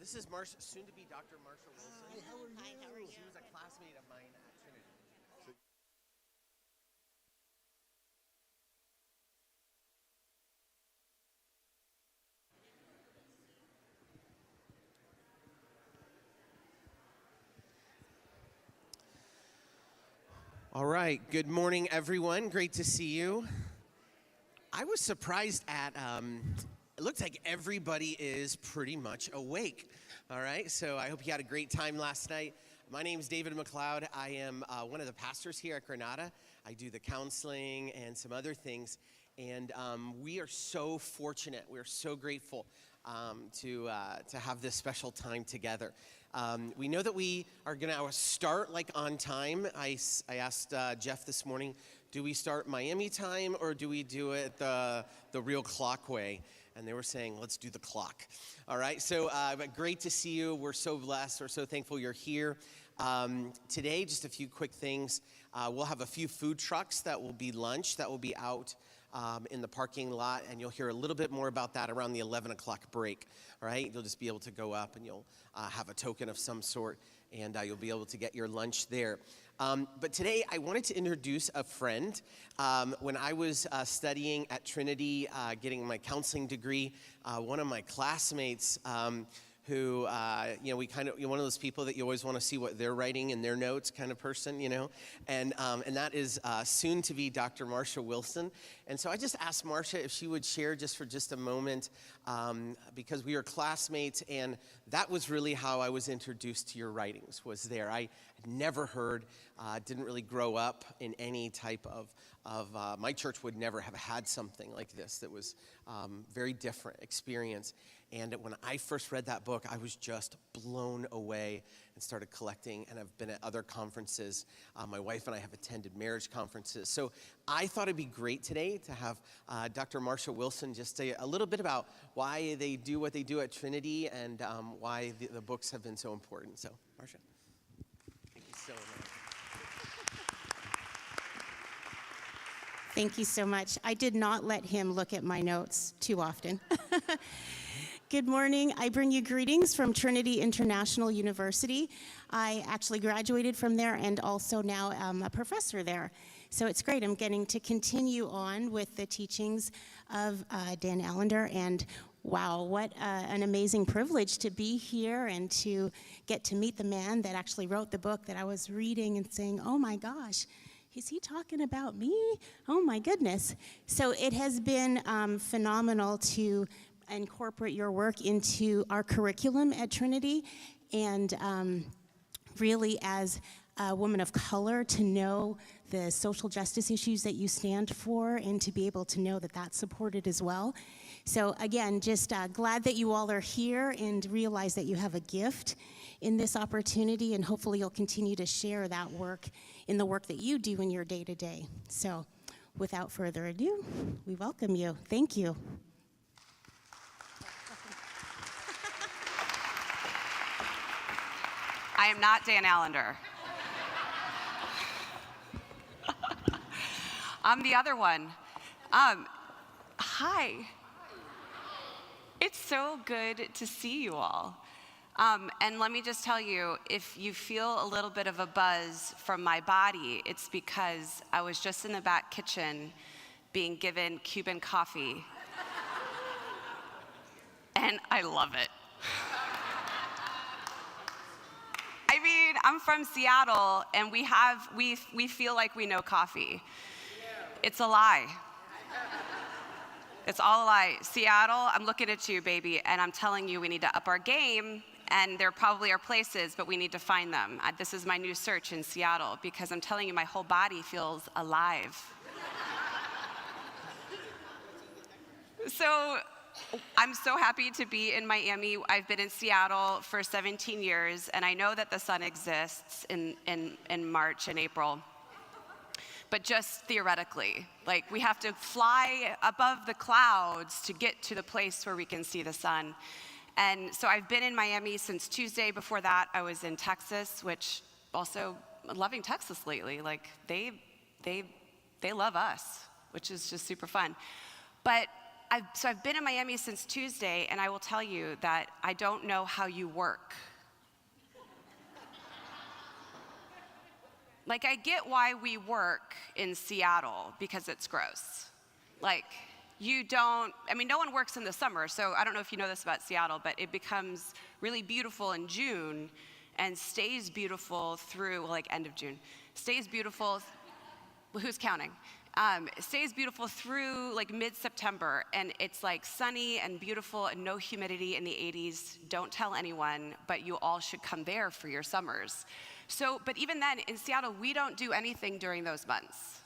This is soon to be Dr. Marsha Wilson. Hi, how are you? Hi, how are you? She was a classmate of mine at Trinity. All right, good morning, everyone. Great to see you. I was surprised at, it looks like everybody is pretty much awake. All right, so I hope you had a great time last night. My name is David McLeod. I am one of the pastors here at Granada. I do the counseling and some other things. And we are so fortunate. We're so grateful to have this special time together. We know that we are going to start like on time. I asked Jeff this morning, do we start Miami time or do we do it the real clock way? And they were saying, let's do the clock. All right, so but great to see you. We're so blessed. We're so thankful you're here. Today, just a few quick things. We'll have a few food trucks that will be lunch that will be out in the parking lot, and you'll hear a little bit more about that around the 11 o'clock break. All right, you'll just be able to go up and you'll have a token of some sort, and you'll be able to get your lunch there. But today I wanted to introduce a friend. When I was studying at Trinity, getting my counseling degree, one of my classmates who, we one of those people that you always want to see what they're writing in their notes kind of person, and that is soon to be Dr. Marsha Wilson. And so I just asked Marsha if she would share just for just a moment, because we are classmates, and that was really how I was introduced to your writings, was there. I had never heard, didn't really grow up in any type of my church would never have had something like this that was very different experience. And when I first read that book, I was just blown away and started collecting, and I've been at other conferences. My wife and I have attended marriage conferences. So I thought it'd be great today to have Dr. Marsha Wilson just say a little bit about why they do what they do at Trinity and why the books have been so important. So, Marsha, thank you so much. Thank you so much. I did not let him look at my notes too often. Good morning. I bring you greetings from Trinity International University. I actually graduated from there and also now am a professor there. So it's great. I'm getting to continue on with the teachings of Dan Allender, and wow, what an amazing privilege to be here and to get to meet the man that actually wrote the book that I was reading and saying, oh my gosh, is he talking about me? Oh my goodness. So it has been phenomenal to incorporate your work into our curriculum at Trinity, and really as a woman of color to know the social justice issues that you stand for and to be able to know that that's supported as well. So again, just glad that you all are here and realize that you have a gift in this opportunity, and hopefully you'll continue to share that work in the work that you do in your day-to-day. So without further ado, we welcome you. Thank you. I am not Dan Allender. I'm the other one. Hi. It's so good to see you all. And let me just tell you, if you feel a little bit of a buzz from my body, it's because I was just in the back kitchen being given Cuban coffee. And I love it. I mean, I'm from Seattle, and we feel like we know coffee. It's a lie. It's all a lie. Seattle, I'm looking at you, baby, and I'm telling you we need to up our game, and there probably are places, but we need to find them. This is my new search in Seattle, because I'm telling you, my whole body feels alive. So I'm so happy to be in Miami. I've been in Seattle for 17 years, and I know that the sun exists in March and April. But just theoretically, like we have to fly above the clouds to get to the place where we can see the sun. And so I've been in Miami since Tuesday. Before that, I was in Texas, which also loving Texas lately. Like they love us, which is just super fun. But I've been in Miami since Tuesday, and I will tell you that I don't know how you work. Like, I get why we work in Seattle, because it's gross. Like, no one works in the summer, so I don't know if you know this about Seattle, but it becomes really beautiful in June and stays beautiful through, end of June. Stays beautiful, who's counting? Stays beautiful through mid-September, and it's sunny and beautiful and no humidity in the 80s. Don't tell anyone, but you all should come there for your summers. But even then, in Seattle, we don't do anything during those months.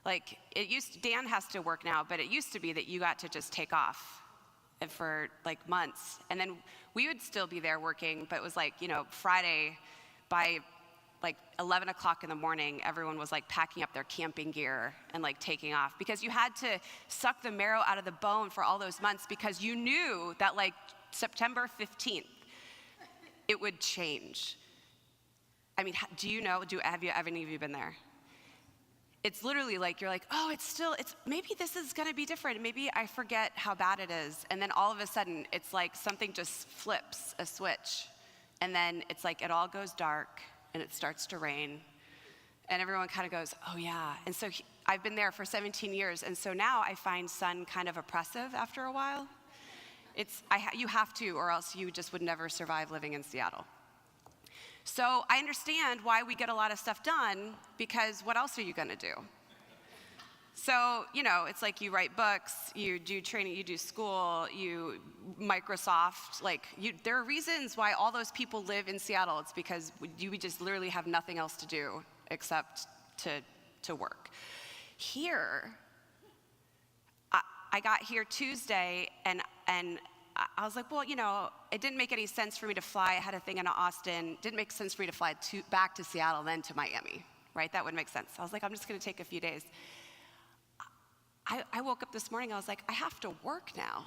Dan has to work now, but it used to be that you got to just take off for months. And then we would still be there working, but it was Friday by 11 o'clock in the morning, everyone was packing up their camping gear and taking off, because you had to suck the marrow out of the bone for all those months, because you knew that September 15th, it would change. I mean, have any of you been there? It's literally you're maybe this is gonna be different. Maybe I forget how bad it is. And then all of a sudden, it's something just flips a switch. And then it's it all goes dark and it starts to rain. And everyone kind of goes, oh yeah. And so I've been there for 17 years. And so now I find sun kind of oppressive after a while. You have to, or else you just would never survive living in Seattle. So I understand why we get a lot of stuff done, because what else are you gonna do? So, it's you write books, you do training, you do school, you Microsoft, there are reasons why all those people live in Seattle. It's because we just literally have nothing else to do except to work. Here, I got here Tuesday, and I was well, it didn't make any sense for me to fly. I had a thing in Austin. It didn't make sense for me to fly back to Seattle, then to Miami, right? That wouldn't make sense. I was I'm just gonna take a few days. I woke up this morning, I was I have to work now.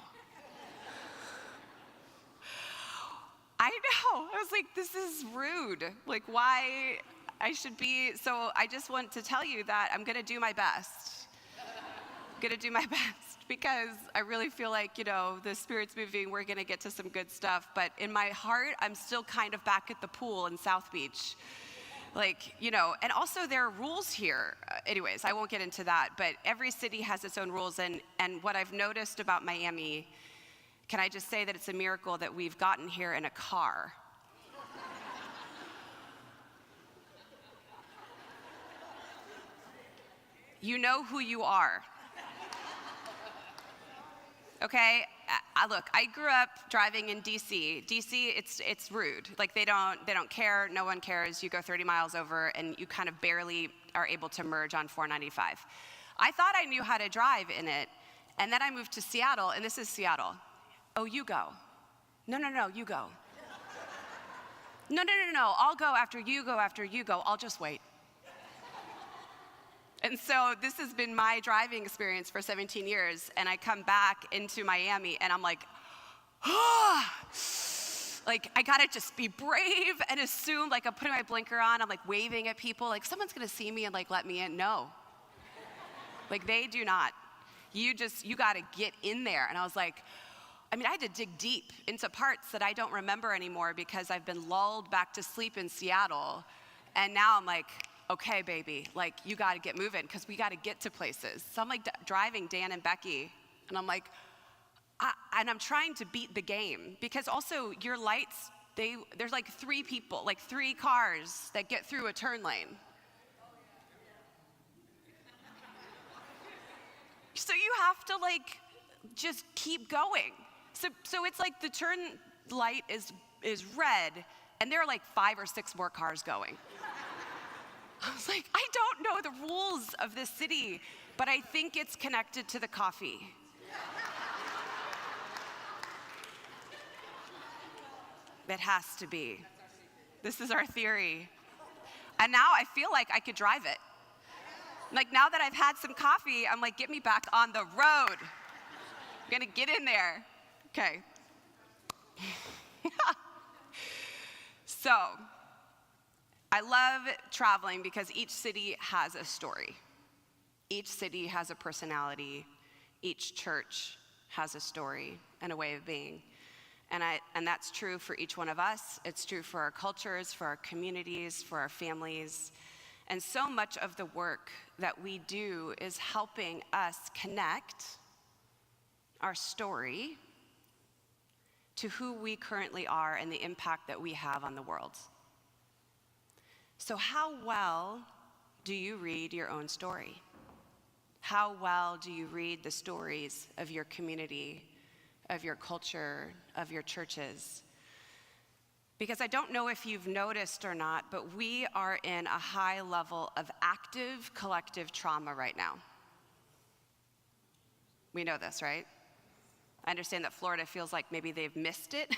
I know, I was this is rude. Why I should be, so I just want to tell you that I'm gonna do my best. I'm gonna do my best, because I really feel the Spirit's moving, we're gonna get to some good stuff, but in my heart, I'm still kind of back at the pool in South Beach. And also there are rules here. Anyways, I won't get into that, but every city has its own rules, and what I've noticed about Miami, can I just say that it's a miracle that we've gotten here in a car. You know who you are. Okay, look, I grew up driving in DC. DC, it's rude. They don't care, no one cares. You go 30 miles over and you kind of barely are able to merge on 495. I thought I knew how to drive in it, and then I moved to Seattle, and this is Seattle. Oh, you go. No, you go. No, I'll go after you go. I'll just wait. And so this has been my driving experience for 17 years, and I come back into Miami, and I'm I gotta just be brave and assume, I'm putting my blinker on, I'm waving at people, someone's gonna see me and let me in. No. They do not. You gotta get in there. And I was I had to dig deep into parts that I don't remember anymore, because I've been lulled back to sleep in Seattle, and now I'm okay, baby, you gotta get moving, because we gotta get to places. So I'm driving Dan and Becky, and I'm I'm trying to beat the game, because also your lights, there's 3 people, 3 cars that get through a turn lane. So you have to just keep going. So it's the turn light is red, and there are 5 or 6 more cars going. I was I don't know the rules of this city, but I think it's connected to the coffee. It has to be. This is our theory. And now I feel I could drive it. Now that I've had some coffee, I'm get me back on the road. I'm gonna get in there. Okay. So, I love traveling because each city has a story. Each city has a personality. Each church has a story and a way of being. And that's true for each one of us. It's true for our cultures, for our communities, for our families. And so much of the work that we do is helping us connect our story to who we currently are and the impact that we have on the world. So how well do you read your own story? How well do you read the stories of your community, of your culture, of your churches? Because I don't know if you've noticed or not, but we are in a high level of active collective trauma right now. We know this, right? I understand that Florida feels like maybe they've missed it.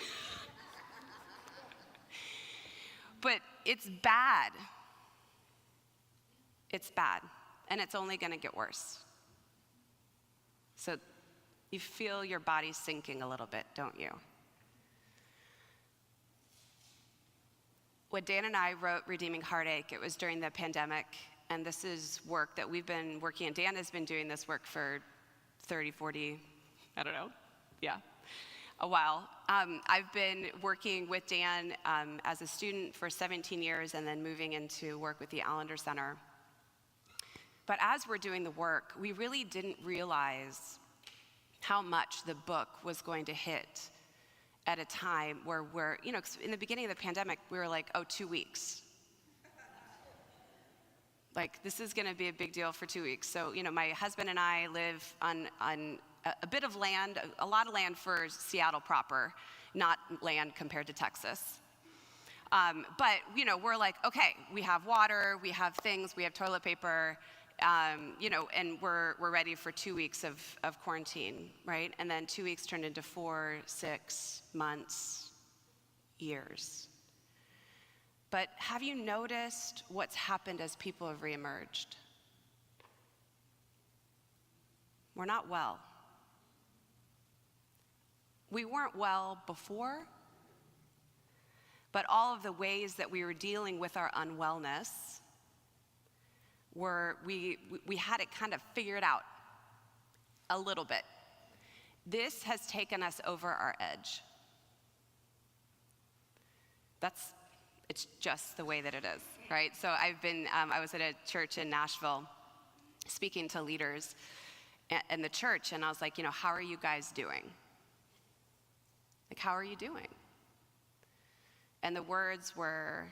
But it's bad. It's bad, and it's only gonna get worse. So you feel your body sinking a little bit, don't you? When Dan and I wrote Redeeming Heartache, it was during the pandemic, and this is work that we've been working on. Dan has been doing this work for 30, 40, I don't know, a while. I've been working with Dan as a student for 17 years and then moving into work with the Allender Center. But as we're doing the work, we really didn't realize how much the book was going to hit at a time where we're, 'cause in the beginning of the pandemic, we were like, 2 weeks. Like, this is gonna be a big deal for 2 weeks. So, my husband and I live on a bit of land, a lot of land for Seattle proper, not land compared to Texas. But, we're like, okay, we have water, we have things, we have toilet paper, and we're ready for 2 weeks of quarantine, right? And then 2 weeks turned into 4, 6 months, years. But have you noticed what's happened as people have reemerged? We're not well. We weren't well before, but all of the ways that we were dealing with our unwellness we had it kind of figured out a little bit. This has taken us over our edge. It's just the way that it is, right? So I was at a church in Nashville speaking to leaders in the church, and I was like, how are you guys doing? Like, how are you doing? And the words were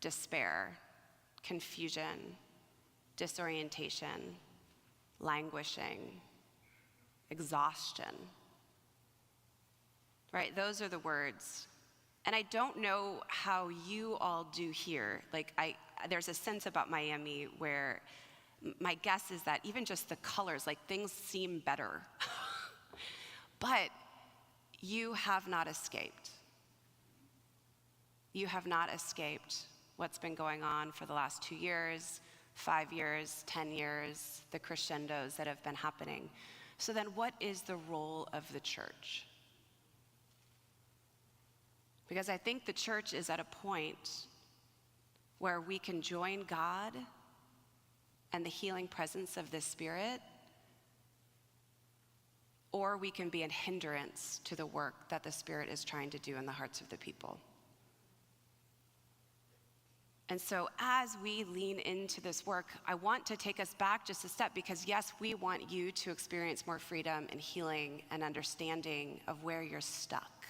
despair, confusion, disorientation, languishing, exhaustion, right? Those are the words. And I don't know how you all do here. Like, there's a sense about Miami where my guess is that even just the colors, like, things seem better. But you have not escaped. You have not escaped what's been going on for the last 2 years, 5 years, 10 years, the crescendos that have been happening. So then what is the role of the church? Because I think the church is at a point where we can join God and the healing presence of the Spirit, or we can be a hindrance to the work that the Spirit is trying to do in the hearts of the people. And so as we lean into this work, I want to take us back just a step, because yes, we want you to experience more freedom and healing and understanding of where you're stuck,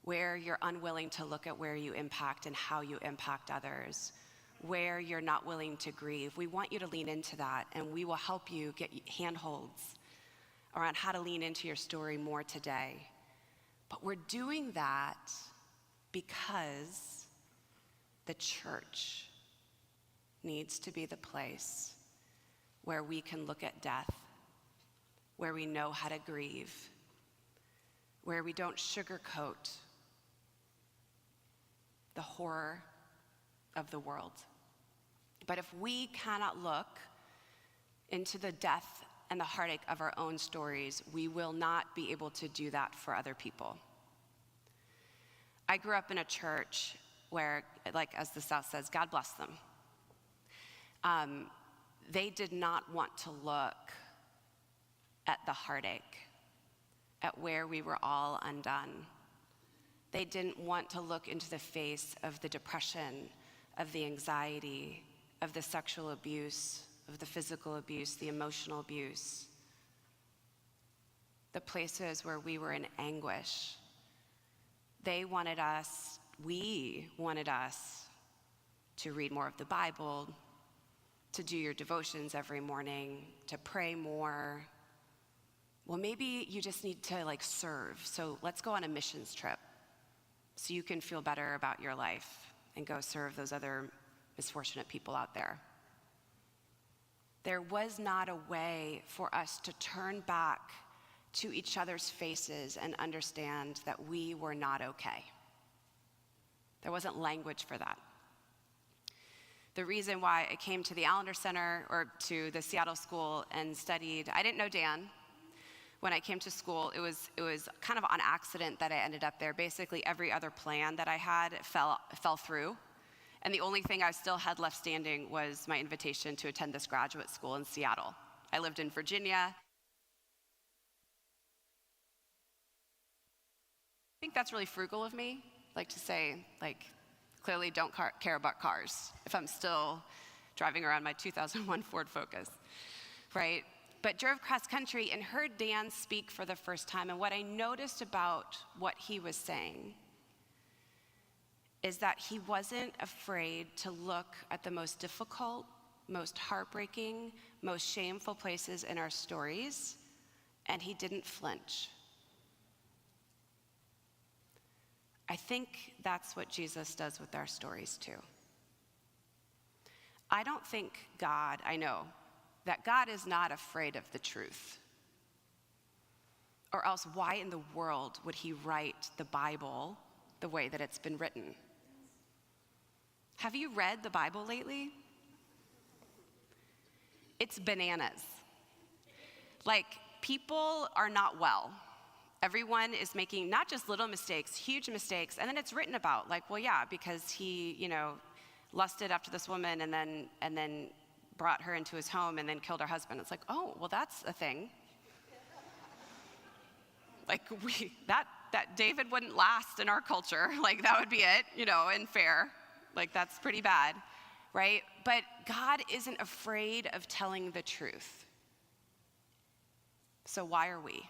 where you're unwilling to look at where you impact and how you impact others, where you're not willing to grieve. We want you to lean into that, and we will help you get handholds around how to lean into your story more today. But we're doing that because the church needs to be the place where we can look at death, where we know how to grieve, where we don't sugarcoat the horror of the world. But if we cannot look into the death and the heartache of our own stories, we will not be able to do that for other people. I grew up in a church where, like as the South says, God bless them. They did not want to look at the heartache, at where we were all undone. They didn't want to look into the face of the depression, of the anxiety, of the sexual abuse, of the physical abuse, the emotional abuse, the places where we were in anguish. We wanted us to read more of the Bible, to do your devotions every morning, to pray more. Well, maybe you just need to serve. So let's go on a missions trip so you can feel better about your life and go serve those other misfortunate people out there. There was not a way for us to turn back to each other's faces and understand that we were not okay. There wasn't language for that. The reason why I came to the Allender Center or to the Seattle School and studied, I didn't know Dan. When I came to school, it was kind of on accident that I ended up there. Basically, every other plan that I had fell through. And the only thing I still had left standing was my invitation to attend this graduate school in Seattle. I lived in Virginia. I think that's really frugal of me, to say, clearly don't care about cars if I'm still driving around my 2001 Ford Focus, right? But drove cross country and heard Dan speak for the first time. And what I noticed about what he was saying is that he wasn't afraid to look at the most difficult, most heartbreaking, most shameful places in our stories, and he didn't flinch. I think that's what Jesus does with our stories too. I know that God is not afraid of the truth. Or else why in the world would he write the Bible the way that it's been written? Have you read the Bible lately? It's bananas. People are not well. Everyone is making not just little mistakes, huge mistakes, and then it's written about, because he, lusted after this woman and then brought her into his home and then killed her husband. It's oh, well, that's a thing. That David wouldn't last in our culture. That would be it, and fair. That's pretty bad, right? But God isn't afraid of telling the truth. So why are we?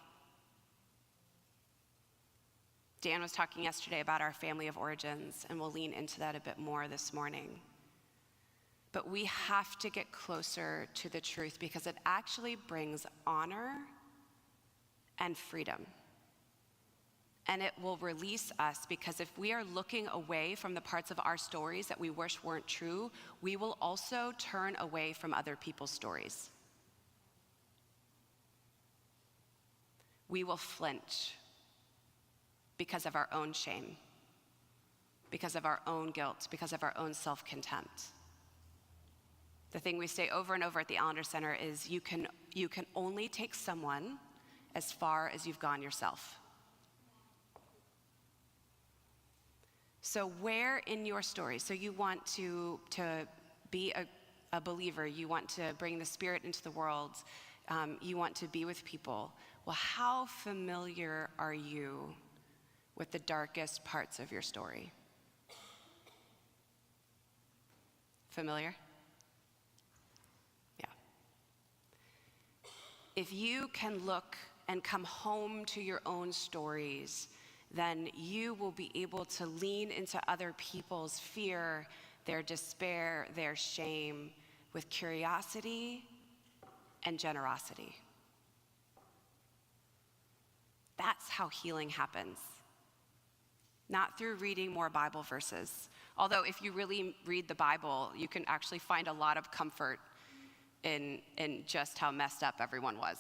Dan was talking yesterday about our family of origins, and we'll lean into that a bit more this morning. But we have to get closer to the truth because it actually brings honor and freedom. And it will release us because if we are looking away from the parts of our stories that we wish weren't true, we will also turn away from other people's stories. We will flinch because of our own shame, because of our own guilt, because of our own self-contempt. The thing we say over and over at the Allender Center is you can only take someone as far as you've gone yourself. So where in your story, so you want to be a believer, you want to bring the Spirit into the world, you want to be with people. Well, how familiar are you with the darkest parts of your story? Familiar? Yeah. If you can look and come home to your own stories, then you will be able to lean into other people's fear, their despair, their shame, with curiosity and generosity. That's how healing happens. Not through reading more Bible verses. Although if you really read the Bible, you can actually find a lot of comfort in just how messed up everyone was.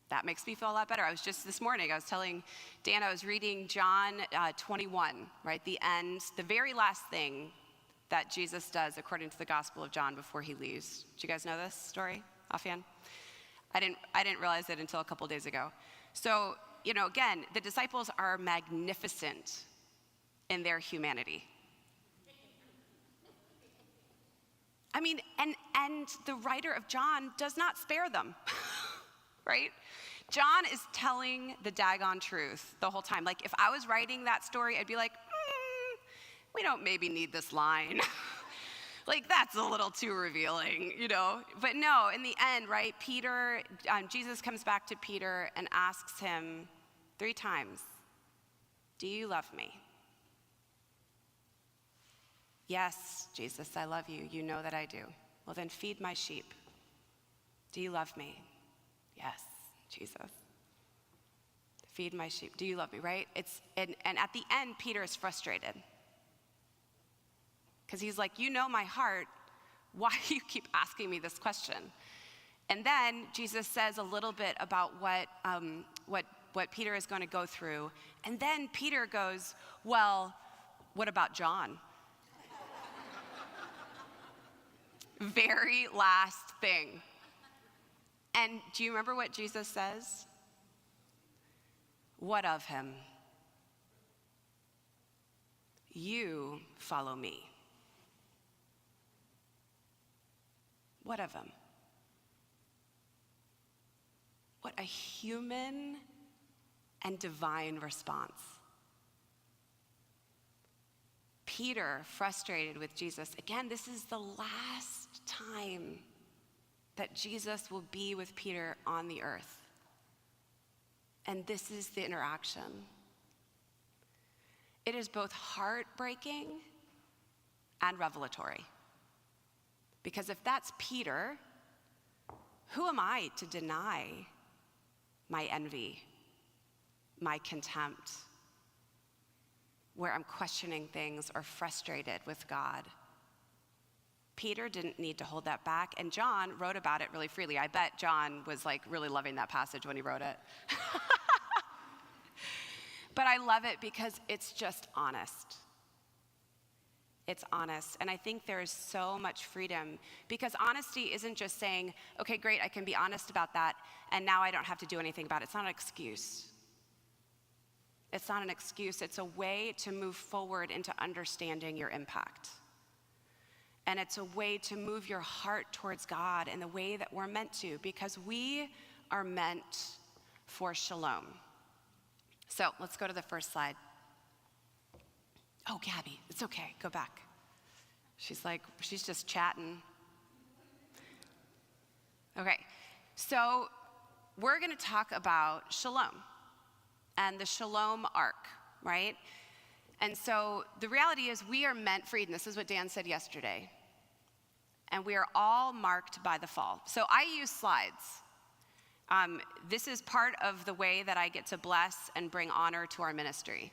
That makes me feel a lot better. This morning, I was telling Dan, I was reading John 21, right? The end, the very last thing that Jesus does according to the Gospel of John before he leaves. Do you guys know this story offhand? I didn't realize it until a couple days ago. So, again, the disciples are magnificent in their humanity. And the writer of John does not spare them, right? John is telling the daggone truth the whole time. Like, if I was writing that story, I'd be like, we don't maybe need this line. Like, that's a little too revealing, you know? But no, in the end, right, Jesus comes back to Peter and asks him 3 times, do you love me? Yes, Jesus, I love you. You know that I do. Well, then feed my sheep. Do you love me? Yes, Jesus. Feed my sheep. Do you love me, right? And at the end, Peter is frustrated. Because he's like, you know my heart. Why do you keep asking me this question? And then Jesus says a little bit about what Peter is going to go through. And then Peter goes, well, what about John? Very last thing. And do you remember what Jesus says? What of him? You follow me. What of him? What a human and divine response. Peter, frustrated with Jesus. Again, this is the last time that Jesus will be with Peter on the earth. And this is the interaction. It is both heartbreaking and revelatory. Because if that's Peter, who am I to deny my envy, my contempt, where I'm questioning things or frustrated with God? Peter didn't need to hold that back, and John wrote about it really freely. I bet John was like really loving that passage when he wrote it. But I love it because it's just honest. It's honest, and I think there is so much freedom because honesty isn't just saying, okay, great, I can be honest about that, and now I don't have to do anything about it. It's not an excuse. It's not an excuse. It's a way to move forward into understanding your impact. And it's a way to move your heart towards God in the way that we're meant to, because we are meant for shalom. So let's go to the first slide. Oh, Gabby, it's okay, go back. She's just chatting. Okay, so we're gonna talk about shalom and the shalom arc, right? And so the reality is we are meant for Eden. This is what Dan said yesterday. And we are all marked by the fall. So I use slides. This is part of the way that I get to bless and bring honor to our ministry,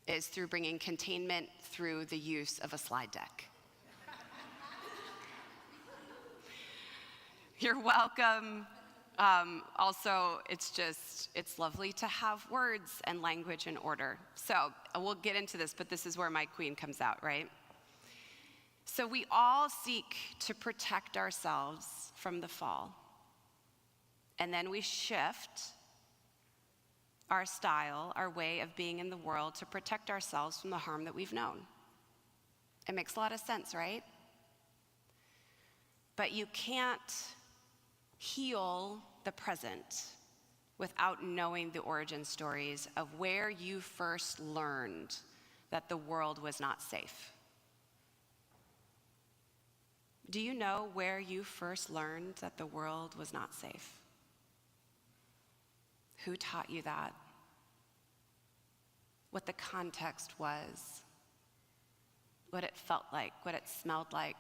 is through bringing containment through the use of a slide deck. You're welcome. Also, it's lovely to have words and language in order. So we'll get into this, but this is where my queen comes out, right? So we all seek to protect ourselves from the fall. And then we shift our style, our way of being in the world to protect ourselves from the harm that we've known. It makes a lot of sense, right? But you can't heal the present without knowing the origin stories of where you first learned that the world was not safe. Do you know where you first learned that the world was not safe? Who taught you that? What the context was? What it felt like? What it smelled like?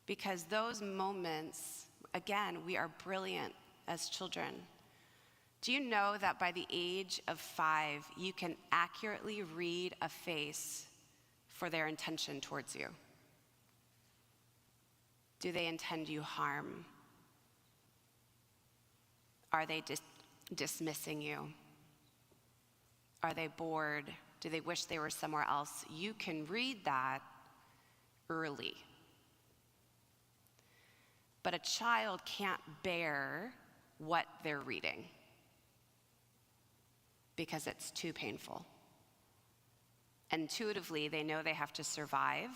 Because those moments, again, we are brilliant as children. Do you know that by the age of 5, you can accurately read a face for their intention towards you? Do they intend you harm? Are they dismissing you? Are they bored? Do they wish they were somewhere else? You can read that early. But a child can't bear what they're reading because it's too painful. Intuitively, they know they have to survive,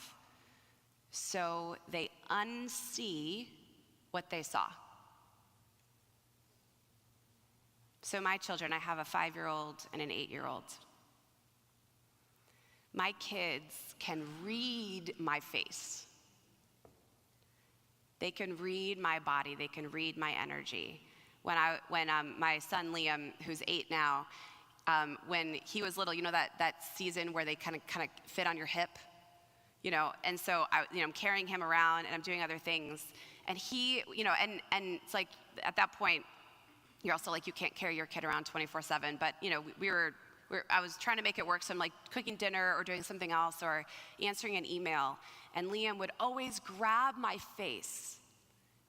so they unsee what they saw. So my children, I have a 5-year-old and an 8-year-old. My kids can read my face. They can read my body. They can read my energy. When my son Liam, who's 8 now, when he was little, you know that season where they kind of fit on your hip, and so I'm carrying him around and I'm doing other things, and he, and it's like at that point, you're also like you can't carry your kid around 24/7, but I was trying to make it work, so I'm like cooking dinner or doing something else or answering an email, and Liam would always grab my face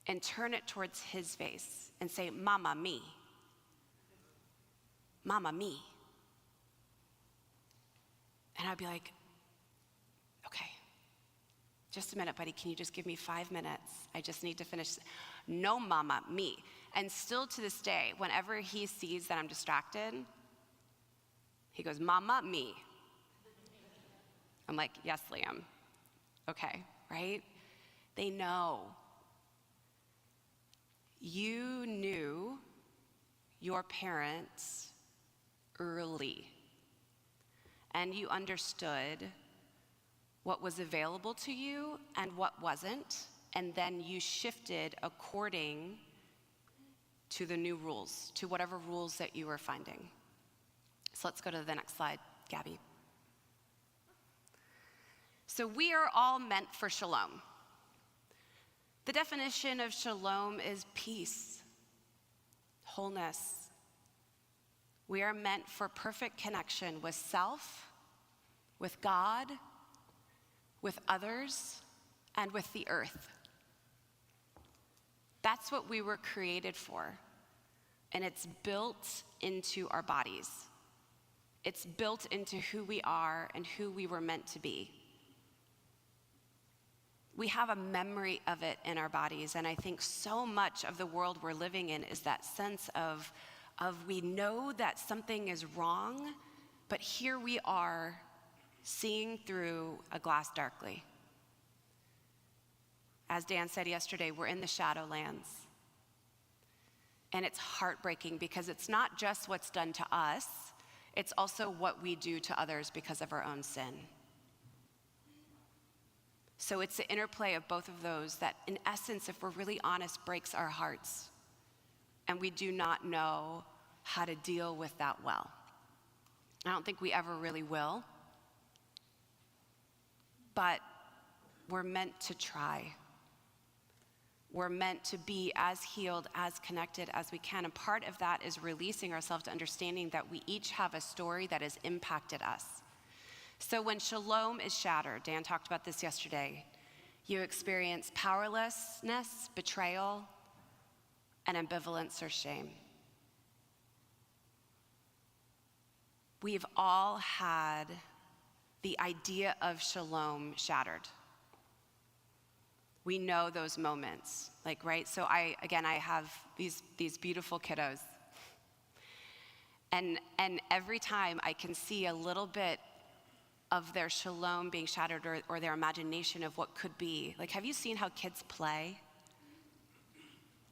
and turn it towards his face and say, "Mama, me. Mama, me." And I'd be like, "Okay, just a minute, buddy. Can you just give me 5 minutes? I just need to finish." "No, Mama, me." And still to this day, whenever he sees that I'm distracted, he goes, "Mama, me." I'm like, "Yes, Liam." Okay, right? They know. You knew your parents early, and you understood what was available to you and what wasn't, and then you shifted according to the new rules, to whatever rules that you were finding. So let's go to the next slide, Gabby. So we are all meant for shalom. The definition of shalom is peace, wholeness. We are meant for perfect connection with self, with God, with others, and with the earth. That's what we were created for, and it's built into our bodies. It's built into who we are and who we were meant to be. We have a memory of it in our bodies, and I think so much of the world we're living in is that sense of we know that something is wrong, but here we are seeing through a glass darkly. As Dan said yesterday, we're in the shadowlands. And it's heartbreaking because it's not just what's done to us, it's also what we do to others because of our own sin. So it's the interplay of both of those that, in essence, if we're really honest, breaks our hearts. And we do not know how to deal with that well. I don't think we ever really will. But we're meant to try. We're meant to be as healed, as connected as we can. And part of that is releasing ourselves to understanding that we each have a story that has impacted us. So when shalom is shattered, Dan talked about this yesterday, you experience powerlessness, betrayal, and ambivalence or shame. We've all had the idea of shalom shattered. We know those moments, right? So I have these beautiful kiddos. And every time I can see a little bit of their shalom being shattered or their imagination of what could be. Have you seen how kids play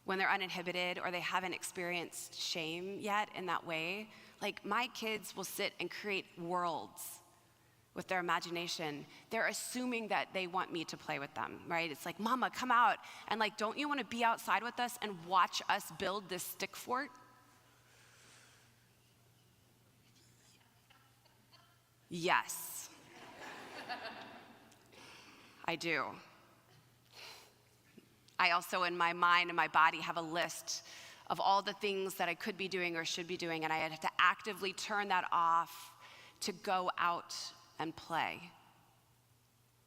when they're uninhibited or they haven't experienced shame yet in that way? My kids will sit and create worlds with their imagination. They're assuming that they want me to play with them, right? It's like, "Mama, come out. And don't you want to be outside with us and watch us build this stick fort?" Yes. I do. I also, in my mind and my body, have a list of all the things that I could be doing or should be doing, and I have to actively turn that off to go out and play.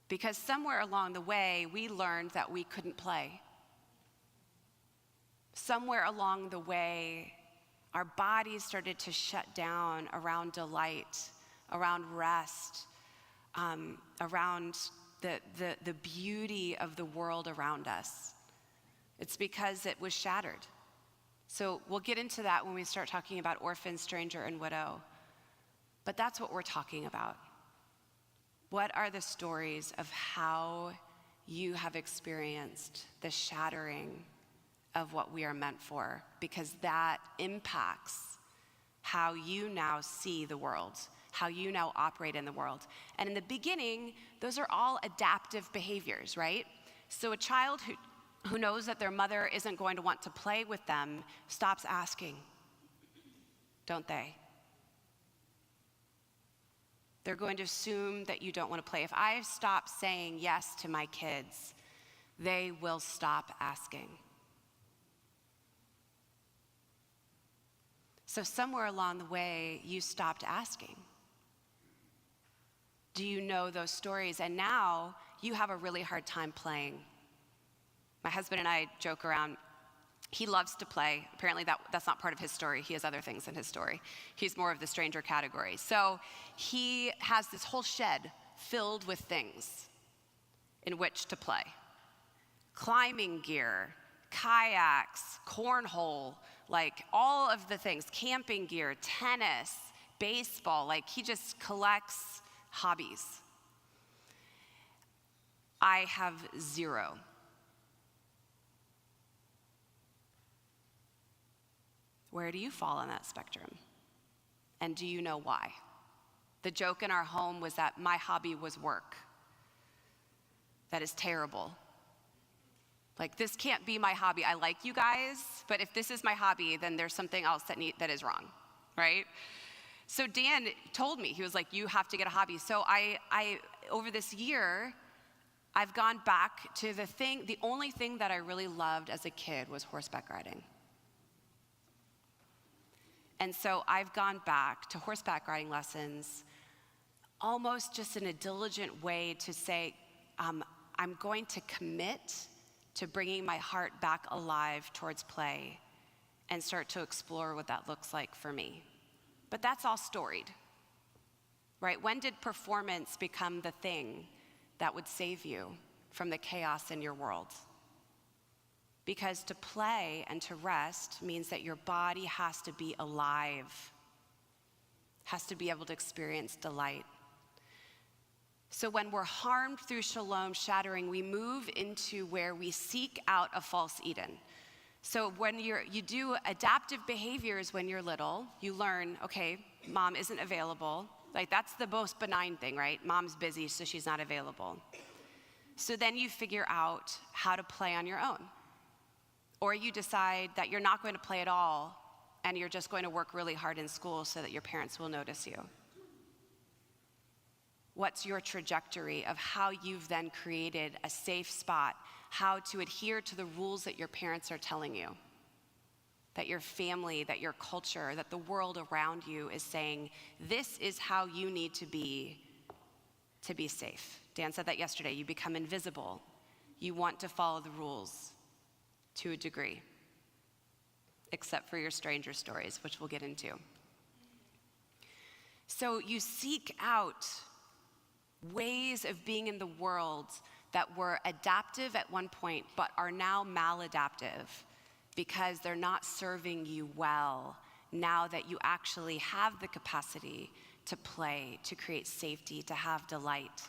Because somewhere along the way, we learned that we couldn't play. Somewhere along the way, our bodies started to shut down around delight, around rest, around the beauty of the world around us. It's because it was shattered. So we'll get into that when we start talking about orphan, stranger, and widow. But that's what we're talking about. What are the stories of how you have experienced the shattering of what we are meant for? Because that impacts how you now see the world, how you now operate in the world. And in the beginning, those are all adaptive behaviors, right? So a child who knows that their mother isn't going to want to play with them stops asking, don't they? They're going to assume that you don't want to play. If I stop saying yes to my kids, they will stop asking. So somewhere along the way, you stopped asking. Do you know those stories? And now you have a really hard time playing. My husband and I joke around. He loves to play. Apparently that's not part of his story. He has other things in his story. He's more of the stranger category. So he has this whole shed filled with things in which to play. Climbing gear, kayaks, cornhole, like all of the things, camping gear, tennis, baseball, like he just collects hobbies. I have zero. Where do you fall on that spectrum? And do you know why? The joke in our home was that my hobby was work. That is terrible. Like, this can't be my hobby. I like you guys, but if this is my hobby, then there's something else that is wrong, right? So Dan told me, he was like, you have to get a hobby. So I over this year, I've gone back to the only thing that I really loved as a kid was horseback riding. And so I've gone back to horseback riding lessons almost just in a diligent way to say, I'm going to commit to bringing my heart back alive towards play and start to explore what that looks like for me. But that's all storied, right? When did performance become the thing that would save you from the chaos in your world? Because to play and to rest means that your body has to be alive, has to be able to experience delight. So when we're harmed through shalom shattering, we move into where we seek out a false Eden. So when you do adaptive behaviors when you're little, you learn, okay, mom isn't available. Like, that's the most benign thing, right? Mom's busy, so she's not available. So then you figure out how to play on your own. Or you decide that you're not going to play at all, and you're just going to work really hard in school so that your parents will notice you. What's your trajectory of how you've then created a safe spot, how to adhere to the rules that your parents are telling you, that your family, that your culture, that the world around you is saying, this is how you need to be safe. Dan said that yesterday. You become invisible. You want to follow the rules to a degree, except for your stranger stories, which we'll get into. So you seek out ways of being in the world that were adaptive at one point, but are now maladaptive because they're not serving you well now that you actually have the capacity to play, to create safety, to have delight.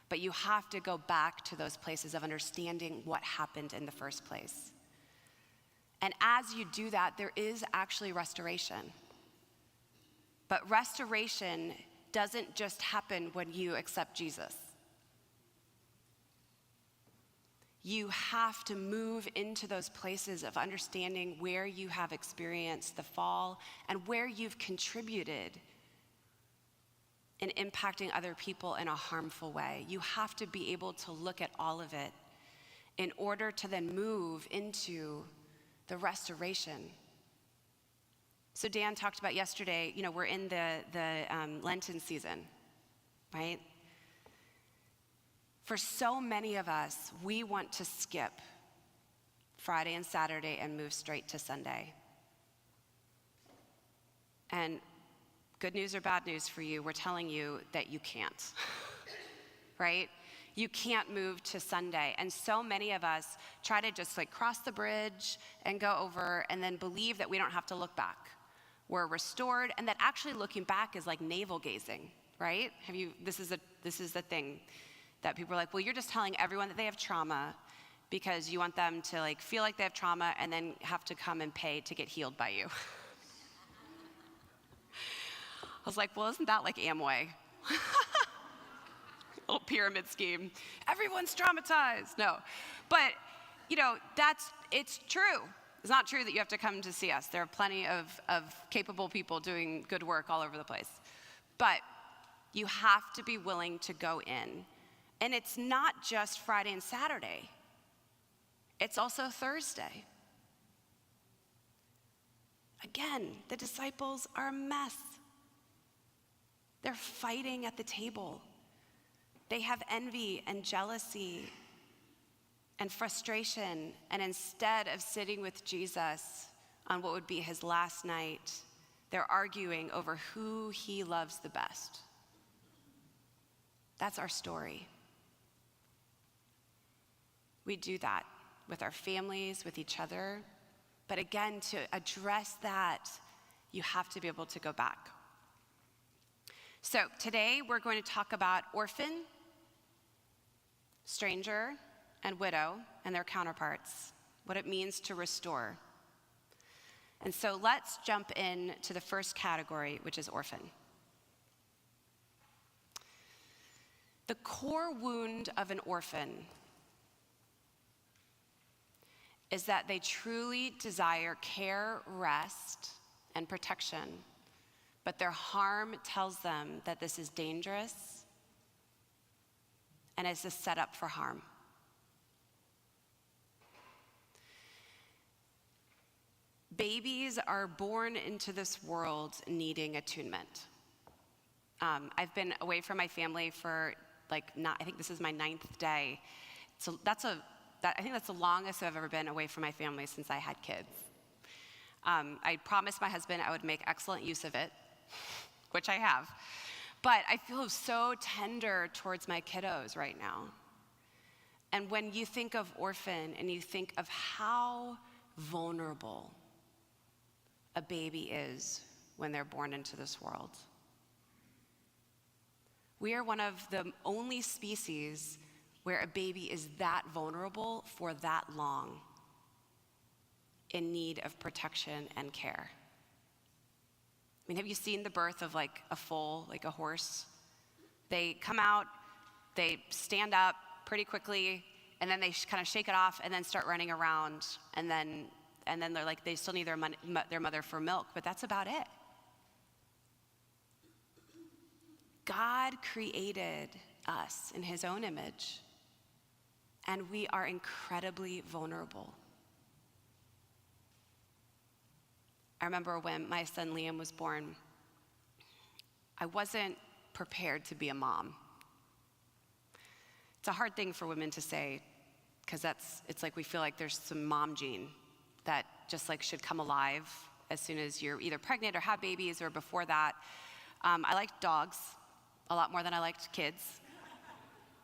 But you have to go back to those places of understanding what happened in the first place. And as you do that, there is actually restoration. But restoration doesn't just happen when you accept Jesus. You have to move into those places of understanding where you have experienced the fall and where you've contributed in impacting other people in a harmful way. You have to be able to look at all of it in order to then move into the restoration. So Dan talked about yesterday, we're in the Lenten season, right? For so many of us, we want to skip Friday and Saturday and move straight to Sunday. And good news or bad news for you, we're telling you that you can't, right? You can't move to Sunday. And so many of us try to just cross the bridge and go over and then believe that we don't have to look back. We're restored, and that actually looking back is like navel gazing, right? This is the thing that people are like, well, you're just telling everyone that they have trauma because you want them to feel like they have trauma and then have to come and pay to get healed by you. was like, well, isn't that like Amway? Little pyramid scheme. Everyone's traumatized. No. But, it's true. It's not true that you have to come to see us. There are plenty of capable people doing good work all over the place. But you have to be willing to go in. And it's not just Friday and Saturday. It's also Thursday. Again, the disciples are a mess. They're fighting at the table. They have envy and jealousy and frustration. And instead of sitting with Jesus on what would be his last night, they're arguing over who he loves the best. That's our story. We do that with our families, with each other. But again, to address that, you have to be able to go back. So today we're going to talk about orphan, stranger, and widow and their counterparts, what it means to restore. And so let's jump in to the first category, which is orphan. The core wound of an orphan is that they truly desire care, rest, and protection, but their harm tells them that this is dangerous and is a setup for harm. Babies are born into this world needing attunement. I've been away from my family for I think this is my 9th day. So I think that's the longest I've ever been away from my family since I had kids. I promised my husband I would make excellent use of it, which I have. But I feel so tender towards my kiddos right now. And when you think of orphan and you think of how vulnerable a baby is when they're born into this world. We are one of the only species where a baby is that vulnerable for that long in need of protection and care. I mean, have you seen the birth of a foal, like a horse? They come out, they stand up pretty quickly, and then they kind of shake it off and then start running around, and then they're they still need their mother for milk, but that's about it. God created us in his own image, and we are incredibly vulnerable. I remember when my son Liam was born, I wasn't prepared to be a mom. It's a hard thing for women to say, because it's like we feel like there's some mom gene that just should come alive as soon as you're either pregnant or have babies or before that. I liked dogs a lot more than I liked kids.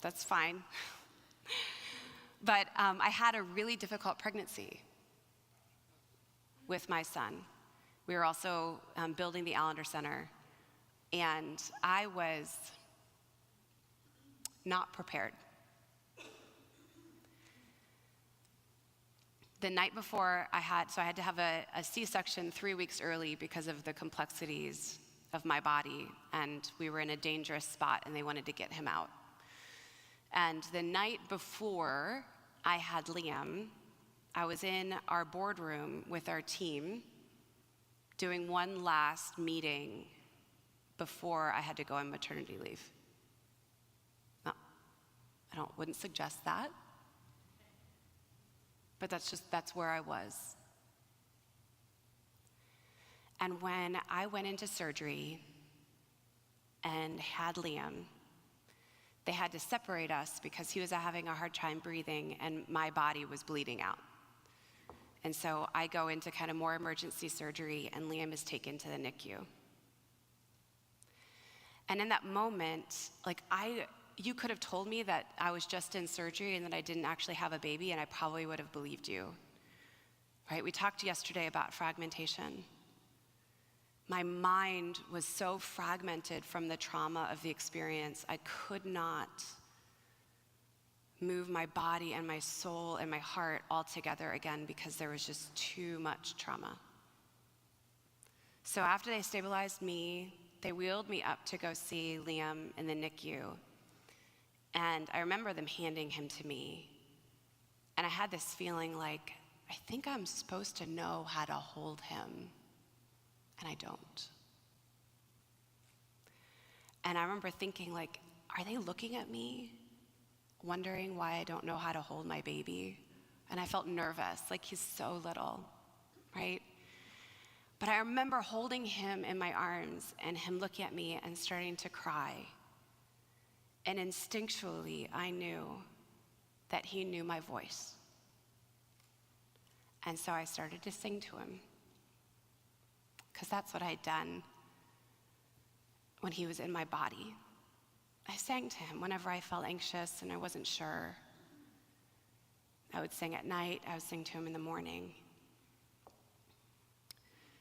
That's fine. But I had a really difficult pregnancy with my son. We were also building the Allender Center, and I was not prepared. The night before I had to have a C-section 3 weeks early because of the complexities of my body, and we were in a dangerous spot, and they wanted to get him out. And the night before I had Liam, I was in our boardroom with our team doing one last meeting before I had to go on maternity leave. No, wouldn't suggest that. But that's where I was. And when I went into surgery and had Liam, they had to separate us because he was having a hard time breathing and my body was bleeding out. And so I go into kind of more emergency surgery and Liam is taken to the NICU. And in that moment, you could have told me that I was just in surgery and that I didn't actually have a baby, and I probably would have believed you, right? We talked yesterday about fragmentation. My mind was so fragmented from the trauma of the experience, I could not move my body and my soul and my heart all together again because there was just too much trauma. So after they stabilized me they wheeled me up to go see Liam in the NICU. And I remember them handing him to me. And I had this feeling like, I think I'm supposed to know how to hold him, and I don't. And I remember thinking, like, are they looking at me, wondering why I don't know how to hold my baby? And I felt nervous, like he's so little, right? But I remember holding him in my arms and him looking at me and starting to cry. And instinctually, I knew that he knew my voice. And so I started to sing to him, because that's what I'd done when he was in my body. I sang to him whenever I felt anxious and I wasn't sure. I would sing at night, I would sing to him in the morning.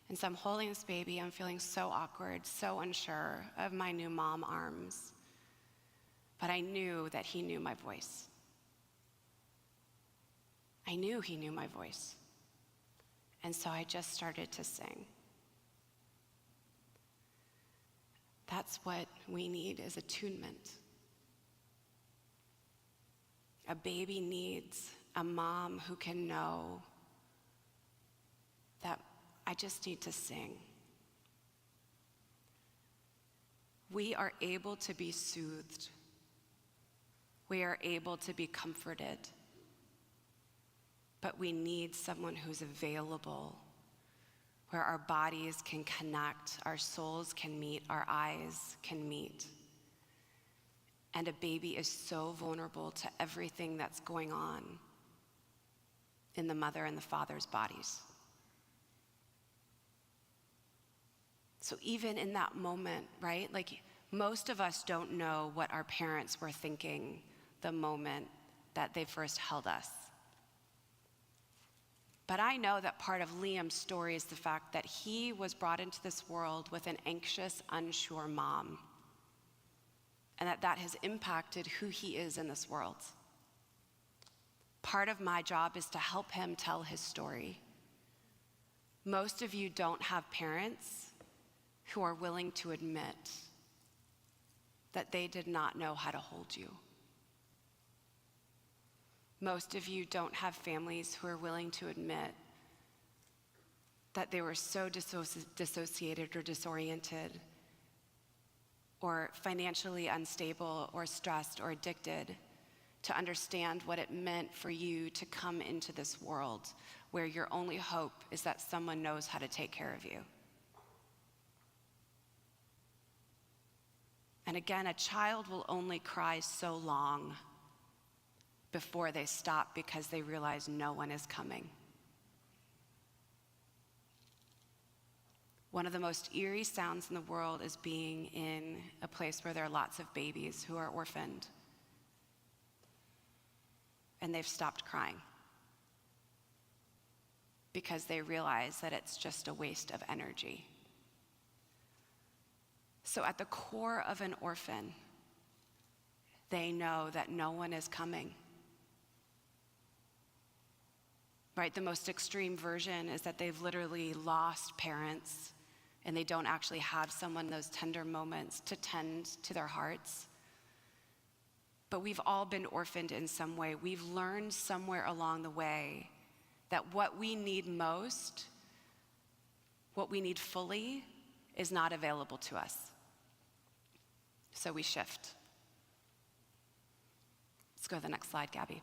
And so I'm holding this baby, I'm feeling so awkward, so unsure of my new mom arms. But I knew that he knew my voice. I knew he knew my voice. And so I just started to sing. That's what we need, is attunement. A baby needs a mom who can know that I just need to sing. We are able to be soothed. We are able to be comforted. But we need someone who's available, where our bodies can connect, our souls can meet, our eyes can meet. And a baby is so vulnerable to everything that's going on in the mother and the father's bodies. So even in that moment, right? Like, most of us don't know what our parents were thinking the moment that they first held us. But I know that part of Liam's story is the fact that he was brought into this world with an anxious, unsure mom, and that has impacted who he is in this world. Part of my job is to help him tell his story. Most of you don't have parents who are willing to admit that they did not know how to hold you. Most of you don't have families who are willing to admit that they were so dissociated or disoriented or financially unstable or stressed or addicted to understand what it meant for you to come into this world where your only hope is that someone knows how to take care of you. And again, a child will only cry so long before they stop because they realize no one is coming. One of the most eerie sounds in the world is being in a place where there are lots of babies who are orphaned, and they've stopped crying because they realize that it's just a waste of energy. So at the core of an orphan, they know that no one is coming. Right? The most extreme version is that they've literally lost parents and they don't actually have someone in those tender moments to tend to their hearts. But we've all been orphaned in some way. We've learned somewhere along the way that what we need most, what we need fully, is not available to us. So we shift. Let's go to the next slide, Gabby.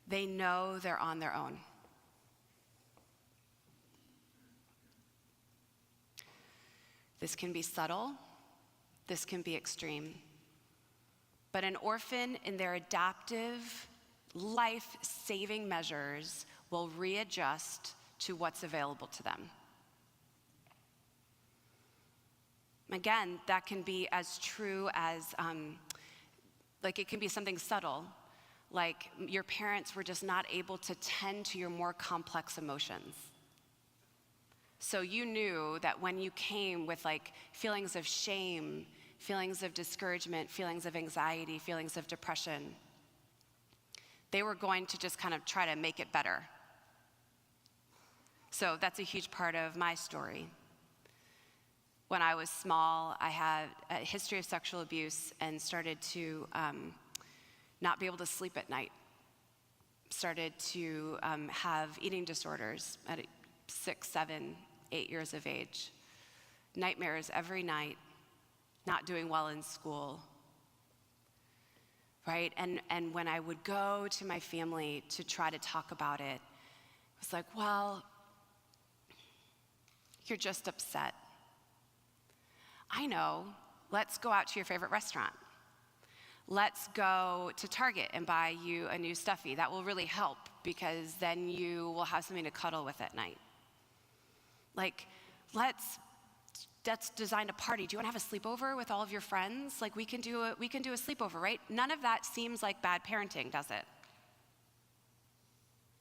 They know they're on their own. This can be subtle, this can be extreme. But an orphan, in their adaptive, life-saving measures, will readjust to what's available to them. Again, that can be as true as, it can be something subtle, like your parents were just not able to tend to your more complex emotions. So you knew that when you came with feelings of shame, feelings of discouragement, feelings of anxiety, feelings of depression, they were going to just kind of try to make it better. So that's a huge part of my story. When I was small, I had a history of sexual abuse and started to not be able to sleep at night. Started to have eating disorders at 6, 7, 8 years of age. Nightmares every night, not doing well in school, right? And when I would go to my family to try to talk about it, it was like, well, you're just upset. I know, let's go out to your favorite restaurant. Let's go to Target and buy you a new stuffy. That will really help because then you will have something to cuddle with at night. Like, let's design a party. Do you want to have a sleepover with all of your friends? Like, we can do a sleepover, right? None of that seems like bad parenting, does it?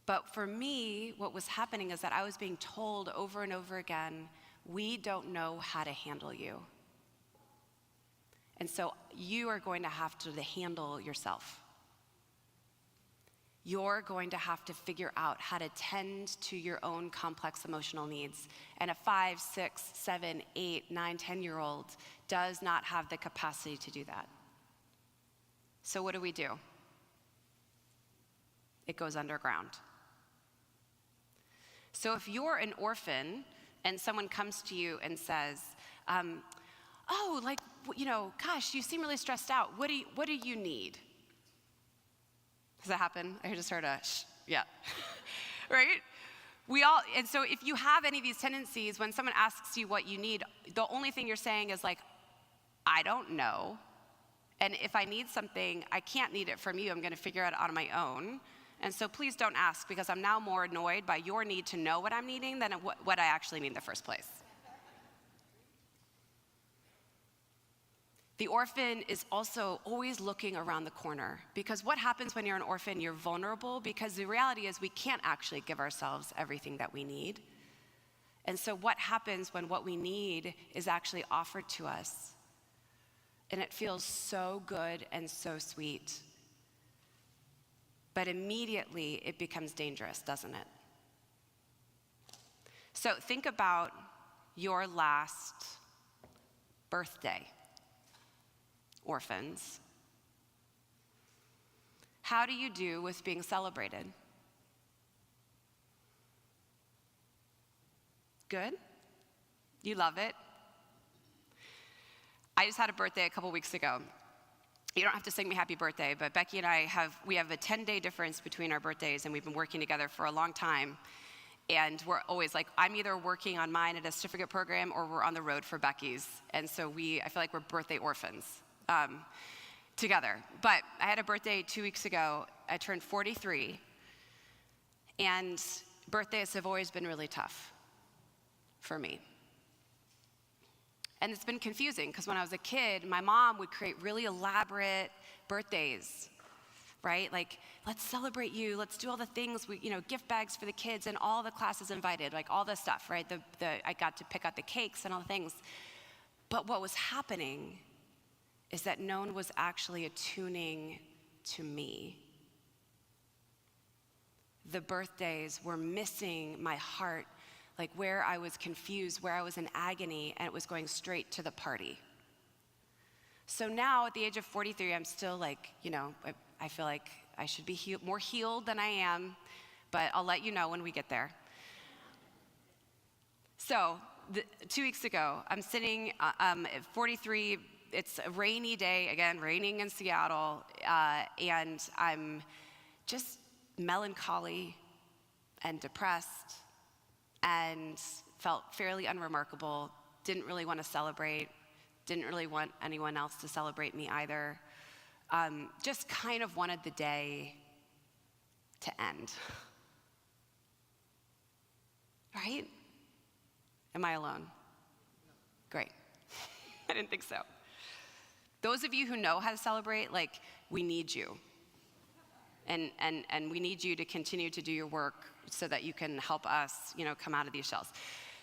But for me, what was happening is that I was being told over and over again, we don't know how to handle you. And so you are going to have to handle yourself. You're going to have to figure out how to tend to your own complex emotional needs. And a 5, 6, 7, 8, 9, 10-year-old does not have the capacity to do that. So what do? It goes underground. So if you're an orphan and someone comes to you and says, oh, like, you know, gosh, you seem really stressed out. What do you need? Does that happen? I just heard a shh, yeah, right? And so if you have any of these tendencies, when someone asks you what you need, the only thing you're saying is like, I don't know. And if I need something, I can't need it from you. I'm gonna figure it out on my own. And so please don't ask because I'm now more annoyed by your need to know what I'm needing than what I actually need in the first place. The orphan is also always looking around the corner because what happens when you're an orphan? You're vulnerable because the reality is we can't actually give ourselves everything that we need. And so what happens when what we need is actually offered to us? And it feels so good and so sweet. But immediately it becomes dangerous, doesn't it? So think about your last birthday. Orphans. How do you do with being celebrated? Good? You love it? I just had a birthday a couple weeks ago. You don't have to sing me happy birthday, but Becky and I have a 10-day difference between our birthdays, and we've been working together for a long time. And we're always like, I'm either working on mine at a certificate program or we're on the road for Becky's. And so I feel like we're birthday orphans. Together. But I had a birthday 2 weeks ago. I turned 43, and birthdays have always been really tough for me. And it's been confusing because when I was a kid, my mom would create really elaborate birthdays, right? Like, let's celebrate you, let's do all the things, gift bags for the kids and all the classes invited, like all this stuff, right? I got to pick out the cakes and all the things. But what was happening is that no one was actually attuning to me. The birthdays were missing my heart, like where I was confused, where I was in agony, and it was going straight to the party. So now at the age of 43, I'm still like, I feel like I should be more healed than I am, but I'll let you know when we get there. So 2 weeks ago, I'm sitting at 43, it's a rainy day, again, raining in Seattle, and I'm just melancholy and depressed and felt fairly unremarkable, didn't really want to celebrate, didn't really want anyone else to celebrate me either. Just kind of wanted the day to end. Right? Am I alone? Great. I didn't think so. Those of you who know how to celebrate, we need you. And we need you to continue to do your work so that you can help us, come out of these shells.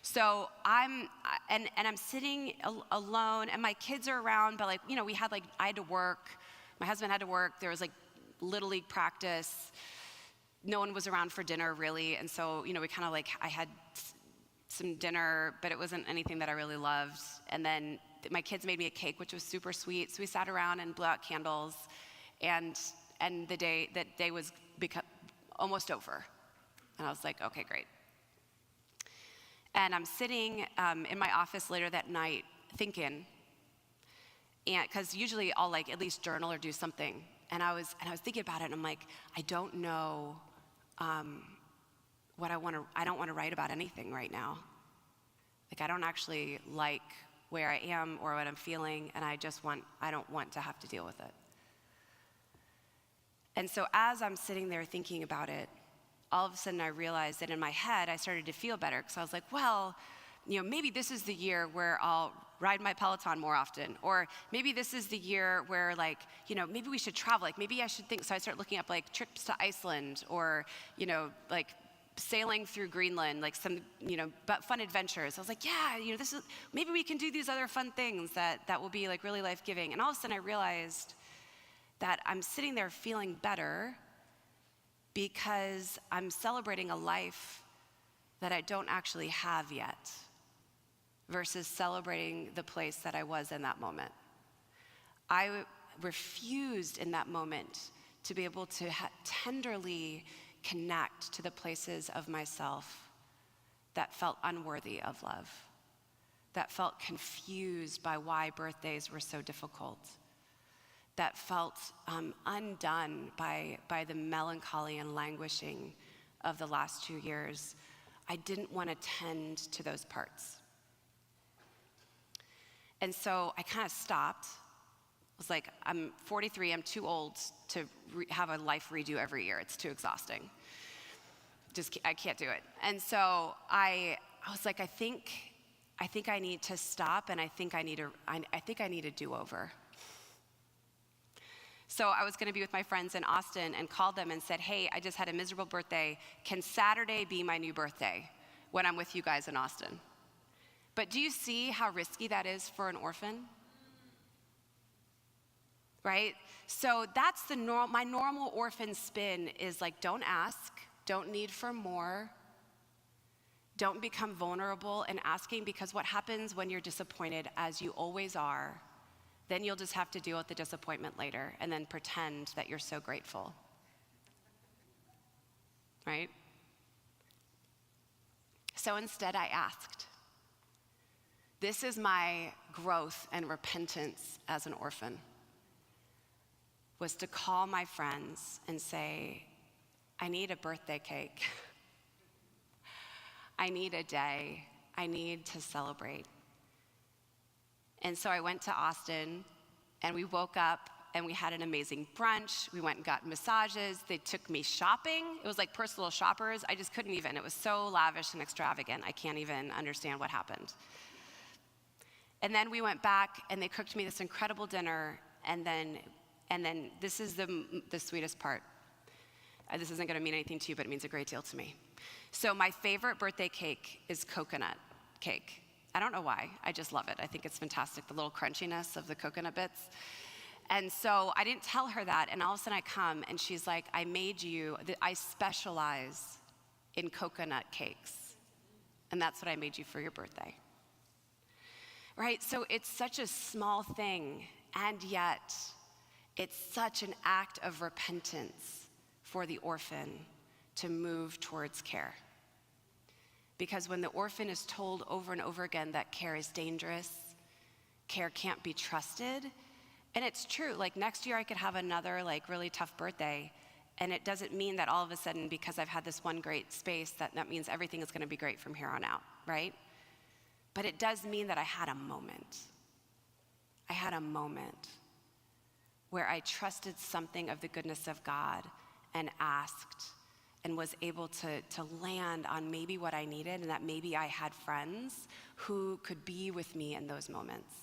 So I'm sitting alone, and my kids are around, but I had to work. My husband had to work. There was Little League practice. No one was around for dinner really, and so we kind of I had some dinner, but it wasn't anything that I really loved. And then my kids made me a cake, which was super sweet. So we sat around and blew out candles, and that day was almost over. And I was like, okay, great. And I'm sitting in my office later that night thinking, and because usually I'll like at least journal or do something. And I was thinking about it, and I'm like, I don't know what I don't want to write about anything right now. Like, I don't actually like where I am or what I'm feeling, and I don't want to have to deal with it. And so as I'm sitting there thinking about it, all of a sudden I realized that in my head I started to feel better, because I was like, well, maybe this is the year where I'll ride my Peloton more often, or maybe this is the year where maybe we should travel, like maybe I should think. So I started looking up like trips to Iceland, or like sailing through Greenland, like some but fun adventures. I was like, yeah, maybe we can do these other fun things that will be like really life-giving. And all of a sudden I realized that I'm sitting there feeling better because I'm celebrating a life that I don't actually have yet, versus celebrating the place that I was in that moment. I refused in that moment to be able to tenderly connect to the places of myself that felt unworthy of love, that felt confused by why birthdays were so difficult, that felt undone by the melancholy and languishing of the last 2 years. I didn't want to tend to those parts. And so I kind of stopped. I was like, I'm 43, I'm too old to have a life redo every year. It's too exhausting. I can't do it. And so I was like, I think I need to stop, and I think I need a do-over. So I was gonna be with my friends in Austin and called them and said, hey, I just had a miserable birthday. Can Saturday be my new birthday when I'm with you guys in Austin? But do you see how risky that is for an orphan? Right? So that's my normal orphan spin is like, don't ask, don't need for more, don't become vulnerable in asking, because what happens when you're disappointed, as you always are, then you'll just have to deal with the disappointment later and then pretend that you're so grateful. Right? So instead I asked. This is my growth and repentance as an orphan, was to call my friends and say, I need a birthday cake. I need a day. I need to celebrate. And so I went to Austin, and we woke up and we had an amazing brunch. We went and got massages. They took me shopping. It was like personal shoppers. I just couldn't even. It was so lavish and extravagant. I can't even understand what happened. And then we went back, and they cooked me this incredible dinner. And then this is the sweetest part. This isn't going to mean anything to you, but it means a great deal to me. So my favorite birthday cake is coconut cake. I don't know why. I just love it. I think it's fantastic, the little crunchiness of the coconut bits. And so I didn't tell her that, and all of a sudden I come, and she's like, I specialize in coconut cakes, and that's what I made you for your birthday. Right? So it's such a small thing, and yet it's such an act of repentance for the orphan to move towards care. Because when the orphan is told over and over again that care is dangerous, care can't be trusted, and it's true, like next year I could have another like really tough birthday, and it doesn't mean that all of a sudden, because I've had this one great space, that means everything is gonna be great from here on out, right? But it does mean that I had a moment. I had a moment where I trusted something of the goodness of God and asked, and was able to land on maybe what I needed, and that maybe I had friends who could be with me in those moments.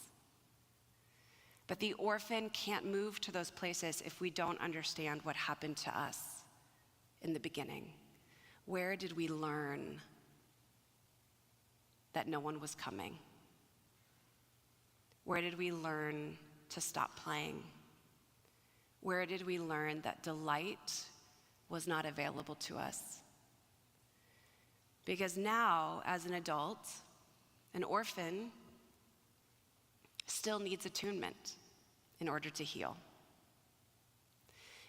But the orphan can't move to those places if we don't understand what happened to us in the beginning. Where did we learn that no one was coming? Where did we learn to stop playing? Where did we learn that delight was not available to us? Because now, as an adult, an orphan still needs attunement in order to heal.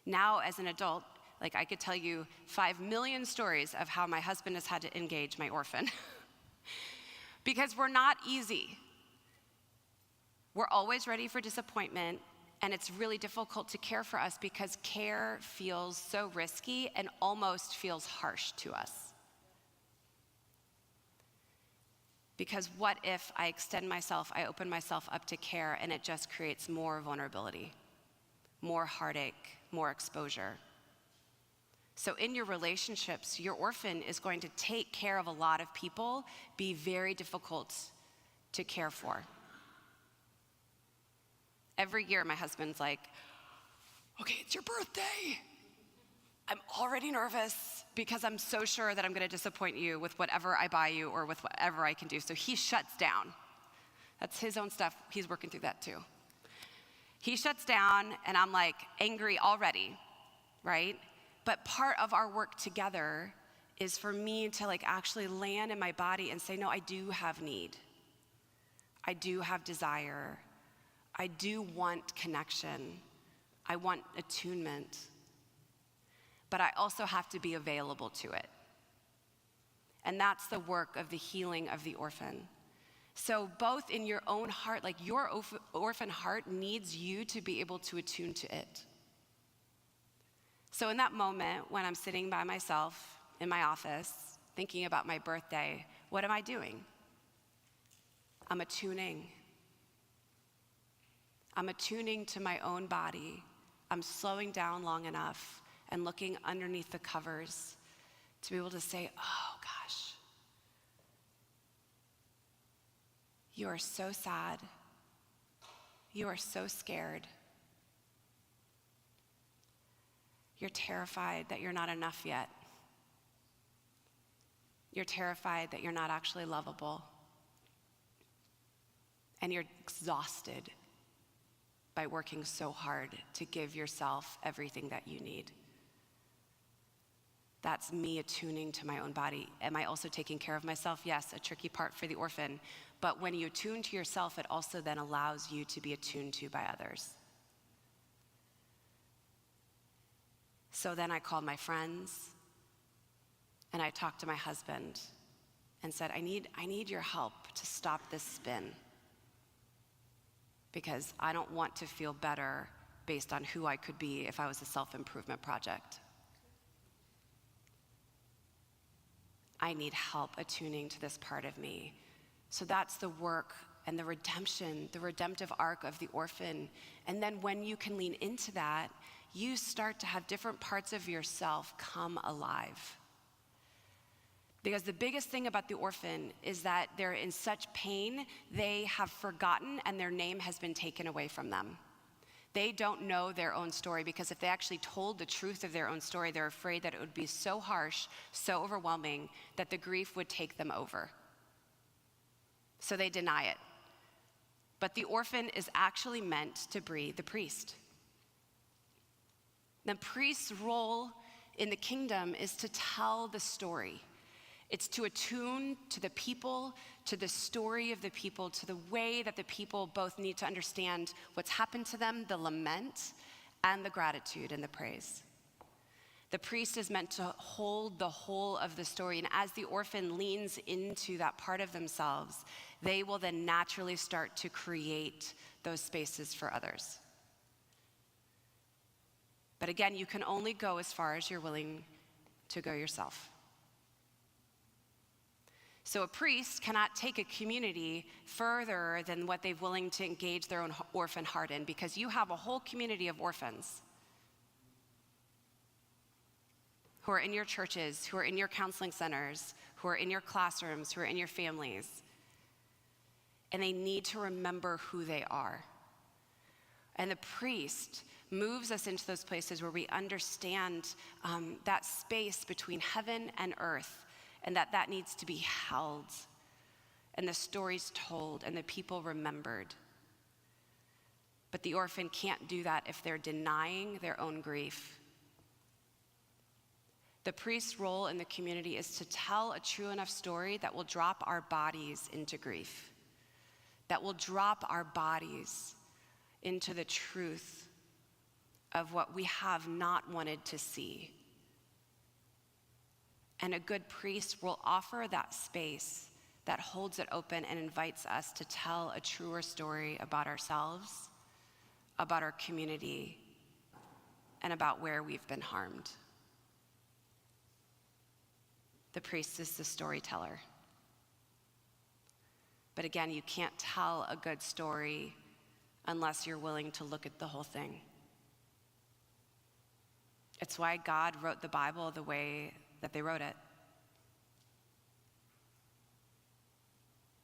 Now, as an adult, like I could tell you 5 million stories of how my husband has had to engage my orphan. Because we're not easy. We're always ready for disappointment, and it's really difficult to care for us because care feels so risky and almost feels harsh to us. Because what if I extend myself, I open myself up to care, and it just creates more vulnerability, more heartache, more exposure. So in your relationships, your orphan is going to take care of a lot of people, be very difficult to care for. Every year, my husband's like, okay, it's your birthday. I'm already nervous because I'm so sure that I'm gonna disappoint you with whatever I buy you or with whatever I can do. So he shuts down. That's his own stuff. He's working through that too. He shuts down, and I'm like angry already, right? But part of our work together is for me to like actually land in my body and say, no, I do have need. I do have desire. I do want connection. I want attunement. But I also have to be available to it. And that's the work of the healing of the orphan. So both in your own heart, like your orphan heart needs you to be able to attune to it. So in that moment when I'm sitting by myself in my office, thinking about my birthday, what am I doing? I'm attuning. I'm attuning to my own body. I'm slowing down long enough and looking underneath the covers to be able to say, oh gosh, you are so sad. You are so scared. You're terrified that you're not enough yet. You're terrified that you're not actually lovable. And you're exhausted by working so hard to give yourself everything that you need. That's me attuning to my own body. Am I also taking care of myself? Yes, a tricky part for the orphan. But when you attune to yourself, it also then allows you to be attuned to by others. So then I called my friends, and I talked to my husband and said, I need your help to stop this spin, because I don't want to feel better based on who I could be if I was a self-improvement project. I need help attuning to this part of me. So that's the work and the redemption, the redemptive arc of the orphan. And then when you can lean into that, you start to have different parts of yourself come alive. Because the biggest thing about the orphan is that they're in such pain, they have forgotten and their name has been taken away from them. They don't know their own story, because if they actually told the truth of their own story, they're afraid that it would be so harsh, so overwhelming, that the grief would take them over. So they deny it. But the orphan is actually meant to be the priest. The priest's role in the kingdom is to tell the story. It's to attune to the people, to the story of the people, to the way that the people both need to understand what's happened to them, the lament, and the gratitude and the praise. The priest is meant to hold the whole of the story, and as the orphan leans into that part of themselves, they will then naturally start to create those spaces for others. But again, you can only go as far as you're willing to go yourself. So a priest cannot take a community further than what they're willing to engage their own orphan heart in, because you have a whole community of orphans who are in your churches, who are in your counseling centers, who are in your classrooms, who are in your families. And they need to remember who they are. And the priest moves us into those places where we understand that space between heaven and earth, and that needs to be held, and the stories told, and the people remembered. But the orphan can't do that if they're denying their own grief. The priest's role in the community is to tell a true enough story that will drop our bodies into grief, that will drop our bodies into the truth of what we have not wanted to see. And a good priest will offer that space that holds it open and invites us to tell a truer story about ourselves, about our community, and about where we've been harmed. The priest is the storyteller. But again, you can't tell a good story unless you're willing to look at the whole thing. It's why God wrote the Bible the way that they wrote it.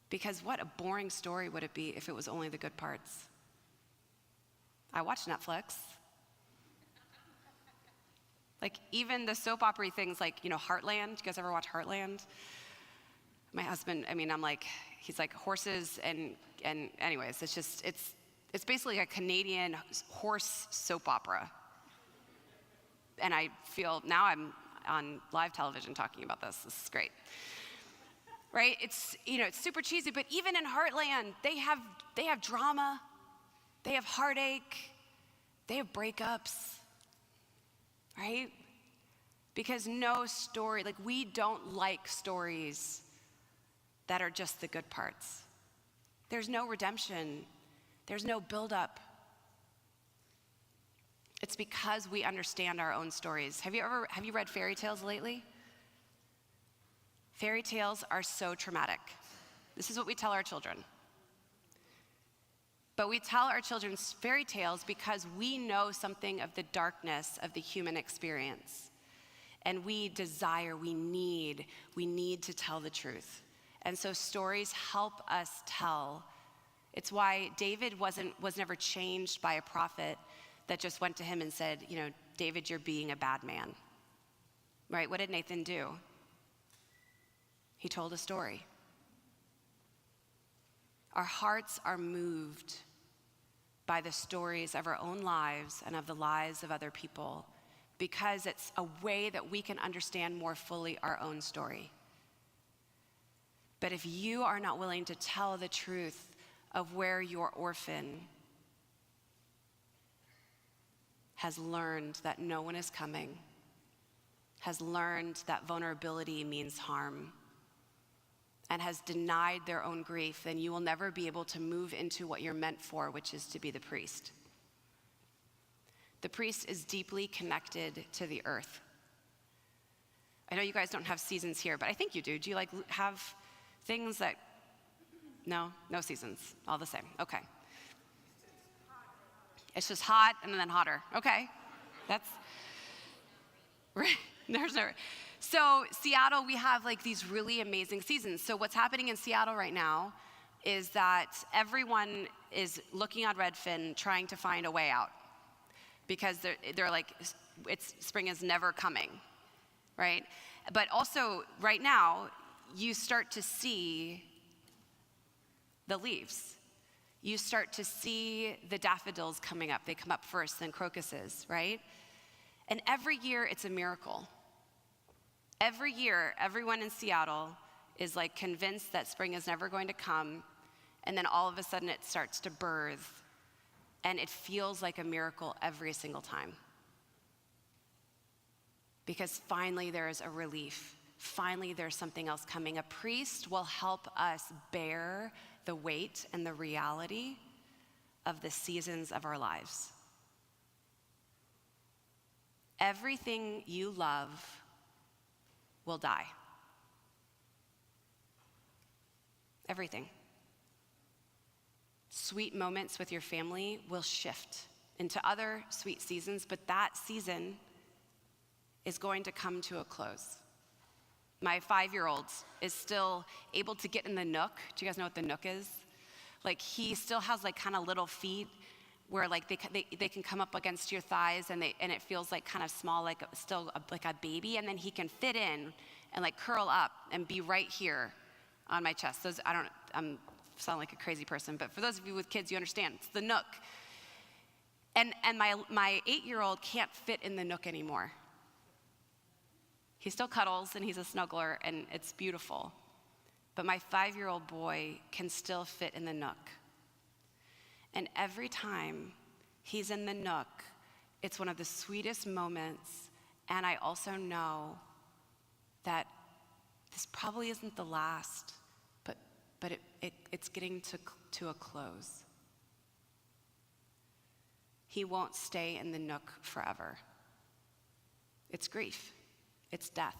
Because what a boring story would it be if it was only the good parts? I watch Netflix. Like even the soap opera things like, Heartland. You guys ever watch Heartland? My husband, I'm like, he's like horses and anyways, it's basically a Canadian horse soap opera. And I feel now I'm on live television talking about this. This is great. Right? It's super cheesy, but even in Heartland, they have drama, they have heartache, they have breakups. Right? Because no story, we don't like stories that are just the good parts. There's no redemption. There's no buildup. It's because we understand our own stories. Have you read fairy tales lately? Fairy tales are so traumatic. This is what we tell our children. But we tell our children fairy tales because we know something of the darkness of the human experience. And we desire, we need to tell the truth. And so stories help us tell. It's why David was never changed by a prophet that just went to him and said, David, you're being a bad man. Right? What did Nathan do? He told a story. Our hearts are moved by the stories of our own lives and of the lives of other people because it's a way that we can understand more fully our own story. But if you are not willing to tell the truth of where your orphan has learned that no one is coming, has learned that vulnerability means harm, and has denied their own grief, then you will never be able to move into what you're meant for, which is to be the priest. The priest is deeply connected to the earth. I know you guys don't have seasons here, but I think you do. Do you have things that, no seasons, all the same, okay. It's just hot and then hotter, okay. That's, right, there's no, so Seattle, we have these really amazing seasons. So what's happening in Seattle right now is that everyone is looking on Redfin trying to find a way out because they're like, spring is never coming, right? But also right now, you start to see the leaves. You start to see the daffodils coming up. They come up first, then crocuses, right? And every year it's a miracle. Every year, everyone in Seattle is convinced that spring is never going to come, and then all of a sudden it starts to birth, and it feels like a miracle every single time. Because finally there is a relief. Finally there's something else coming. A priest will help us bear the weight and the reality of the seasons of our lives. Everything you love will die. Everything. Sweet moments with your family will shift into other sweet seasons, but that season is going to come to a close. My 5-year-old is still able to get in the nook. Do you guys know what the nook is? He still has kind of little feet where they can come up against your thighs and it feels kind of small, still like a baby, and then he can fit in and curl up and be right here on my chest. I'm sound like a crazy person, but for those of you with kids, you understand, it's the nook. And my 8-year-old can't fit in the nook anymore. He still cuddles and he's a snuggler and it's beautiful. But my 5-year-old boy can still fit in the nook. And every time he's in the nook, it's one of the sweetest moments. And I also know that this probably isn't the last, but it's getting to a close. He won't stay in the nook forever. It's grief. It's death.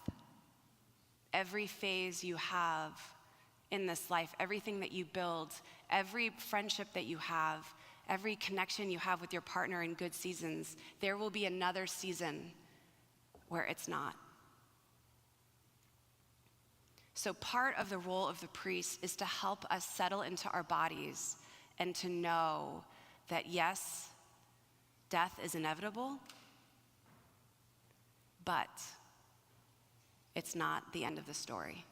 Every phase you have in this life, everything that you build, every friendship that you have, every connection you have with your partner in good seasons, there will be another season where it's not. So part of the role of the priest is to help us settle into our bodies and to know that yes, death is inevitable, but it's not the end of the story.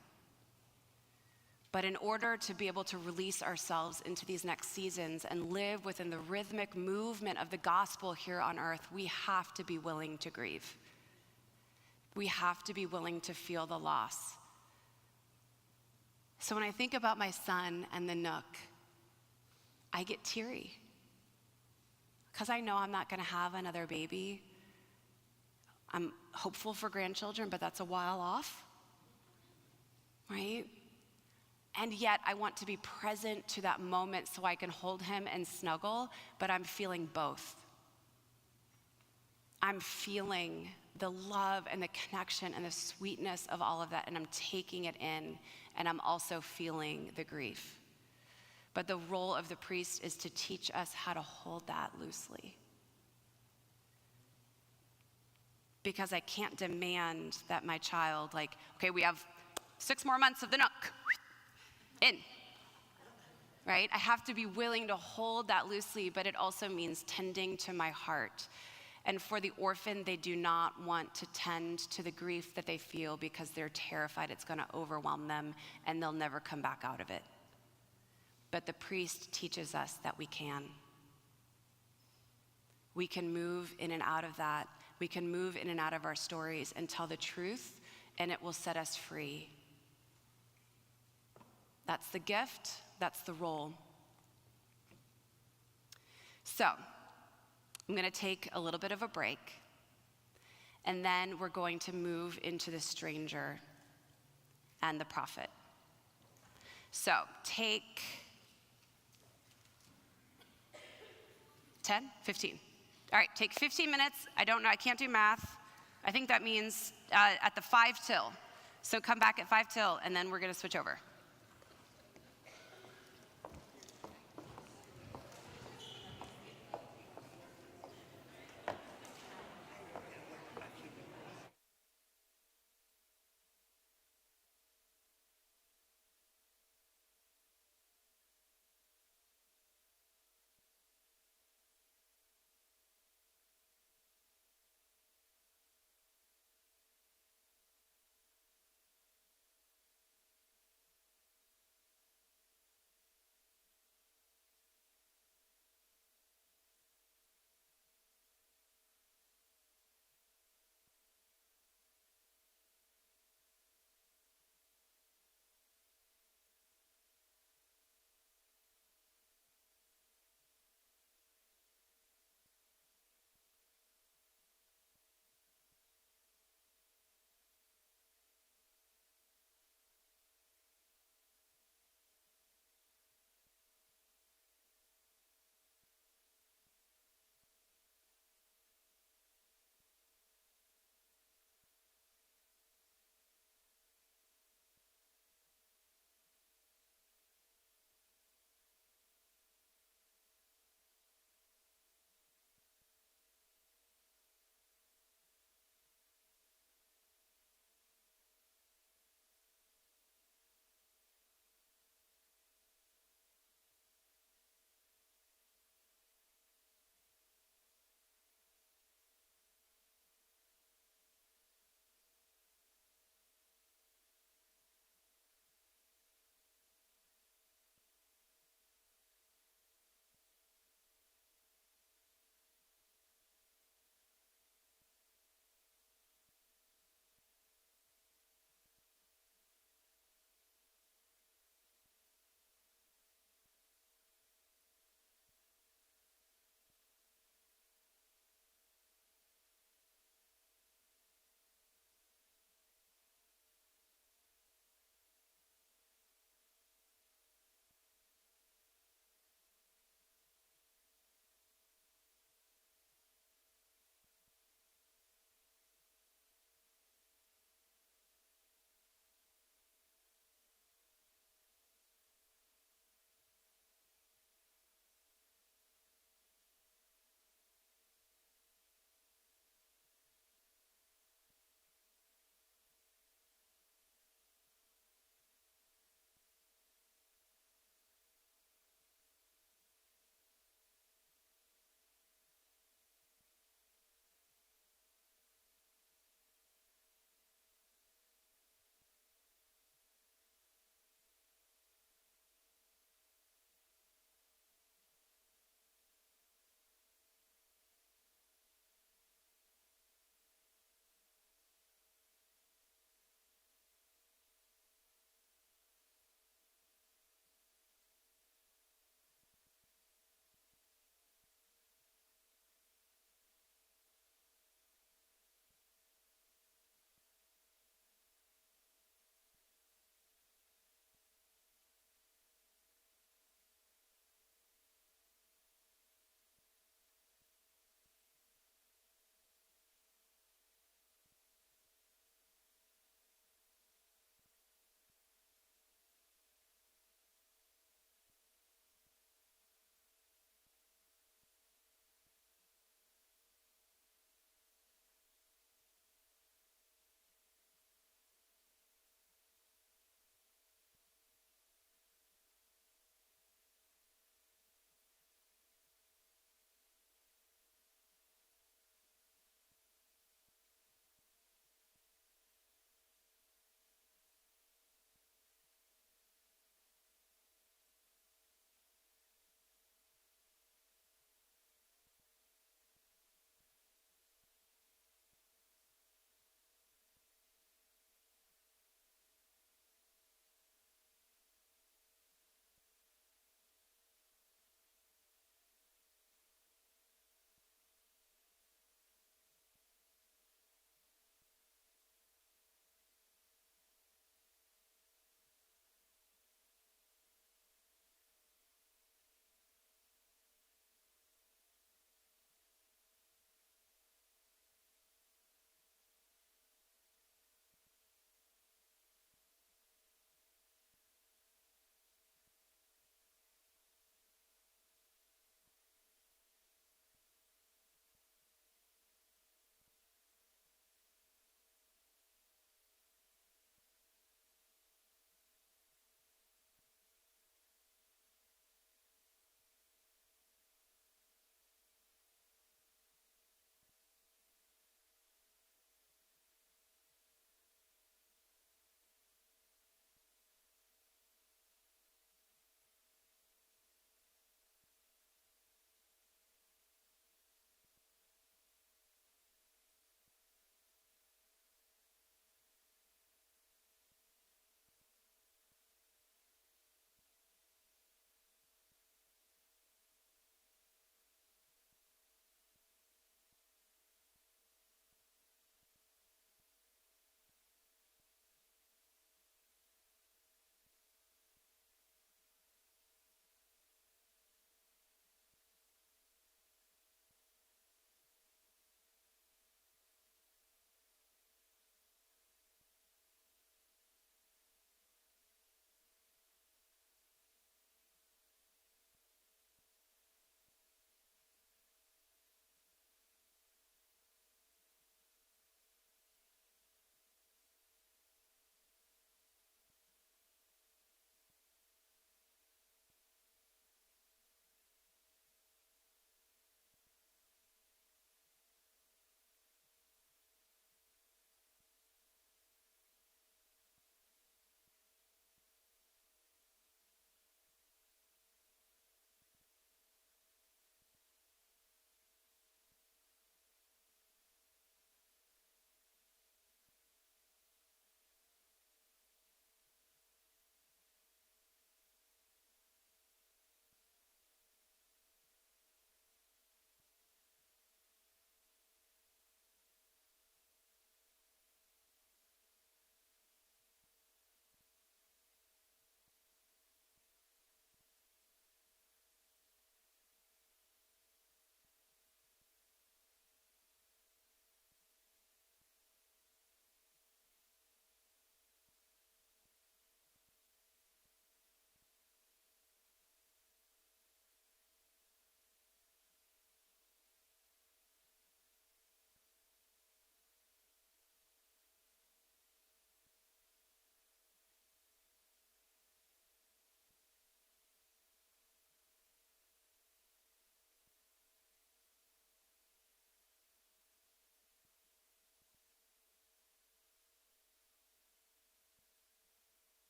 But in order to be able to release ourselves into these next seasons and live within the rhythmic movement of the gospel here on earth, we have to be willing to grieve. We have to be willing to feel the loss. So when I think about my son and the nook, I get teary. Because I know I'm not going to have another baby. I'm hopeful for grandchildren, but that's a while off, right? And yet I want to be present to that moment so I can hold him and snuggle, but I'm feeling both. I'm feeling the love and the connection and the sweetness of all of that, and I'm taking it in, and I'm also feeling the grief. But the role of the priest is to teach us how to hold that loosely. Because I can't demand that my child, okay, we have 6 more months of the nook. In. Right? I have to be willing to hold that loosely, but it also means tending to my heart. And for the orphan, they do not want to tend to the grief that they feel because they're terrified it's going to overwhelm them and they'll never come back out of it. But the priest teaches us that we can. We can move in and out of that. We can move in and out of our stories and tell the truth, and it will set us free. That's the gift, that's the role. So, I'm going to take a little bit of a break, and then we're going to move into the stranger and the prophet. So, take 10, 15. All right, take 15 minutes. I don't know, I can't do math. I think that means at the 5 till. So come back at 5 till, and then we're going to switch over.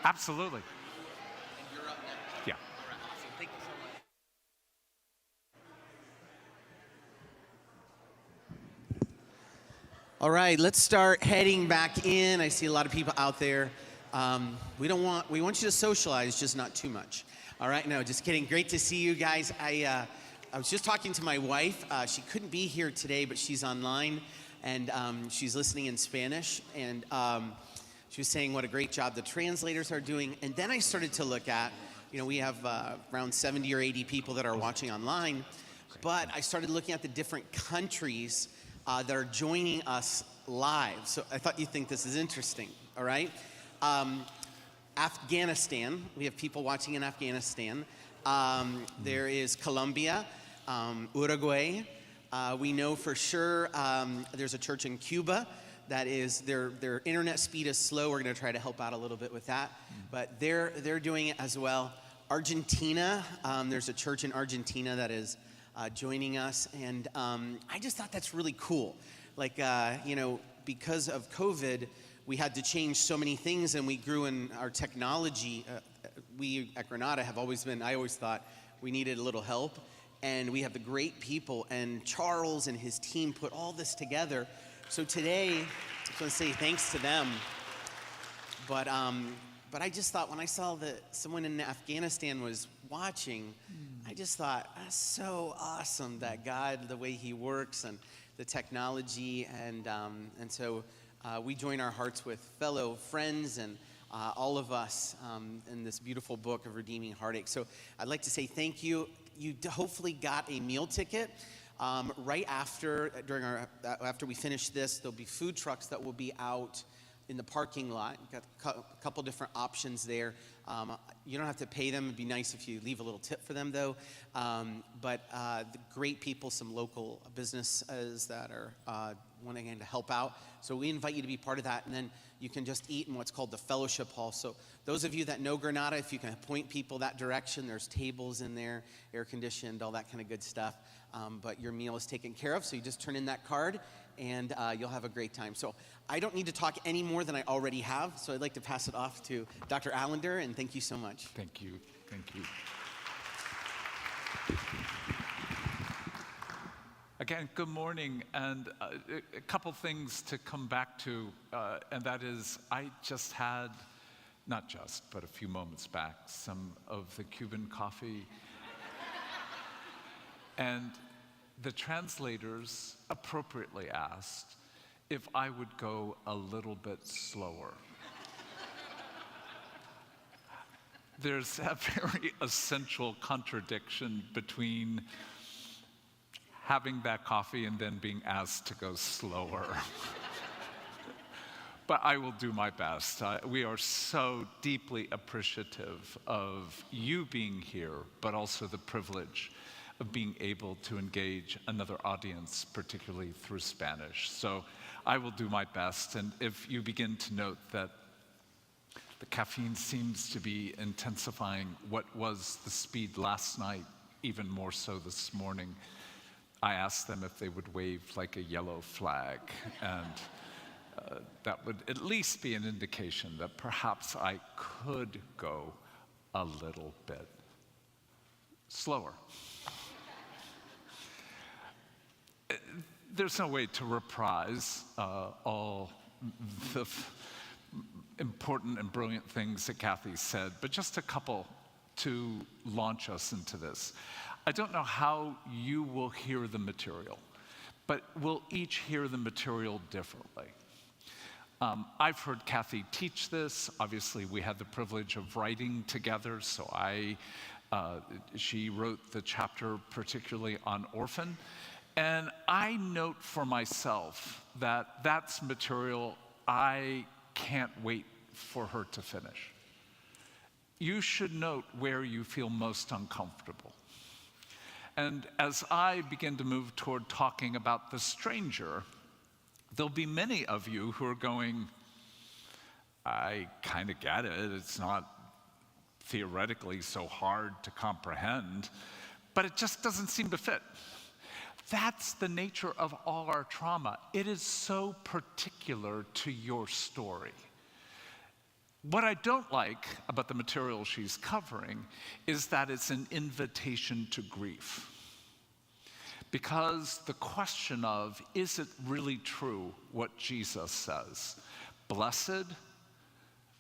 Absolutely. And you're up next. Yeah. All right, awesome. Thank you so much. All right, let's start heading back in. I see a lot of people out there. We want you to socialize, just not too much. All right, no, just kidding. Great to see you guys. I was just talking to my wife. She couldn't be here today, but she's online, and she's listening in Spanish. And she was saying what a great job the translators are doing. And then I started to look at, we have around 70 or 80 people that are watching online. But I started looking at the different countries that are joining us live. So I thought you'd think this is interesting, all right? Afghanistan, we have people watching in Afghanistan. There is Colombia, Uruguay. We know for sure there's a church in Cuba that is, their internet speed is slow. We're gonna try to help out a little bit with that. But they're doing it as well. Argentina, there's a church in Argentina that is joining us, and I just thought that's really cool. Like, because of COVID, we had to change so many things, and we grew in our technology. We at Granada have always been, I always thought we needed a little help, and we have the great people, and Charles and his team put all this together. So today, I just want to say thanks to them. But I just thought when I saw that someone in Afghanistan was watching, I just thought, that's so awesome that God, the way he works and the technology, and so we join our hearts with fellow friends and all of us in this beautiful book of Redeeming Heartache. So I'd like to say thank you. You hopefully got a meal ticket. Right after we finish this, there'll be food trucks that will be out in the parking lot. Got a couple different options there. You don't have to pay them. It'd be nice if you leave a little tip for them, though. But the great people, some local businesses that are wanting to help out. So we invite you to be part of that, and then you can just eat in what's called the fellowship hall. So those of you that know Granada, if you can point people that direction, there's tables in there, air conditioned, all that kind of good stuff. But your meal is taken care of, so you just turn in that card, and you'll have a great time. So I don't need to talk any more than I already have, so I'd like to pass it off to Dr. Allender, and thank you so much. Thank you. Thank you. Again, good morning, and a couple things to come back to, and that is I just had, not just, but a few moments back, some of the Cuban coffee. And the translators appropriately asked if I would go a little bit slower. There's a very essential contradiction between having that coffee and then being asked to go slower. But I will do my best. We are so deeply appreciative of you being here, but also the privilege of being able to engage another audience, particularly through Spanish. So I will do my best, and if you begin to note that the caffeine seems to be intensifying what was the speed last night, even more so this morning, I asked them if they would wave like a yellow flag, and that would at least be an indication that perhaps I could go a little bit slower. There's no way to reprise all the important and brilliant things that Cathy said, but just a couple to launch us into this. I don't know how you will hear the material, but we'll each hear the material differently. I've heard Cathy teach this. Obviously, we had the privilege of writing together, so she wrote the chapter particularly on orphan. And I note for myself that that's material I can't wait for her to finish. You should note where you feel most uncomfortable. And as I begin to move toward talking about the stranger, there'll be many of you who are going, I kind of get it. It's not theoretically so hard to comprehend, but it just doesn't seem to fit. That's the nature of all our trauma. It is so particular to your story. What I don't like about the material she's covering is that it's an invitation to grief. Because the question of, is it really true what Jesus says? Blessed?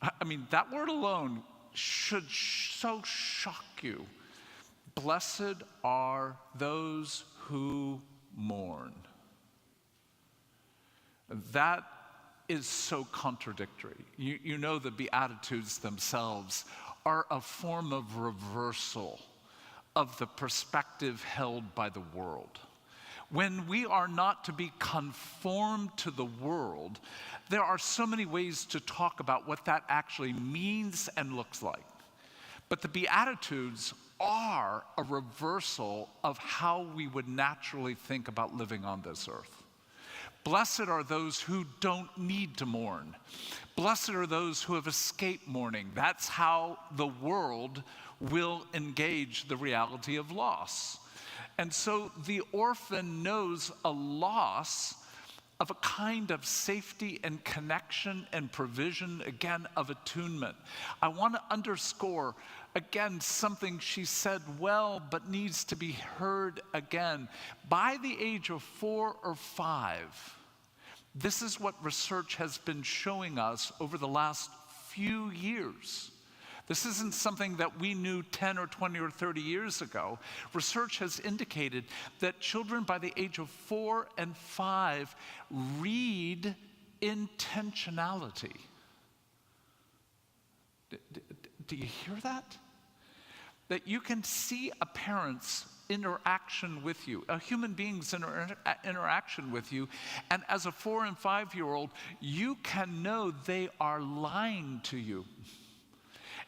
I mean, that word alone should so shock you. Blessed are those who mourn. That is so contradictory. You know the Beatitudes themselves are a form of reversal of the perspective held by the world. When we are not to be conformed to the world, there are so many ways to talk about what that actually means and looks like. But the Beatitudes are a reversal of how we would naturally think about living on this earth. Blessed are those who don't need to mourn. Blessed are those who have escaped mourning. That's how the world will engage the reality of loss. And so the orphan knows a loss of a kind of safety and connection and provision, again, of attunement. I want to underscore, again, something she said well, but needs to be heard again. By the age of 4 or 5, this is what research has been showing us over the last few years. This isn't something that we knew 10 or 20 or 30 years ago. Research has indicated that children by the age of 4 and 5 read intentionality. Do you hear that? That you can see a parent's interaction with you, a human being's interaction with you, and as a 4 and 5-year-old, you can know they are lying to you.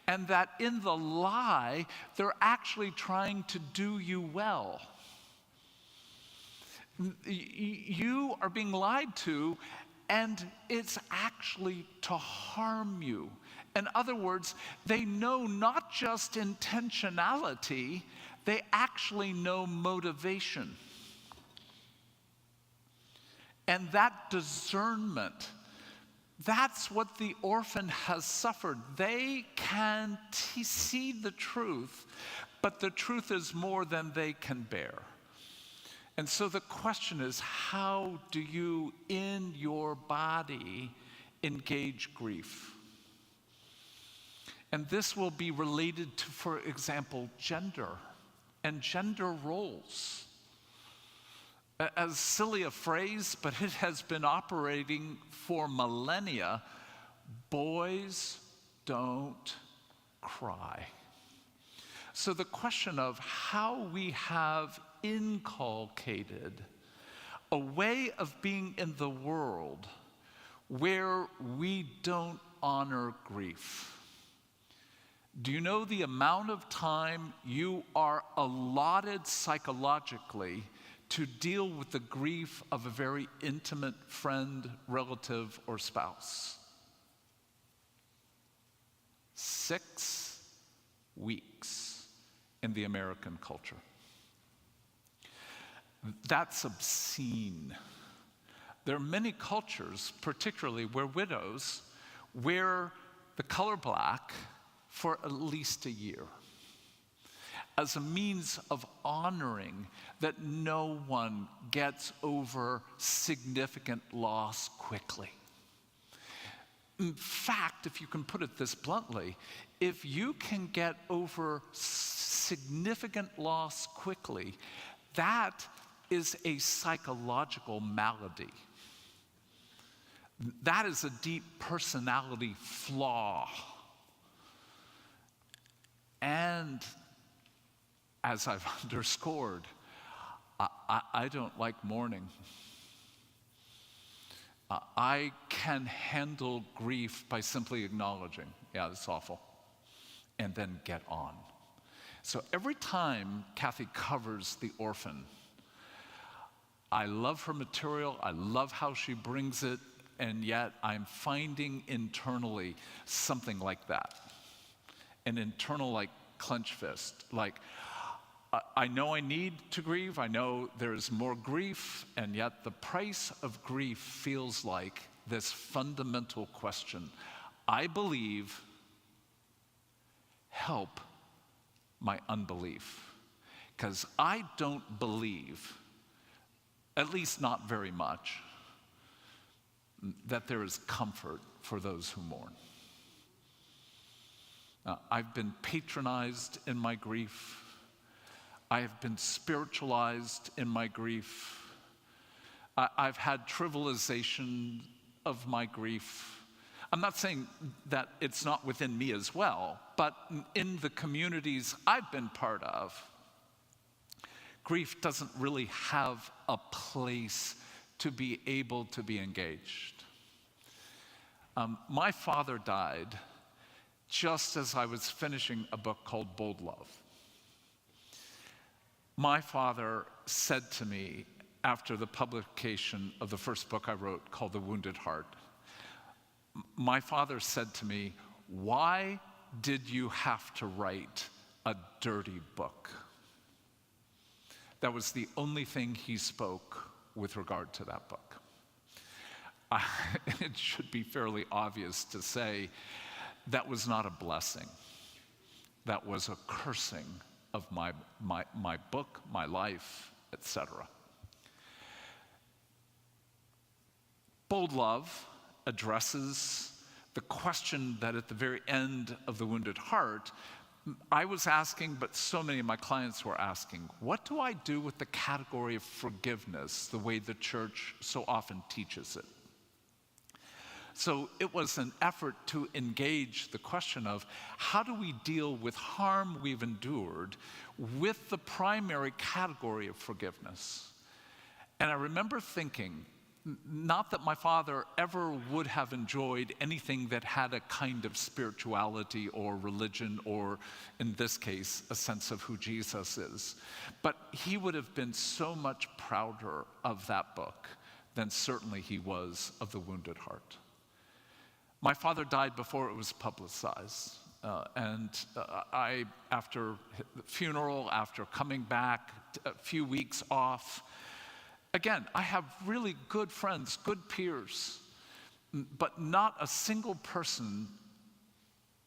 And that in the lie, they're actually trying to do you well. You are being lied to, and it's actually to harm you. In other words, they know not just intentionality, they actually know motivation. And that discernment, that's what the orphan has suffered. They can see the truth, but the truth is more than they can bear. And so the question is, how do you, in your body, engage grief? And this will be related to, for example, gender and gender roles. As silly a phrase, but it has been operating for millennia. Boys don't cry. So the question of how we have inculcated a way of being in the world where we don't honor grief. Do you know the amount of time you are allotted psychologically to deal with the grief of a very intimate friend, relative, or spouse? 6 weeks in the American culture. That's obscene. There are many cultures, particularly where widows wear the color black for at least a year, as a means of honoring that no one gets over significant loss quickly. In fact, if you can put it this bluntly, if you can get over significant loss quickly, that is a psychological malady. That is a deep personality flaw. And as I've underscored, I don't like mourning. I can handle grief by simply acknowledging, yeah, it's awful, and then get on. So every time Cathy covers the orphan, I love her material, I love how she brings it, and yet I'm finding internally something like that. An internal, like, clenched fist. Like, I know I need to grieve, I know there's more grief, and yet the price of grief feels like this fundamental question. I believe, help my unbelief. Because I don't believe, at least not very much, that there is comfort for those who mourn. I've been patronized in my grief. I have been spiritualized in my grief. I've had trivialization of my grief. I'm not saying that it's not within me as well, but in the communities I've been part of, grief doesn't really have a place to be able to be engaged. My father died just as I was finishing a book called Bold Love. My father said to me after the publication of the first book I wrote called The Wounded Heart, my father said to me, "Why did you have to write a dirty book?" That was the only thing he spoke with regard to that book. It should be fairly obvious to say that was not a blessing. That was a cursing of my book, my life, etc. Bold Love addresses the question that at the very end of The Wounded Heart, I was asking, but so many of my clients were asking, what do I do with the category of forgiveness, the way the church so often teaches it? So it was an effort to engage the question of how do we deal with harm we've endured with the primary category of forgiveness? And I remember thinking, not that my father ever would have enjoyed anything that had a kind of spirituality or religion or, in this case, a sense of who Jesus is, but he would have been so much prouder of that book than certainly he was of The Wounded Heart. My father died before it was publicized, and I, after the funeral, after coming back, a few weeks off, again, I have really good friends, good peers, but not a single person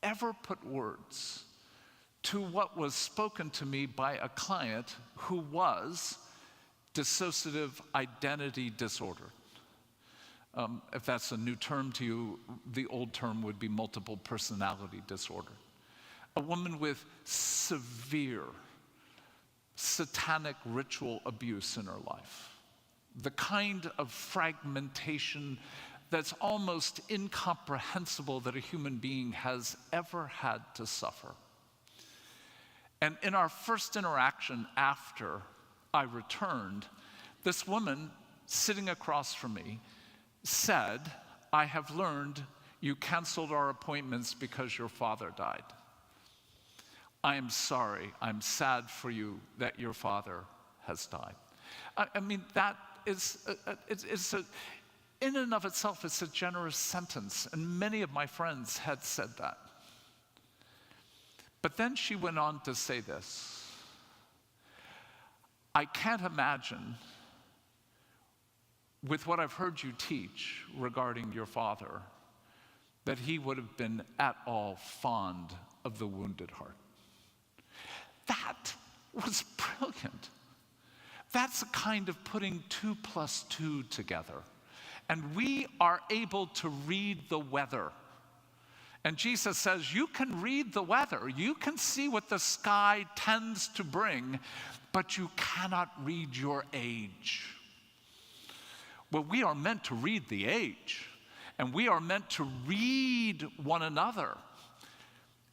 ever put words to what was spoken to me by a client who was dissociative identity disorder. If that's a new term to you, the old term would be multiple personality disorder. A woman with severe satanic ritual abuse in her life. The kind of fragmentation that's almost incomprehensible that a human being has ever had to suffer. And in our first interaction after I returned, this woman sitting across from me said, "I have learned you canceled our appointments because your father died. I am sorry, I'm sad for you that your father has died." I mean, that is, in and of itself, it's a generous sentence, and many of my friends had said that. But then she went on to say this: "I can't imagine, with what I've heard you teach regarding your father, that he would have been at all fond of the wounded heart." That was brilliant. That's a kind of putting 2 + 2 together. And we are able to read the weather. And Jesus says, you can read the weather. You can see what the sky tends to bring, but you cannot read your age. Well, we are meant to read the age, and we are meant to read one another.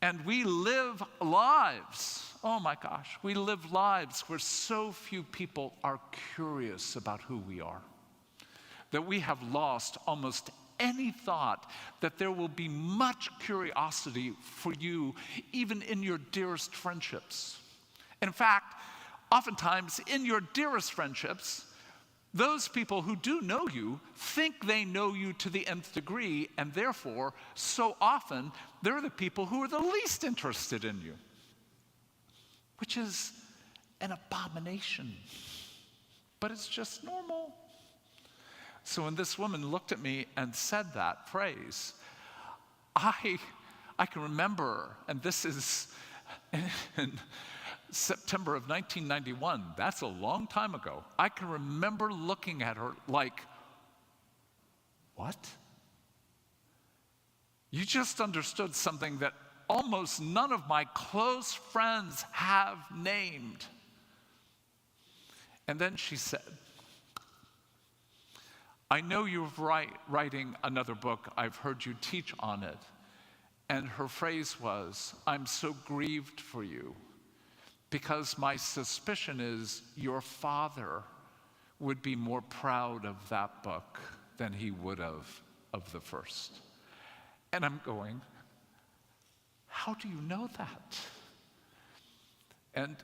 And we live lives, oh my gosh, we live lives where so few people are curious about who we are, that we have lost almost any thought that there will be much curiosity for you, even in your dearest friendships. In fact, oftentimes in your dearest friendships, those people who do know you think they know you to the nth degree, and therefore, so often, they're the people who are the least interested in you, which is an abomination. But it's just normal. So when this woman looked at me and said that phrase, I can remember, and this is in September of 1991. That's a long time ago. I can remember looking at her like, what? You just understood something that almost none of my close friends have named. And then she said, I know you're writing another book. I've heard you teach on it. And her phrase was, I'm so grieved for you because my suspicion is your father would be more proud of that book than he would have of the first. And I'm going, how do you know that? And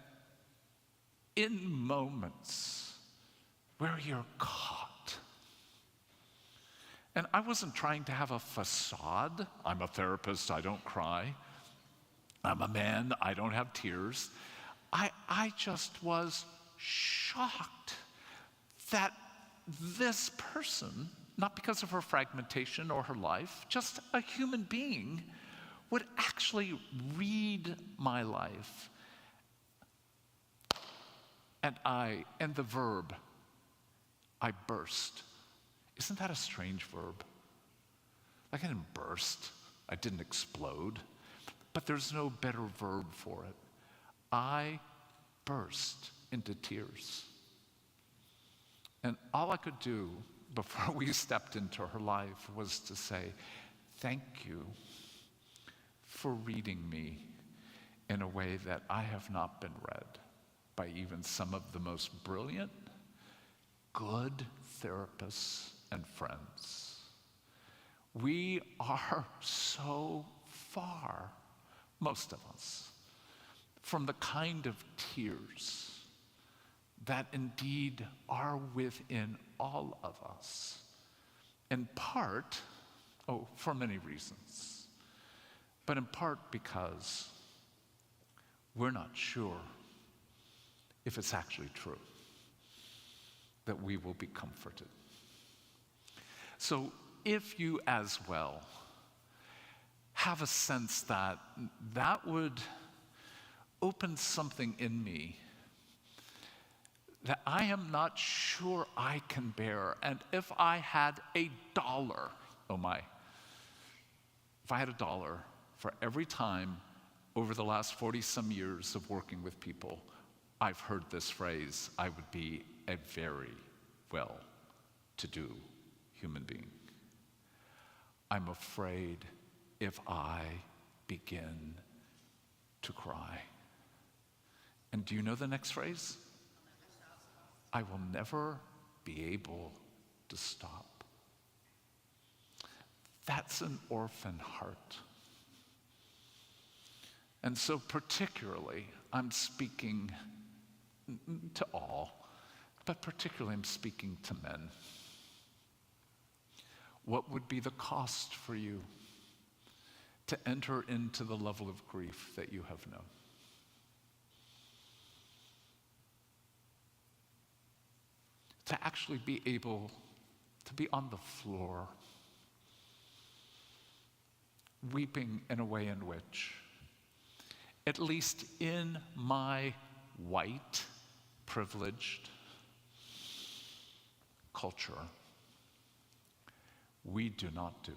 in moments where you're caught, and I wasn't trying to have a facade. I'm a therapist, I don't cry. I'm a man, I don't have tears. I just was shocked that this person, not because of her fragmentation or her life, just a human being, would actually read my life. And the verb, I burst. Isn't that a strange verb? Like I didn't burst, I didn't explode, but there's no better verb for it. I burst into tears. And all I could do before we stepped into her life was to say, thank you for reading me in a way that I have not been read by even some of the most brilliant, good therapists and friends. We are so far, most of us, from the kind of tears that indeed are within all of us, in part, for many reasons, but in part because we're not sure if it's actually true that we will be comforted. So if you as well have a sense that that would open something in me that I am not sure I can bear, and if I had $1, oh my, if I had $1 for every time over the last 40-some years of working with people, I've heard this phrase, I would be a very well-to-do human being. I'm afraid if I begin to cry. And do you know the next phrase? I will never be able to stop. That's an orphan heart. And so particularly, I'm speaking to all, but particularly I'm speaking to men. What would be the cost for you to enter into the level of grief that you have known? To actually be able to be on the floor, weeping in a way in which, at least in my white, privileged culture, we do not do.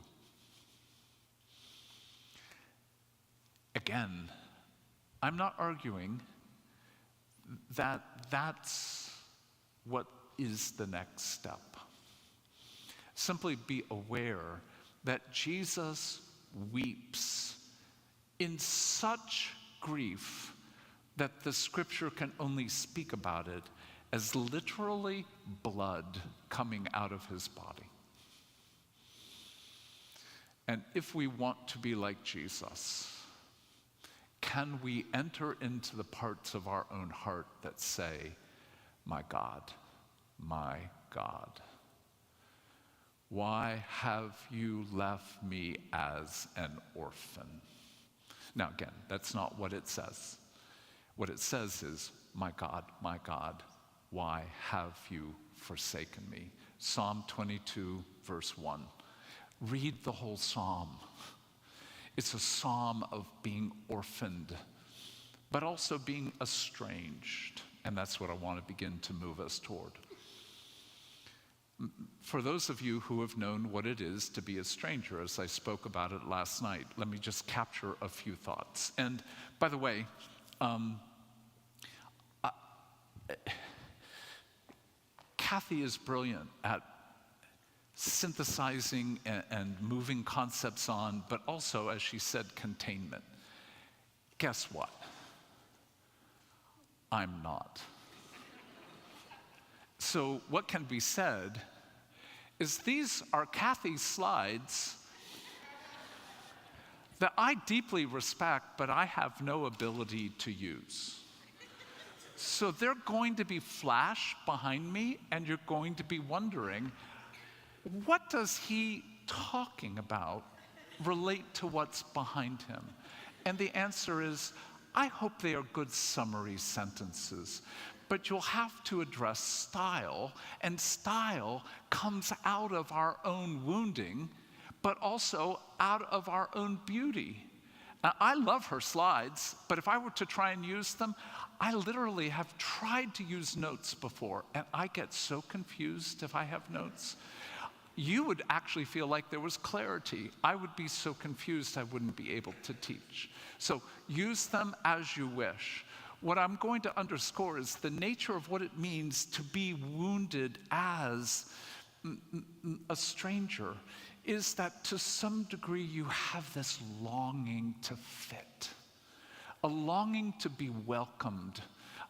Again, I'm not arguing that that's what is the next step. Simply be aware that Jesus weeps in such grief that the scripture can only speak about it as literally blood coming out of his body. And if we want to be like Jesus, can we enter into the parts of our own heart that say, my God, why have you left me as an orphan? Now again, that's not what it says. What it says is, my God, why have you forsaken me? Psalm 22, verse 1. Read the whole psalm. It's a psalm of being orphaned, but also being estranged. And that's what I want to begin to move us toward. For those of you who have known what it is to be a stranger, as I spoke about it last night, let me just capture a few thoughts. And by the way, Cathy is brilliant at synthesizing and moving concepts on, but also, as she said, containment. Guess what? I'm not. So what can be said is these are Cathy's slides that I deeply respect, but I have no ability to use. So they're going to be flash behind me, and you're going to be wondering, what does he talking about relate to what's behind him? And the answer is, I hope they are good summary sentences, but you'll have to address style, and style comes out of our own wounding, but also out of our own beauty. Now, I love her slides, but if I were to try and use them, I literally have tried to use notes before, and I get so confused if I have notes. You would actually feel like there was clarity. I would be so confused I wouldn't be able to teach. So use them as you wish. What I'm going to underscore is the nature of what it means to be wounded as a stranger is that to some degree you have this longing to fit, a longing to be welcomed,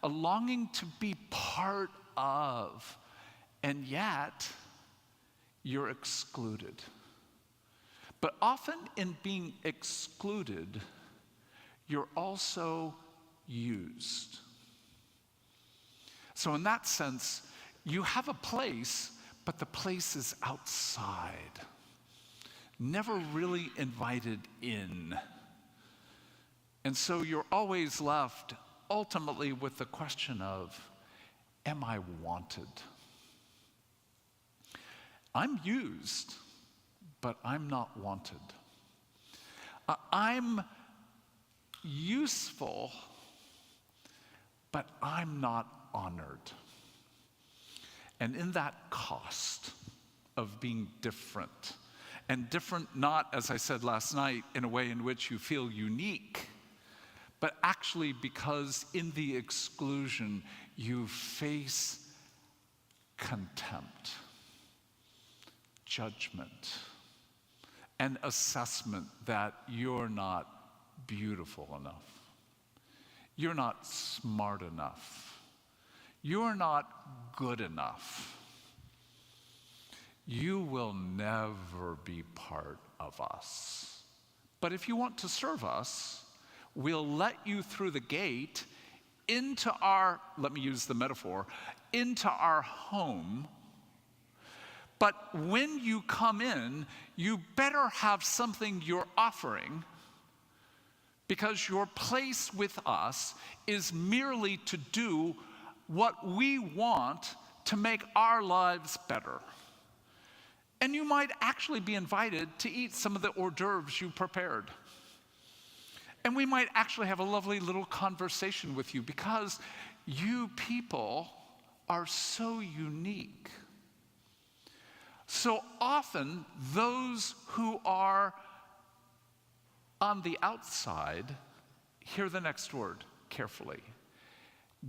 a longing to be part of, and yet you're excluded. But often in being excluded, you're also used. So in that sense, you have a place, but the place is outside, never really invited in. And so you're always left ultimately with the question of, am I wanted? I'm used, but I'm not wanted. I'm useful, but I'm not honored. And in that cost of being different, and different not, as I said last night, in a way in which you feel unique, but actually because in the exclusion you face contempt, judgment, and assessment that you're not beautiful enough, you're not smart enough, you're not good enough, you will never be part of us. But if you want to serve us, we'll let you through the gate into our, let me use the metaphor, into our home. But when you come in, you better have something you're offering, because your place with us is merely to do what we want to make our lives better. And you might actually be invited to eat some of the hors d'oeuvres you prepared. And we might actually have a lovely little conversation with you, because you people are so unique. So often, those who are on the outside, hear the next word carefully,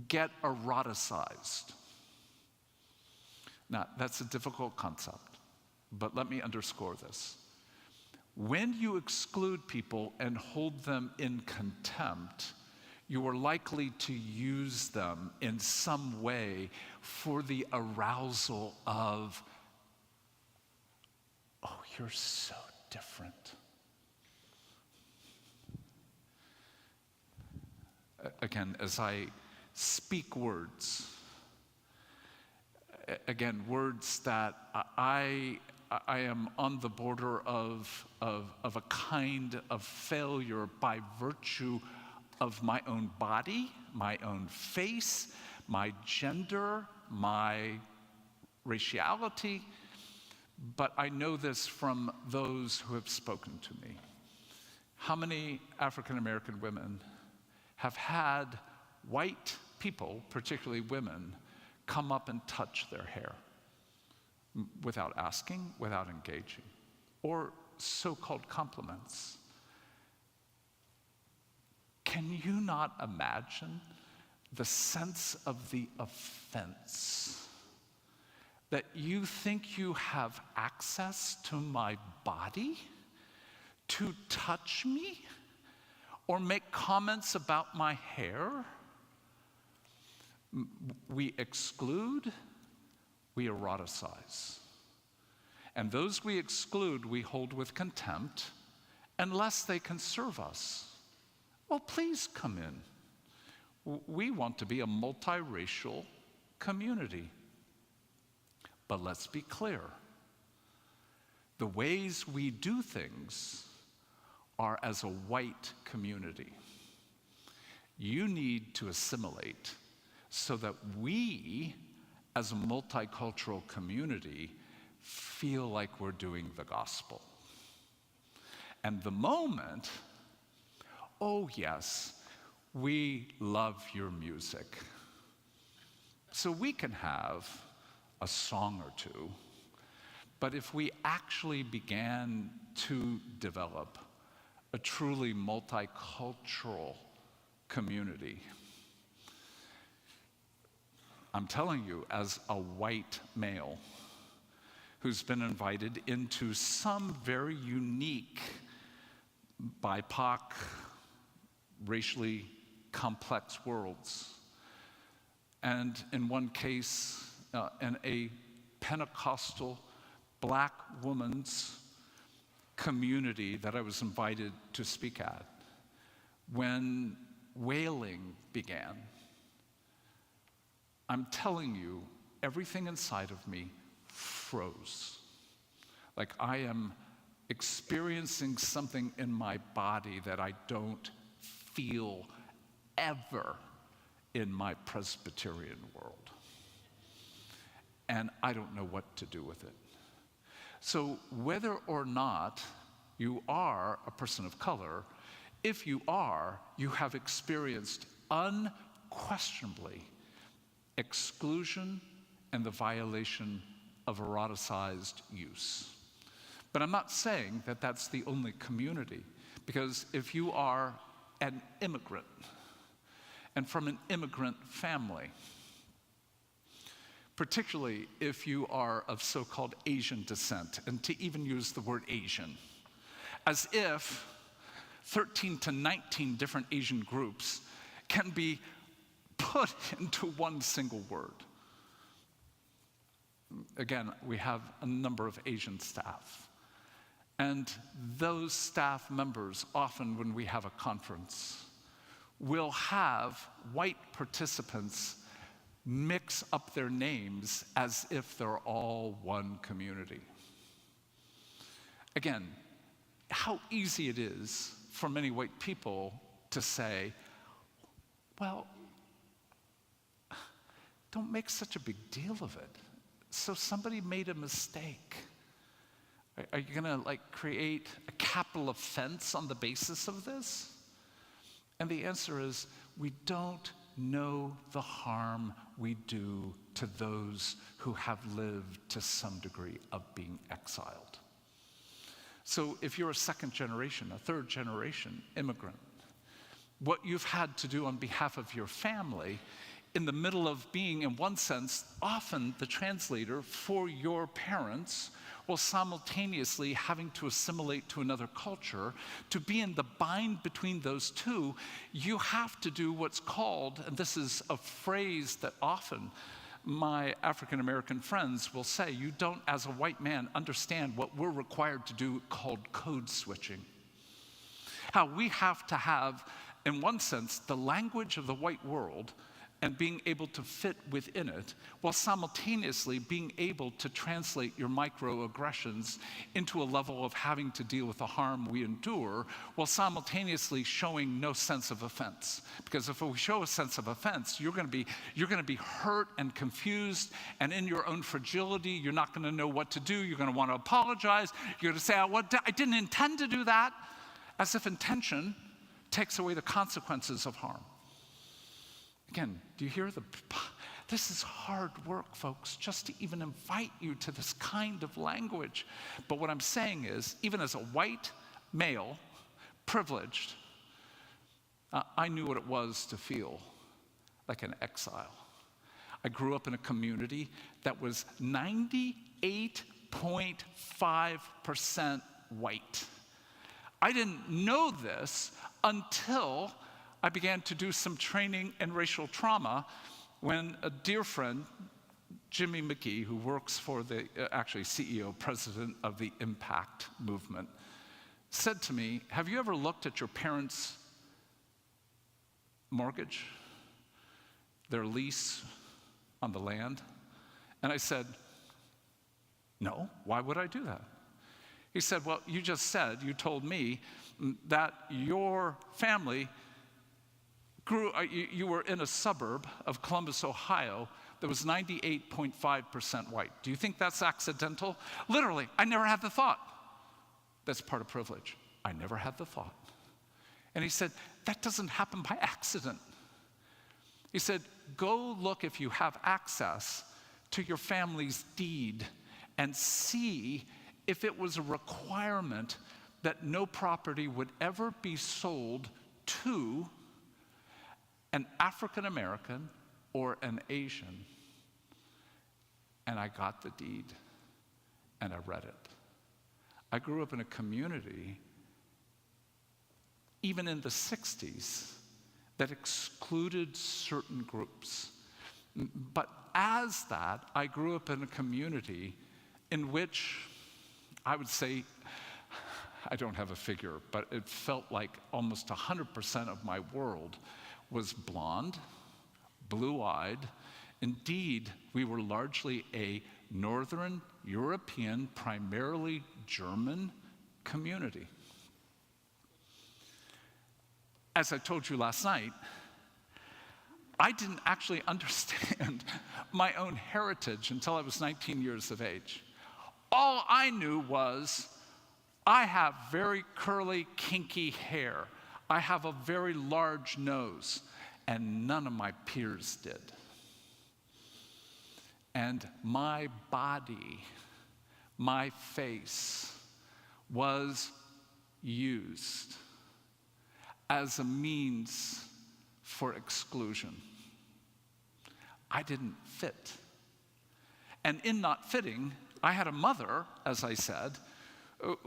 get eroticized. Now, that's a difficult concept, but let me underscore this. When you exclude people and hold them in contempt, you are likely to use them in some way for the arousal of, oh, you're so different. Again, as I speak words, again, words that I am on the border of a kind of failure by virtue of my own body, my own face, my gender, my raciality, but I know this from those who have spoken to me. How many African American women have had white people, particularly women, come up and touch their hair without asking, without engaging, or so-called compliments? Can you not imagine the sense of the offense that you think you have access to my body to touch me or make comments about my hair? We exclude, we eroticize. And those we exclude, we hold with contempt unless they can serve us. Well, please come in. We want to be a multiracial community. But let's be clear. The ways we do things are as a white community. You need to assimilate so that we, as a multicultural community, feel like we're doing the gospel. And the moment, oh yes, we love your music. So we can have a song or two, but if we actually began to develop a truly multicultural community, I'm telling you, as a white male who's been invited into some very unique BIPOC, racially complex worlds, and in one case, in a Pentecostal black woman's community that I was invited to speak at, when wailing began, I'm telling you, everything inside of me froze. Like I am experiencing something in my body that I don't feel ever in my Presbyterian world. And I don't know what to do with it. So whether or not you are a person of color, if you are, you have experienced unquestionably exclusion and the violation of eroticized use. But I'm not saying that that's the only community, because if you are an immigrant and from an immigrant family, particularly if you are of so-called Asian descent, and to even use the word Asian, as if 13 to 19 different Asian groups can be put into one single word. Again, we have a number of Asian staff. And those staff members, often when we have a conference, will have white participants mix up their names as if they're all one community. Again, how easy it is for many white people to say, well, don't make such a big deal of it. So somebody made a mistake. Are you gonna create a capital offense on the basis of this? And the answer is, we don't know the harm we do to those who have lived to some degree of being exiled. So if you're a second generation, a third generation immigrant, what you've had to do on behalf of your family, in the middle of being, in one sense, often the translator for your parents, while simultaneously having to assimilate to another culture, to be in the bind between those two, you have to do what's called, and this is a phrase that often my African American friends will say, you don't, as a white man, understand what we're required to do, called code switching. How we have to have, in one sense, the language of the white world and being able to fit within it, while simultaneously being able to translate your microaggressions into a level of having to deal with the harm we endure, while simultaneously showing no sense of offense. Because if we show a sense of offense, you're gonna be hurt and confused, and in your own fragility, you're not gonna know what to do, you're gonna wanna apologize, you're gonna say, I didn't intend to do that. as if intention takes away the consequences of harm. Again, do you hear this is hard work, folks, just to even invite you to this kind of language. But what I'm saying is, even as a white male, privileged, I knew what it was to feel like an exile. I grew up in a community that was 98.5% white. I didn't know this until I began to do some training in racial trauma when a dear friend, Jimmy McGee, who works for the, actually CEO, president of the Impact movement, said to me, have you ever looked at your parents' mortgage, their lease on the land? And I said, no, why would I do that? He said, well, you told me that your family you were in a suburb of Columbus, Ohio, that was 98.5% white. Do you think that's accidental? Literally, I never had the thought. That's part of privilege. I never had the thought. And he said, that doesn't happen by accident. He said, go look if you have access to your family's deed and see if it was a requirement that no property would ever be sold to an African American or an Asian. And I got the deed and I read it. I grew up in a community, even in the 60s, that excluded certain groups. But as that, I grew up in a community in which I would say, I don't have a figure, but it felt like almost 100% of my world was blonde, blue-eyed. Indeed, we were largely a Northern European, primarily German community. As I told you last night, I didn't actually understand my own heritage until I was 19 years of age. All I knew was I have very curly, kinky hair. I have a very large nose, and none of my peers did. And my body, my face, was used as a means for exclusion. I didn't fit. And in not fitting, I had a mother, as I said,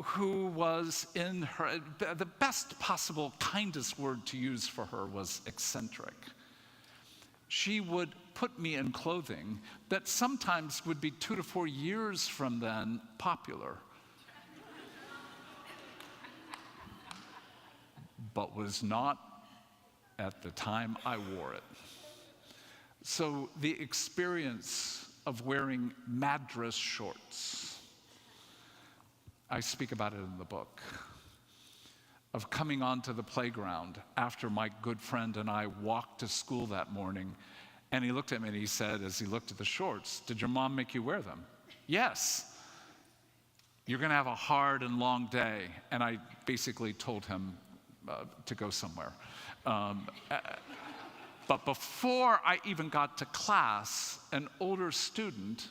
who was in her, the best possible, kindest word to use for her was eccentric. She would put me in clothing that sometimes would be 2 to 4 years from then popular, but was not at the time I wore it. So the experience of wearing madras shorts, I speak about it in the book, of coming onto the playground after my good friend and I walked to school that morning, and he looked at me and he said, as he looked at the shorts, did your mom make you wear them? Yes. You're gonna have a hard and long day. And I basically told him to go somewhere. But before I even got to class, an older student,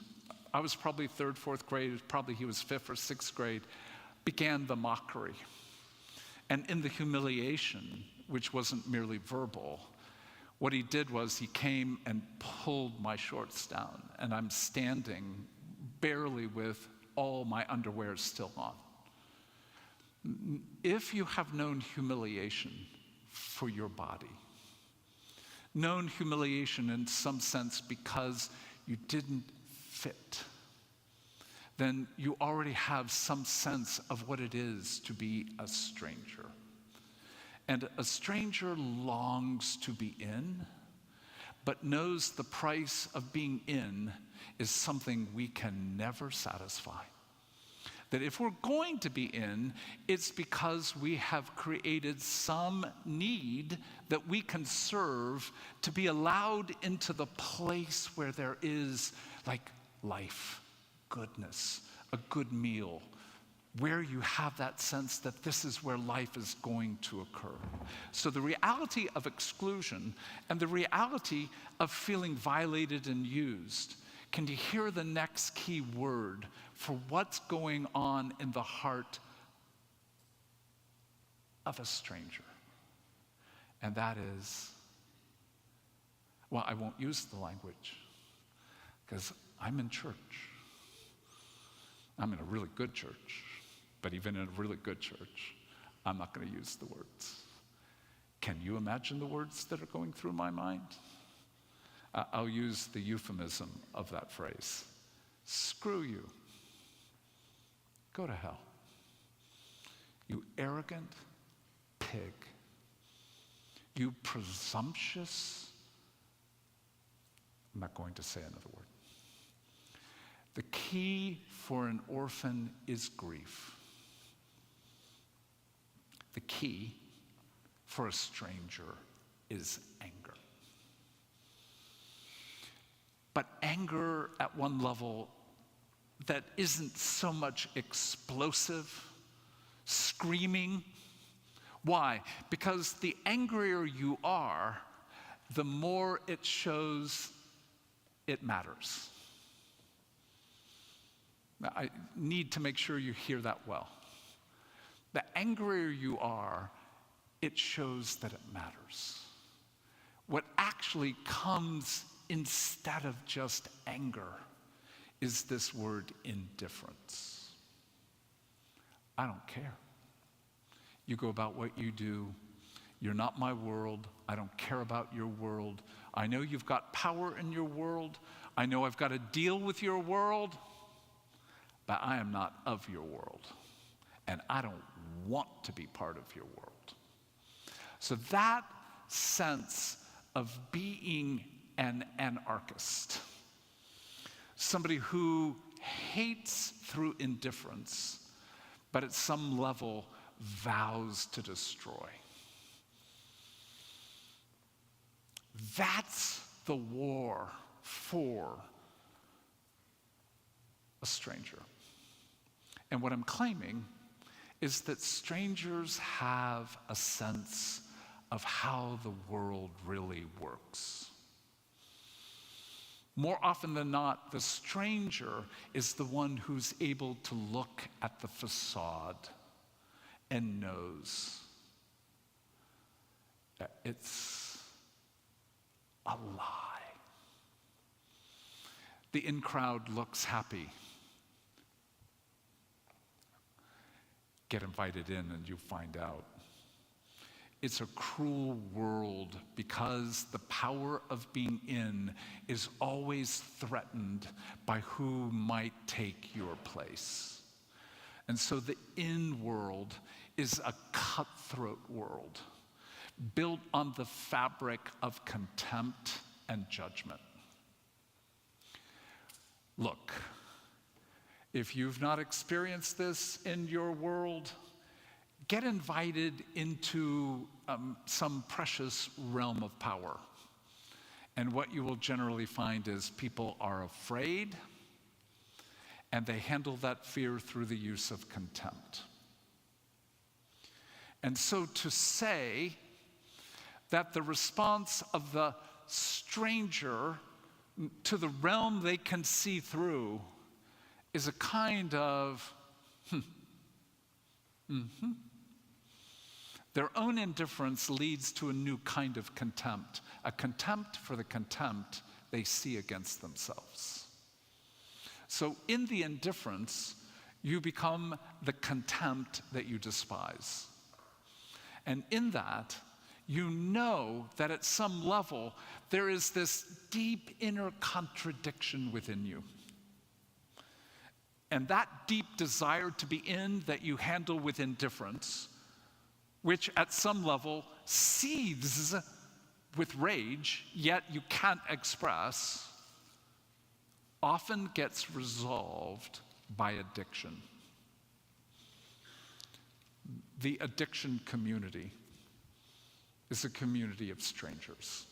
I was probably 3rd, 4th grade, probably he was 5th or 6th grade, began the mockery. And in the humiliation, which wasn't merely verbal, what he did was he came and pulled my shorts down, and I'm standing barely with all my underwear still on. If you have known humiliation for your body, known humiliation in some sense because you didn't fit, then you already have some sense of what it is to be a stranger. And a stranger longs to be in, but knows the price of being in is something we can never satisfy. That if we're going to be in, it's because we have created some need that we can serve to be allowed into the place where there is like life, goodness, a good meal, where you have that sense that this is where life is going to occur. So the reality of exclusion and the reality of feeling violated and used, can you hear the next key word for what's going on in the heart of a stranger? And that is, well, I won't use the language because I'm in church. I'm in a really good church, but even in a really good church, I'm not going to use the words. Can you imagine the words that are going through my mind? I'll use the euphemism of that phrase. Screw you. Go to hell. You arrogant pig. You presumptuous. I'm not going to say another word. The key for an orphan is grief. The key for a stranger is anger. But anger at one level that isn't so much explosive, screaming. Why? Because the angrier you are, the more it shows it matters. Now, I need to make sure you hear that well. The angrier you are, it shows that it matters. What actually comes instead of just anger is this word indifference. I don't care. You go about what you do. You're not my world. I don't care about your world. I know you've got power in your world. I know I've got to deal with your world, but I am not of your world. And I don't want to be part of your world. So that sense of being an anarchist, somebody who hates through indifference, but at some level vows to destroy. That's the war for a stranger. And what I'm claiming is that strangers have a sense of how the world really works. More often than not, the stranger is the one who's able to look at the facade and knows that it's a lie. The in crowd looks happy. Get invited in and you find out. It's a cruel world because the power of being in is always threatened by who might take your place. And so the in world is a cutthroat world built on the fabric of contempt and judgment. Look, if you've not experienced this in your world, get invited into some precious realm of power. And what you will generally find is people are afraid, and they handle that fear through the use of contempt. And so to say that the response of the stranger to the realm they can see through is a kind of, Their own indifference leads to a new kind of contempt, a contempt for the contempt they see against themselves. So in the indifference, you become the contempt that you despise. And in that, you know that at some level, there is this deep inner contradiction within you. And that deep desire to be in that you handle with indifference, which at some level seethes with rage, yet you can't express, often gets resolved by addiction. The addiction community is a community of strangers.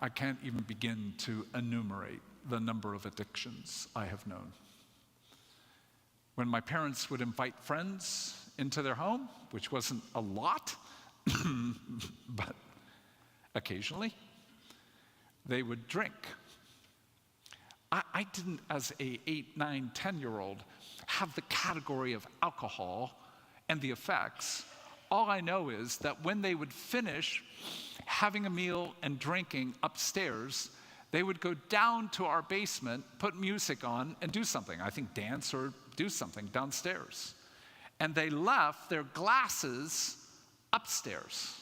I can't even begin to enumerate the number of addictions I have known. When my parents would invite friends into their home, which wasn't a lot, but occasionally, they would drink. I didn't, as a 8, 9, 10-year-old, have the category of alcohol and the effects. All I know is that when they would finish having a meal and drinking upstairs, they would go down to our basement, put music on, and do something. I think dance or do something downstairs. And they left their glasses upstairs.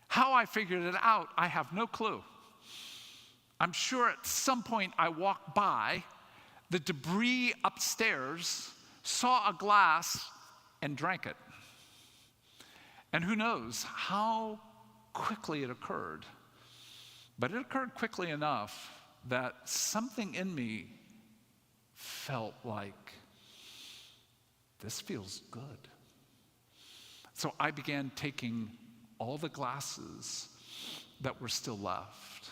How I figured it out, I have no clue. I'm sure at some point I walked by the debris upstairs, saw a glass, and drank it. And who knows how quickly it occurred. But it occurred quickly enough that something in me felt like, this feels good. So I began taking all the glasses that were still left,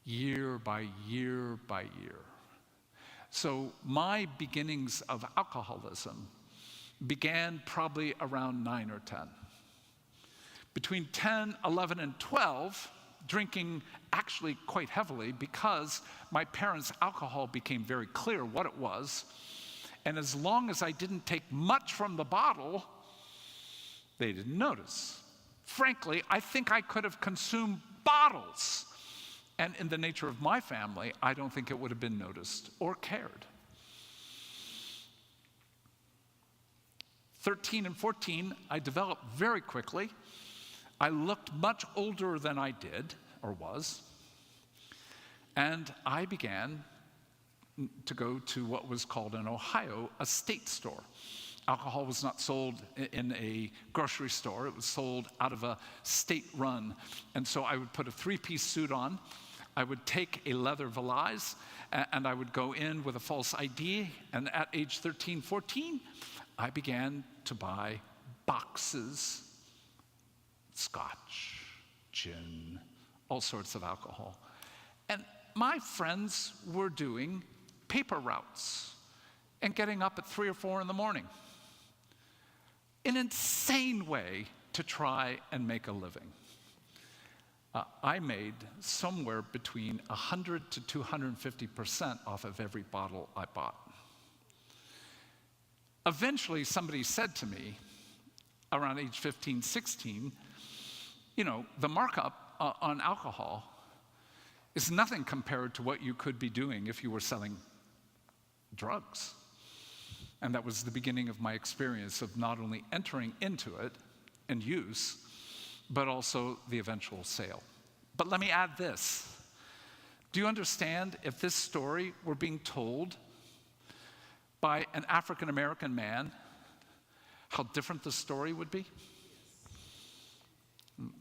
year by year by year. So my beginnings of alcoholism began probably around 9 or 10. Between 10, 11, and 12, drinking actually quite heavily because my parents' alcohol became very clear what it was. And as long as I didn't take much from the bottle, they didn't notice. Frankly, I think I could have consumed bottles. And in the nature of my family, I don't think it would have been noticed or cared. 13 and 14, I developed very quickly. I looked much older than I did, or was. And I began to go to what was called in Ohio a state store. Alcohol was not sold in a grocery store. It was sold out of a state run. And so I would put a 3-piece suit on. I would take a leather valise, and I would go in with a false ID. And at age 13, 14, I began to buy boxes, scotch, gin, all sorts of alcohol. And my friends were doing paper routes and getting up at 3 or 4 in the morning. An insane way to try and make a living. I made somewhere between 100 to 250% off of every bottle I bought. Eventually, somebody said to me, around age 15, 16, you know, the markup on alcohol is nothing compared to what you could be doing if you were selling drugs. And that was the beginning of my experience of not only entering into it and use, but also the eventual sale. But let me add this. Do you understand if this story were being told by an African American man, how different the story would be?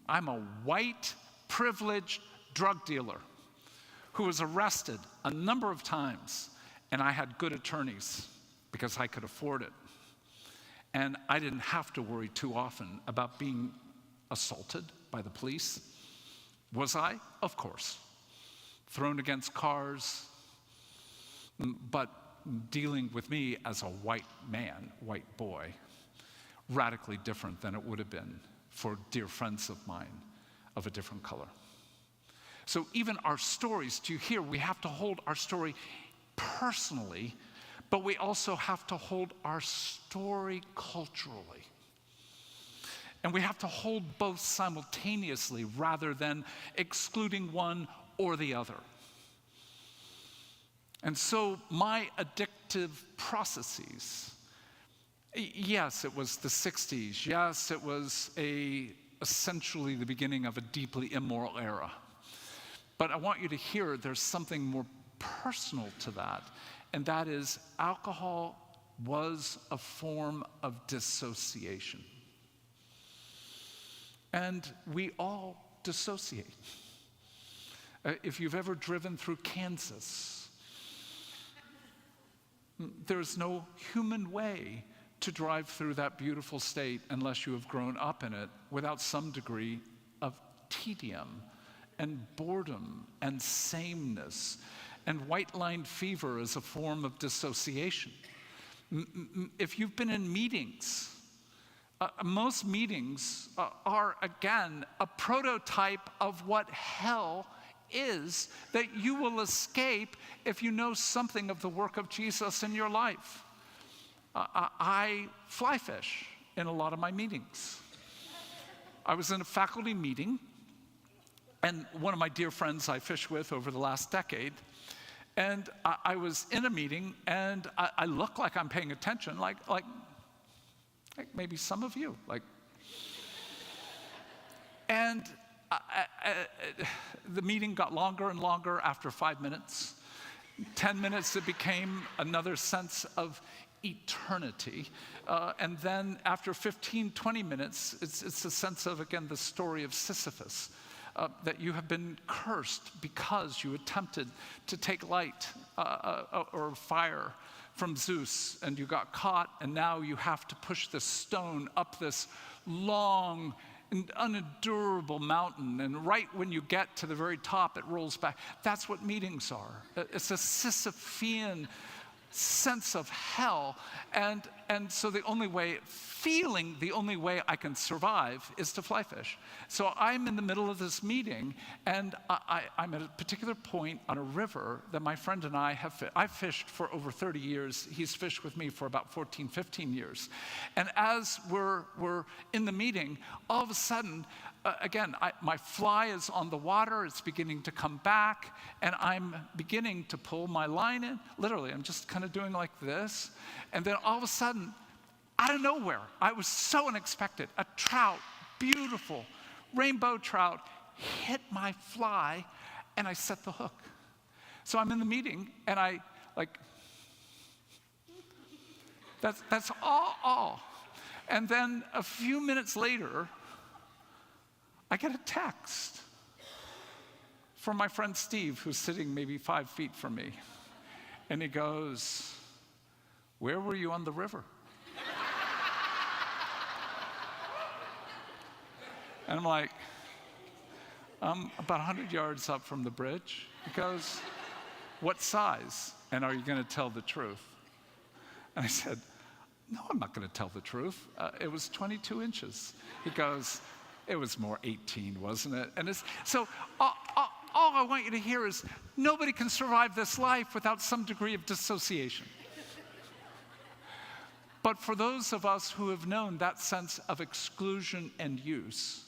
I'm a white, privileged drug dealer who was arrested a number of times, and I had good attorneys because I could afford it. And I didn't have to worry too often about being assaulted by the police. Was I? Of course. Thrown against cars, but dealing with me as a white man, white boy, radically different than it would have been for dear friends of mine of a different color. So even our stories, do you hear, we have to hold our story personally, but we also have to hold our story culturally. And we have to hold both simultaneously rather than excluding one or the other. And so my addictive processes, yes, it was the 60s. Yes, it was essentially the beginning of a deeply immoral era. But I want you to hear there's something more personal to that, and that is alcohol was a form of dissociation. And we all dissociate. If you've ever driven through Kansas, there's no human way to drive through that beautiful state unless you have grown up in it without some degree of tedium and boredom and sameness. And white line fever is a form of dissociation. If you've been in meetings, most meetings are, again, a prototype of what hell is that you will escape if you know something of the work of Jesus in your life. I fly fish in a lot of my meetings. I was in a faculty meeting, and one of my dear friends I fished with over the last decade, and I was in a meeting, and I look like I'm paying attention, like maybe some of you, and the meeting got longer and longer. After 5 minutes. 10 minutes, it became another sense of eternity. And then after 15, 20 minutes, it's a sense of, again, the story of Sisyphus, that you have been cursed because you attempted to take light or fire from Zeus, and you got caught, and now you have to push this stone up this long and unendurable mountain, and right when you get to the very top, it rolls back. That's what meetings are. It's a Sisyphean sense of hell, and so the only way I can survive is to fly fish. So I'm in the middle of this meeting, and I'm at a particular point on a river that my friend and I I've fished for over 30 years. He's fished with me for about 14, 15 years. And as we're in the meeting, all of a sudden, again, my fly is on the water, it's beginning to come back, and I'm beginning to pull my line in. Literally, I'm just kind of doing like this. And then all of a sudden, out of nowhere, I was so unexpected, a trout, beautiful rainbow trout, hit my fly, and I set the hook. So I'm in the meeting, and that's all. And then a few minutes later, I get a text from my friend Steve, who's sitting maybe 5 feet from me. And he goes, "Where were you on the river?" And I'm like, "I'm about 100 yards up from the bridge." He goes, "What size? And are you going to tell the truth?" And I said, "No, I'm not going to tell the truth. It was 22 inches. He goes, "It was more 18, wasn't it?" And so all I want you to hear is nobody can survive this life without some degree of dissociation. But for those of us who have known that sense of exclusion and use,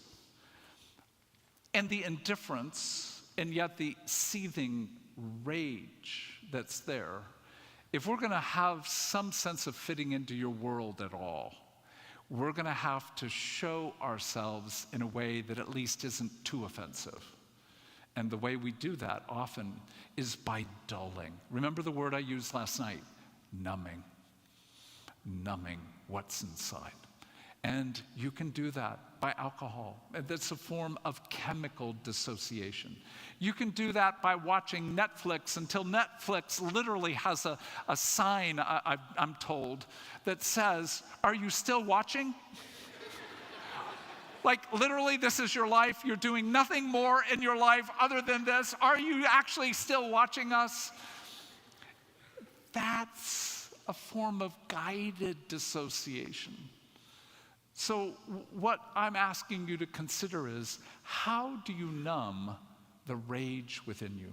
and the indifference, and yet the seething rage that's there, if we're going to have some sense of fitting into your world at all, we're going to have to show ourselves in a way that at least isn't too offensive. And the way we do that often is by dulling. Remember the word I used last night? Numbing. Numbing what's inside. And you can do that by alcohol. That's a form of chemical dissociation. You can do that by watching Netflix until Netflix literally has a sign, I'm told, that says, "Are you still watching?" Like, literally, this is your life. You're doing nothing more in your life other than this. Are you actually still watching us? That's a form of guided dissociation. So what I'm asking you to consider is, how do you numb the rage within you?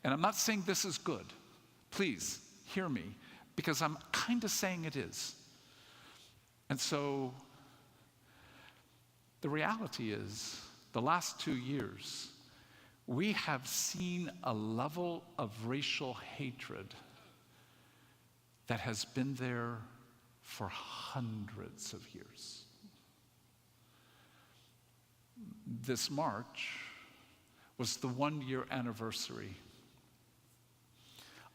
And I'm not saying this is good. Please hear me, because I'm kind of saying it is. And so the reality is, the last 2 years, we have seen a level of racial hatred that has been there for hundreds of years. This March was the 1-year anniversary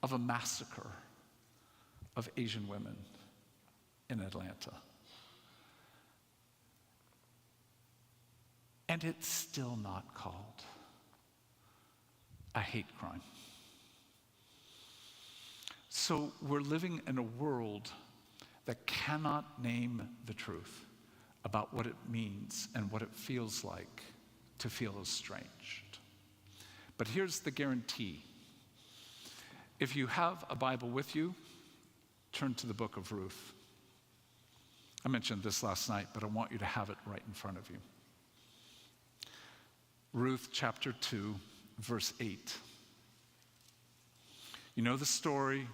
of a massacre of Asian women in Atlanta. And it's still not called a hate crime. So we're living in a world that cannot name the truth about what it means and what it feels like to feel estranged. But here's the guarantee. If you have a Bible with you, turn to the book of Ruth. I mentioned this last night, but I want you to have it right in front of you. Ruth chapter 2, verse 8. You know the story.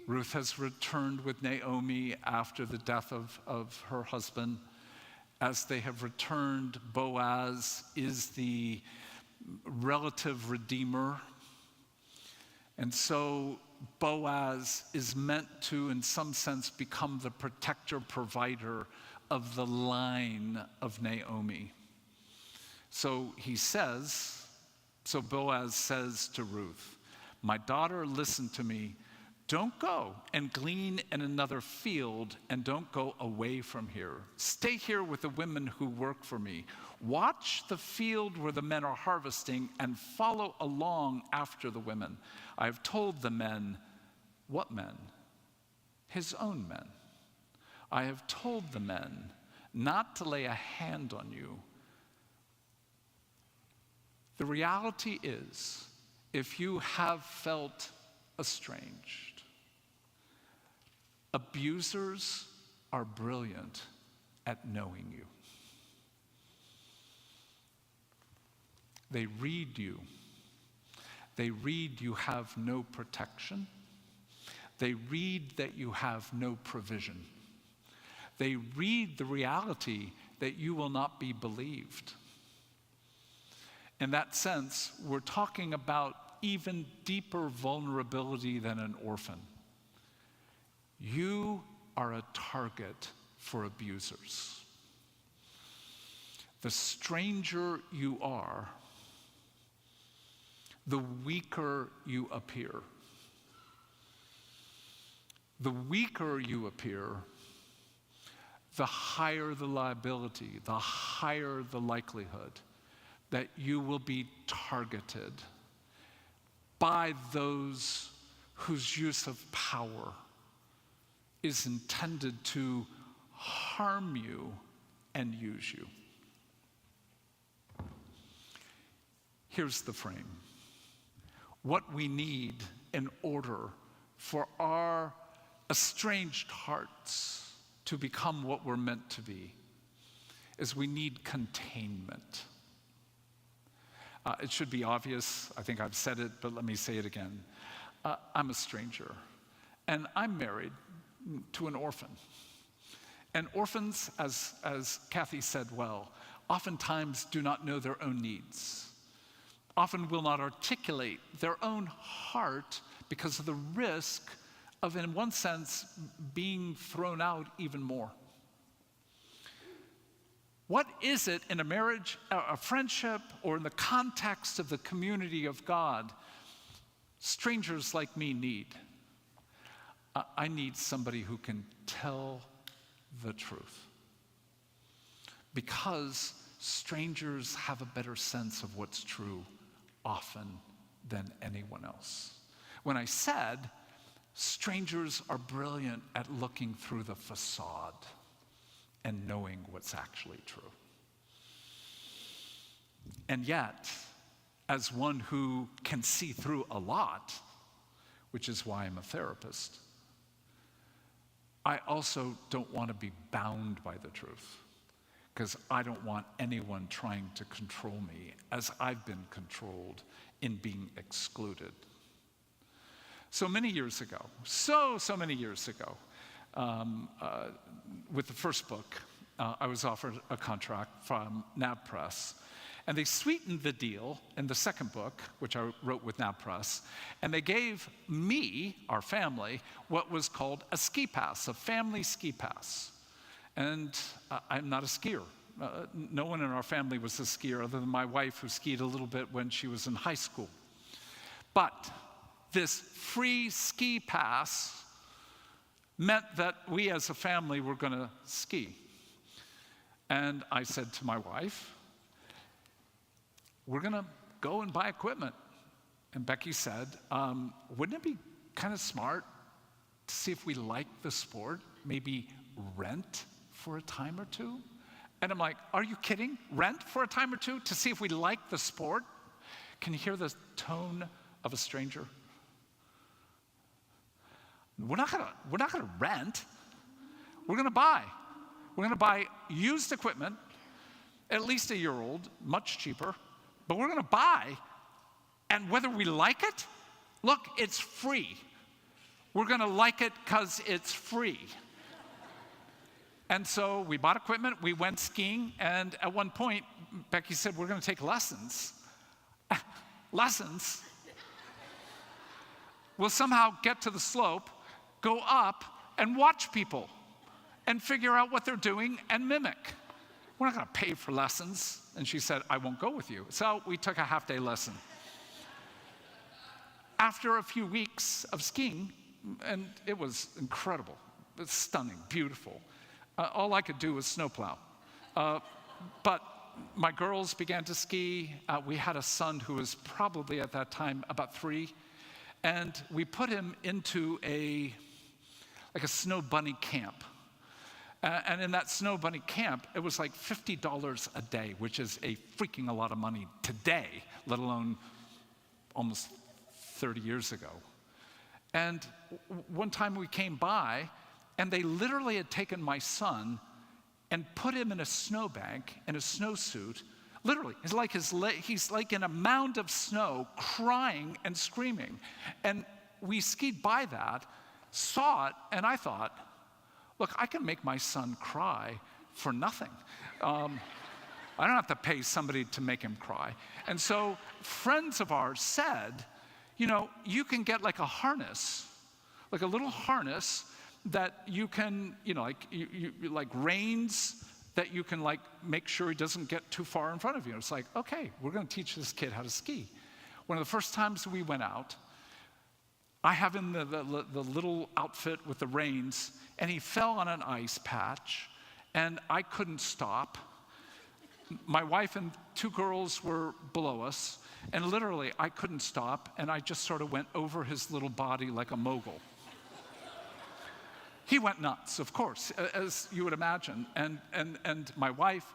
Ruth has returned with Naomi after the death of her husband. As they have returned, Boaz is the relative redeemer. And so Boaz is meant to, in some sense, become the protector, provider of the line of Naomi. So Boaz says to Ruth, "My daughter, listen to me. Don't go and glean in another field, and don't go away from here. Stay here with the women who work for me. Watch the field where the men are harvesting and follow along after the women. I have told the men," what men? His own men. "I have told the men not to lay a hand on you." The reality is, if you have felt estranged, abusers are brilliant at knowing you. They read you. They read you have no protection. They read that you have no provision. They read the reality that you will not be believed. In that sense, we're talking about even deeper vulnerability than an orphan. You are a target for abusers. The stranger you are, the weaker you appear. The weaker you appear, the higher the liability, the higher the likelihood that you will be targeted by those whose use of power is intended to harm you and use you. Here's the frame. What we need in order for our estranged hearts to become what we're meant to be is we need containment. It should be obvious. I think I've said it, but let me say it again. I'm a stranger, and I'm married to an orphan. And orphans, as Cathy said well, oftentimes do not know their own needs, often will not articulate their own heart because of the risk of, in one sense, being thrown out even more. What is it in a marriage, a friendship, or in the context of the community of God strangers like me need? I need somebody who can tell the truth. Because strangers have a better sense of what's true often than anyone else. When I said strangers are brilliant at looking through the facade and knowing what's actually true. And yet, as one who can see through a lot, which is why I'm a therapist, I also don't want to be bound by the truth, because I don't want anyone trying to control me as I've been controlled in being excluded. So many years ago, so many years ago, with the first book, I was offered a contract from NAB Press, and they sweetened the deal in the second book, which I wrote with NAB Press, and they gave me, our family, what was called a ski pass, a family ski pass. And I'm not a skier. No one in our family was a skier other than my wife, who skied a little bit when she was in high school. But this free ski pass meant that we as a family were going to ski. And I said to my wife, we're going to go and buy equipment. And Becky said, wouldn't it be kind of smart to see if we like the sport, maybe rent for a time or two? And I'm like, are you kidding? Rent for a time or two to see if we like the sport? Can you hear the tone of a stranger? We're not gonna rent. We're gonna buy. We're gonna buy used equipment, at least a year old, much cheaper, but we're gonna buy, and whether we like it, look, it's free. We're gonna like it because it's free. And so we bought equipment, we went skiing, and at one point, Becky said, we're gonna take lessons. Lessons? We'll somehow get to the slope, go up, and watch people, and figure out what they're doing and mimic. We're not gonna pay for lessons. And she said, I won't go with you. So we took a half-day lesson. After a few weeks of skiing, and it was incredible, it was stunning, beautiful. All I could do was snowplow. But my girls began to ski. We had a son who was probably at that time about 3, and we put him into a snow bunny camp. And in that snow bunny camp, it was like $50 a day, which is a freaking a lot of money today, let alone almost 30 years ago. And one time we came by, and they literally had taken my son and put him in a snowbank, in a snowsuit. Literally, he's like in a mound of snow, crying and screaming. And we skied by that, saw it, and I thought, look, I can make my son cry for nothing. I don't have to pay somebody to make him cry. And so friends of ours said, you can get like a harness, like a little harness that you can, like reins that you can like make sure he doesn't get too far in front of you. It's like, okay, we're gonna teach this kid how to ski. One of the first times we went out, I have him the little outfit with the reins, and he fell on an ice patch, and I couldn't stop. My wife and 2 girls were below us, and literally I couldn't stop, and I just sort of went over his little body like a mogul. He went nuts, of course, as you would imagine, and my wife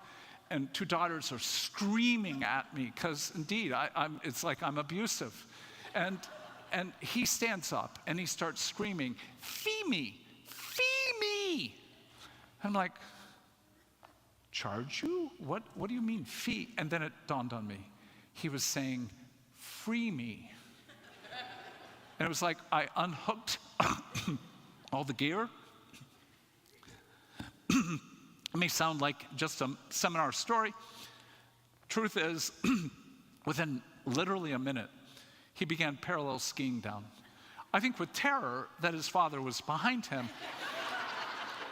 and 2 daughters are screaming at me, because indeed, it's like I'm abusive. And he stands up and he starts screaming, "Fee me! Fee me!" I'm like, charge you? What do you mean, fee? And then it dawned on me. He was saying, free me. And it was like I unhooked all the gear. It may sound like just a seminar story. Truth is, within literally a minute, he began parallel skiing down. I think with terror that his father was behind him.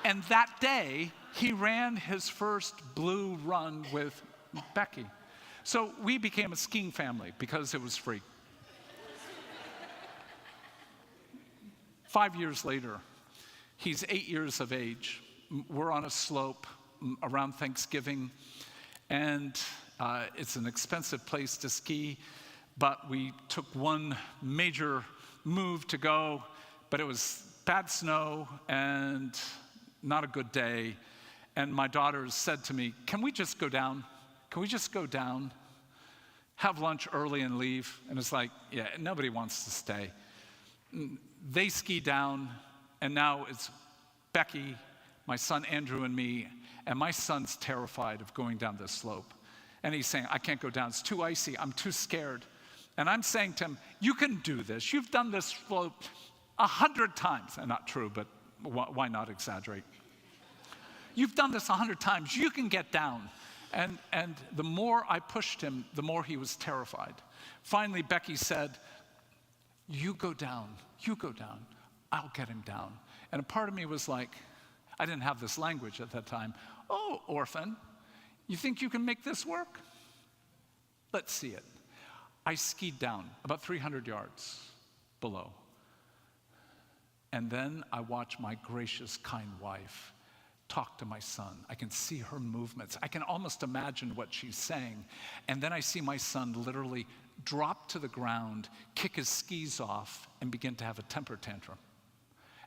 And that day, he ran his first blue run with Becky. So we became a skiing family because it was free. 5 years later, he's 8 years of age. We're on a slope around Thanksgiving, and it's an expensive place to ski, but we took one major move to go, but it was bad snow and not a good day. And my daughters said to me, can we just go down? Can we just go down, have lunch early and leave? And it's like, yeah, nobody wants to stay. They ski down, and now it's Becky, my son Andrew, and me, and my son's terrified of going down this slope. And he's saying, I can't go down, it's too icy, I'm too scared. And I'm saying to him, you can do this, you've done this slope 100 times. And not true, but why not exaggerate? You've done this 100 times, you can get down. And the more I pushed him, the more he was terrified. Finally, Becky said, you go down, I'll get him down. And a part of me was like, I didn't have this language at that time. Oh, orphan, you think you can make this work? Let's see it. I skied down about 300 yards below. And then I watched my gracious, kind wife talk to my son. I can see her movements. I can almost imagine what she's saying. And then I see my son literally drop to the ground, kick his skis off, and begin to have a temper tantrum.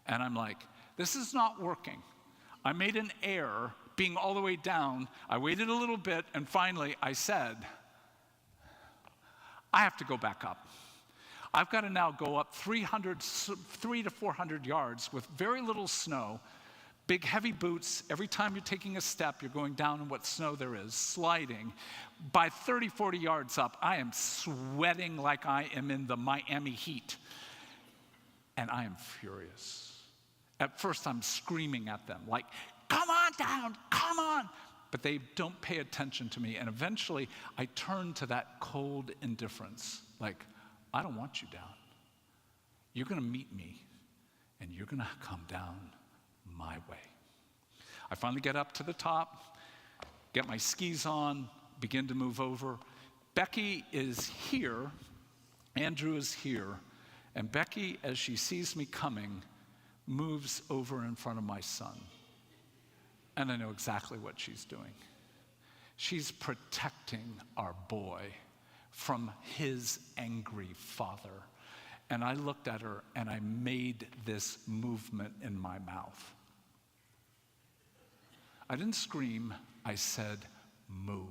And I'm like, this is not working. I made an error being all the way down. I waited a little bit, and finally I said, I have to go back up. I've got to now go up 300 to 400 yards with very little snow, big heavy boots. Every time you're taking a step, you're going down in what snow there is, sliding. By 30, 40 yards up, I am sweating like I am in the Miami heat. And I am furious. At first, I'm screaming at them, like, come on down, come on. But they don't pay attention to me. And eventually, I turn to that cold indifference, like, I don't want you down. You're going to meet me, and you're going to come down my way. I finally get up to the top, get my skis on, begin to move over. Becky is here, Andrew is here, and Becky, as she sees me coming, moves over in front of my son. And I know exactly what she's doing. She's protecting our boy from his angry father. And I looked at her and I made this movement in my mouth. I didn't scream, I said, move.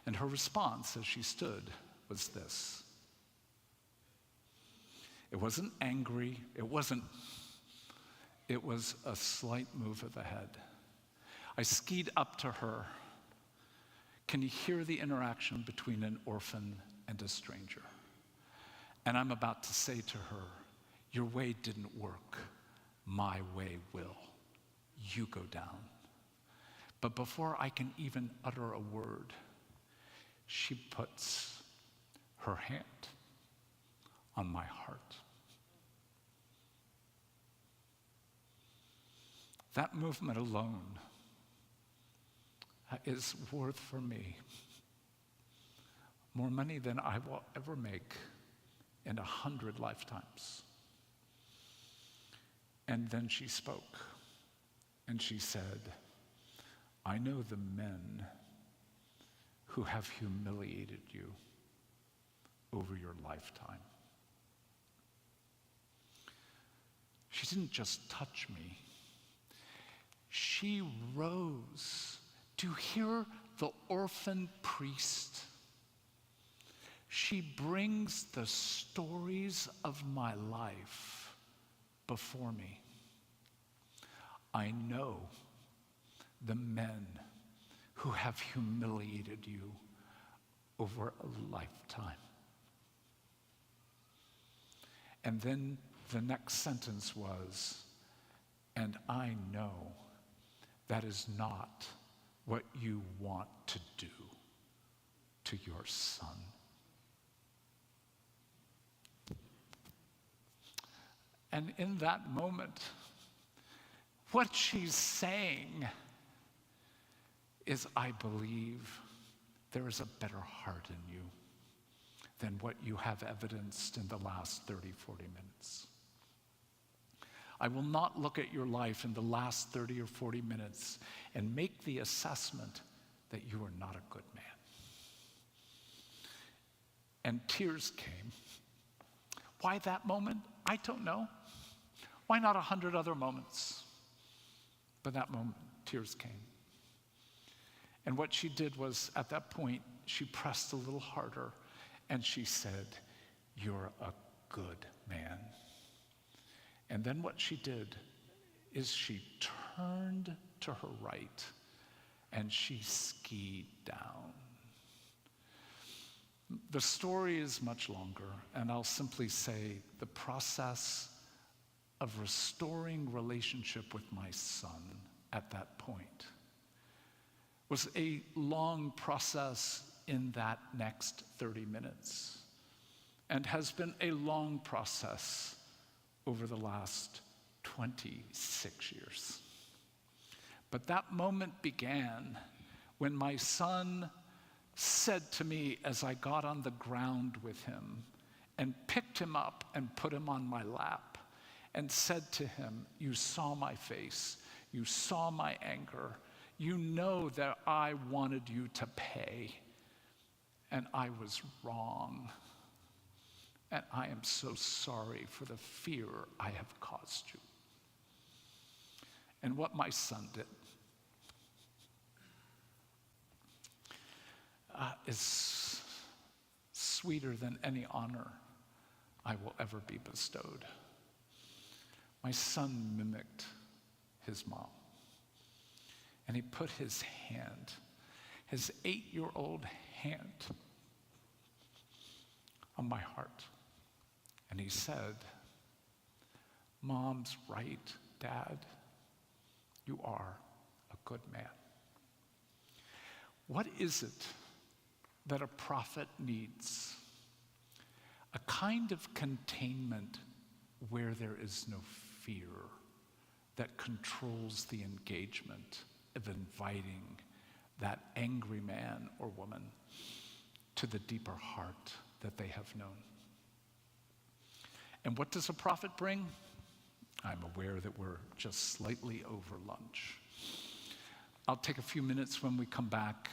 And her response as she stood was this. It wasn't angry, it was a slight move of the head. I skied up to her. Can you hear the interaction between an orphan and a stranger? And I'm about to say to her, your way didn't work, my way will. You go down. But before I can even utter a word, she puts her hand on my heart. That movement alone is worth for me more money than I will ever make in 100 lifetimes. And then she spoke, and she said, I know the men who have humiliated you over your lifetime. She didn't just touch me. She rose to hear the orphan priest. She brings the stories of my life before me. I know the men who have humiliated you over a lifetime. And then the next sentence was, and I know that is not what you want to do to your son. And in that moment, what she's saying is, I believe there is a better heart in you than what you have evidenced in the last 30, 40 minutes. I will not look at your life in the last 30 or 40 minutes and make the assessment that you are not a good man. And tears came. Why that moment? I don't know. Why not 100 other moments? But that moment, tears came. And what she did was, at that point, she pressed a little harder and she said, you're a good man. And then what she did is she turned to her right and she skied down. The story is much longer, and I'll simply say the process of restoring relationship with my son at that point was a long process in that next 30 minutes, and has been a long process over the last 26 years. But that moment began when my son said to me as I got on the ground with him and picked him up and put him on my lap and said to him, you saw my face, you saw my anger, you know that I wanted you to pay, and I was wrong. And I am so sorry for the fear I have caused you. And what my son did is sweeter than any honor I will ever be bestowed. My son mimicked his mom. And he put his hand, his 8-year-old hand, on my heart. And he said, "Mom's right, Dad. You are a good man." What is it that a prophet needs? A kind of containment where there is no fear that controls the engagement of inviting that angry man or woman to the deeper heart that they have known. And what does a prophet bring? I'm aware that we're just slightly over lunch. I'll take a few minutes when we come back.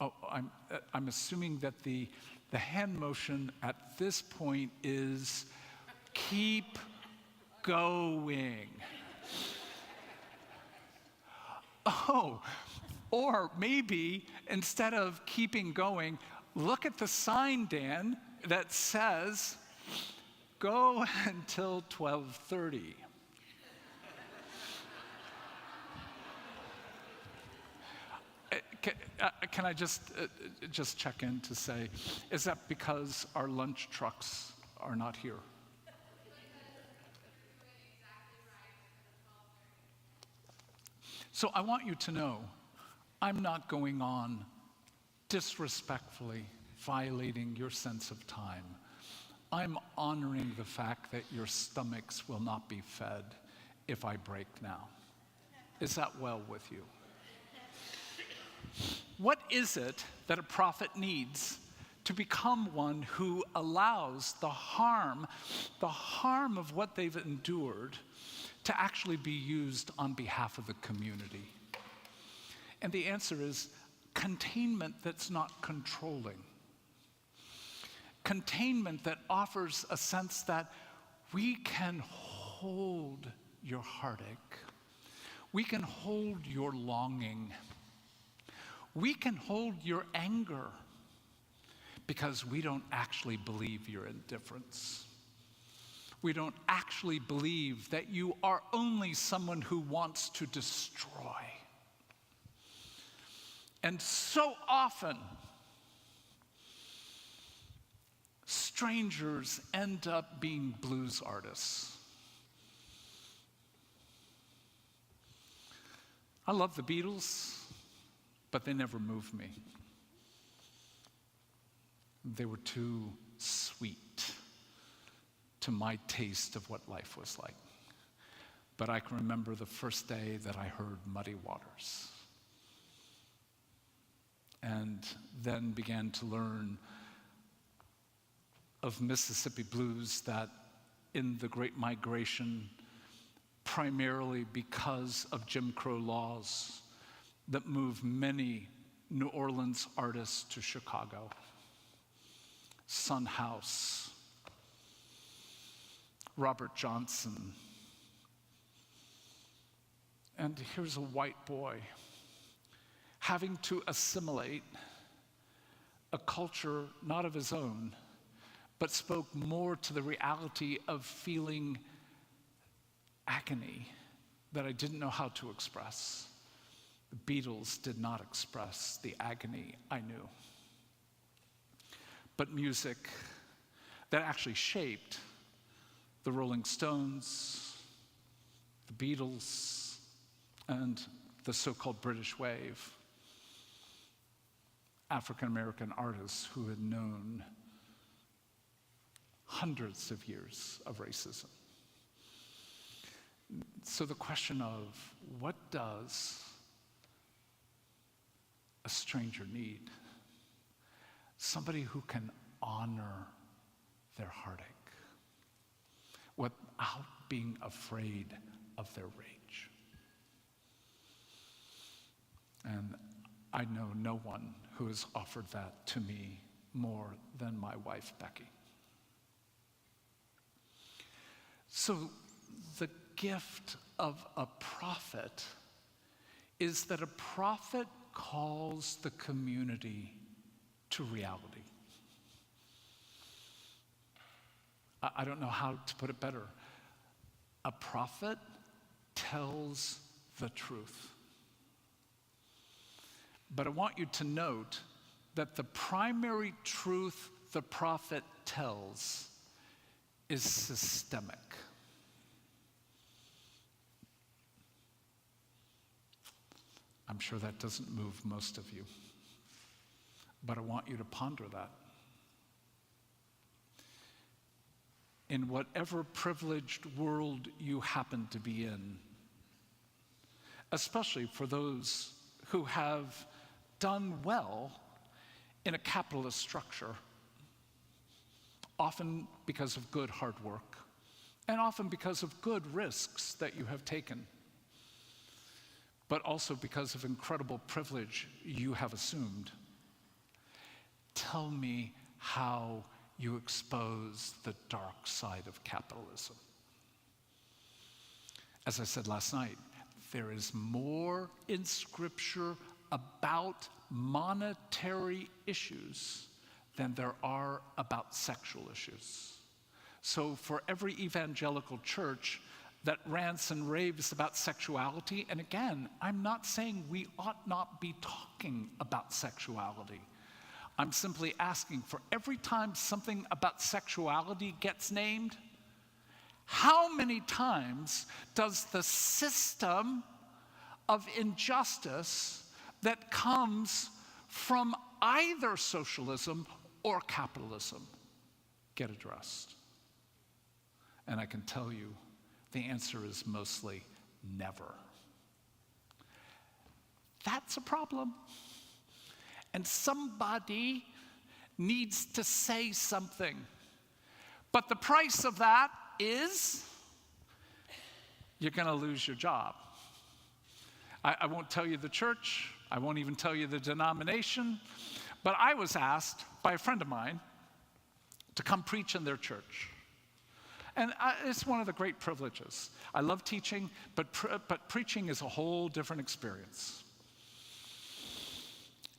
Oh, I'm assuming that the hand motion at this point is keep going. Oh, or maybe instead of keeping going, look at the sign, Dan, that says, go until 12:30. Can I just check in to say, is that because our lunch trucks are not here? So I want you to know, I'm not going on disrespectfully violating your sense of time. I'm honoring the fact that your stomachs will not be fed if I break now. Is that well with you? What is it that a prophet needs to become one who allows the harm of what they've endured to actually be used on behalf of the community? And the answer is containment that's not controlling. Containment that offers a sense that we can hold your heartache. We can hold your longing. We can hold your anger because we don't actually believe your indifference. We don't actually believe that you are only someone who wants to destroy. And so often, strangers end up being blues artists. I love the Beatles, but they never moved me. They were too sweet to my taste of what life was like. But I can remember the first day that I heard Muddy Waters, and then began to learn of Mississippi blues that in the Great Migration, primarily because of Jim Crow laws that moved many New Orleans artists to Chicago. Son House, Robert Johnson. And here's a white boy having to assimilate a culture not of his own, but spoke more to the reality of feeling agony that I didn't know how to express. The Beatles did not express the agony I knew. But music that actually shaped the Rolling Stones, the Beatles, and the so-called British wave, African-American artists who had known hundreds of years of racism. So the question of what does a stranger need? Somebody who can honor their heartache without being afraid of their rage. And I know no one who has offered that to me more than my wife, Becky. So the gift of a prophet is that a prophet calls the community to reality. I don't know how to put it better. A prophet tells the truth. But I want you to note that the primary truth the prophet tells is systemic. I'm sure that doesn't move most of you, but I want you to ponder that. In whatever privileged world you happen to be in, especially for those who have done well in a capitalist structure, often because of good hard work, and often because of good risks that you have taken, but also because of incredible privilege you have assumed. Tell me how you expose the dark side of capitalism. As I said last night, there is more in Scripture about monetary issues than there are about sexual issues. So for every evangelical church that rants and raves about sexuality, and again, I'm not saying we ought not be talking about sexuality. I'm simply asking, for every time something about sexuality gets named, how many times does the system of injustice that comes from either socialism or capitalism get addressed? And I can tell you, the answer is mostly never. That's a problem. And somebody needs to say something. But the price of that is you're going to lose your job. I won't tell you the church. I won't even tell you the denomination. But I was asked by a friend of mine to come preach in their church. And it's one of the great privileges. I love teaching, but preaching is a whole different experience.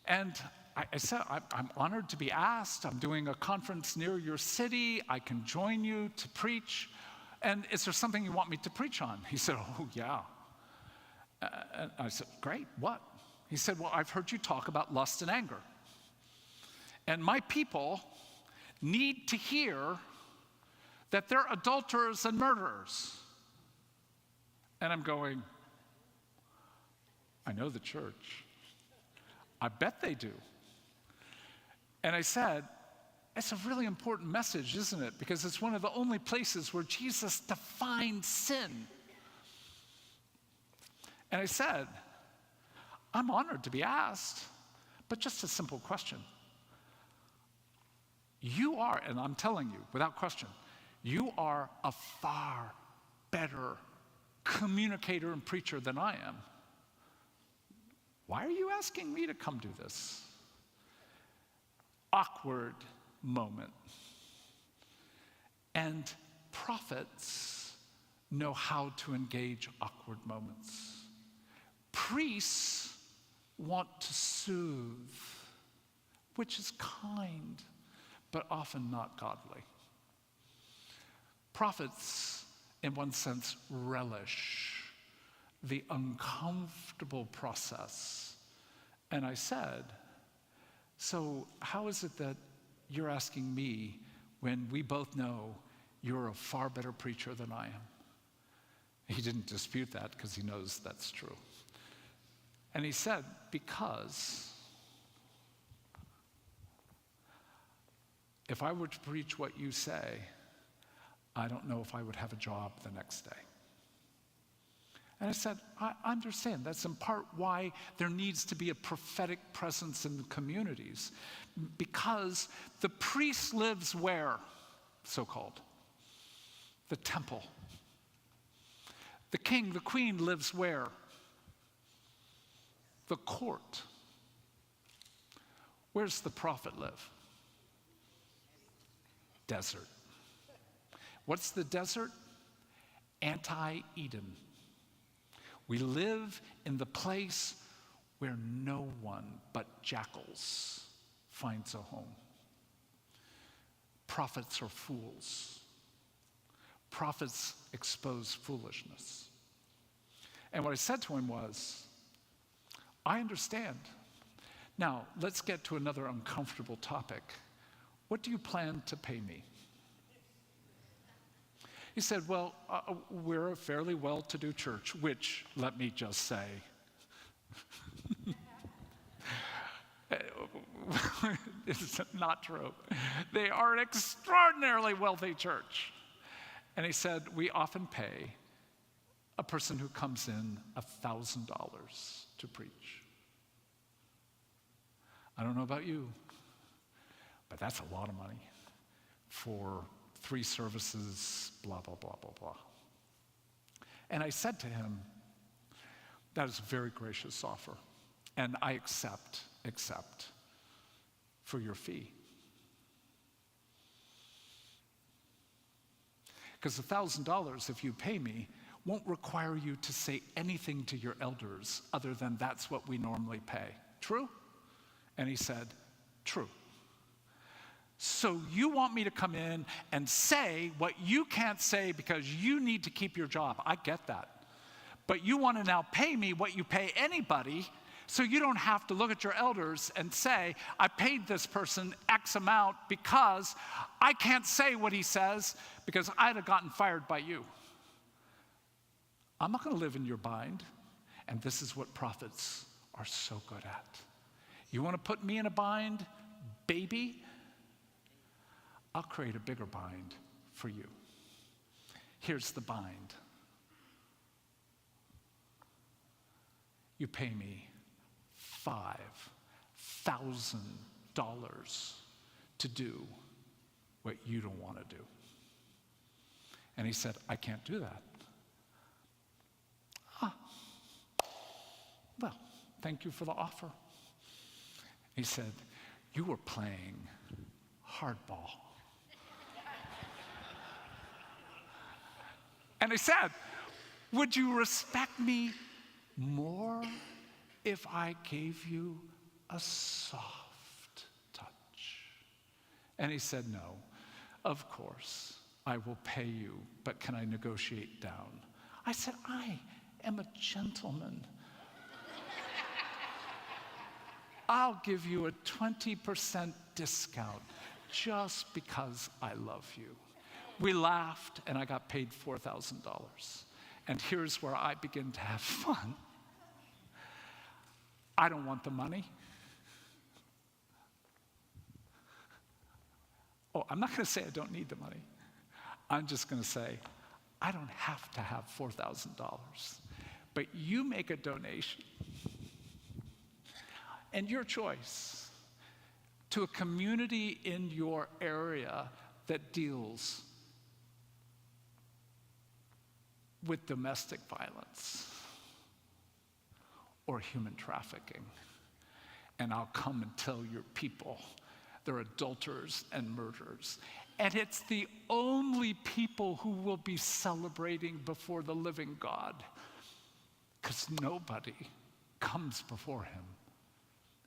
And I said, I'm honored to be asked. I'm doing a conference near your city. I can join you to preach. And is there something you want me to preach on? He said, oh, yeah. And I said, great, what? He said, well, I've heard you talk about lust and anger. And my people need to hear that they're adulterers and murderers. And I'm going, I know the church. I bet they do. And I said, it's a really important message, isn't it? Because it's one of the only places where Jesus defined sin. And I said, I'm honored to be asked, but just a simple question. You are, and I'm telling you, without question, you are a far better communicator and preacher than I am. Why are you asking me to come do this? Awkward moment. And prophets know how to engage awkward moments. Priests want to soothe, which is kind, but often not godly. Prophets, in one sense, relish the uncomfortable process. And I said, so how is it that you're asking me when we both know you're a far better preacher than I am? He didn't dispute that because he knows that's true. And he said, because if I were to preach what you say, I don't know if I would have a job the next day. And I said, I understand. That's in part why there needs to be a prophetic presence in the communities. Because the priest lives where, so-called? The temple. The king, the queen lives where? The court. Where's the prophet live? Desert. What's the desert? Anti-Eden. We live in the place where no one but jackals finds a home. Prophets are fools. Prophets expose foolishness. And what I said to him was, I understand. Now, let's get to another uncomfortable topic. What do you plan to pay me? He said, well, we're a fairly well-to-do church, which, let me just say, it's not true. They are an extraordinarily wealthy church. And he said, we often pay a person who comes in $1,000 to preach. I don't know about you, but that's a lot of money for 3 services, blah, blah, blah, blah, blah. And I said to him, that is a very gracious offer, and I accept for your fee. Because $1,000, if you pay me, won't require you to say anything to your elders other than that's what we normally pay. True? And he said, true. So you want me to come in and say what you can't say because you need to keep your job. I get that. But you want to now pay me what you pay anybody, so you don't have to look at your elders and say, I paid this person X amount because I can't say what he says because I'd have gotten fired by you. I'm not going to live in your bind. And this is what prophets are so good at. You want to put me in a bind, baby? I'll create a bigger bind for you. Here's the bind. You pay me $5,000 to do what you don't want to do. And he said, I can't do that. Well, thank you for the offer. He said, you were playing hardball. And I said, would you respect me more if I gave you a soft touch? And he said, no, of course, I will pay you, but can I negotiate down? I said, I am a gentleman. I'll give you a 20% discount just because I love you. We laughed, and I got paid $4,000. And here's where I begin to have fun. I don't want the money. Oh, I'm not going to say I don't need the money. I'm just going to say, I don't have to have $4,000. But you make a donation, and your choice, to a community in your area that deals with domestic violence or human trafficking. And I'll come and tell your people they're adulterers and murderers. And it's the only people who will be celebrating before the living God, because nobody comes before him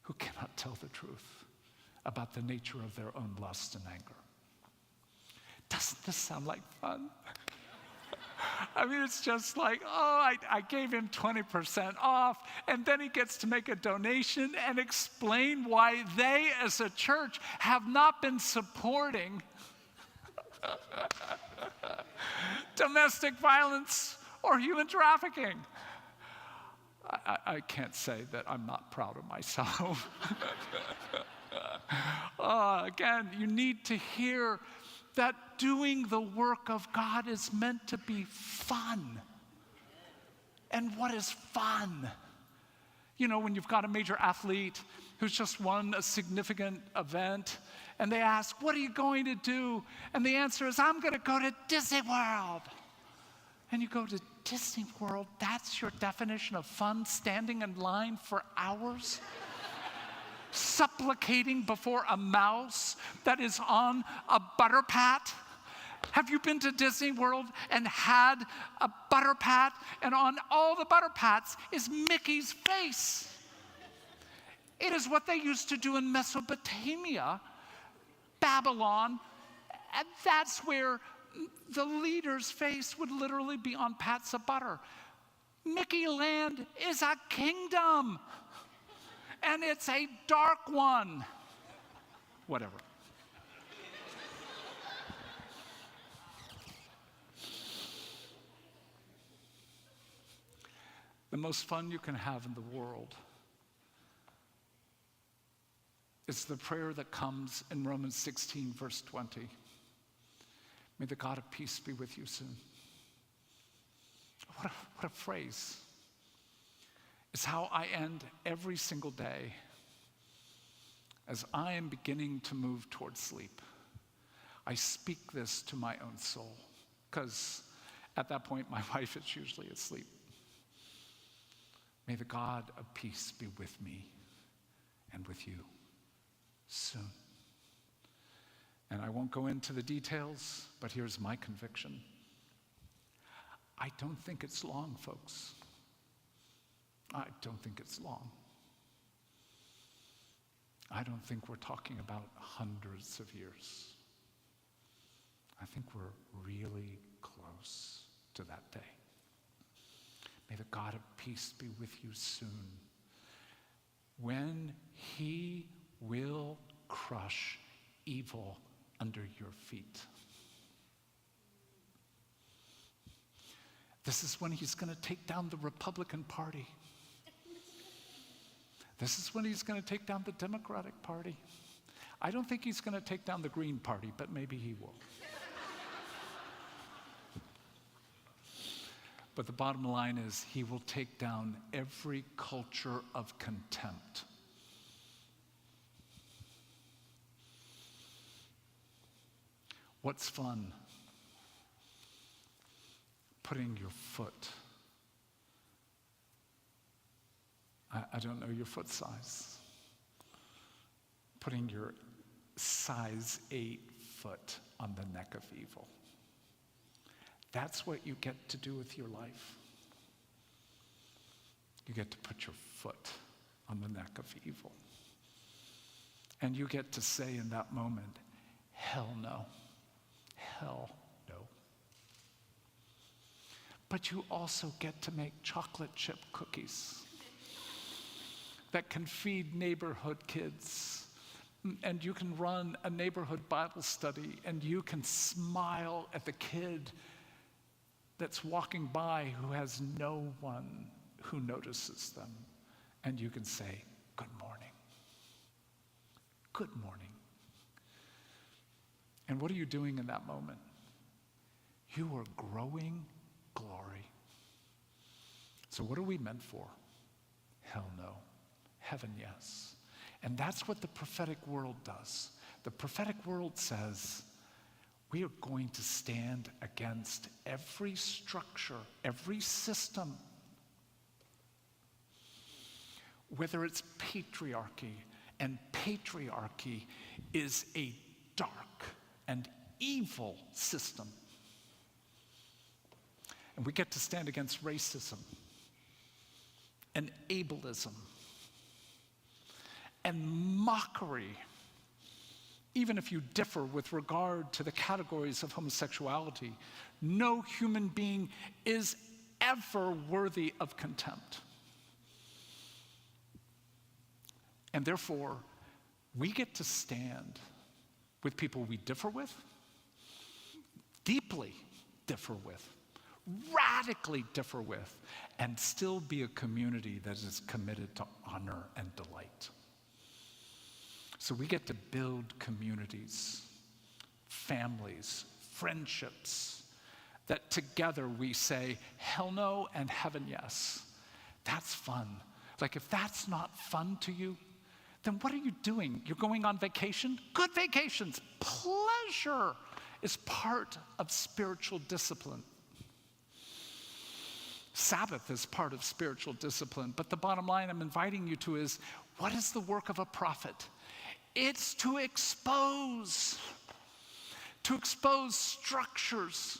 who cannot tell the truth about the nature of their own lust and anger. Doesn't this sound like fun? I mean, it's just like, oh, I gave him 20% off, and then he gets to make a donation and explain why they, as a church, have not been supporting domestic violence or human trafficking. I can't say that I'm not proud of myself. Again, you need to hear that doing the work of God is meant to be fun. And what is fun? You know, when you've got a major athlete who's just won a significant event, and they ask, what are you going to do? And the answer is, I'm going to go to Disney World. And you go to Disney World, that's your definition of fun, standing in line for hours? Supplicating before a mouse that is on a butter pat? Have you been to Disney World and had a butter pat, and on all the butter pats is Mickey's face? It is what they used to do in Mesopotamia, Babylon, and that's where the leader's face would literally be on pats of butter. Mickey Land is a kingdom, and it's a dark one. Whatever. The most fun you can have in the world is the prayer that comes in Romans 16, verse 20. May the God of peace be with you soon. What a phrase. It's how I end every single day as I am beginning to move towards sleep. I speak this to my own soul, because at that point my wife is usually asleep. May the God of peace be with me and with you soon. And I won't go into the details, but here's my conviction. I don't think it's long, folks. I don't think it's long. I don't think we're talking about hundreds of years. I think we're really close to that day. May the God of peace be with you soon, when he will crush evil under your feet. This is when he's going to take down the Republican Party. This is when he's going to take down the Democratic Party. I don't think he's going to take down the Green Party, but maybe he will. But the bottom line is, he will take down every culture of contempt. What's fun? Putting your foot. I don't know your foot size. Putting your size 8 foot on the neck of evil. That's what you get to do with your life. You get to put your foot on the neck of evil. And you get to say in that moment, hell no. Hell no. But you also get to make chocolate chip cookies that can feed neighborhood kids. And you can run a neighborhood Bible study, and you can smile at the kid that's walking by who has no one who notices them. And you can say, good morning. Good morning. And what are you doing in that moment? You are growing glory. So what are we meant for? Hell no. Heaven, yes. And that's what the prophetic world does. The prophetic world says, we are going to stand against every structure, every system, whether it's patriarchy, and patriarchy is a dark and evil system. And we get to stand against racism and ableism and mockery, even if you differ with regard to the categories of homosexuality. No human being is ever worthy of contempt. And therefore, we get to stand with people we differ with, deeply differ with, radically differ with, and still be a community that is committed to honor and delight. So we get to build communities, families, friendships, that together we say, hell no and heaven yes. That's fun. Like, if that's not fun to you, then what are you doing? You're going on vacation? Good vacations. Pleasure is part of spiritual discipline. Sabbath is part of spiritual discipline. But the bottom line I'm inviting you to is, what is the work of a prophet? It's to expose structures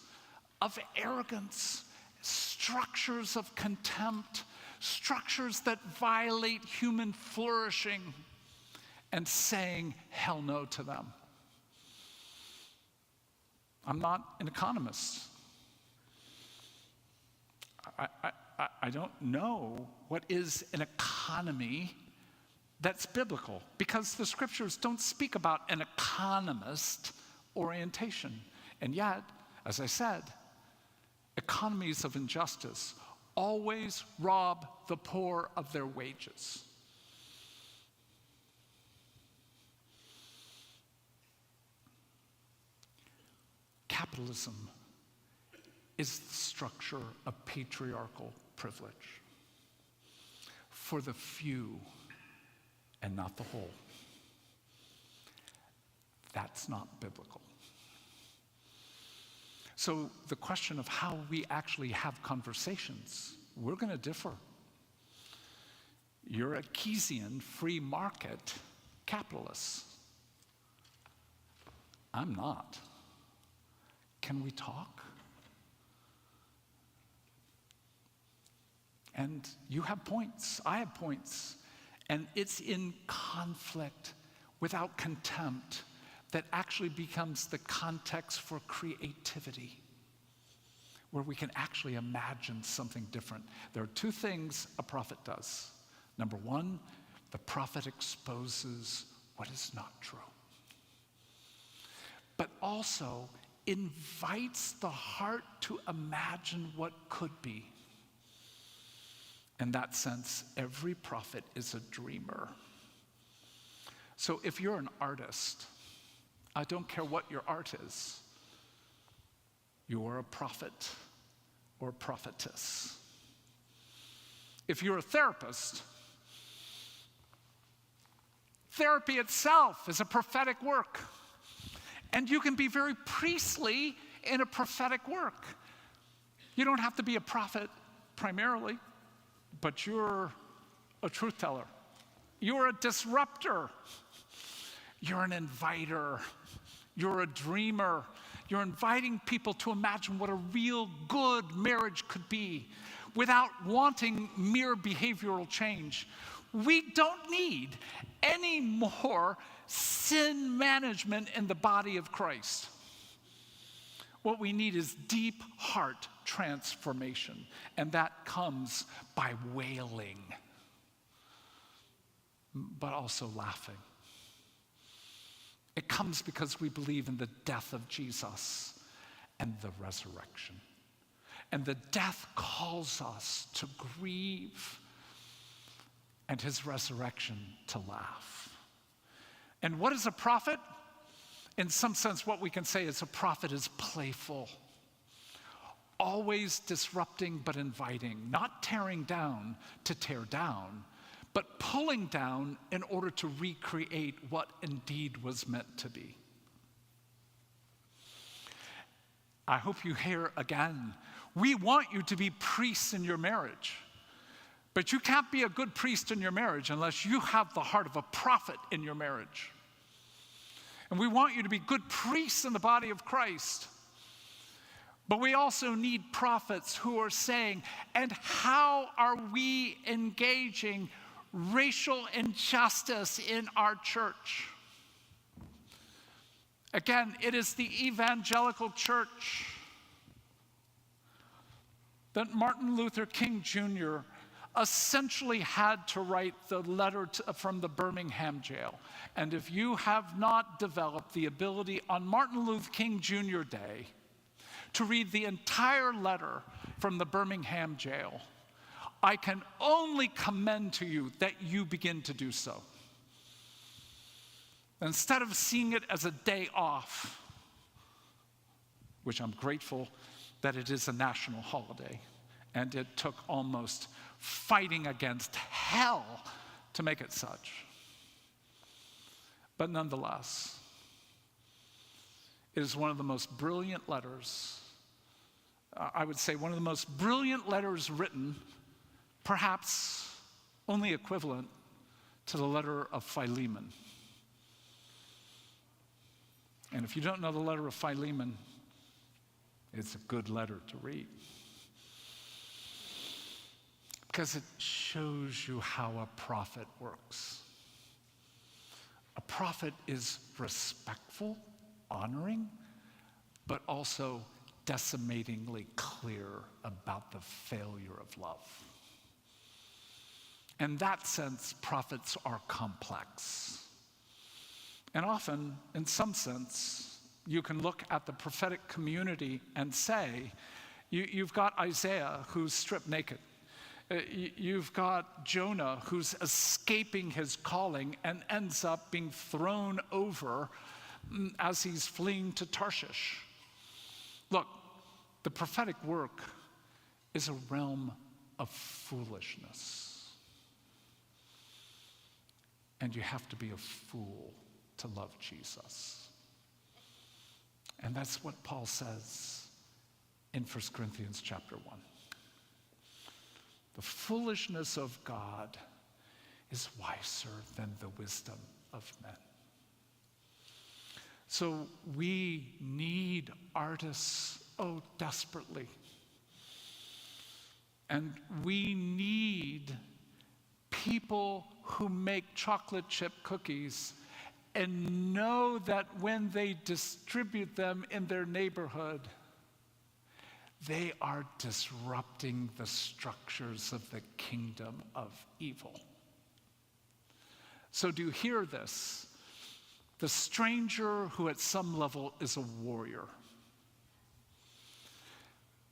of arrogance, structures of contempt, structures that violate human flourishing, and saying hell no to them. I'm not an economist. I don't know what is an economy that's biblical, because the scriptures don't speak about an economist orientation. And yet, as I said, economies of injustice always rob the poor of their wages. Capitalism is the structure of patriarchal privilege for the few and not the whole. That's not biblical. So the question of how we actually have conversations, we're going to differ. You're a Keynesian free market capitalist. I'm not. Can we talk? And you have points, I have points, and it's in conflict without contempt that actually becomes the context for creativity, where we can actually imagine something different. There are two things a prophet does. Number one, the prophet exposes what is not true, but also invites the heart to imagine what could be. In that sense, every prophet is a dreamer. So if you're an artist, I don't care what your art is, you're a prophet or prophetess. If you're a therapist, therapy itself is a prophetic work. And you can be very priestly in a prophetic work. You don't have to be a prophet primarily, but you're a truth teller. You're a disruptor. You're an inviter. You're a dreamer. You're inviting people to imagine what a real good marriage could be without wanting mere behavioral change. We don't need any more sin management in the body of Christ. What we need is deep heart transformation, and that comes by wailing, but also laughing. It comes because we believe in the death of Jesus and the resurrection. And the death calls us to grieve, and his resurrection to laugh. And what is a prophet? In some sense, what we can say is a prophet is playful, always disrupting but inviting, not tearing down to tear down, but pulling down in order to recreate what indeed was meant to be. I hope you hear again, we want you to be priests in your marriage, but you can't be a good priest in your marriage unless you have the heart of a prophet in your marriage. And we want you to be good priests in the body of Christ. But we also need prophets who are saying, and how are we engaging racial injustice in our church? Again, it is the evangelical church that Martin Luther King Jr. essentially had to write the letter from the Birmingham jail. And if you have not developed the ability on Martin Luther King Jr. Day to read the entire letter from the Birmingham jail, I can only commend to you that you begin to do so. Instead of seeing it as a day off, which I'm grateful that it is a national holiday, and it took almost fighting against hell to make it such. But nonetheless, it is one of the most brilliant letters, I would say one of the most brilliant letters written, perhaps only equivalent to the letter of Philemon. And if you don't know the letter of Philemon, it's a good letter to read, because it shows you how a prophet works. A prophet is respectful, honoring, but also decimatingly clear about the failure of love. In that sense, prophets are complex. And often, in some sense, you can look at the prophetic community and say, you've got Isaiah who's stripped naked. You've got Jonah who's escaping his calling and ends up being thrown over as he's fleeing to Tarshish. Look, the prophetic work is a realm of foolishness. And you have to be a fool to love Jesus. And that's what Paul says in 1 Corinthians chapter 1. The foolishness of God is wiser than the wisdom of men. So we need artists, desperately. And we need people who make chocolate chip cookies and know that when they distribute them in their neighborhood, they are disrupting the structures of the kingdom of evil. So do you hear this? The stranger who at some level is a warrior,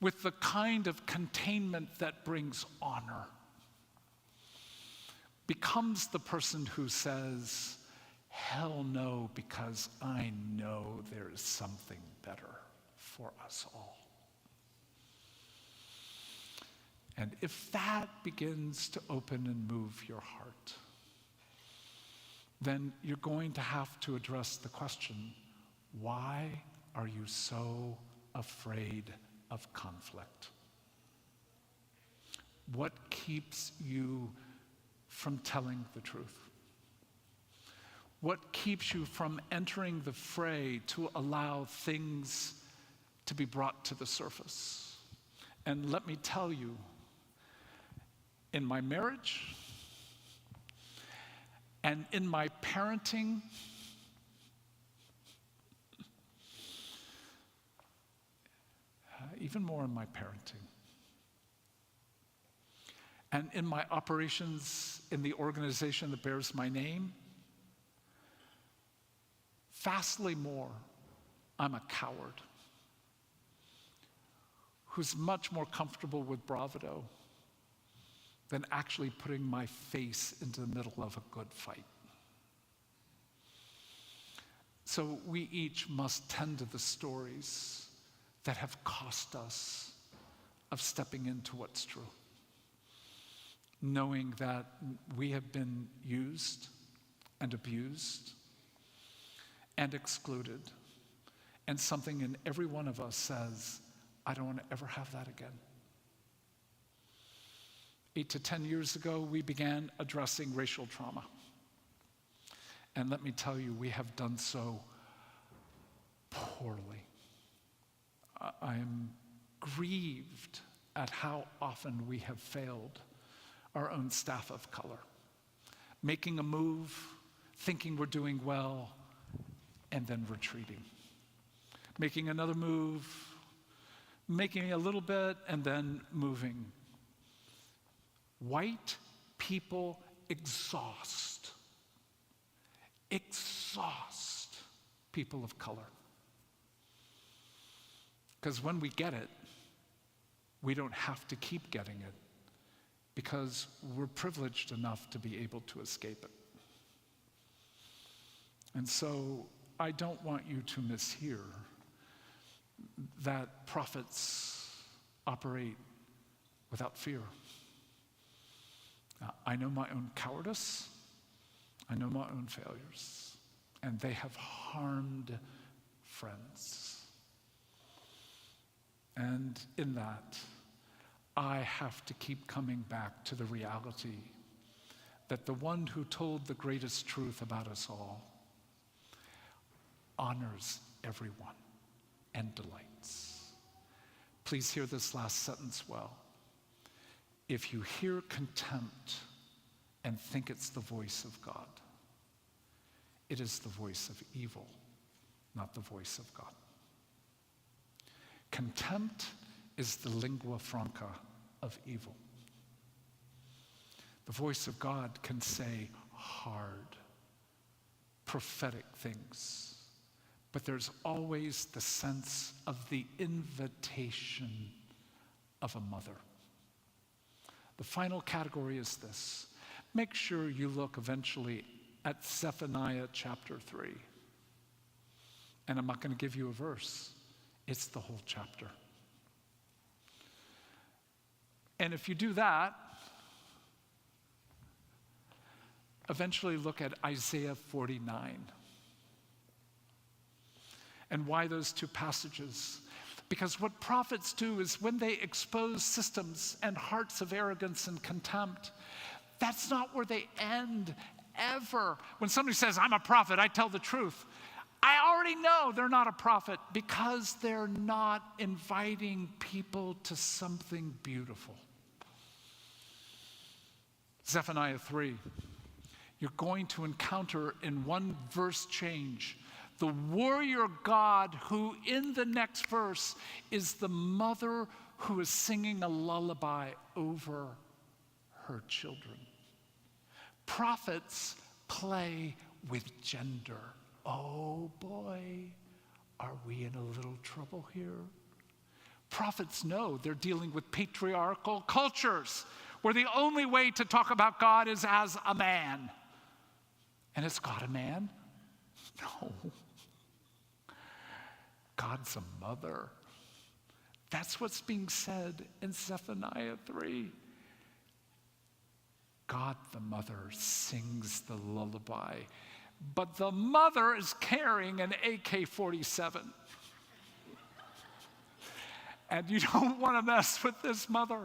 with the kind of containment that brings honor, becomes the person who says, hell no, because I know there is something better for us all. And if that begins to open and move your heart, then you're going to have to address the question, why are you so afraid of conflict? What keeps you from telling the truth? What keeps you from entering the fray to allow things to be brought to the surface? And let me tell you, in my marriage and in my parenting, even more in my parenting, and in my operations in the organization that bears my name, vastly more, I'm a coward who's much more comfortable with bravado than actually putting my face into the middle of a good fight. So we each must tend to the stories that have cost us of stepping into what's true, knowing that we have been used and abused and excluded, and something in every one of us says, I don't want to ever have that again. 8 to 10 years ago, we began addressing racial trauma. And let me tell you, we have done so poorly. I am grieved at how often we have failed our own staff of color, making a move, thinking we're doing well, and then retreating. Making another move, making a little bit, and then moving. White people exhaust people of color. Because when we get it, we don't have to keep getting it, because we're privileged enough to be able to escape it. And so I don't want you to mishear that prophets operate without fear. I know my own cowardice, I know my own failures, and they have harmed friends. And in that, I have to keep coming back to the reality that the one who told the greatest truth about us all honors everyone and delights. Please hear this last sentence well. If you hear contempt and think it's the voice of God, it is the voice of evil, not the voice of God. Contempt is the lingua franca of evil. The voice of God can say hard, prophetic things, but there's always the sense of the invitation of a mother. The final category is this. Make sure you look eventually at Zephaniah chapter 3. And I'm not going to give you a verse. It's the whole chapter. And if you do that, eventually look at Isaiah 49. And why those two passages? Because what prophets do is when they expose systems and hearts of arrogance and contempt, that's not where they end ever. When somebody says, I'm a prophet, I tell the truth, I already know they're not a prophet because they're not inviting people to something beautiful. Zephaniah 3, you're going to encounter in one verse change the warrior God who in the next verse is the mother who is singing a lullaby over her children. Prophets play with gender. Oh boy, are we in a little trouble here? Prophets know they're dealing with patriarchal cultures where the only way to talk about God is as a man. And is God a man? No. God's a mother. That's what's being said in Zephaniah 3. God the mother sings the lullaby, but the mother is carrying an AK-47. And you don't want to mess with this mother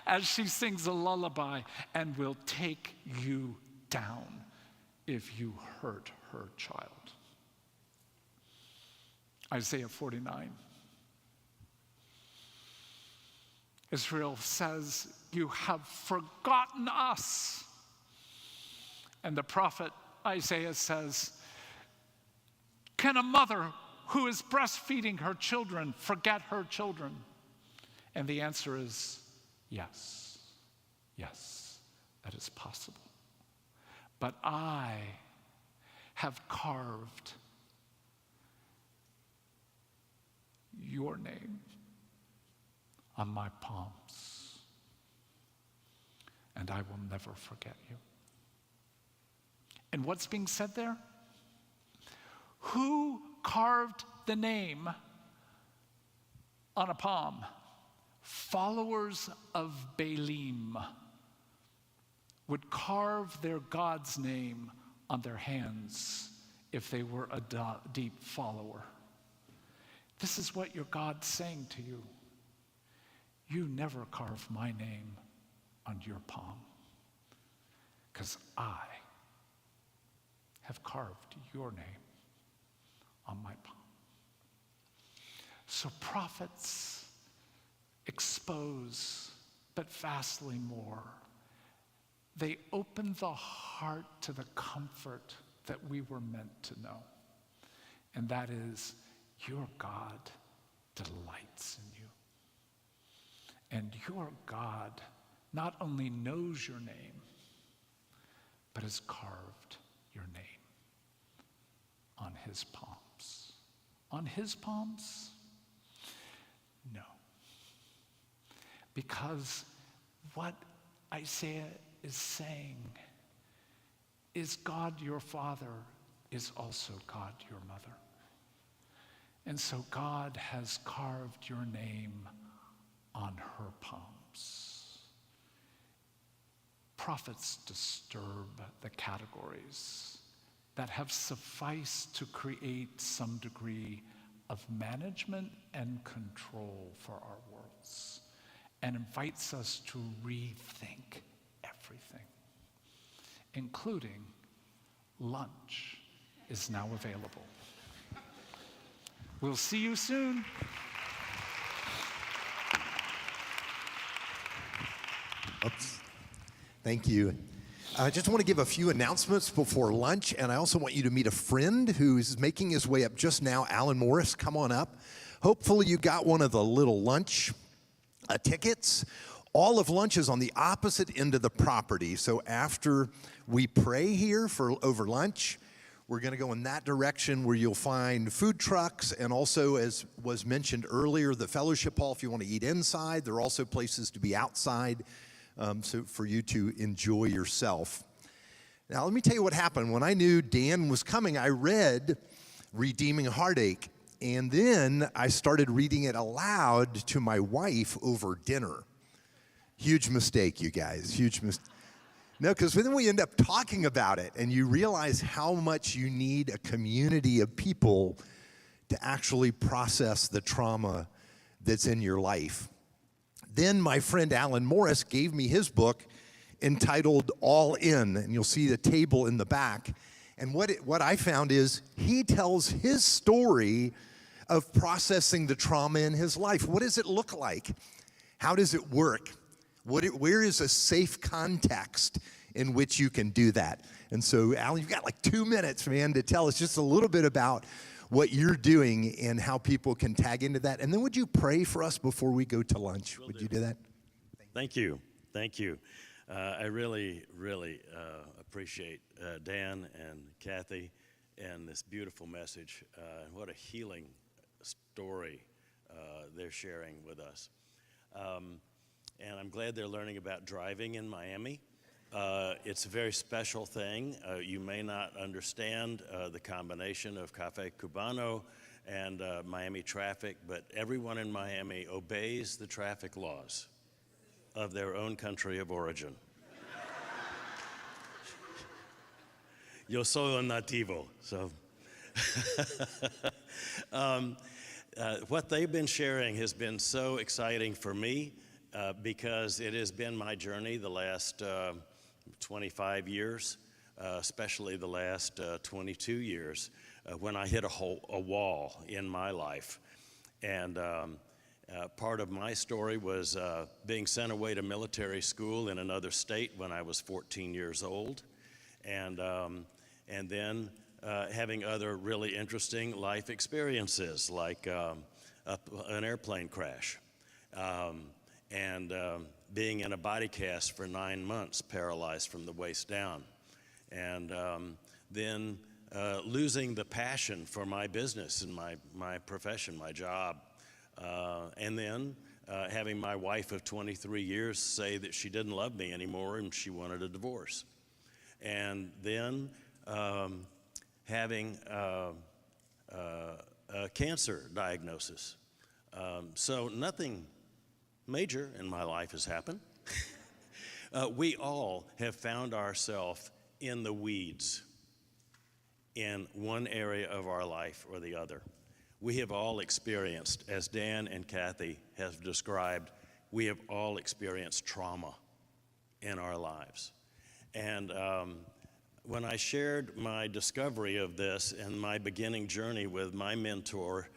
as she sings a lullaby and will take you down if you hurt her child. Isaiah 49. Israel says, you have forgotten us. And the prophet Isaiah says, can a mother who is breastfeeding her children forget her children? And the answer is yes. Yes, that is possible. But I have carved your name on my palms, and I will never forget you. And what's being said there? Who carved the name on a palm? Followers of Baalim would carve their God's name on their hands if they were a deep follower. This is what your God's saying to you. You never carve my name on your palm, because I have carved your name on my palm. So prophets expose, but vastly more. They open the heart to the comfort that we were meant to know. And that is, your God delights in you. And your God not only knows your name, but has carved your name on his palms. On his palms? No. Because what Isaiah is saying is God your Father is also God your mother. And so God has carved your name on her palms. Prophets disturb the categories that have sufficed to create some degree of management and control for our worlds, and invites us to rethink everything, including lunch is now available. We'll see you soon. Oops. Thank you. I just want to give a few announcements before lunch, and I also want you to meet a friend who's making his way up just now. Alan Morris, come on up. Hopefully you got one of the little lunch tickets. All of lunch is on the opposite end of the property. So after we pray here for over lunch, we're going to go in that direction where you'll find food trucks, and also, as was mentioned earlier, the fellowship hall if you want to eat inside. There are also places to be outside, so for you to enjoy yourself. Now, let me tell you what happened. When I knew Dan was coming, I read Redeeming Heartache, and then I started reading it aloud to my wife over dinner. Huge mistake, you guys, huge mistake. No, because then we end up talking about it, and you realize how much you need a community of people to actually process the trauma that's in your life. Then my friend Alan Morris gave me his book entitled All In, and you'll see the table in the back. And what I found is he tells his story of processing the trauma in his life. What does it look like? How does it work? Where is a safe context in which you can do that? And so, Alan, you've got like 2 minutes, man, to tell us just a little bit about what you're doing and how people can tag into that. And then would you pray for us before we go to lunch? Would you do that? Thank you. Thank you. I really, really appreciate Dan and Cathy and this beautiful message. What a healing story they're sharing with us. And I'm glad they're learning about driving in Miami. It's a very special thing. You may not understand the combination of Cafe Cubano and Miami traffic, but everyone in Miami obeys the traffic laws of their own country of origin. Yo soy un nativo. So, what they've been sharing has been so exciting for me because it has been my journey the last 25 years, especially the last 22 years, when I hit a wall in my life. And part of my story was being sent away to military school in another state when I was 14 years old, and then having other really interesting life experiences, like an airplane crash, and being in a body cast for 9 months, paralyzed from the waist down, and then losing the passion for my business and my profession, my job. And then having my wife of 23 years say that she didn't love me anymore and she wanted a divorce. And then having a cancer diagnosis. So nothing major in my life has happened. We all have found ourselves in the weeds in one area of our life or the other. We have all experienced, as Dan and Cathy have described, we have all experienced trauma in our lives. And when I shared my discovery of this and my beginning journey with my mentor,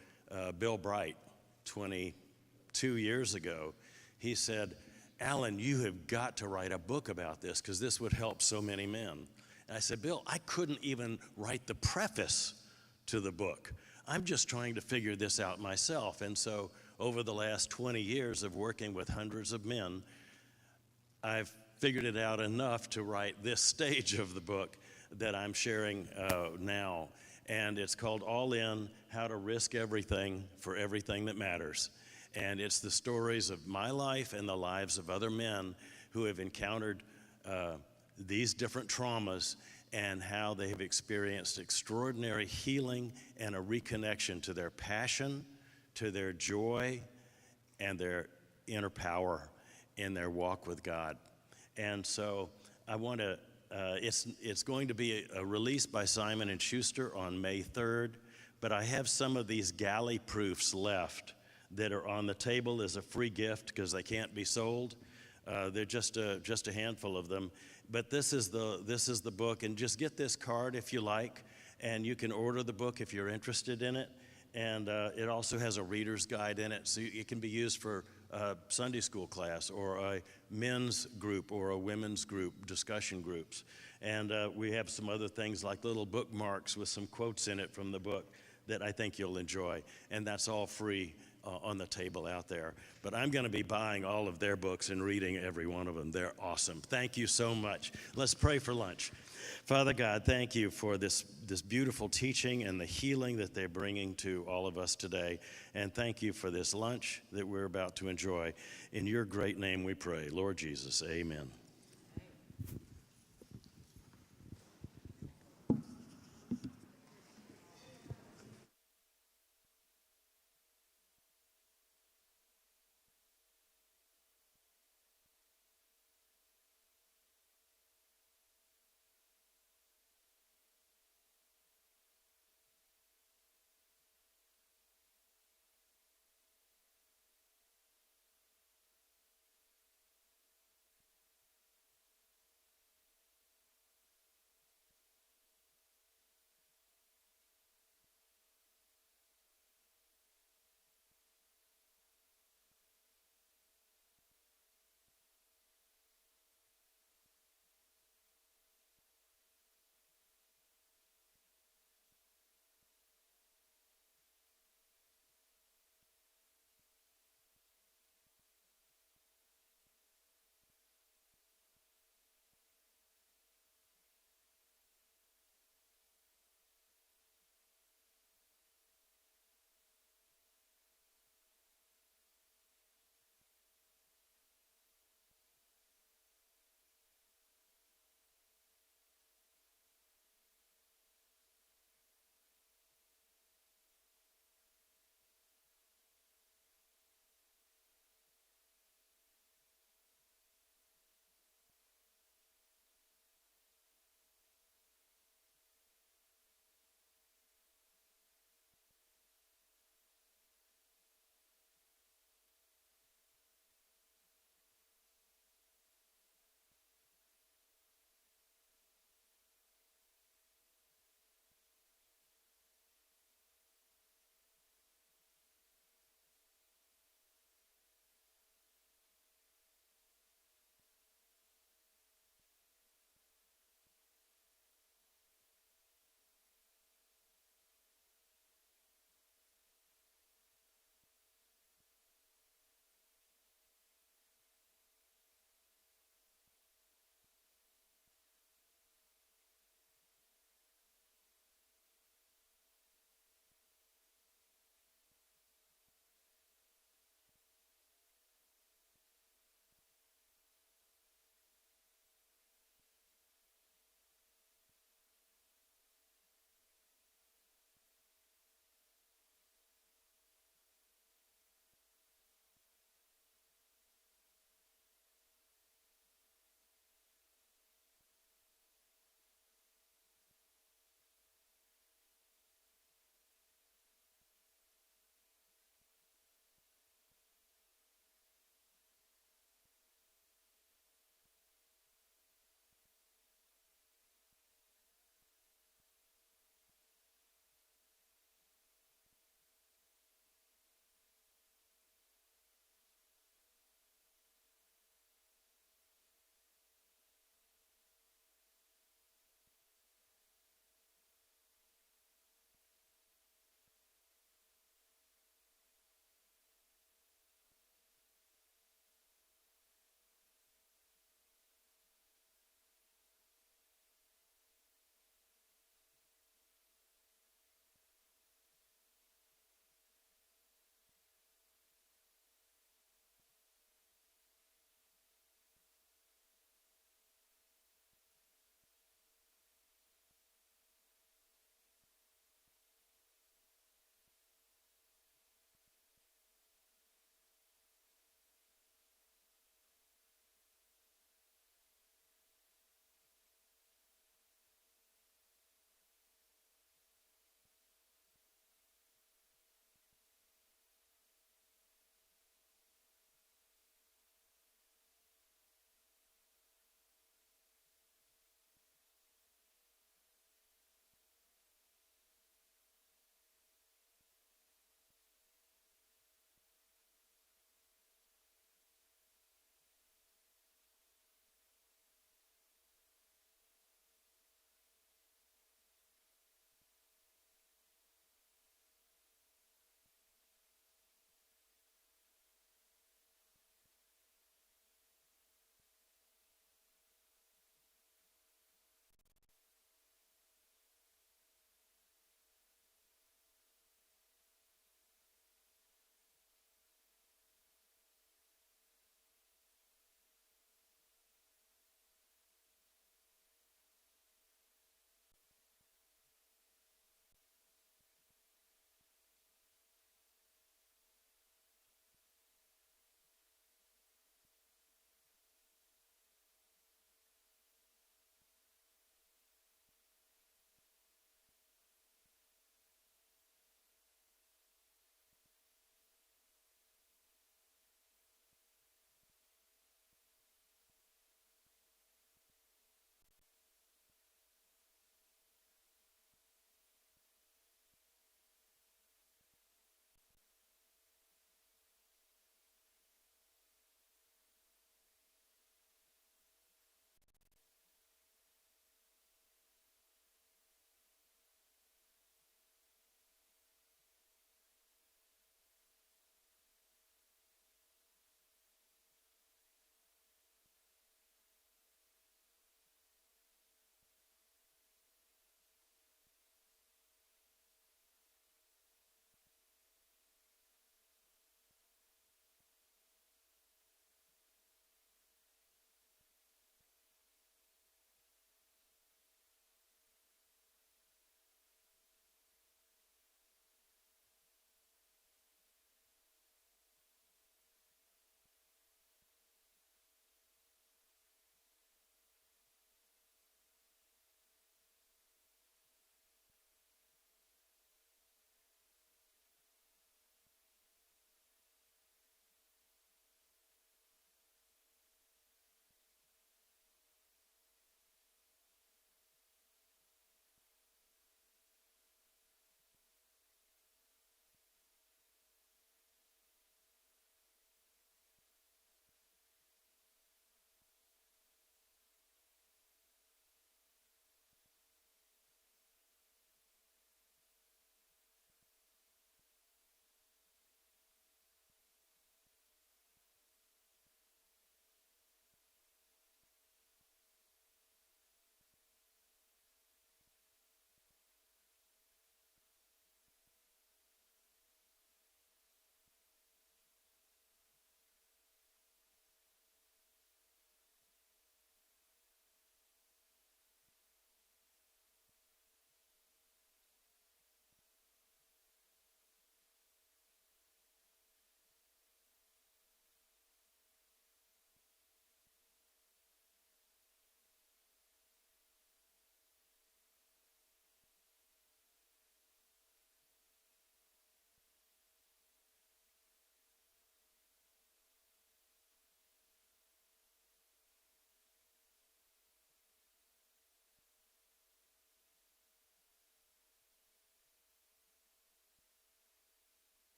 Bill Bright, 22 years ago, he said, "Alan, you have got to write a book about this because this would help so many men." And I said, "Bill, I couldn't even write the preface to the book. I'm just trying to figure this out myself." And so over the last 20 years of working with hundreds of men, I've figured it out enough to write this stage of the book that I'm sharing now. And it's called All In, How to Risk Everything for Everything That Matters. And it's the stories of my life and the lives of other men who have encountered these different traumas and how they have experienced extraordinary healing and a reconnection to their passion, to their joy, and their inner power in their walk with God. And so I want to, it's going to be a release by Simon & Schuster on May 3rd, but I have some of these galley proofs left that are on the table as a free gift because they can't be sold. They're just a handful of them. But this is the book, and just get this card if you like, and you can order the book if you're interested in it. And it also has a reader's guide in it, so it can be used for Sunday school class or a men's group or a women's group, discussion groups. And we have some other things like little bookmarks with some quotes in it from the book that I think you'll enjoy. And that's all free on the table out there. But I'm going to be buying all of their books and reading every one of them. They're awesome. Thank you so much. Let's pray for lunch. Father God, thank you for this beautiful teaching and the healing that they're bringing to all of us today. And thank you for this lunch that we're about to enjoy. In your great name we pray. Lord Jesus, amen.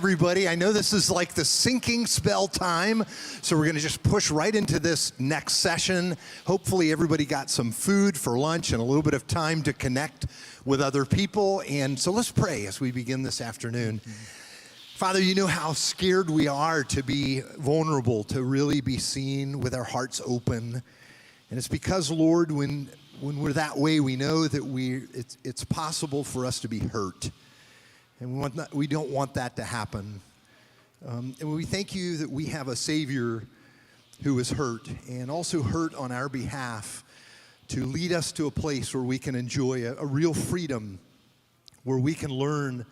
everybody. I know this is like the sinking spell time, so we're going to just push right into this next session. Hopefully everybody got some food for lunch and a little bit of time to connect with other people. And so let's pray as we begin this afternoon. Father, you know how scared we are to be vulnerable, to really be seen with our hearts open. And it's because, Lord, when we're that way, we know that it's possible for us to be hurt. And we don't want that to happen. And we thank you that we have a Savior who is hurt and also hurt on our behalf to lead us to a place where we can enjoy a real freedom, where we can learn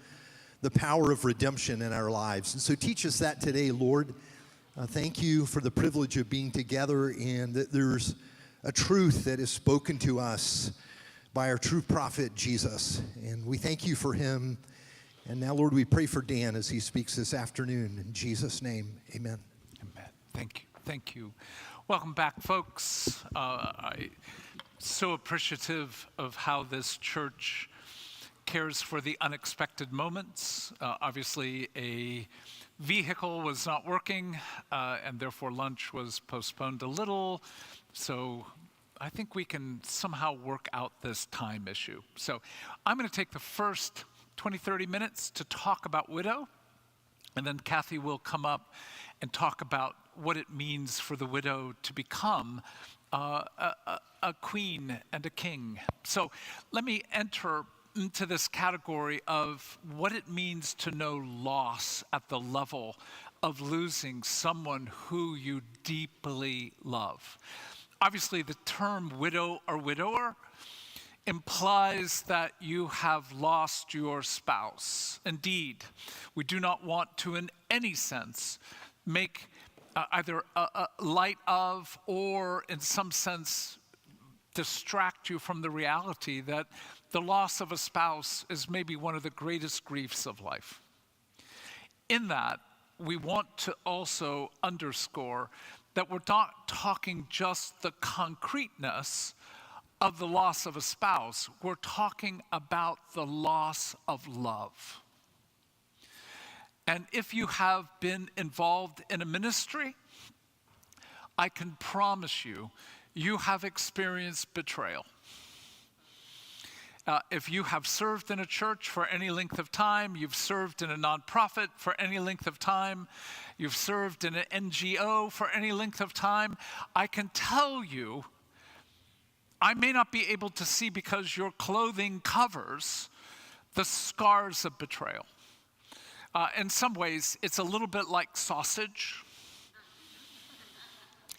the power of redemption in our lives. And so teach us that today, Lord. Thank you for the privilege of being together, and that there's a truth that is spoken to us by our true prophet, Jesus. And we thank you for him. And now, Lord, we pray for Dan as he speaks this afternoon. In Jesus' name, amen. Amen. Thank you. Thank you. Welcome back, folks. I'm so appreciative of how this church cares for the unexpected moments. Obviously, a vehicle was not working, and therefore lunch was postponed a little. So I think we can somehow work out this time issue. So I'm going to take the first 20, 30 minutes to talk about widow, and then Cathy will come up and talk about what it means for the widow to become a queen and a king. So let me enter into this category of what it means to know loss at the level of losing someone who you deeply love. Obviously, the term widow or widower implies that you have lost your spouse. Indeed, we do not want to in any sense make either a light of, or in some sense distract you from the reality that the loss of a spouse is maybe one of the greatest griefs of life. In that, we want to also underscore that we're not talking just the concreteness of the loss of a spouse. We're talking about the loss of love. And if you have been involved in a ministry, I can promise you, you have experienced betrayal. If you have served in a church for any length of time, you've served in a nonprofit for any length of time, you've served in an NGO for any length of time, I can tell you, I may not be able to see because your clothing covers the scars of betrayal. In some ways, it's a little bit like sausage.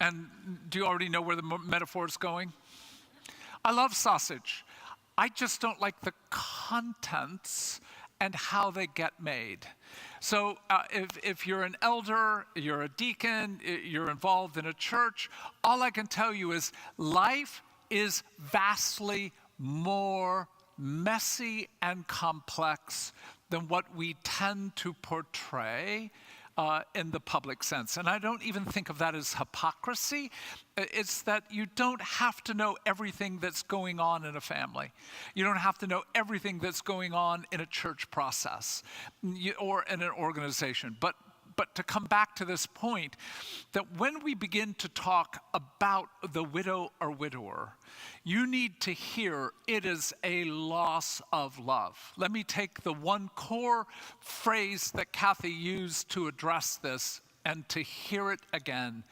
And do you already know where the metaphor is going? I love sausage. I just don't like the contents and how they get made. So if you're an elder, you're a deacon, you're involved in a church, all I can tell you is life is vastly more messy and complex than what we tend to portray in the public sense. And I don't even think of that as hypocrisy. It's that you don't have to know everything that's going on in a family. You don't have to know everything that's going on in a church process or in an organization. But to come back to this point, that when we begin to talk about the widow or widower, you need to hear it is a loss of love. Let me take the one core phrase that Cathy used to address this and to hear it again.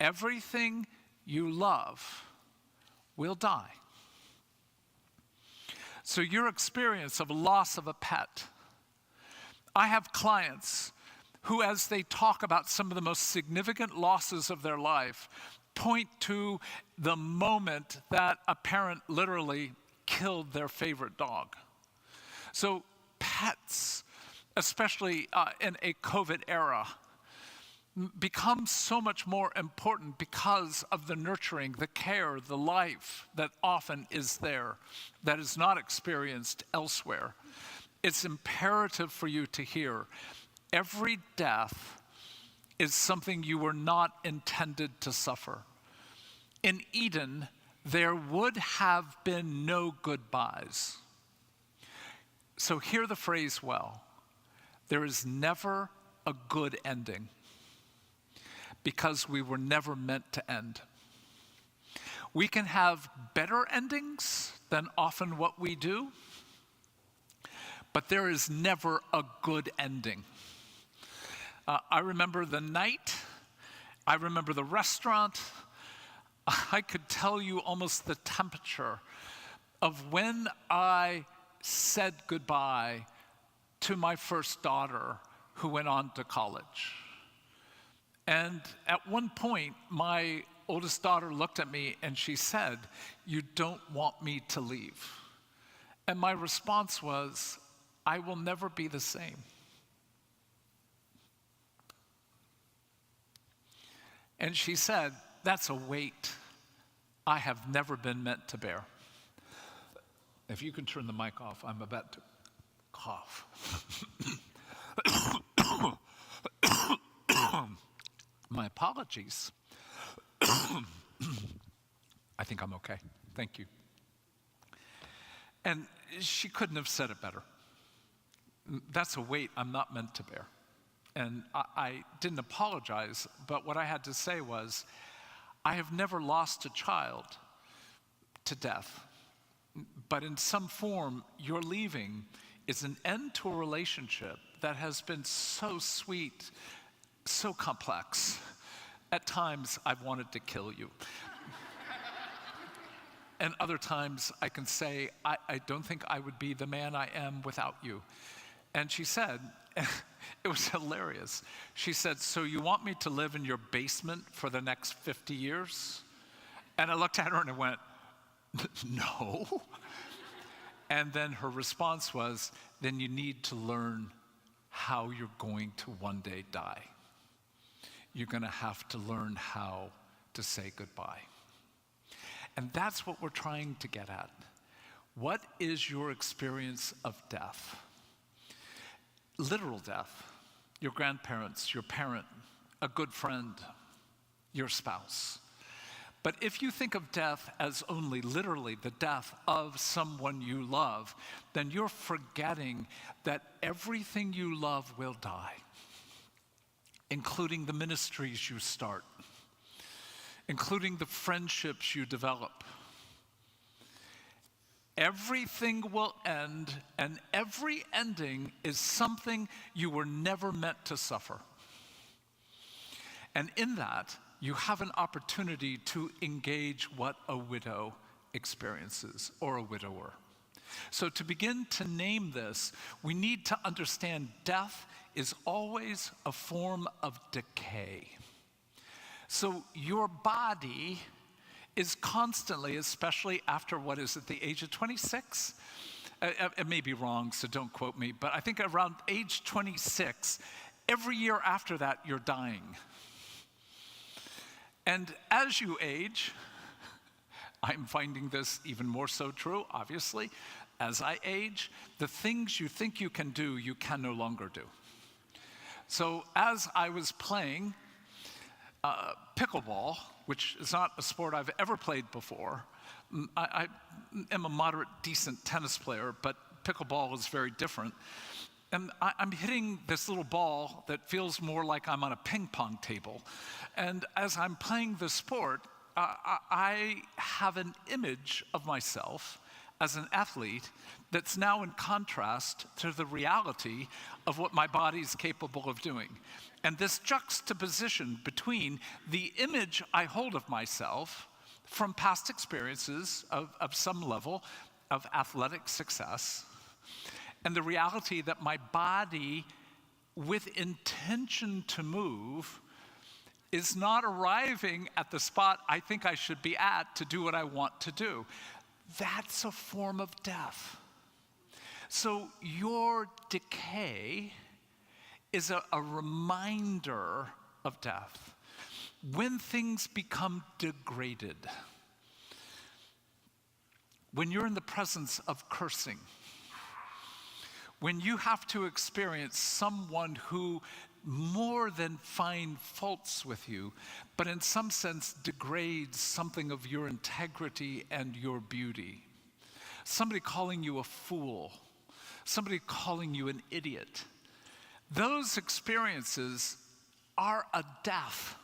Everything you love will die. So your experience of loss of a pet, I have clients who, as they talk about some of the most significant losses of their life, point to the moment that a parent literally killed their favorite dog. So pets, especially in a COVID era, become so much more important because of the nurturing, the care, the life that often is there, that is not experienced elsewhere. It's imperative for you to hear every death is something you were not intended to suffer. In Eden, there would have been no goodbyes. So hear the phrase well. There is never a good ending because we were never meant to end. We can have better endings than often what we do, but there is never a good ending. I remember the night, I remember the restaurant. I could tell you almost the temperature of when I said goodbye to my first daughter who went on to college. And at one point, my oldest daughter looked at me and she said, "You don't want me to leave." And my response was, "I will never be the same." And she said, "That's a weight I have never been meant to bear." If you can turn the mic off, I'm about to cough. My apologies. I think I'm okay. Thank you. And she couldn't have said it better. That's a weight I'm not meant to bear. And I didn't apologize, but what I had to say was, I have never lost a child to death, but in some form, your leaving is an end to a relationship that has been so sweet, so complex. At times, I've wanted to kill you. And other times, I can say, I don't think I would be the man I am without you. And she said, it was hilarious. She said, "So you want me to live in your basement for the next 50 years? And I looked at her and I went, "No." And then her response was, "Then you need to learn how you're going to one day die. You're going to have to learn how to say goodbye." And that's what we're trying to get at. What is your experience of death? Literal death, your grandparents, your parent, a good friend, your spouse. But if you think of death as only literally the death of someone you love, then you're forgetting that everything you love will die, including the ministries you start, including the friendships you develop. Everything will end, and every ending is something you were never meant to suffer. And in that, you have an opportunity to engage what a widow experiences, or a widower. So to begin to name this, we need to understand death is always a form of decay. So your body is constantly, especially after what is it, the age of 26? It may be wrong, so don't quote me, but I think around age 26, every year after that, you're dying. And as you age, I'm finding this even more so true, obviously, as I age, the things you think you can do, you can no longer do. So as I was playing pickleball, which is not a sport I've ever played before. I am a moderate, decent tennis player, but pickleball is very different. And I'm hitting this little ball that feels more like I'm on a ping pong table. And as I'm playing the sport, I have an image of myself as an athlete that's now in contrast to the reality of what my body's capable of doing. And this juxtaposition between the image I hold of myself from past experiences of some level of athletic success, and the reality that my body, with intention to move, is not arriving at the spot I think I should be at to do what I want to do. That's a form of death. So your decay is a reminder of death. When things become degraded, when you're in the presence of cursing, when you have to experience someone who more than find faults with you, but in some sense degrades something of your integrity and your beauty. Somebody calling you a fool, somebody calling you an idiot. Those experiences are a death.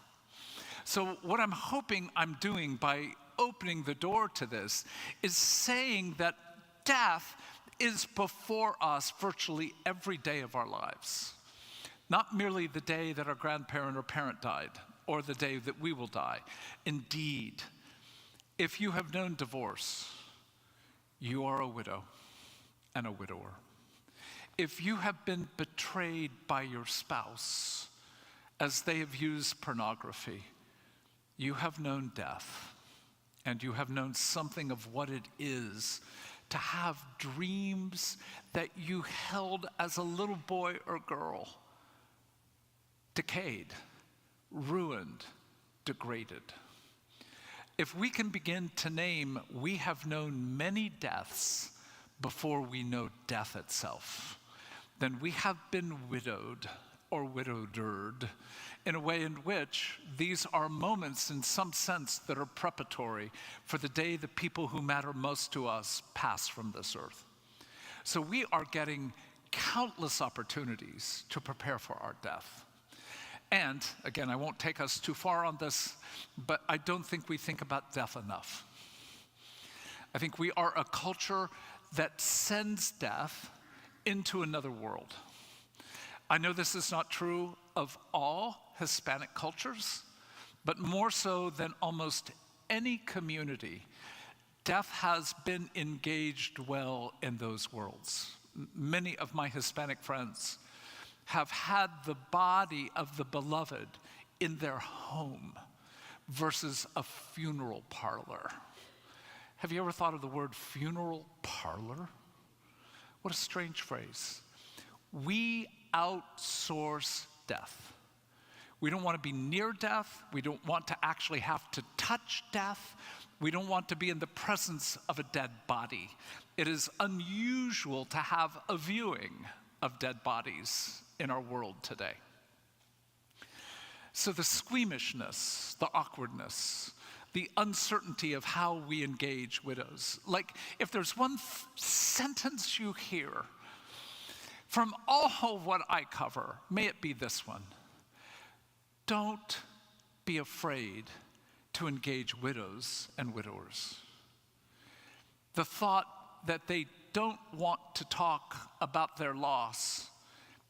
So what I'm hoping I'm doing by opening the door to this is saying that death is before us virtually every day of our lives. Not merely the day that our grandparent or parent died, or the day that we will die. Indeed, if you have known divorce, you are a widow and a widower. If you have been betrayed by your spouse as they have used pornography, you have known death, and you have known something of what it is to have dreams that you held as a little boy or girl, decayed, ruined, degraded. If we can begin to name, we have known many deaths before we know death itself, then we have been widowed or widowed in a way in which these are moments in some sense that are preparatory for the day the people who matter most to us pass from this earth. So we are getting countless opportunities to prepare for our death. And again, I won't take us too far on this, but I don't think we think about death enough. I think we are a culture that sends death into another world. I know this is not true of all Hispanic cultures, but more so than almost any community, death has been engaged well in those worlds. Many of my Hispanic friends have had the body of the beloved in their home versus a funeral parlor. Have you ever thought of the word funeral parlor? What a strange phrase. We outsource death. We don't want to be near death. We don't want to actually have to touch death. We don't want to be in the presence of a dead body. It is unusual to have a viewing of dead bodies in our world today. So the squeamishness, the awkwardness, the uncertainty of how we engage widows. Like, if there's one sentence you hear from all of what I cover, may it be this one: don't be afraid to engage widows and widowers. The thought that they don't want to talk about their loss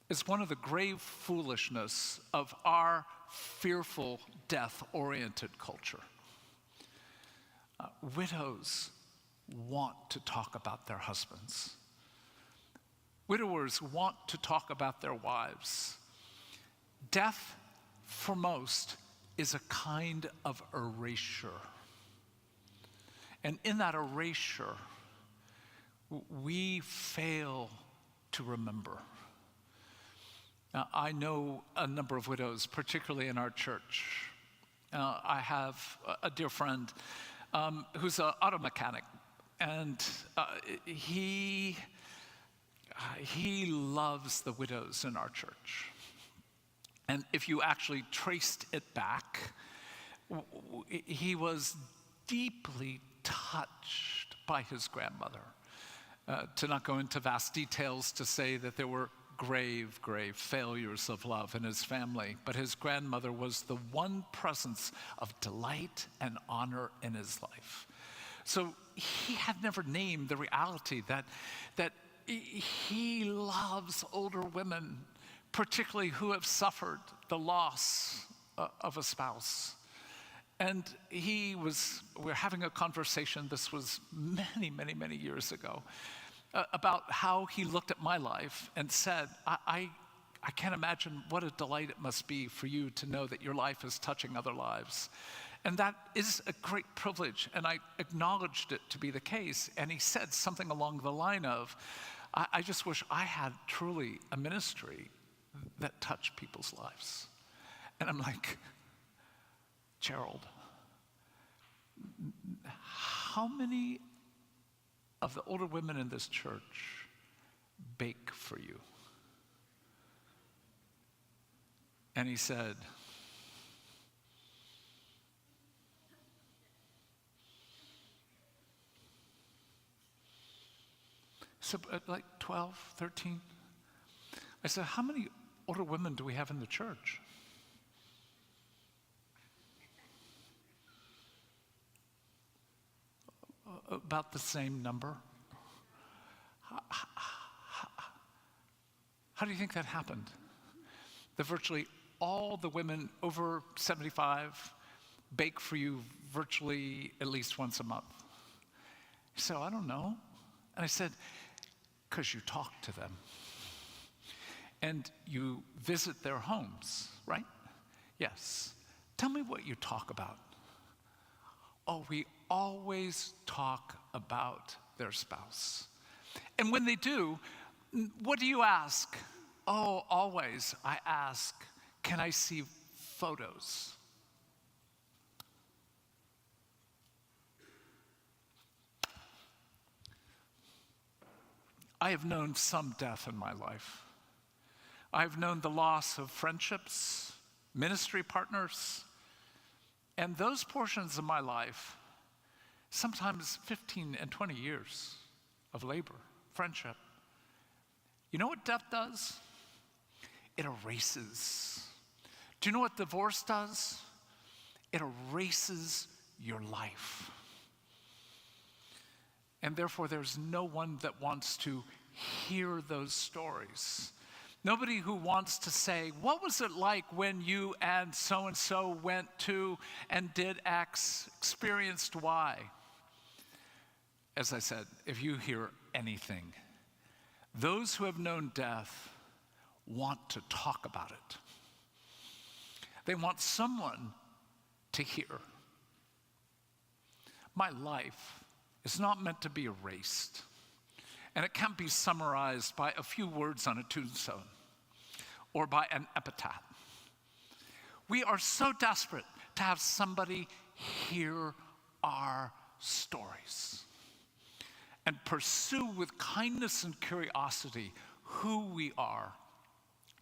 is one of the grave foolishness of our fearful, death-oriented culture. Widows want to talk about their husbands. Widowers want to talk about their wives. Death, for most, is a kind of erasure. And in that erasure, we fail to remember. Now, I know a number of widows, particularly in our church. I have a dear friend who's an auto mechanic, and he loves the widows in our church. And if you actually traced it back, he was deeply touched by his grandmother. To not go into vast details to say that there were grave failures of love in his family, but his grandmother was the one presence of delight and honor in his life. So he had never named the reality that he loves older women, particularly who have suffered the loss of a spouse. And we're having a conversation, this was many years ago, about how he looked at my life and said, I can't imagine what a delight it must be for you to know that your life is touching other lives. And that is a great privilege, and I acknowledged it to be the case. And he said something along the line of, I just wish I had truly a ministry that touched people's lives. And I'm like, Gerald, how many of the older women in this church bake for you? And he said, so like 12, 13. I said, how many older women do we have in the church? About the same number. How do you think that happened? That virtually all the women over 75 bake for you virtually at least once a month. So I don't know. And I said, because you talk to them. And you visit their homes, right? Yes. Tell me what you talk about. Oh, we always talk about their spouse. And when they do, what do you ask? Oh, always I ask, can I see photos? I have known some death in my life. I've known the loss of friendships, ministry partners, and those portions of my life, sometimes 15 and 20 years of labor, friendship. You know what death does? It erases. Do you know what divorce does? It erases your life. And therefore, there's no one that wants to hear those stories. Nobody who wants to say, what was it like when you and so went to and did X, experienced Y? As I said, if you hear anything, those who have known death want to talk about it. They want someone to hear. My life is not meant to be erased, and it can't be summarized by a few words on a tombstone or by an epitaph. We are so desperate to have somebody hear our stories and pursue with kindness and curiosity who we are.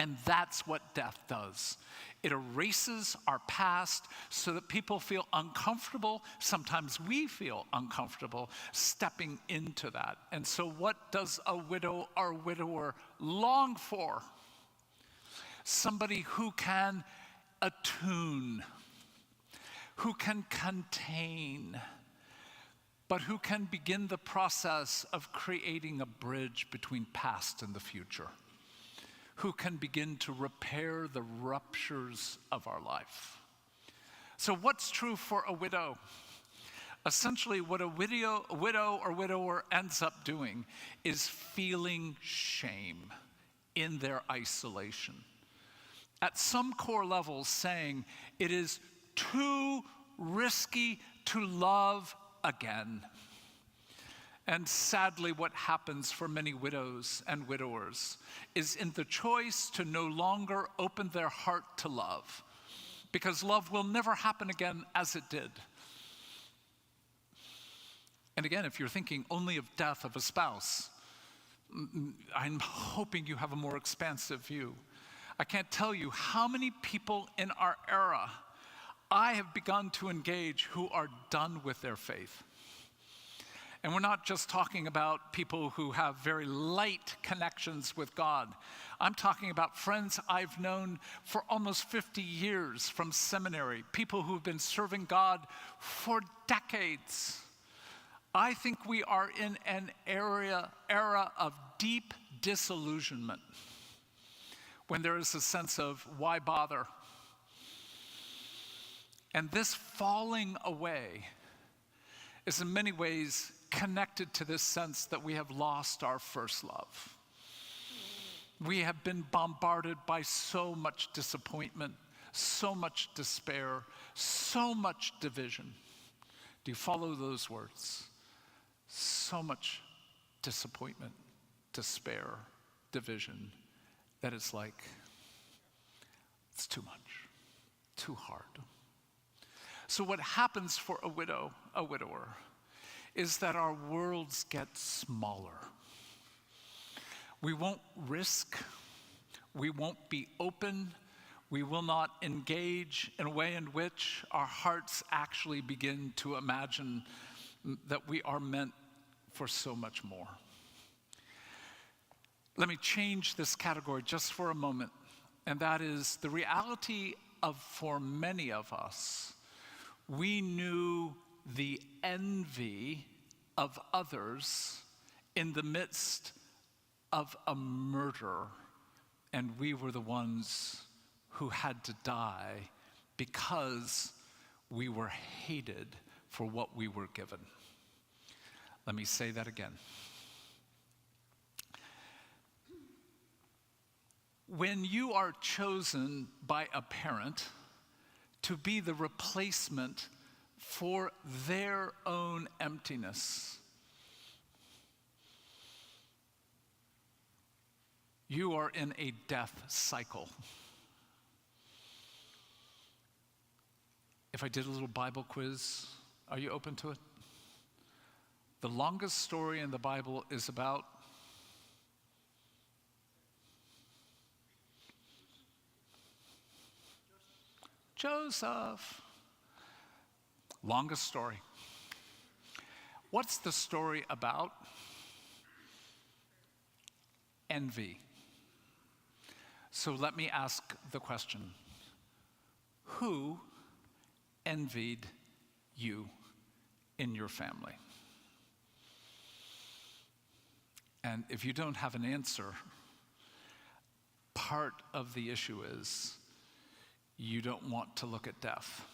And that's what death does. It erases our past so that people feel uncomfortable. Sometimes we feel uncomfortable stepping into that. And so what does a widow or widower long for? Somebody who can attune, who can contain, but who can begin the process of creating a bridge between past and the future, who can begin to repair the ruptures of our life. So what's true for a widow? Essentially, what a widow or widower ends up doing is feeling shame in their isolation. At some core levels, saying it is too risky to love again. And sadly, what happens for many widows and widowers is in the choice to no longer open their heart to love, because love will never happen again as it did. And again, if you're thinking only of death of a spouse, I'm hoping you have a more expansive view. I can't tell you how many people in our era I have begun to engage who are done with their faith. And we're not just talking about people who have very light connections with God. I'm talking about friends I've known for almost 50 years from seminary, people who've been serving God for decades. I think we are in an era of deep disillusionment, when there is a sense of why bother? And this falling away is in many ways connected to this sense that we have lost our first love. We have been bombarded by so much disappointment, so much despair, so much division. Do you follow those words? So much disappointment, despair, division, that it's like, it's too much, too hard. So what happens for a widow, a widower, is that our worlds get smaller. We won't risk, we won't be open, we will not engage in a way in which our hearts actually begin to imagine that we are meant for so much more. Let me change this category just for a moment And that is the reality of, for many of us, we knew the envy of others in the midst of a murder, and we were the ones who had to die because we were hated for what we were given. Let me say that again. When you are chosen by a parent to be the replacement for their own emptiness, you are in a death cycle. If I did a little Bible quiz, are you open to it? The longest story in the Bible is about Joseph. Longest story. What's the story about? Envy. So let me ask the question, who envied you in your family? And if you don't have an answer, part of the issue is you don't want to look at death.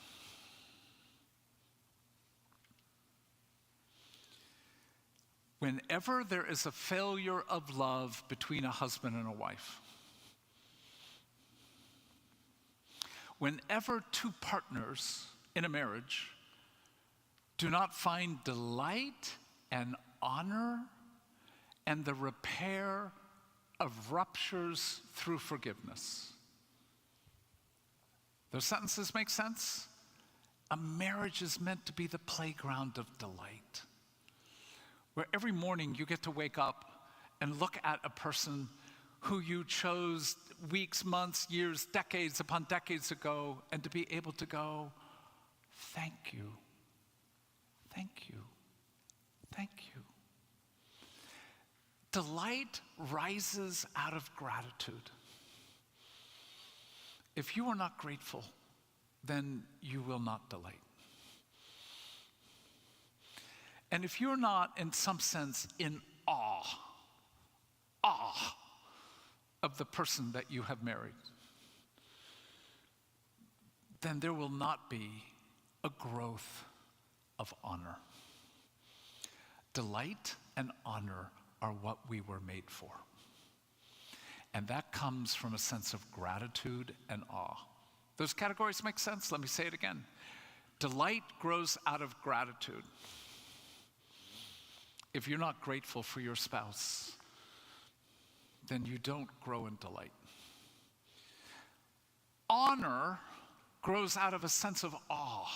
Whenever there is a failure of love between a husband and a wife, whenever two partners in a marriage do not find delight and honor and the repair of ruptures through forgiveness. Those sentences make sense? A marriage is meant to be the playground of delight, where every morning you get to wake up and look at a person who you chose weeks, months, years, decades upon decades ago, and to be able to go, thank you, thank you, thank you. Delight rises out of gratitude. If you are not grateful, then you will not delight. And if you're not, in some sense, in awe of the person that you have married, then there will not be a growth of honor. Delight and honor are what we were made for. And that comes from a sense of gratitude and awe. Those categories make sense? Let me say it again. Delight grows out of gratitude. If you're not grateful for your spouse, then you don't grow in delight. Honor grows out of a sense of awe.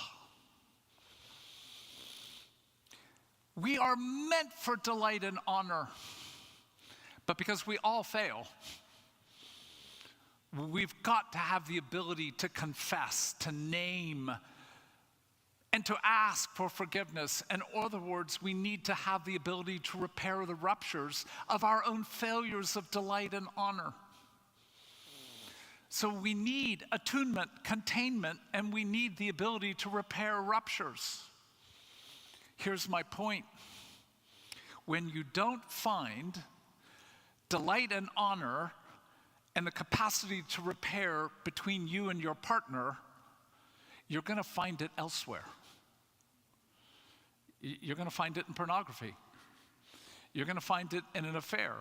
We are meant for delight and honor, but because we all fail, we've got to have the ability to confess, to name, and to ask for forgiveness. In other words, we need to have the ability to repair the ruptures of our own failures of delight and honor. So we need attunement, containment, and we need the ability to repair ruptures. Here's my point. When you don't find delight and honor and the capacity to repair between you and your partner, you're going to find it elsewhere. You're going to find it in pornography. You're going to find it in an affair.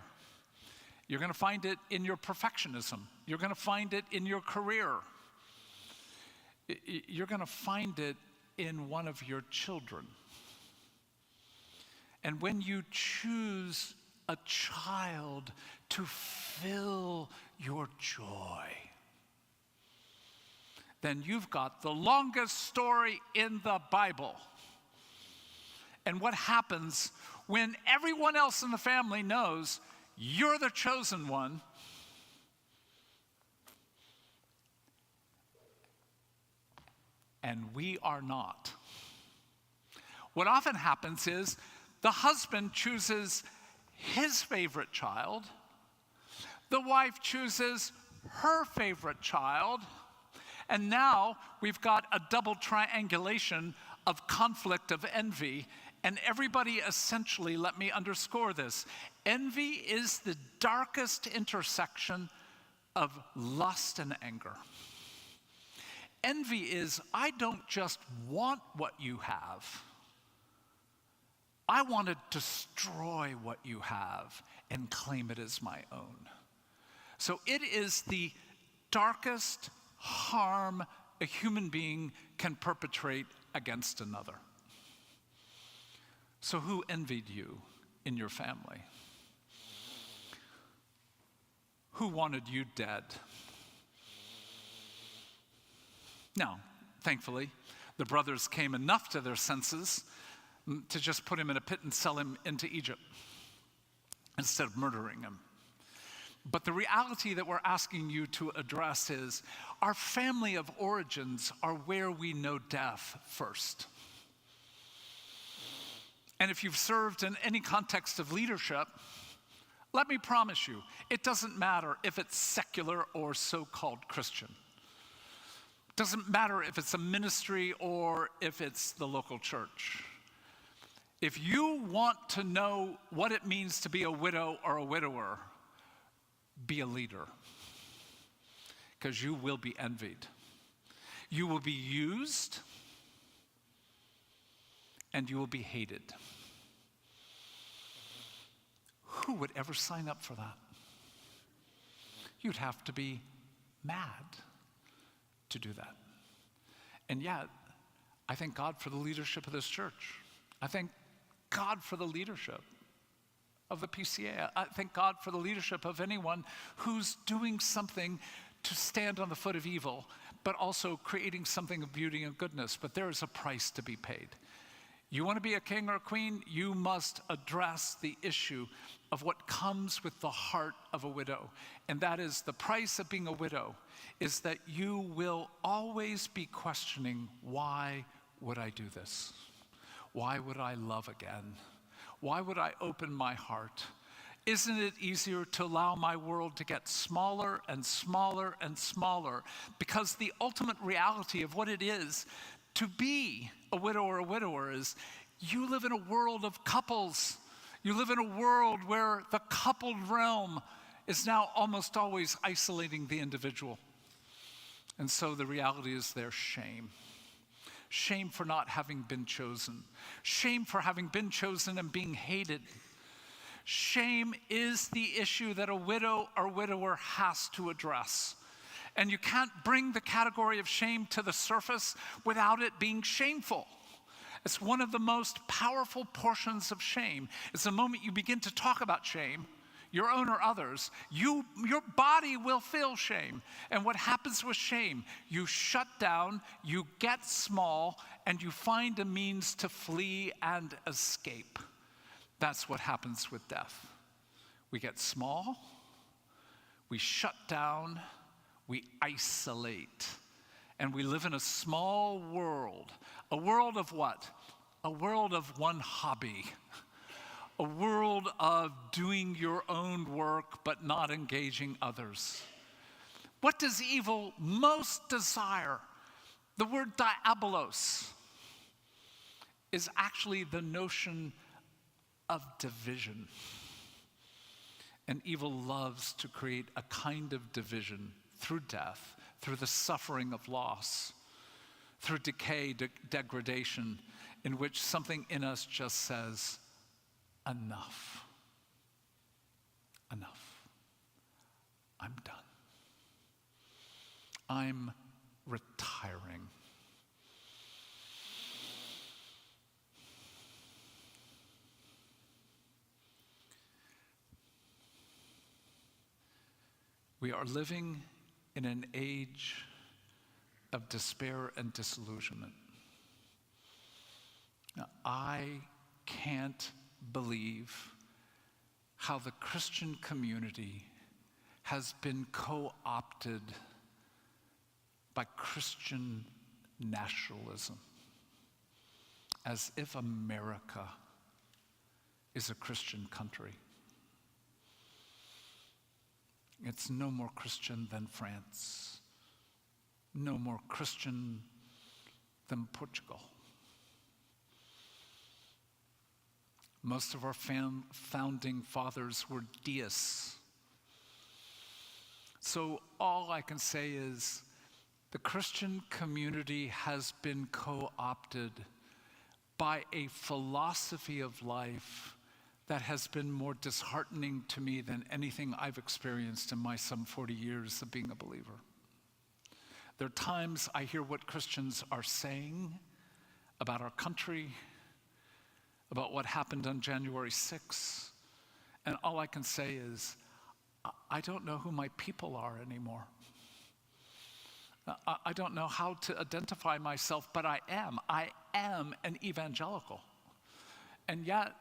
You're going to find it in your perfectionism. You're going to find it in your career. You're going to find it in one of your children. And when you choose a child to fill your joy, then you've got the longest story in the Bible. And what happens when everyone else in the family knows you're the chosen one? And we are not. What often happens is the husband chooses his favorite child, the wife chooses her favorite child. And now we've got a double triangulation of conflict, of envy. And everybody essentially, let me underscore this, envy is the darkest intersection of lust and anger. Envy is, I don't just want what you have. I want to destroy what you have and claim it as my own. So it is the darkest harm a human being can perpetrate against another. So who envied you in your family? Who wanted you dead? Now, thankfully, the brothers came enough to their senses to just put him in a pit and sell him into Egypt instead of murdering him. But the reality that we're asking you to address is our family of origins are where we know death first. And if you've served in any context of leadership, let me promise you, it doesn't matter if it's secular or so-called Christian. It doesn't matter if it's a ministry or if it's the local church. If you want to know what it means to be a widow or a widower, be a leader, because you will be envied. You will be used, and you will be hated. Who would ever sign up for that? You'd have to be mad to do that. And yet, I thank God for the leadership of this church. I thank God for the leadership of the PCA. I thank God for the leadership of anyone who's doing something to stand on the foot of evil, but also creating something of beauty and goodness. But there is a price to be paid. You want to be a king or a queen, you must address the issue of what comes with the heart of a widow. And that is the price of being a widow, is that you will always be questioning, why would I do this? Why would I love again? Why would I open my heart? Isn't it easier to allow my world to get smaller and smaller and smaller? Because the ultimate reality of what it is to be a widow or a widower is you live in a world of couples. You live in a world where the coupled realm is now almost always isolating the individual. And so the reality is there's shame. Shame for not having been chosen. Shame for having been chosen and being hated. Shame is the issue that a widow or widower has to address. And you can't bring the category of shame to the surface without it being shameful. It's one of the most powerful portions of shame. It's the moment you begin to talk about shame, your own or others, your body will feel shame. And what happens with shame? You shut down, you get small, and you find a means to flee and escape. That's what happens with death. We get small, we shut down, we isolate, and we live in a small world. A world of what? A world of one hobby. A world of doing your own work but not engaging others. What does evil most desire? The word diabolos is actually the notion of division. And evil loves to create a kind of division through death, through the suffering of loss, through decay, degradation, in which something in us just says, enough. Enough. I'm done. I'm retiring. We are living in an age of despair and disillusionment. Now, I can't believe how the Christian community has been co-opted by Christian nationalism, as if America is a Christian country. It's no more Christian than France, no more Christian than Portugal. Most of our founding fathers were deists. So all I can say is the Christian community has been co-opted by a philosophy of life that has been more disheartening to me than anything I've experienced in my some 40 years of being a believer. There are times I hear what Christians are saying about our country, about what happened on January 6th, and all I can say is, I don't know who my people are anymore. I don't know how to identify myself, but I am. I am an evangelical. And yet,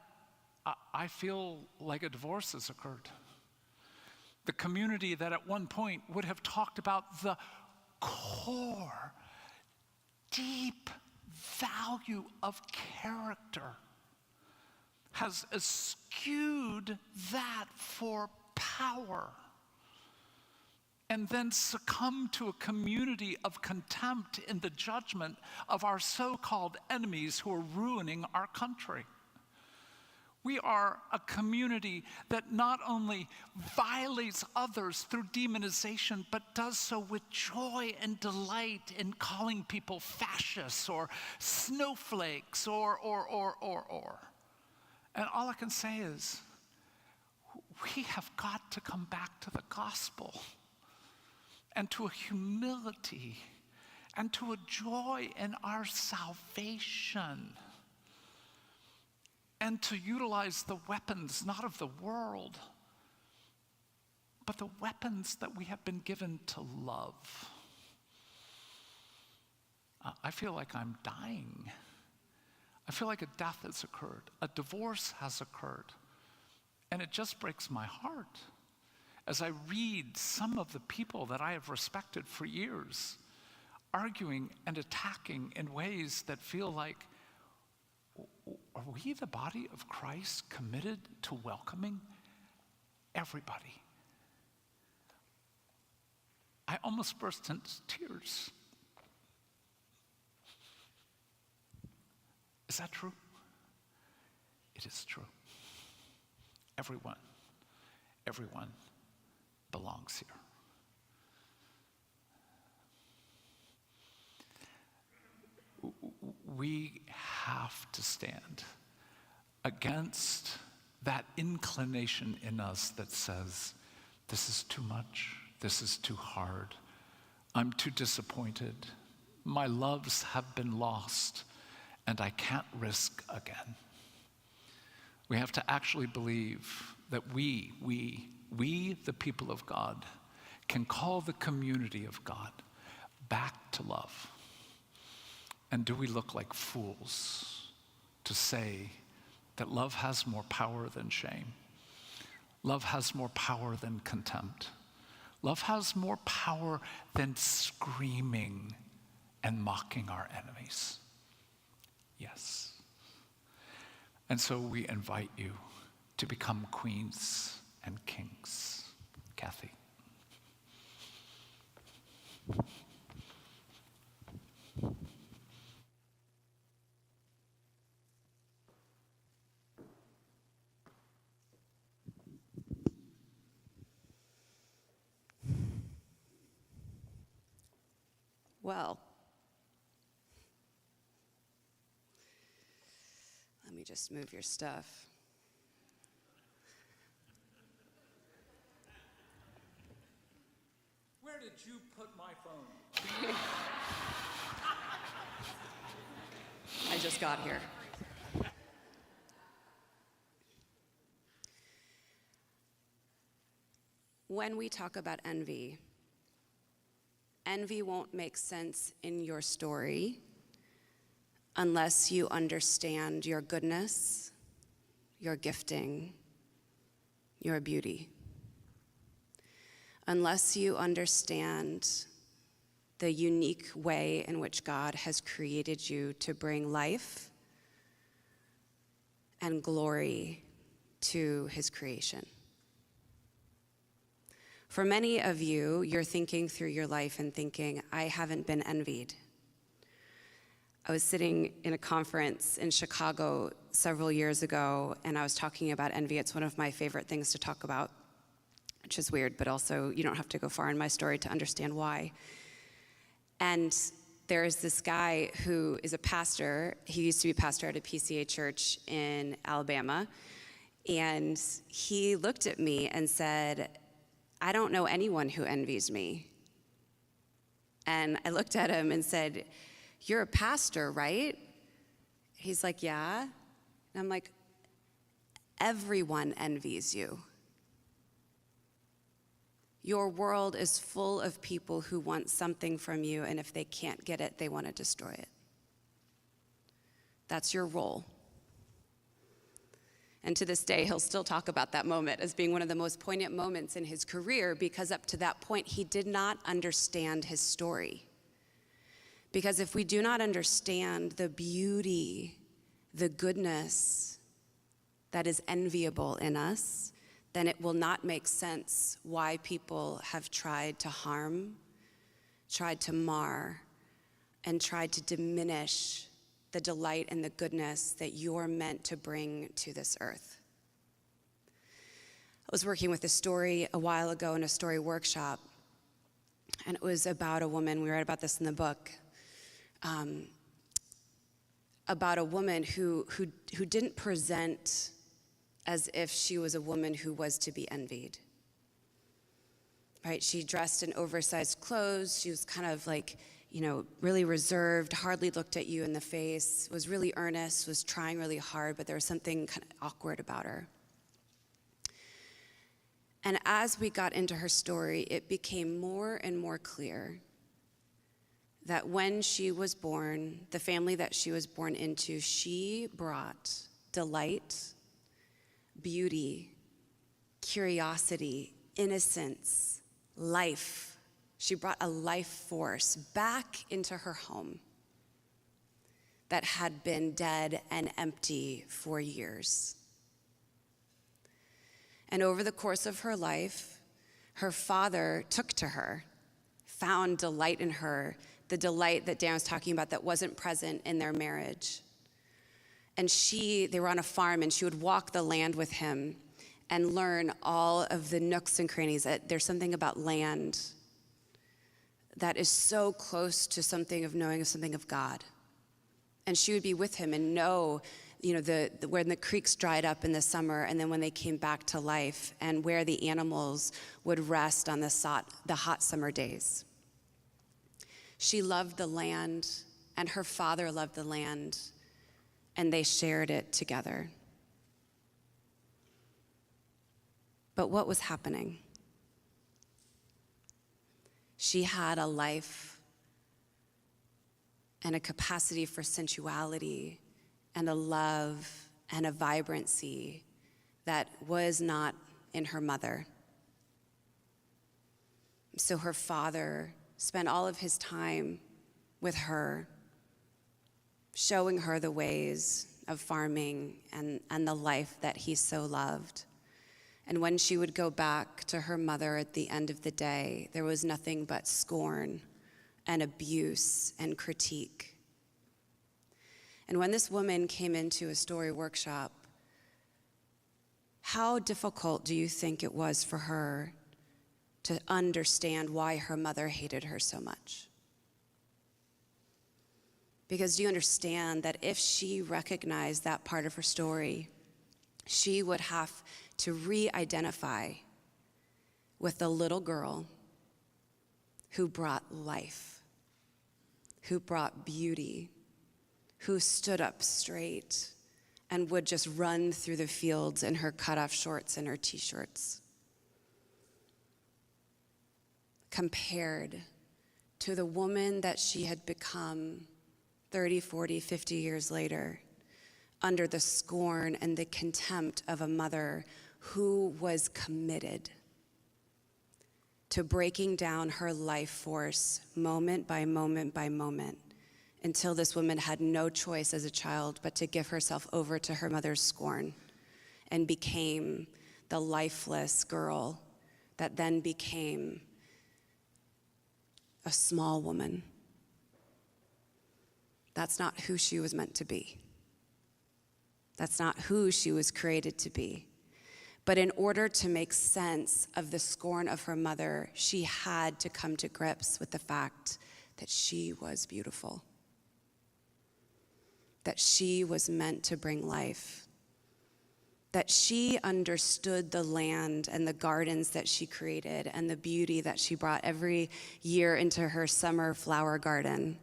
I feel like a divorce has occurred. The community that at one point would have talked about the core, deep value of character has eschewed that for power, and then succumb to a community of contempt in the judgment of our so-called enemies who are ruining our country. We are a community that not only violates others through demonization, but does so with joy and delight in calling people fascists or snowflakes or. And all I can say is, we have got to come back to the gospel and to a humility and to a joy in our salvation and to utilize the weapons, not of the world, but the weapons that we have been given to love. I feel like I'm dying. I feel like a death has occurred. A divorce has occurred. And it just breaks my heart as I read some of the people that I have respected for years arguing and attacking in ways that feel like, are we the body of Christ committed to welcoming everybody? I almost burst into tears. Is that true? It is true. Everyone belongs here. We have to stand against that inclination in us that says, this is too much, this is too hard, I'm too disappointed, my loves have been lost, and I can't risk again. We have to actually believe that we, the people of God, can call the community of God back to love. And do we look like fools to say that love has more power than shame? Love has more power than contempt. Love has more power than screaming and mocking our enemies. Yes. And so we invite you to become queens and kings. Cathy. Well, let me just move your stuff. Where did you put my phone? I just got here. When we talk about envy, envy won't make sense in your story unless you understand your goodness, your gifting, your beauty. Unless you understand the unique way in which God has created you to bring life and glory to his creation. For many of you, you're thinking through your life and thinking, I haven't been envied. I was sitting in a conference in Chicago several years ago, and I was talking about envy. It's one of my favorite things to talk about, which is weird, but also you don't have to go far in my story to understand why. And there is this guy who is a pastor. He used to be pastor at a PCA church in Alabama. And he looked at me and said, I don't know anyone who envies me. And I looked at him and said, you're a pastor, right? He's like, yeah. And I'm like, everyone envies you. Your world is full of people who want something from you, and if they can't get it, they want to destroy it. That's your role. And to this day, he'll still talk about that moment as being one of the most poignant moments in his career, because up to that point, he did not understand his story. Because if we do not understand the beauty, the goodness that is enviable in us, then it will not make sense why people have tried to harm, tried to mar, and tried to diminish the delight and the goodness that you're meant to bring to this earth. I was working with a story a while ago in a story workshop, and it was about a woman, we read about this in the book, about a woman who didn't present as if she was a woman who was to be envied. Right? She dressed in oversized clothes. She was kind of like, really reserved, hardly looked at you in the face, was really earnest, was trying really hard, but there was something kind of awkward about her. And as we got into her story, it became more and more clear that when she was born, the family that she was born into, she brought delight, beauty, curiosity, innocence, life. She brought a life force back into her home that had been dead and empty for years. And over the course of her life, her father took to her, found delight in her, the delight that Dan was talking about that wasn't present in their marriage. And they were on a farm, and she would walk the land with him and learn all of the nooks and crannies. There's something about land that is so close to something of knowing of something of God. And she would be with him and know, when the creeks dried up in the summer, and then when they came back to life, and where the animals would rest on the hot summer days. She loved the land, and her father loved the land, and they shared it together. But what was happening? She had a life and a capacity for sensuality and a love and a vibrancy that was not in her mother. So her father spent all of his time with her, showing her the ways of farming and the life that he so loved. And when she would go back to her mother at the end of the day, there was nothing but scorn and abuse and critique. And when this woman came into a story workshop, how difficult do you think it was for her to understand why her mother hated her so much? Because do you understand that if she recognized that part of her story, she would have to re-identify with the little girl who brought life, who brought beauty, who stood up straight and would just run through the fields in her cutoff shorts and her t-shirts, compared to the woman that she had become 30, 40, 50 years later, under the scorn and the contempt of a mother who was committed to breaking down her life force moment by moment by moment, until this woman had no choice as a child but to give herself over to her mother's scorn and became the lifeless girl that then became a small woman. That's not who she was meant to be. That's not who she was created to be. But in order to make sense of the scorn of her mother, she had to come to grips with the fact that she was beautiful, that she was meant to bring life, that she understood the land and the gardens that she created and the beauty that she brought every year into her summer flower garden.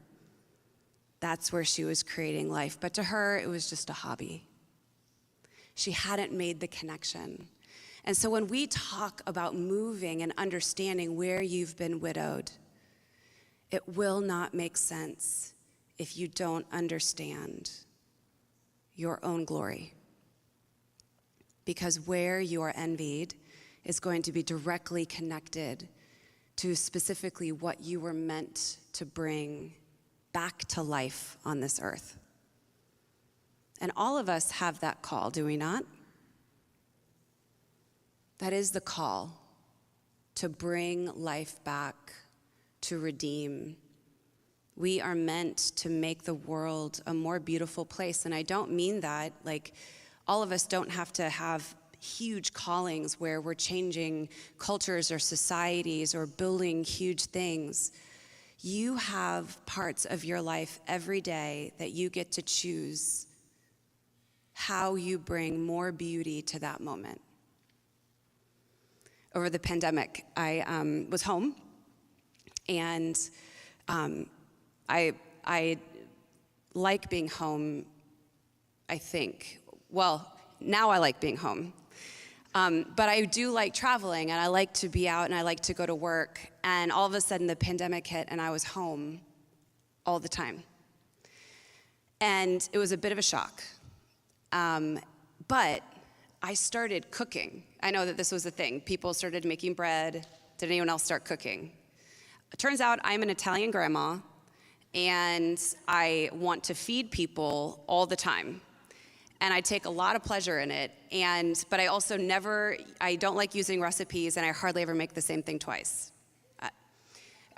That's where she was creating life. But to her, it was just a hobby. She hadn't made the connection. And so when we talk about moving and understanding where you've been widowed, it will not make sense if you don't understand your own glory. Because where you are envied is going to be directly connected to specifically what you were meant to bring back to life on this earth. And all of us have that call, do we not? That is the call to bring life back, to redeem. We are meant to make the world a more beautiful place. And I don't mean that, like, all of us don't have to have huge callings where we're changing cultures or societies or building huge things. You have parts of your life every day that you get to choose how you bring more beauty to that moment. Over the pandemic, I was home, and I like being home, I think. Well, now I like being home. But I do like traveling, and I like to be out, and I like to go to work. And all of a sudden, the pandemic hit, and I was home all the time. And it was a bit of a shock. But I started cooking. I know that this was a thing. People started making bread. Did anyone else start cooking? It turns out I'm an Italian grandma, and I want to feed people all the time. And I take a lot of pleasure in it. But I also I don't like using recipes, and I hardly ever make the same thing twice.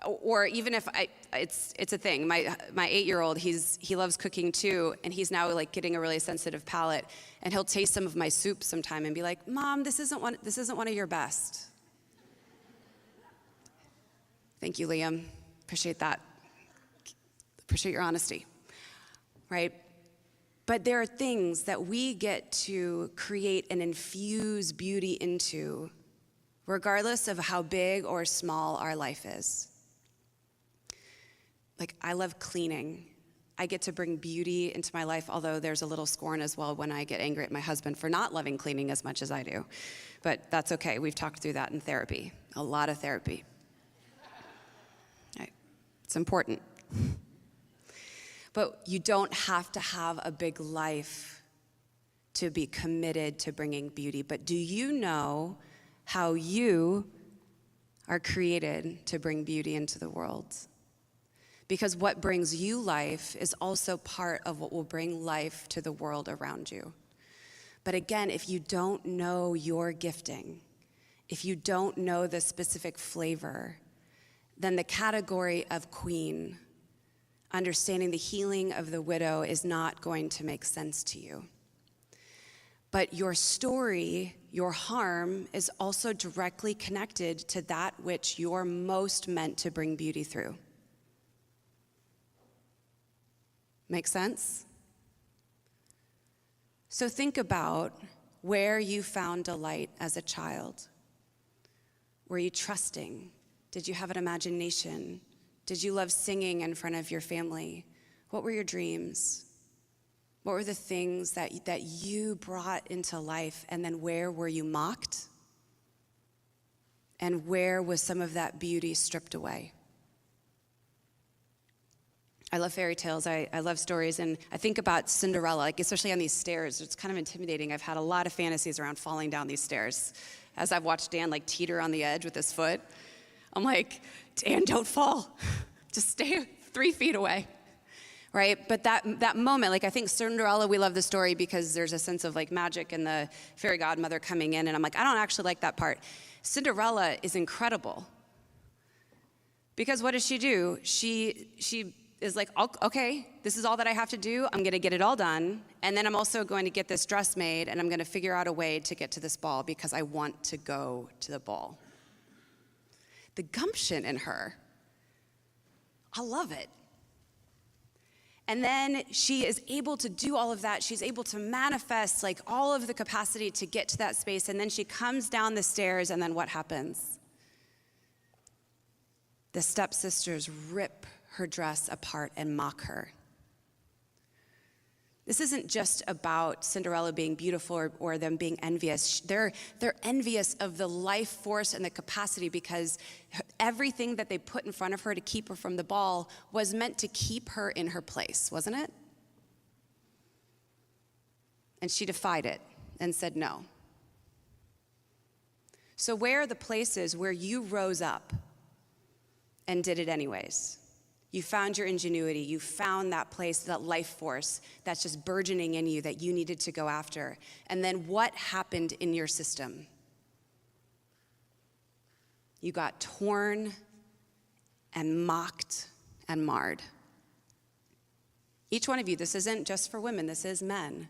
Or even if it's a thing. My 8-year-old, he loves cooking too, and he's now like getting a really sensitive palate, and he'll taste some of my soup sometime and be like, "Mom, this isn't one of your best." Thank you, Liam. Appreciate that. Appreciate your honesty, right? But there are things that we get to create and infuse beauty into, regardless of how big or small our life is. Like, I love cleaning. I get to bring beauty into my life, although there's a little scorn as well when I get angry at my husband for not loving cleaning as much as I do. But that's okay. We've talked through that in therapy, a lot of therapy. Right. It's important. But you don't have to have a big life to be committed to bringing beauty. But do you know how you are created to bring beauty into the world? Because what brings you life is also part of what will bring life to the world around you. But again, if you don't know your gifting, if you don't know the specific flavor, then the category of queen, understanding the healing of the widow, is not going to make sense to you. But your story, your harm, is also directly connected to that which you're most meant to bring beauty through. Make sense? So think about where you found delight as a child. Were you trusting? Did you have an imagination? Did you love singing in front of your family? What were your dreams? What were the things that you brought into life? And then where were you mocked? And where was some of that beauty stripped away? I love fairy tales. I love stories. And I think about Cinderella, like especially on these stairs. It's kind of intimidating. I've had a lot of fantasies around falling down these stairs. As I've watched Dan like teeter on the edge with his foot, I'm like, Dan, don't fall. Just stay 3 feet away, right? But that moment, like I think Cinderella, we love the story because there's a sense of like magic and the fairy godmother coming in. And I'm like, I don't actually like that part. Cinderella is incredible. Because what does she do? She is like, okay, this is all that I have to do. I'm going to get it all done. And then I'm also going to get this dress made, and I'm going to figure out a way to get to this ball because I want to go to the ball. The gumption in her, I love it. And then she is able to do all of that. She's able to manifest like all of the capacity to get to that space. And then she comes down the stairs, and then what happens? The stepsisters rip her dress apart and mock her. This isn't just about Cinderella being beautiful or them being envious. They're envious of the life force and the capacity because everything that they put in front of her to keep her from the ball was meant to keep her in her place, wasn't it? And she defied it and said no. So where are the places where you rose up and did it anyways? You found your ingenuity. You found that place, that life force that's just burgeoning in you that you needed to go after. And then what happened in your system? You got torn and mocked and marred. Each one of you, this isn't just for women, this is men.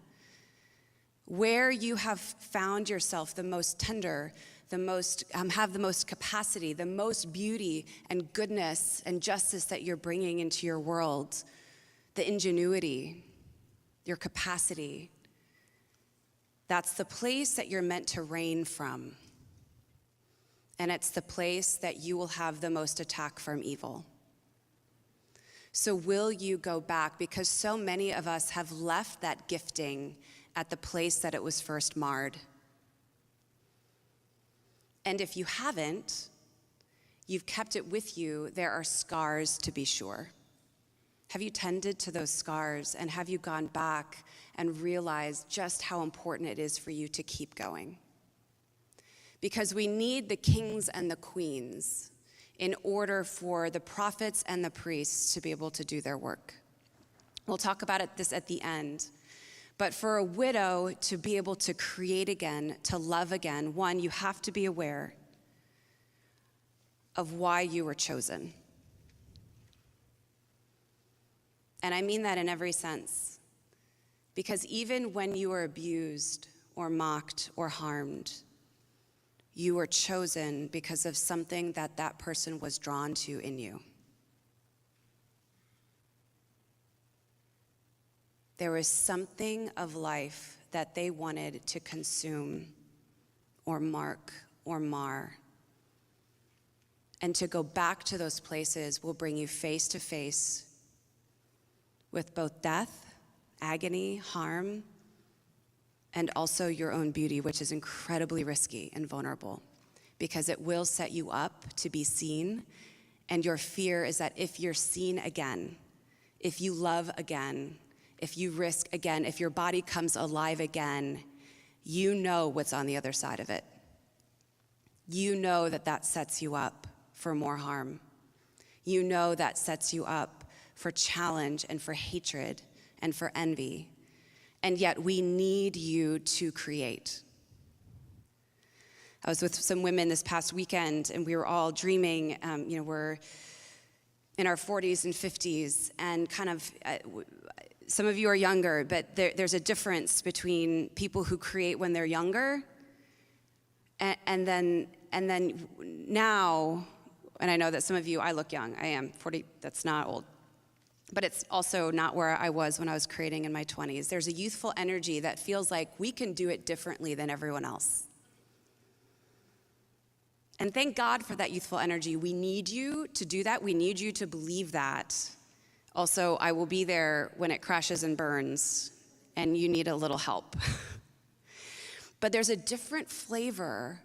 Where you have found yourself the most tender, the most, have the most capacity, the most beauty and goodness and justice that you're bringing into your world, the ingenuity, your capacity, that's the place that you're meant to reign from. And it's the place that you will have the most attack from evil. So will you go back? Because so many of us have left that gifting at the place that it was first marred. And if you haven't, you've kept it with you, there are scars to be sure. Have you tended to those scars, and have you gone back and realized just how important it is for you to keep going? Because we need the kings and the queens in order for the prophets and the priests to be able to do their work. We'll talk about this at the end. But for a widow to be able to create again, to love again, one, you have to be aware of why you were chosen. And I mean that in every sense. Because even when you were abused or mocked or harmed, you were chosen because of something that that person was drawn to in you. There was something of life that they wanted to consume or mark or mar. And to go back to those places will bring you face to face with both death, agony, harm, and also your own beauty, which is incredibly risky and vulnerable because it will set you up to be seen. And your fear is that if you're seen again, if you love again, if you risk again, if your body comes alive again, you know what's on the other side of it. You know that that sets you up for more harm. You know that sets you up for challenge and for hatred and for envy. And yet we need you to create. I was with some women this past weekend, and we were all dreaming. We're in our 40s and 50s, and kind of, some of you are younger, but there's a difference between people who create when they're younger, and then now, and I know that some of you, I look young, I am 40, that's not old. But it's also not where I was when I was creating in my 20s. There's a youthful energy that feels like we can do it differently than everyone else. And thank God for that youthful energy. We need you to do that. We need you to believe that. Also, I will be there when it crashes and burns, and you need a little help. But there's a different flavor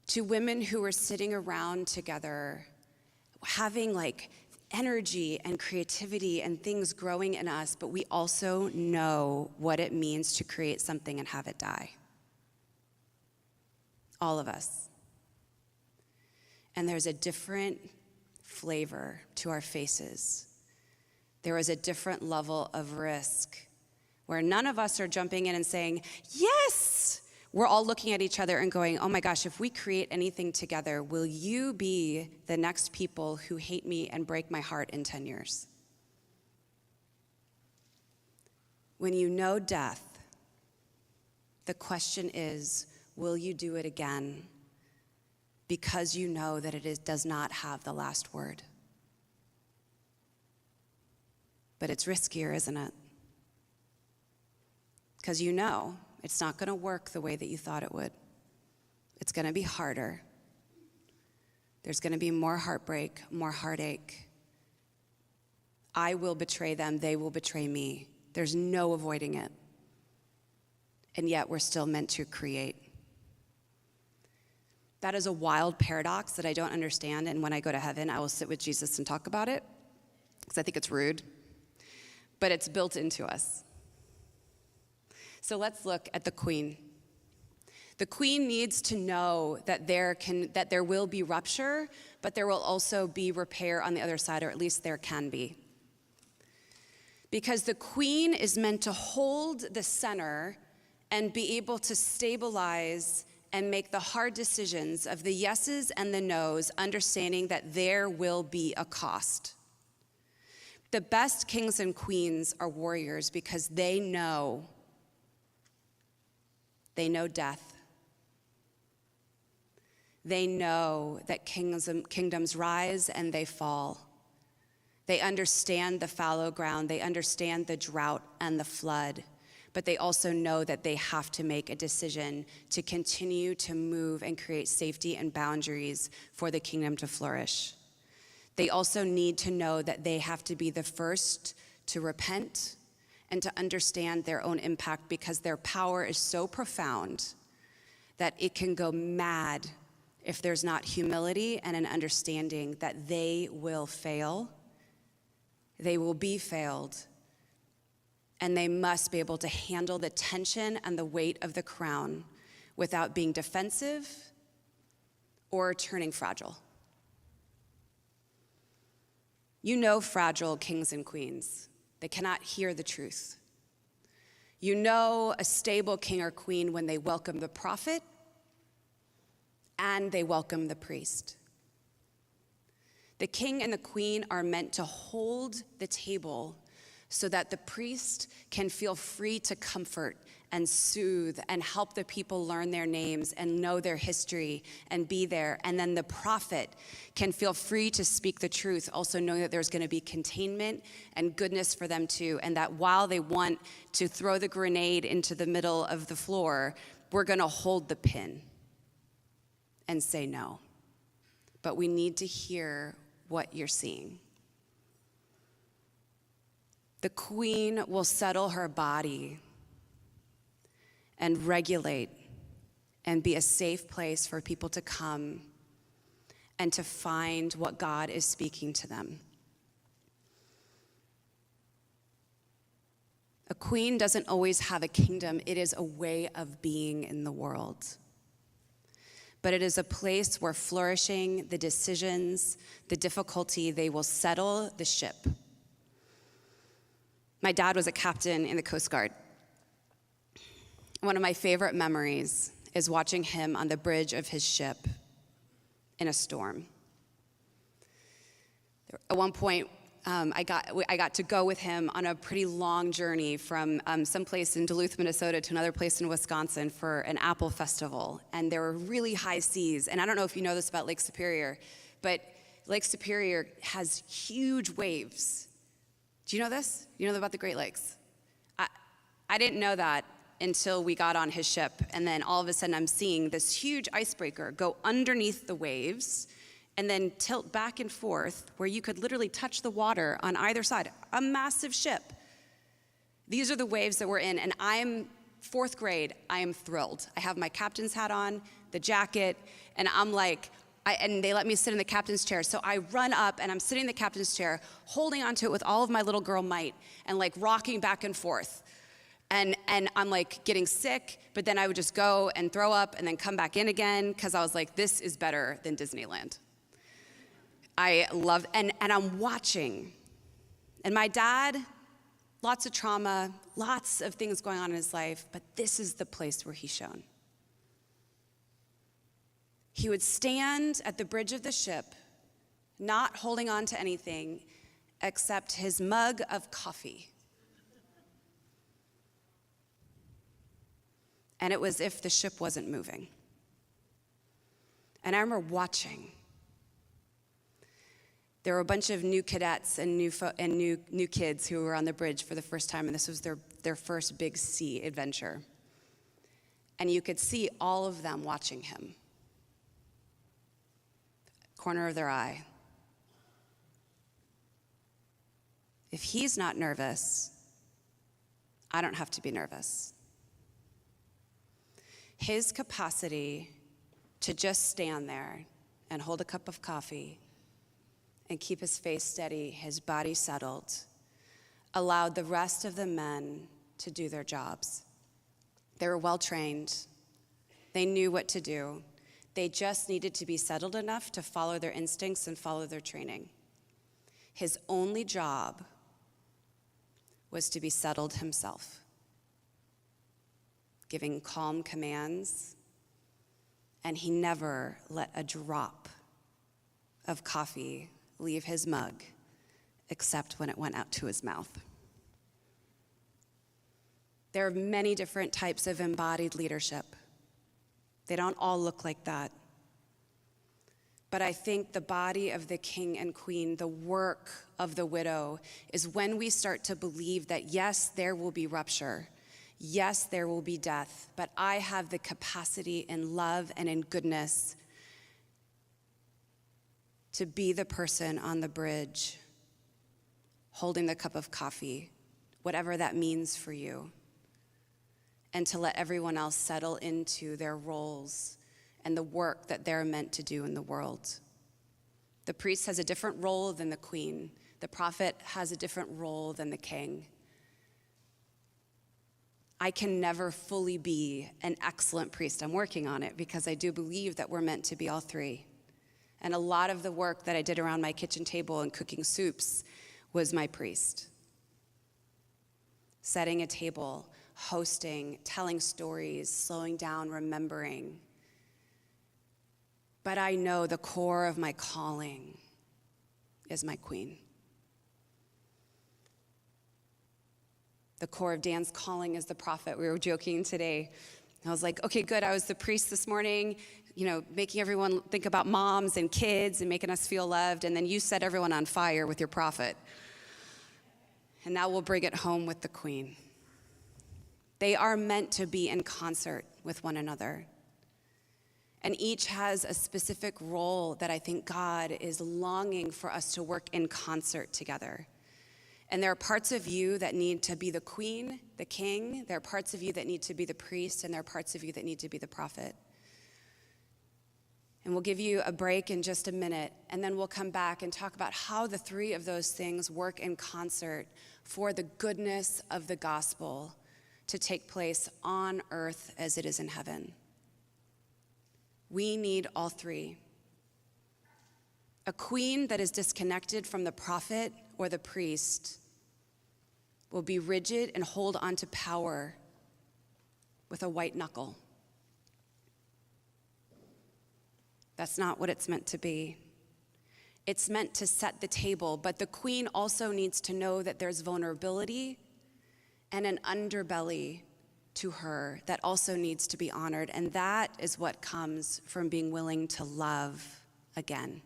to women who are sitting around together, having like energy and creativity and things growing in us, but we also know what it means to create something and have it die. All of us. And there's a different flavor to our faces. There is a different level of risk where none of us are jumping in and saying, yes, we're all looking at each other and going, oh my gosh, if we create anything together, will you be the next people who hate me and break my heart in 10 years? When you know death, the question is, will you do it again? Because you know that does not have the last word. But it's riskier, isn't it? Because you know it's not going to work the way that you thought it would. It's going to be harder. There's going to be more heartbreak, more heartache. I will betray them, they will betray me. There's no avoiding it. And yet we're still meant to create. That is a wild paradox that I don't understand, and when I go to heaven, I will sit with Jesus and talk about it, because I think it's rude, but it's built into us. So let's look at the queen. The queen needs to know that there will be rupture, but there will also be repair on the other side, or at least there can be. Because the queen is meant to hold the center and be able to stabilize and make the hard decisions of the yeses and the nos, understanding that there will be a cost. The best kings and queens are warriors because they know death. They know that kingdoms rise and they fall. They understand the fallow ground. They understand the drought and the flood. But they also know that they have to make a decision to continue to move and create safety and boundaries for the kingdom to flourish. They also need to know that they have to be the first to repent and to understand their own impact, because their power is so profound that it can go mad if there's not humility and an understanding that they will fail, they will be failed, and they must be able to handle the tension and the weight of the crown without being defensive or turning fragile. You know fragile kings and queens. They cannot hear the truth. You know a stable king or queen when they welcome the prophet and they welcome the priest. The king and the queen are meant to hold the table so that the priest can feel free to comfort and soothe and help the people learn their names and know their history and be there. And then the prophet can feel free to speak the truth, also knowing that there's going to be containment and goodness for them too, and that while they want to throw the grenade into the middle of the floor, we're going to hold the pin and say no. But we need to hear what you're seeing. The queen will settle her body and regulate and be a safe place for people to come and to find what God is speaking to them. A queen doesn't always have a kingdom. It is a way of being in the world. But it is a place where flourishing, the decisions, the difficulty, they will settle the ship. My dad was a captain in the Coast Guard. One of my favorite memories is watching him on the bridge of his ship in a storm. At one point, I got to go with him on a pretty long journey from someplace in Duluth, Minnesota to another place in Wisconsin for an apple festival. And there were really high seas. And I don't know if you know this about Lake Superior, but Lake Superior has huge waves. Do you know this? You know about the Great Lakes? I didn't know that until we got on his ship. And then all of a sudden I'm seeing this huge icebreaker go underneath the waves and then tilt back and forth where you could literally touch the water on either side. A massive ship. These are the waves that we're in, and I'm fourth grade. I am thrilled. I have my captain's hat on, the jacket, and I'm like, and they let me sit in the captain's chair. So I run up and I'm sitting in the captain's chair, holding onto it with all of my little girl might and like rocking back and forth. And I'm like getting sick, but then I would just go and throw up and then come back in again because I was like, this is better than Disneyland. I loved, and I'm watching. And my dad, lots of trauma, lots of things going on in his life, but this is the place where he's shown. He would stand at the bridge of the ship, not holding on to anything except his mug of coffee. And it was if the ship wasn't moving. And I remember watching. There were a bunch of new cadets and new kids who were on the bridge for the first time, and this was their first big sea adventure. And you could see all of them watching him. Corner of their eye. If he's not nervous, I don't have to be nervous. His capacity to just stand there and hold a cup of coffee and keep his face steady, his body settled, allowed the rest of the men to do their jobs. They were well trained. They knew what to do. They just needed to be settled enough to follow their instincts and follow their training. His only job was to be settled himself, giving calm commands, and he never let a drop of coffee leave his mug except when it went out to his mouth. There are many different types of embodied leadership. They don't all look like that. But I think the body of the king and queen, the work of the widow, is when we start to believe that yes, there will be rupture. Yes, there will be death, but I have the capacity in love and in goodness to be the person on the bridge holding the cup of coffee, whatever that means for you, and to let everyone else settle into their roles and the work that they're meant to do in the world. The priest has a different role than the queen. The prophet has a different role than the king. I can never fully be an excellent priest. I'm working on it because I do believe that we're meant to be all three. And a lot of the work that I did around my kitchen table and cooking soups was my priest. Setting a table, hosting, telling stories, slowing down, remembering. But I know the core of my calling is my queen. The core of Dan's calling is the prophet. We were joking today. I was like, okay, good. I was the priest this morning, making everyone think about moms and kids and making us feel loved. And then you set everyone on fire with your prophet. And now we'll bring it home with the queen. They are meant to be in concert with one another. And each has a specific role that I think God is longing for us to work in concert together. And there are parts of you that need to be the queen, the king. There are parts of you that need to be the priest, and there are parts of you that need to be the prophet. And we'll give you a break in just a minute, and then we'll come back and talk about how the three of those things work in concert for the goodness of the gospel to take place on earth as it is in heaven. We need all three. A queen that is disconnected from the prophet or the priest will be rigid and hold on to power with a white knuckle. That's not what it's meant to be. It's meant to set the table, but the queen also needs to know that there's vulnerability and an underbelly to her that also needs to be honored, and that is what comes from being willing to love again.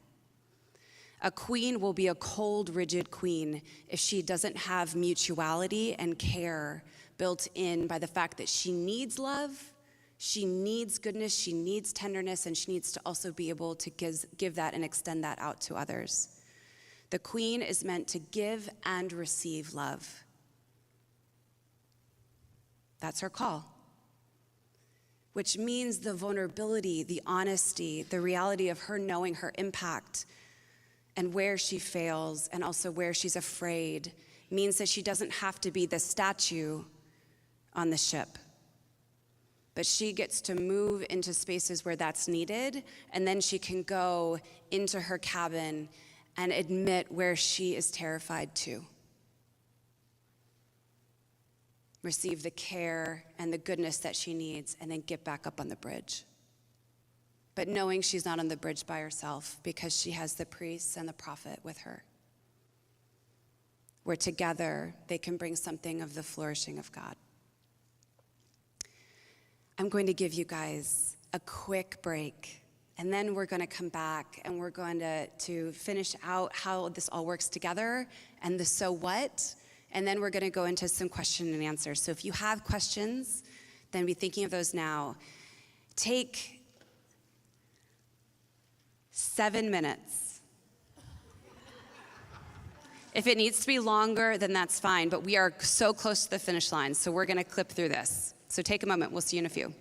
A queen will be a cold, rigid queen if she doesn't have mutuality and care built in by the fact that she needs love, she needs goodness, she needs tenderness, and she needs to also be able to give that and extend that out to others. The queen is meant to give and receive love. That's her call. Which means the vulnerability, the honesty, the reality of her knowing her impact and where she fails and also where she's afraid means that she doesn't have to be the statue on the ship. But she gets to move into spaces where that's needed, and then she can go into her cabin and admit where she is terrified too. Receive the care and the goodness that she needs, and then get back up on the bridge. but knowing she's not on the bridge by herself because she has the priest and the prophet with her, where together they can bring something of the flourishing of God. I'm going to give you guys a quick break, and then we're going to come back and we're going to finish out how this all works together and the so what, and then we're going to go into some question and answers. So if you have questions, then be thinking of those now. Take 7 minutes. If it needs to be longer, then that's fine, but we are so close to the finish line, so we're going to clip through this. So take a moment. We'll see you in a few.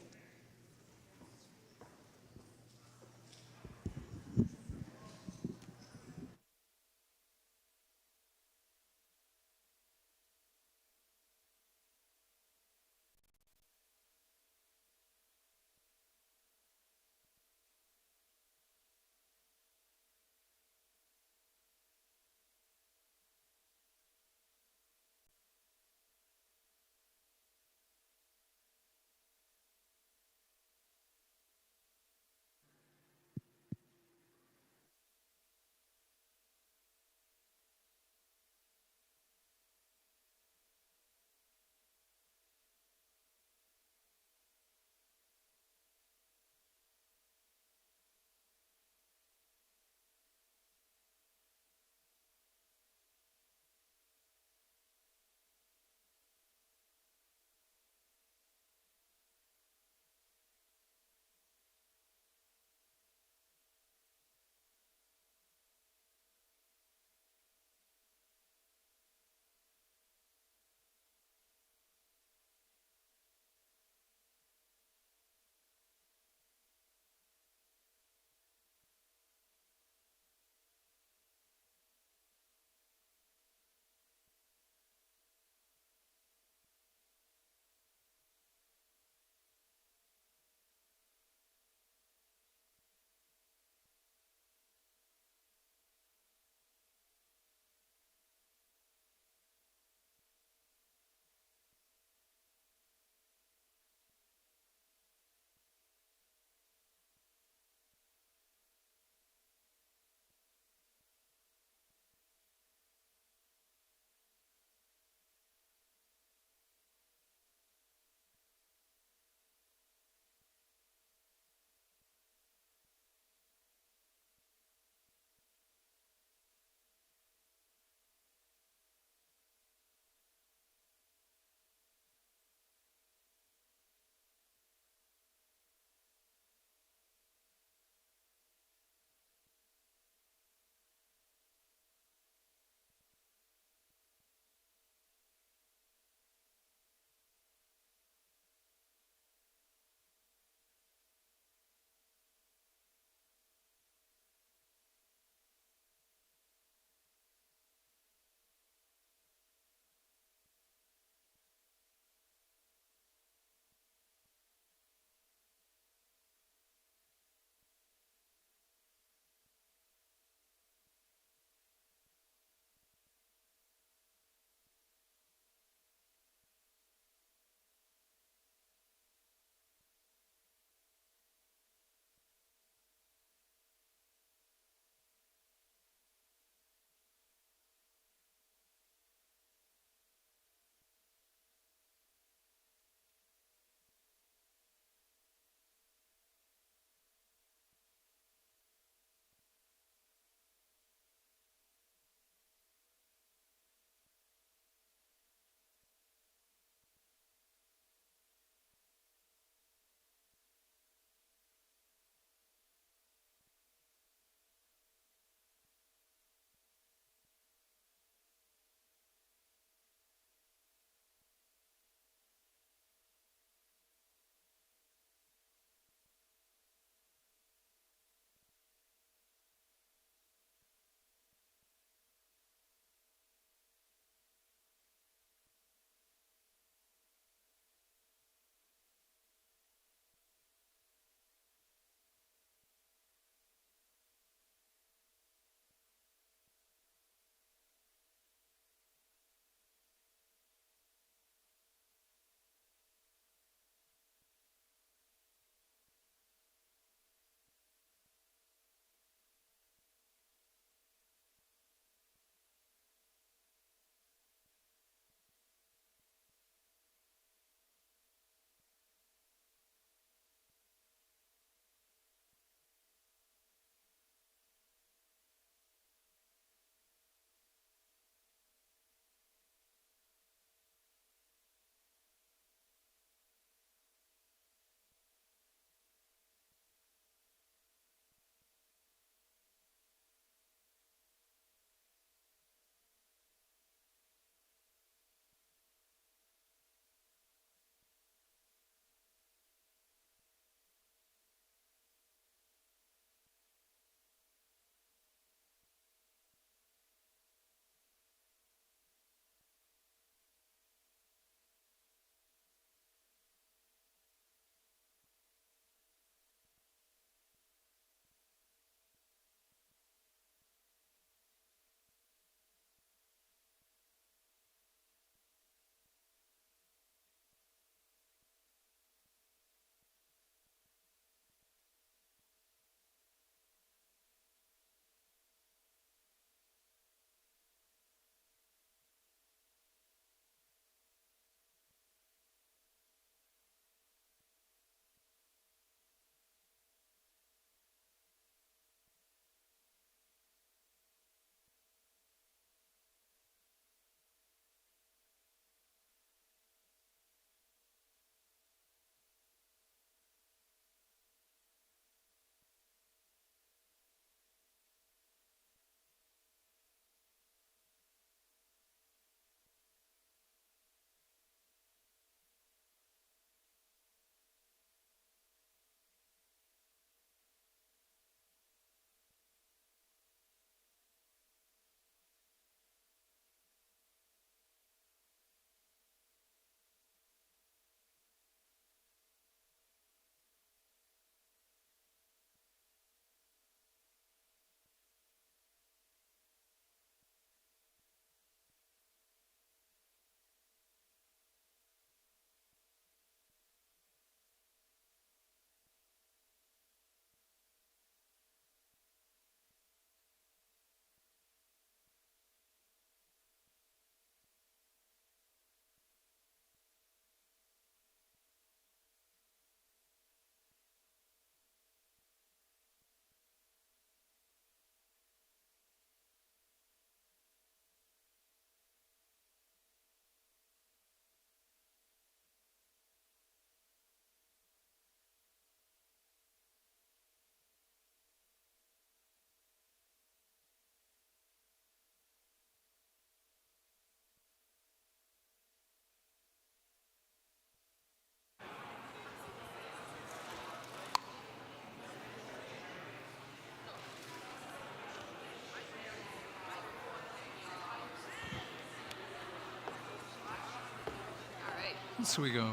So we go.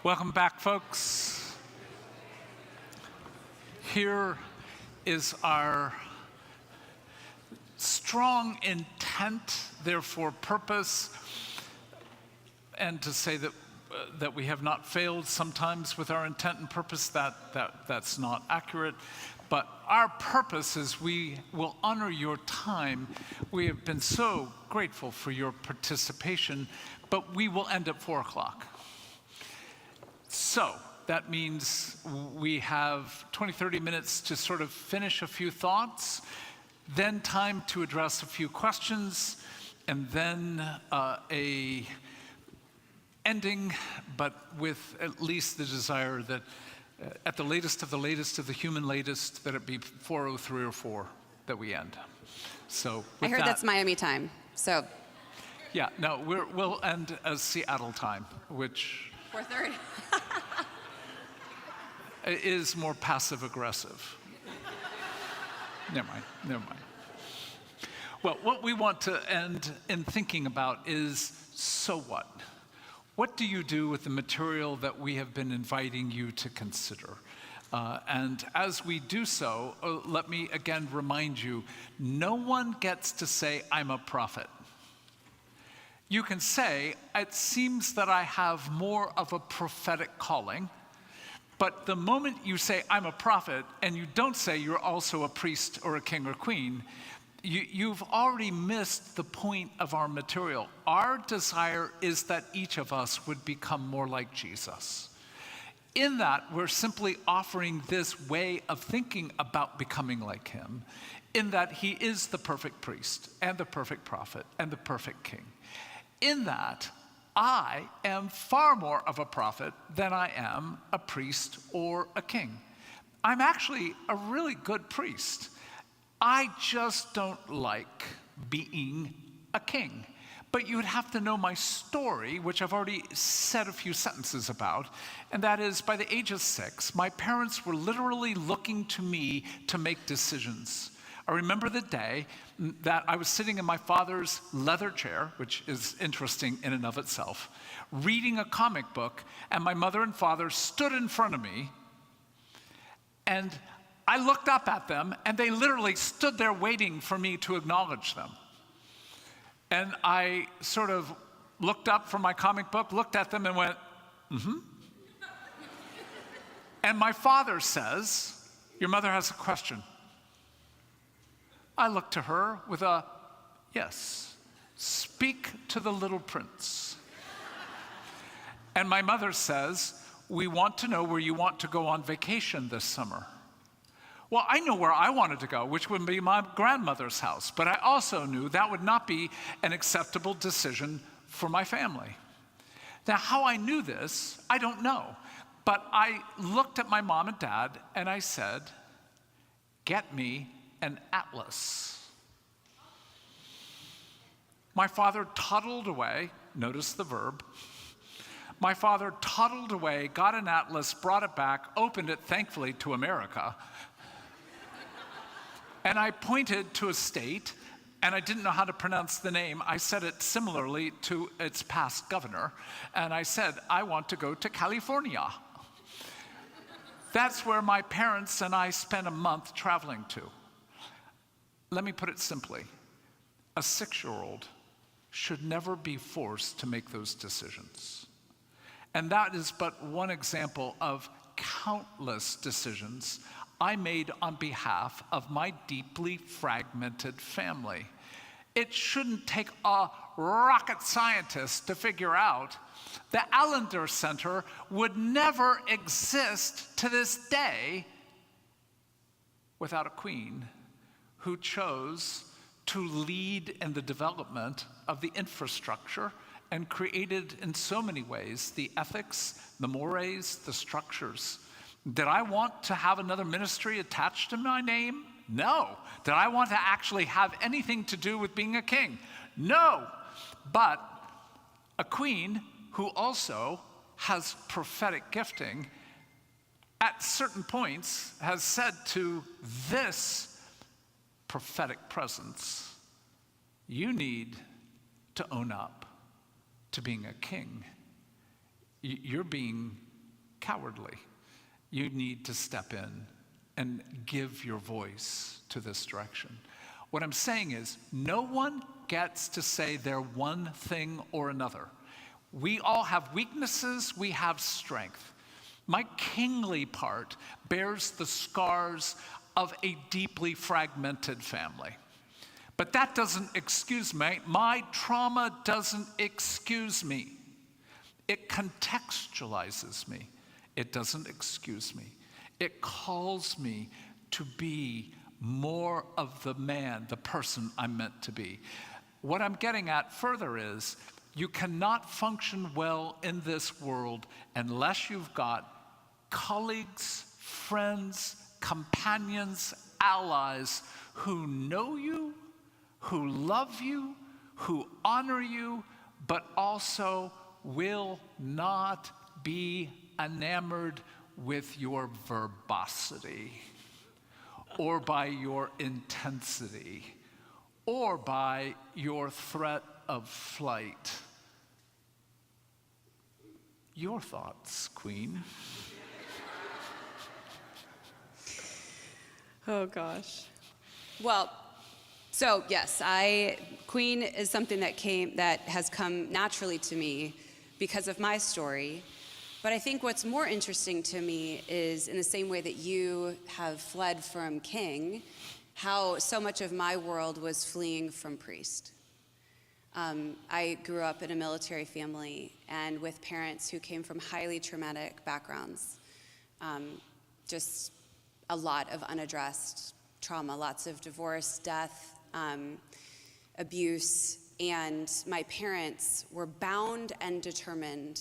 Welcome back, folks. Here is our strong intent, therefore purpose, and to say that we have not failed sometimes with our intent and purpose, that's not accurate. But our purpose is we will honor your time. We have been so grateful for your participation, but we will end at 4 o'clock. So that means we have 20, 30 minutes to sort of finish a few thoughts, then time to address a few questions, and then a ending, but with at least the desire that at the latest of the human latest, that it be 4:03 or 4 that we end. So I heard that's Miami time, so. Yeah, no, we'll end as Seattle time, which 4:30. is more passive aggressive. Never mind. Well, what we want to end in thinking about is, so what? What do you do with the material that we have been inviting you to consider? And as we do so, let me again remind you, no one gets to say, I'm a prophet. You can say, it seems that I have more of a prophetic calling, but the moment you say, I'm a prophet, and you don't say you're also a priest or a king or queen, you've already missed the point of our material. Our desire is that each of us would become more like Jesus. In that, we're simply offering this way of thinking about becoming like him, in that he is the perfect priest and the perfect prophet and the perfect king. In that, I am far more of a prophet than I am a priest or a king. I'm actually a really good priest. I just don't like being a king. But you would have to know my story, which I've already said a few sentences about, and that is, by the age of 6, my parents were literally looking to me to make decisions. I remember the day that I was sitting in my father's leather chair, which is interesting in and of itself, reading a comic book, and my mother and father stood in front of me, and I looked up at them, and they literally stood there waiting for me to acknowledge them. And I sort of looked up from my comic book, looked at them, and went, mm-hmm. And my father says, your mother has a question. I looked to her with a, yes, speak to the little prince. And my mother says, we want to know where you want to go on vacation this summer. Well, I know where I wanted to go, which would be my grandmother's house, but I also knew that would not be an acceptable decision for my family. Now, how I knew this, I don't know, but I looked at my mom and dad and I said, get me an atlas. My father toddled away, notice the verb. My father toddled away, got an atlas, brought it back, opened it, thankfully, to America. And I pointed to a state, and I didn't know how to pronounce the name. I said it similarly to its past governor, and I said, I want to go to California. That's where my parents and I spent a month traveling to. Let me put it simply. A 6-year-old should never be forced to make those decisions. And that is but one example of countless decisions I made on behalf of my deeply fragmented family. It shouldn't take a rocket scientist to figure out the Allender Center would never exist to this day without a queen who chose to lead in the development of the infrastructure and created in so many ways the ethics, the mores, the structures. Did I want to have another ministry attached to my name? No. Did I want to actually have anything to do with being a king? No. But a queen who also has prophetic gifting at certain points has said to this prophetic presence, you need to own up. to being a king. You're being cowardly. You need to step in and give your voice to this direction. What I'm saying is, no one gets to say they're one thing or another. We all have weaknesses, we have strength. My kingly part bears the scars of a deeply fragmented family. But that doesn't excuse me. My trauma doesn't excuse me. It contextualizes me. It doesn't excuse me. It calls me to be more of the man, the person I'm meant to be. What I'm getting at further is, you cannot function well in this world unless you've got colleagues, friends, companions, allies who know you, who love you, who honor you, but also will not be enamored with your verbosity, or by your intensity, or by your threat of flight. Your thoughts, Queen. Oh gosh. Well, so yes, Queen is something that has come naturally to me because of my story. But I think what's more interesting to me is, in the same way that you have fled from king, how so much of my world was fleeing from priest. I grew up in a military family and with parents who came from highly traumatic backgrounds. Just a lot of unaddressed trauma, lots of divorce, death, abuse, and my parents were bound and determined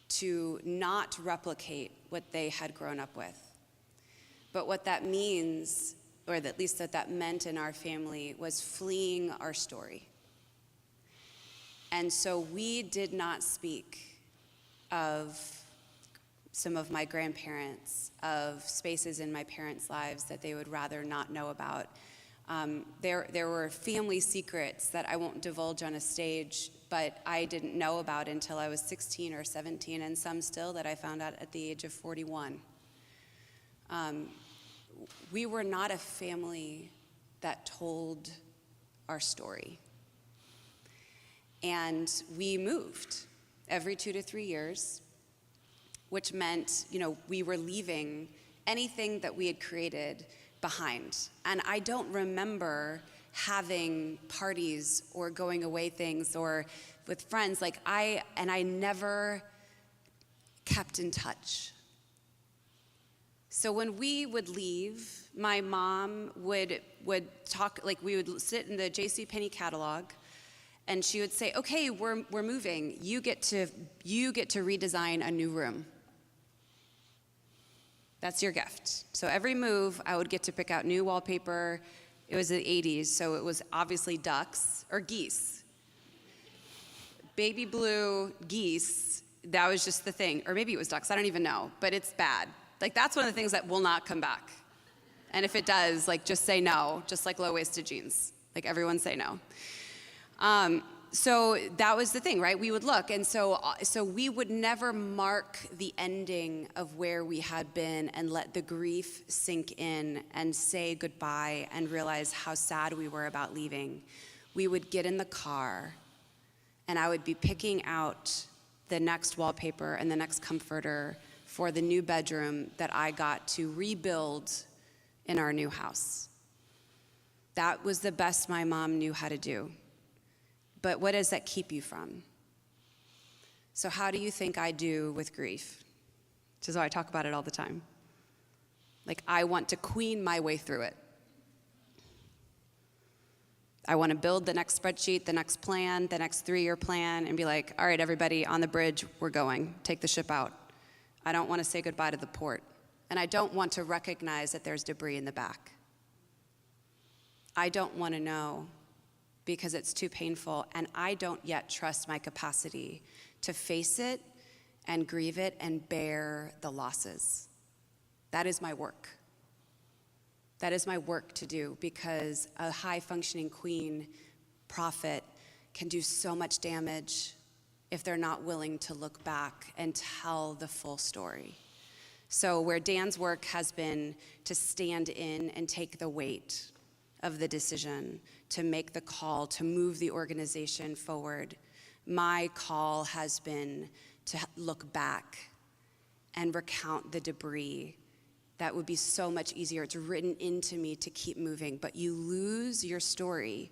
to not replicate what they had grown up with. But what that means, or at least that meant in our family, was fleeing our story. And so we did not speak of some of my grandparents, of spaces in my parents' lives that they would rather not know about. There were family secrets that I won't divulge on a stage, but I didn't know about until I was 16 or 17, and some still that I found out at the age of 41. We were not a family that told our story. And we moved every 2 to 3 years, which meant, we were leaving anything that we had created behind. And I don't remember having parties or going away things or with friends. I never kept in touch. So when we would leave, my mom would talk, we would sit in the JCPenney catalog, and she would say, okay, we're moving. You get to redesign a new room. That's your gift. So every move, I would get to pick out new wallpaper. It was the 80s, so it was obviously ducks or geese. Baby blue geese, that was just the thing. Or maybe it was ducks, I don't even know, but it's bad. That's one of the things that will not come back. And if it does, just say no, just like low-waisted jeans. Everyone say no. So that was the thing, right? We would look, and so we would never mark the ending of where we had been and let the grief sink in and say goodbye and realize how sad we were about leaving. We would get in the car, and I would be picking out the next wallpaper and the next comforter for the new bedroom that I got to rebuild in our new house. That was the best my mom knew how to do. But what does that keep you from? So how do you think I do with grief? Which is why I talk about it all the time. I want to queen my way through it. I want to build the next spreadsheet, the next plan, the next 3-year plan, and be like, all right, everybody, on the bridge, we're going. Take the ship out. I don't want to say goodbye to the port. And I don't want to recognize that there's debris in the back. I don't want to know, because it's too painful, and I don't yet trust my capacity to face it and grieve it and bear the losses. That is my work. That is my work to do, because a high-functioning queen prophet can do so much damage if they're not willing to look back and tell the full story. So where Dan's work has been to stand in and take the weight of the decision, to make the call, to move the organization forward, my call has been to look back and recount the debris. That would be so much easier. It's written into me to keep moving, but you lose your story.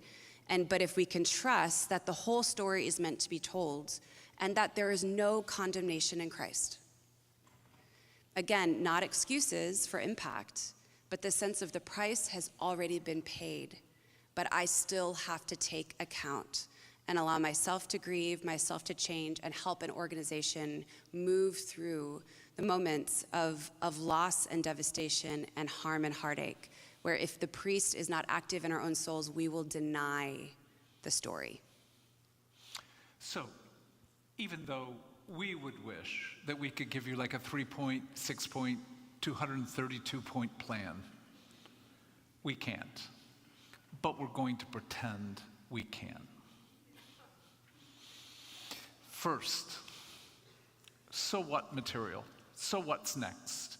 But if we can trust that the whole story is meant to be told and that there is no condemnation in Christ. Again, not excuses for impact, but the sense of the price has already been paid, but I still have to take account and allow myself to grieve, myself to change, and help an organization move through the moments of loss and devastation and harm and heartache, where if the priest is not active in our own souls, we will deny the story. So, even though we would wish that we could give you like a 3-point, 6-point, 232-point plan, we can't. But we're going to pretend we can. First, so what material? So what's next?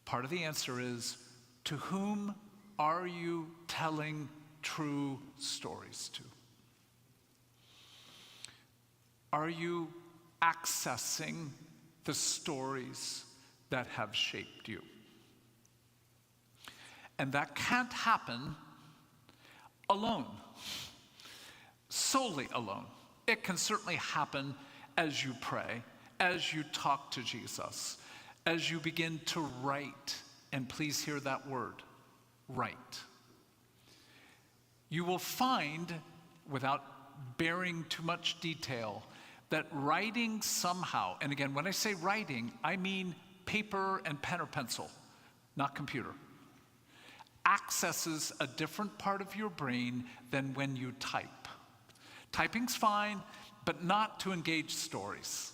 Part of the answer is, to whom are you telling true stories to? Are you accessing the stories that have shaped you? And that can't happen alone, solely alone. It can certainly happen as you pray, as you talk to Jesus, as you begin to write, and please hear that word, write. You will find, without bearing too much detail, that writing somehow, and again, when I say writing, I mean paper and pen or pencil, not computer, accesses a different part of your brain than when you type. Typing's fine, but not to engage stories.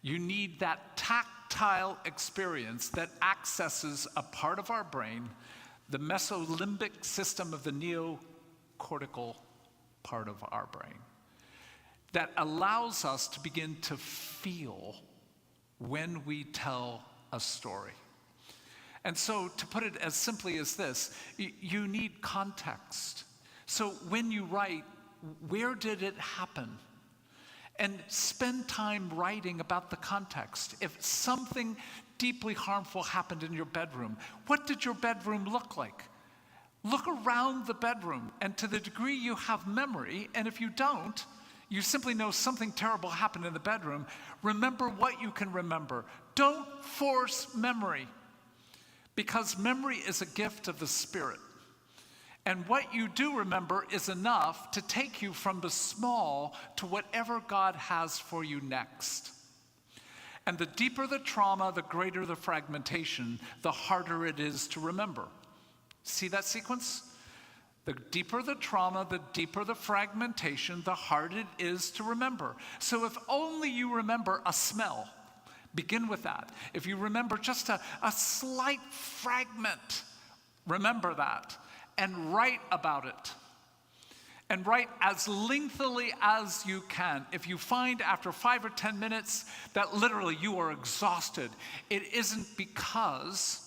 You need that tactile experience that accesses a part of our brain, the mesolimbic system of the neocortical part of our brain, that allows us to begin to feel when we tell a story. And so, to put it as simply as this, you need context. So when you write, where did it happen? And spend time writing about the context. If something deeply harmful happened in your bedroom, what did your bedroom look like? Look around the bedroom, and to the degree you have memory, and if you don't, you simply know something terrible happened in the bedroom, remember what you can remember. Don't force memory, because memory is a gift of the Spirit. And what you do remember is enough to take you from the small to whatever God has for you next. And the deeper the trauma, the greater the fragmentation, the harder it is to remember. See that sequence? The deeper the trauma, the deeper the fragmentation, the harder it is to remember. So if only you remember a smell, begin with that. If you remember just a slight fragment, remember that and write about it. And write as lengthily as you can. If you find after 5 or 10 minutes that literally you are exhausted, it isn't because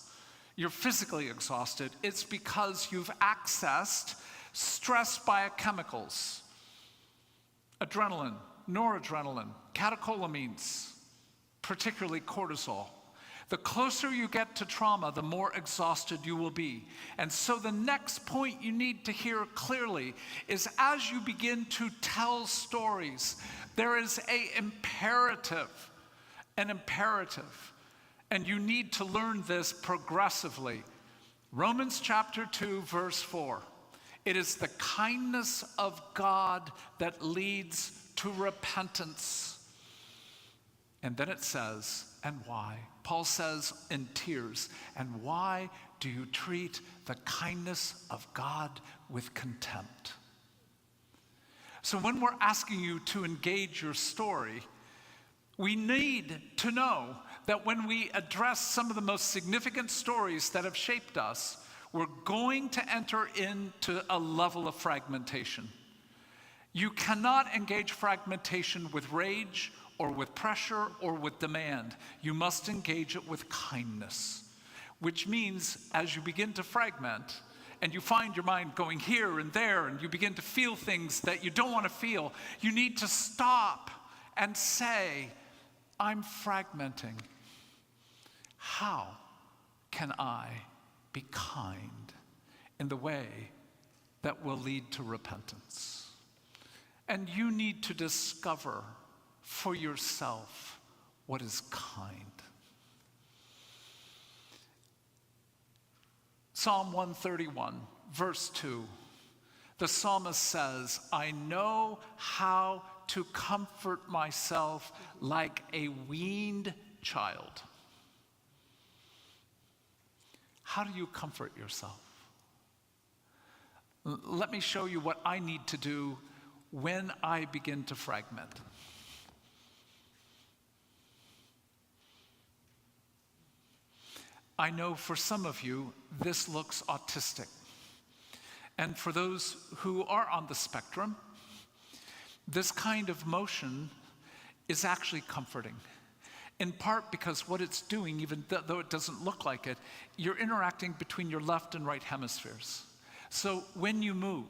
you're physically exhausted, it's because you've accessed stress biochemicals, adrenaline, noradrenaline, catecholamines, particularly cortisol. The closer you get to trauma, the more exhausted you will be. And so the next point you need to hear clearly is as you begin to tell stories, there is an imperative, and you need to learn this progressively. Romans chapter 2, verse 4. It is the kindness of God that leads to repentance. And then it says, and why? Paul says in tears, and why do you treat the kindness of God with contempt? So when we're asking you to engage your story, we need to know that when we address some of the most significant stories that have shaped us, we're going to enter into a level of fragmentation. You cannot engage fragmentation with rage or with pressure or with demand. You must engage it with kindness, which means as you begin to fragment and you find your mind going here and there and you begin to feel things that you don't want to feel, you need to stop and say, I'm fragmenting. How can I be kind in the way that will lead to repentance? And you need to discover for yourself what is kind. Psalm 131, verse 2, the psalmist says, I know how to comfort myself like a weaned child. How do you comfort yourself? Let me show you what I need to do when I begin to fragment. I know for some of you, this looks autistic. And for those who are on the spectrum, this kind of motion is actually comforting. In part because what it's doing, even though it doesn't look like it, you're interacting between your left and right hemispheres. So when you move,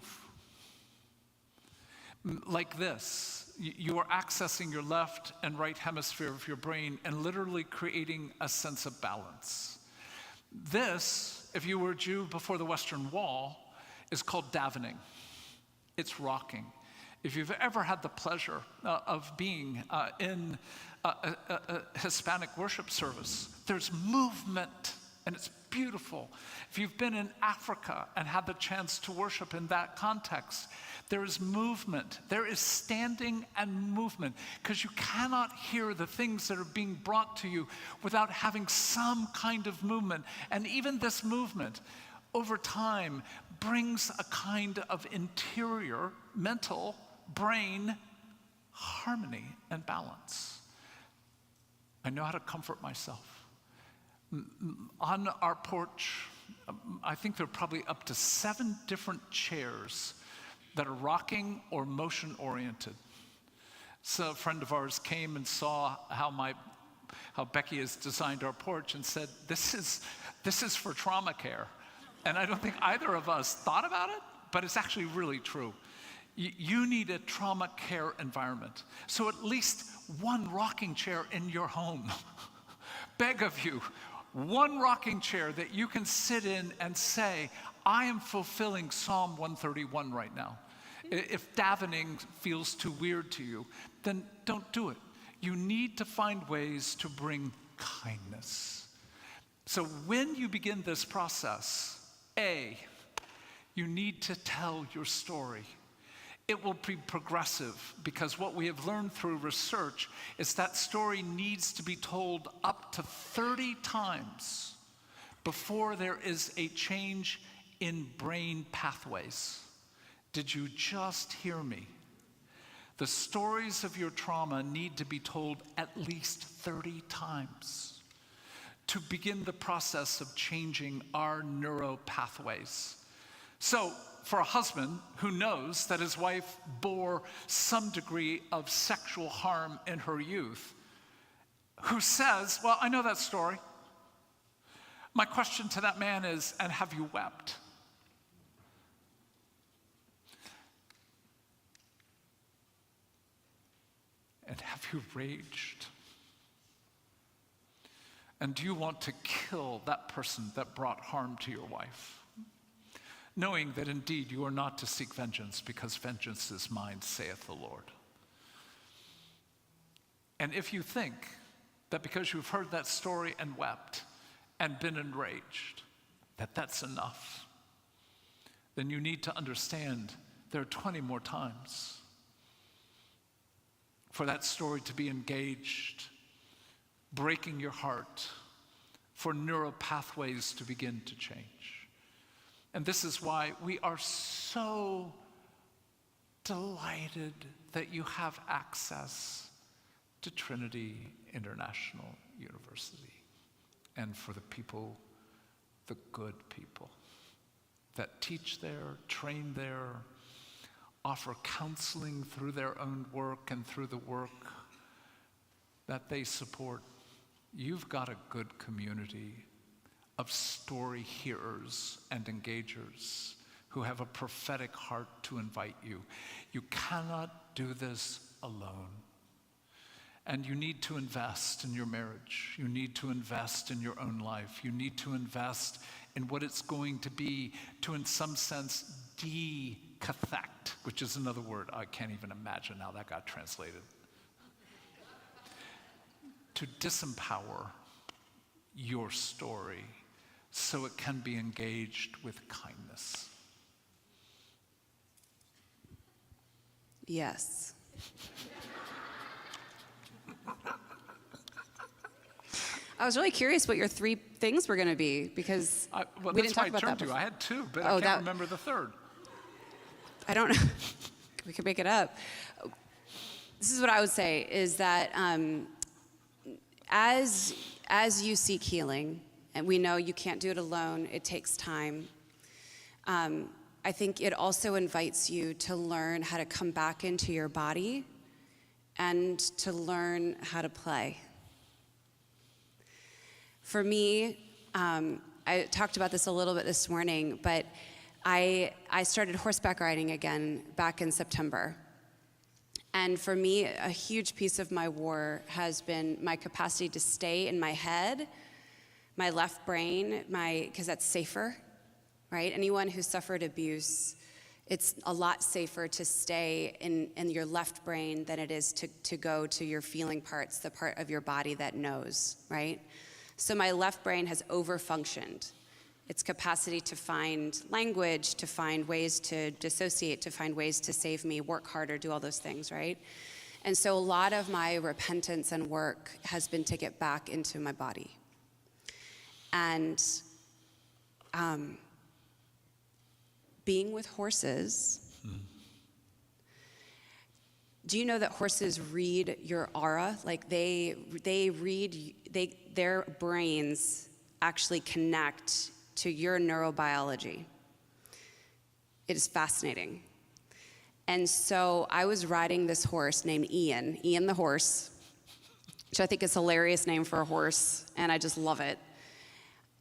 like this, you are accessing your left and right hemisphere of your brain and literally creating a sense of balance. This, if you were a Jew before the Western Wall, is called davening. It's rocking. If you've ever had the pleasure of being in a Hispanic worship service, there's movement and it's beautiful. If you've been in Africa and had the chance to worship in that context, there is movement. There is standing and movement, because you cannot hear the things that are being brought to you without having some kind of movement. And even this movement, over time, brings a kind of interior, mental, brain harmony and balance. I know how to comfort myself. On our porch, I think there are probably up to 7 different chairs that are rocking or motion oriented. So a friend of ours came and saw how Becky has designed our porch and said, this is for trauma care. And I don't think either of us thought about it, but it's actually really true. You need a trauma care environment. So at least one rocking chair in your home. Beg of you, one rocking chair that you can sit in and say, I am fulfilling Psalm 131 right now. If davening feels too weird to you, then don't do it. You need to find ways to bring kindness. So when you begin this process, you need to tell your story. It will be progressive, because what we have learned through research is that story needs to be told up to 30 times before there is a change in brain pathways. Did you just hear me? The stories of your trauma need to be told at least 30 times to begin the process of changing our neuro pathways. So, for a husband who knows that his wife bore some degree of sexual harm in her youth, who says, well, I know that story. My question to that man is, and have you wept? And have you raged? And do you want to kill that person that brought harm to your wife? Knowing that indeed you are not to seek vengeance, because vengeance is mine, saith the Lord. And if you think that because you've heard that story and wept and been enraged, that that's enough, then you need to understand there are 20 more times for that story to be engaged, breaking your heart, for neural pathways to begin to change. And this is why we are so delighted that you have access to Trinity International University, and for the people, the good people that teach there, train there, offer counseling through their own work and through the work that they support. You've got a good community of story hearers and engagers who have a prophetic heart to invite you. You cannot do this alone. And you need to invest in your marriage. You need to invest in your own life. You need to invest in what it's going to be to, in some sense, de-cathect, which is another word. I can't even imagine how that got translated. To disempower your story so it can be engaged with kindness. Yes. I was really curious what your 3 things were going to be, because we didn't talk about that before. I had 2, but I can't remember the third. I don't know. We could make it up. This is what I would say, is that as you seek healing, and we know you can't do it alone, it takes time, I think it also invites you to learn how to come back into your body and to learn how to play. For me, I talked about this a little bit this morning, but I started horseback riding again back in September. And for me, a huge piece of my war has been my capacity to stay in my head, my left brain, because that's safer, right? Anyone who suffered abuse, it's a lot safer to stay in your left brain than it is to go to your feeling parts, the part of your body that knows, right? So my left brain has overfunctioned. Its capacity to find language, to find ways to dissociate, to find ways to save me, work harder, do all those things, right? And so a lot of my repentance and work has been to get back into my body. And being with horses, do you know that horses read your aura? Like they read, their brains actually connect to your neurobiology. It is fascinating. And so I was riding this horse named Ian the horse, which I think is a hilarious name for a horse, and I just love it.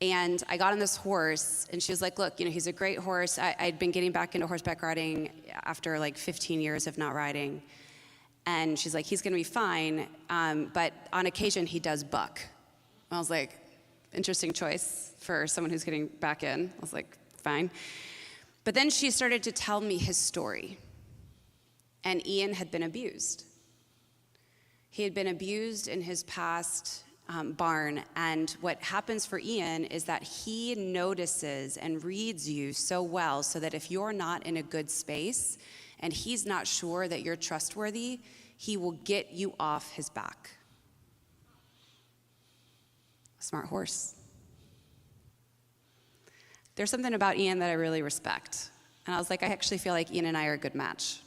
And I got on this horse, and she was like, look, he's a great horse. I'd been getting back into horseback riding after like 15 years of not riding. And she's like, he's gonna be fine, but on occasion he does buck. I was like, interesting choice for someone who's getting back in. I was like, fine. But then she started to tell me his story. And Ian had been abused. He had been abused in his past barn. And what happens for Ian is that he notices and reads you so well so that if you're not in a good space and he's not sure that you're trustworthy, he will get you off his back. Smart horse. There's something about Ian that I really respect. And I was like, I actually feel like Ian and I are a good match.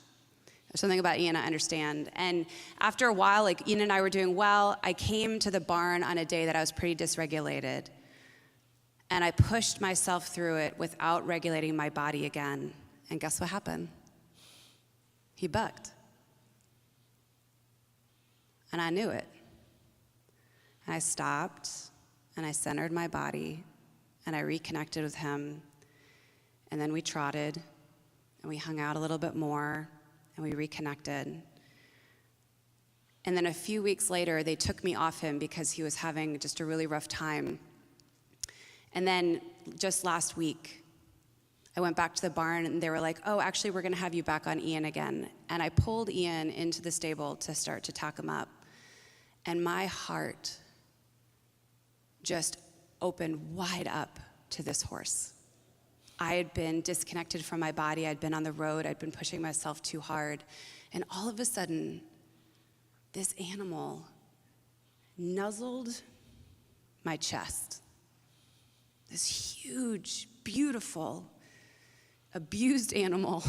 There's something about Ian I understand. And after a while, like Ian and I were doing well, I came to the barn on a day that I was pretty dysregulated. And I pushed myself through it without regulating my body again. And guess what happened? He bucked. And I knew it. And I stopped, and I centered my body, and I reconnected with him. And then we trotted, and we hung out a little bit more, and we reconnected. And then a few weeks later, they took me off him because he was having just a really rough time. And then just last week, I went back to the barn, and they were like, oh, actually, we're going to have you back on Ian again. And I pulled Ian into the stable to start to tack him up. And my heart just opened wide up to this horse. I had been disconnected from my body. I'd been on the road. I'd been pushing myself too hard. And all of a sudden, this animal nuzzled my chest. This huge, beautiful, abused animal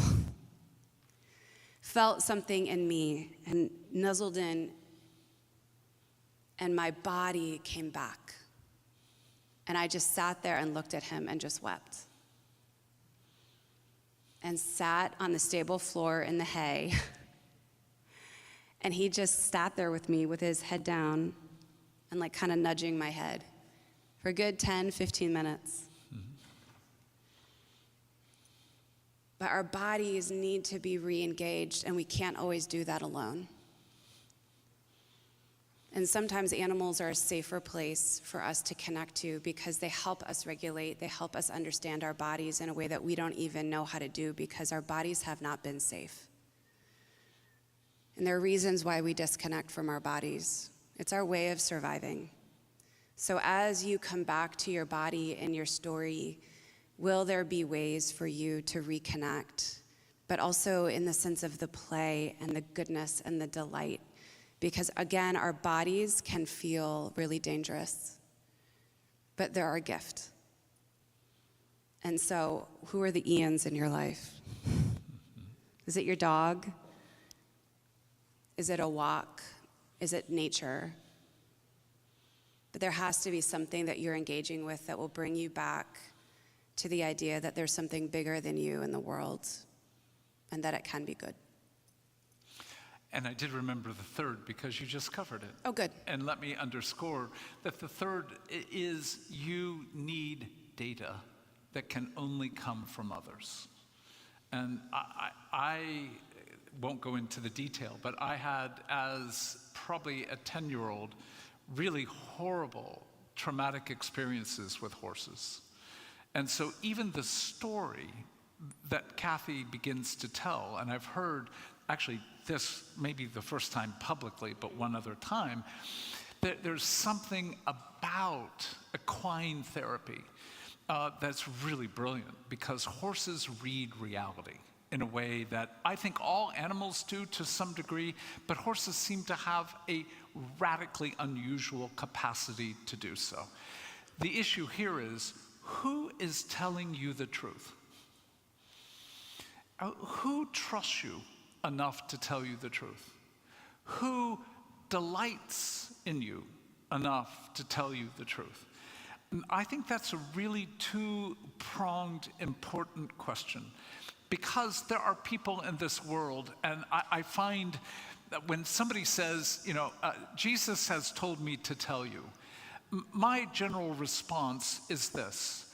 felt something in me and nuzzled in, and my body came back. And I just sat there and looked at him and just wept. and sat on the stable floor in the hay. And he just sat there with me with his head down and like kind of nudging my head for a good 10, 15 minutes. But our bodies need to be re-engaged, and we can't always do that alone. And sometimes animals are a safer place for us to connect to because they help us regulate, they help us understand our bodies in a way that we don't even know how to do because our bodies have not been safe. And there are reasons why we disconnect from our bodies. It's our way of surviving. So as you come back to your body and your story, will there be ways for you to reconnect, but also in the sense of the play and the goodness and the delight? Because again, our bodies can feel really dangerous, but they're our gift. And so, who are the Ians in your life? Is it your dog? Is it a walk? Is it nature? But there has to be something that you're engaging with that will bring you back to the idea that there's something bigger than you in the world and that it can be good. And I did remember the third because you just covered it. Oh, good. And let me underscore that the third is you need data that can only come from others. And I won't go into the detail, but I had, as probably a 10-year-old, really horrible, traumatic experiences with horses. And so even the story that Cathy begins to tell, and I've heard, actually this may be the first time publicly, but one other time, that there's something about equine therapy that's really brilliant because horses read reality in a way that I think all animals do to some degree, but horses seem to have a radically unusual capacity to do so. The issue here is, who is telling you the truth? Who trusts you enough to tell you the truth? Who delights in you enough to tell you the truth? And I think that's a really two-pronged, important question. Because there are people in this world, and I find that when somebody says, Jesus has told me to tell you, my general response is this: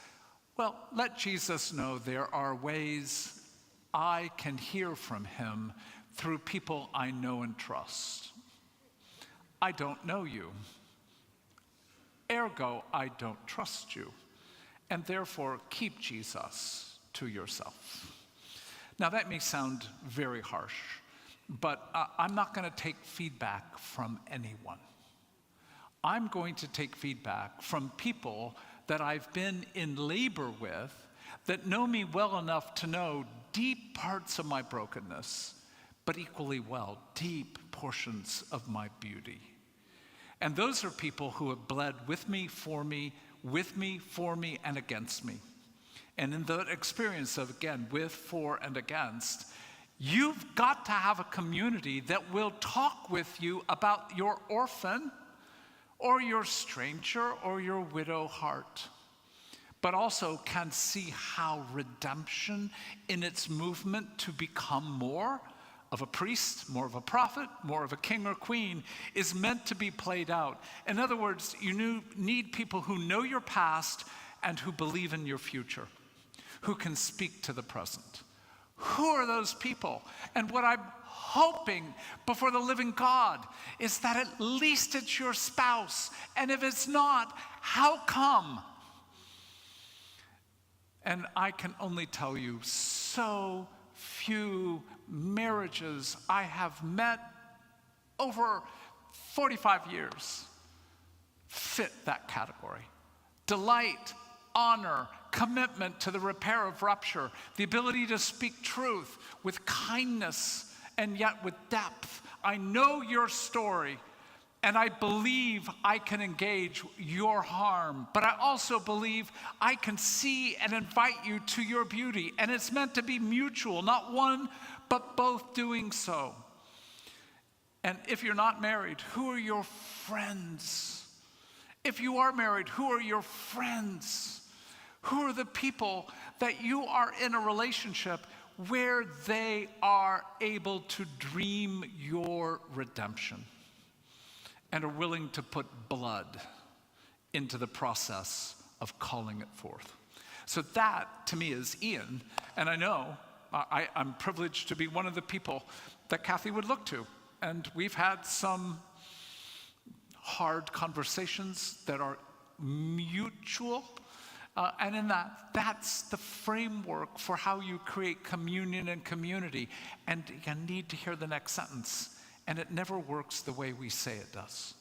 well, let Jesus know there are ways I can hear from him through people I know and trust. I don't know you. Ergo, I don't trust you. And therefore, keep Jesus to yourself. Now, that may sound very harsh, but I'm not going to take feedback from anyone. I'm going to take feedback from people that I've been in labor with, that know me well enough to know deep parts of my brokenness, but equally well, deep portions of my beauty. And those are people who have bled with me, for me, and against me. And in the experience of, again, with, for, and against, you've got to have a community that will talk with you about your orphan or your stranger or your widow heart, but also can see how redemption in its movement to become more of a priest, more of a prophet, more of a king or queen is meant to be played out. In other words, you need people who know your past and who believe in your future, who can speak to the present. Who are those people? And what I'm hoping before the living God is that at least it's your spouse. And if it's not, how come? And I can only tell you, so few marriages I have met over 45 years fit that category. Delight, honor, commitment to the repair of rupture, the ability to speak truth with kindness and yet with depth. I know your story, and I believe I can engage your harm, but I also believe I can see and invite you to your beauty, and it's meant to be mutual, not one, but both doing so. And if you're not married, who are your friends? If you are married, who are your friends? Who are the people that you are in a relationship where they are able to dream your redemption and are willing to put blood into the process of calling it forth. So that, to me, is Ian. And I know I'm privileged to be one of the people that Cathy would look to. And we've had some hard conversations that are mutual. And in that's the framework for how you create communion and community. And you need to hear the next sentence. And it never works the way we say it does.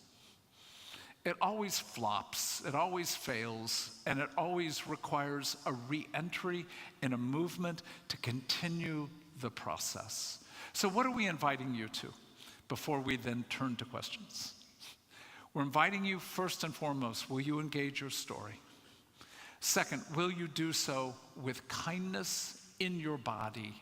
It always flops, it always fails, and it always requires a re-entry in a movement to continue the process. So what are we inviting you to before we then turn to questions? We're inviting you first and foremost, will you engage your story? Second, will you do so with kindness in your body?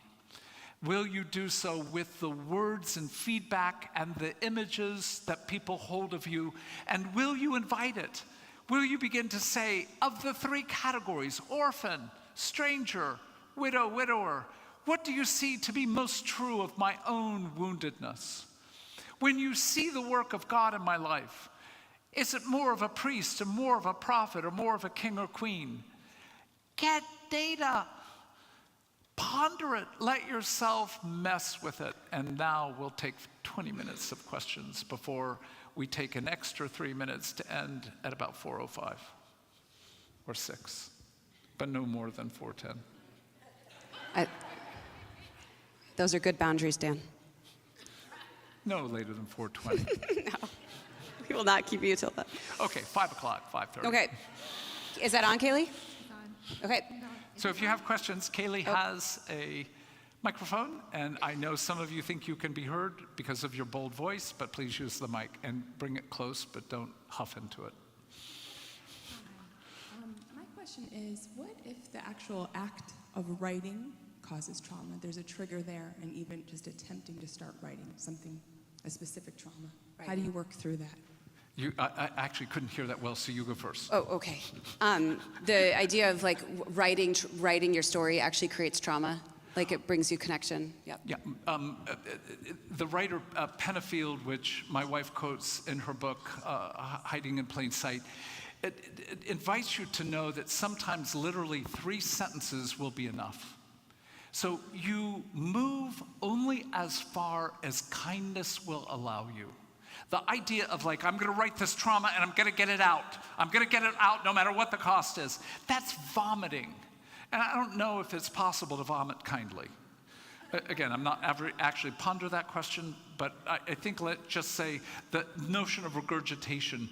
Will you do so with the words and feedback and the images that people hold of you? And will you invite it? Will you begin to say, of the three categories, orphan, stranger, widow, widower, what do you see to be most true of my own woundedness? When you see the work of God in my life, is it more of a priest or more of a prophet or more of a king or queen? Get data. Ponder it, let yourself mess with it. And now we'll take 20 minutes of questions before we take an extra 3 minutes to end at about 4:05 or 6, but no more than 4:10. Those are good boundaries, Dan. No later than 4:20. No, we will not keep you till that. Okay, 5 o'clock, 5:30. Okay, is that on, Kaylee? Okay. So if you have questions, Kaylee has a microphone, and I know some of you think you can be heard because of your bold voice, but please use the mic and bring it close, but don't huff into it. My question is, what if the actual act of writing causes trauma? There's a trigger there, and even just attempting to start writing something, a specific trauma. Right. How do you work through that? I actually couldn't hear that well, so you go first. Oh, okay. The idea of like writing your story actually creates trauma, like it brings you connection. Yep. Yeah. The writer Pennifield, which my wife quotes in her book, Hiding in Plain Sight, it invites you to know that sometimes literally 3 sentences will be enough. So you move only as far as kindness will allow you. The idea of like, I'm going to write this trauma and I'm going to get it out. I'm going to get it out no matter what the cost is. That's vomiting. And I don't know if it's possible to vomit kindly. Again, I'm not actually ponder that question, but I think let's just say the notion of regurgitation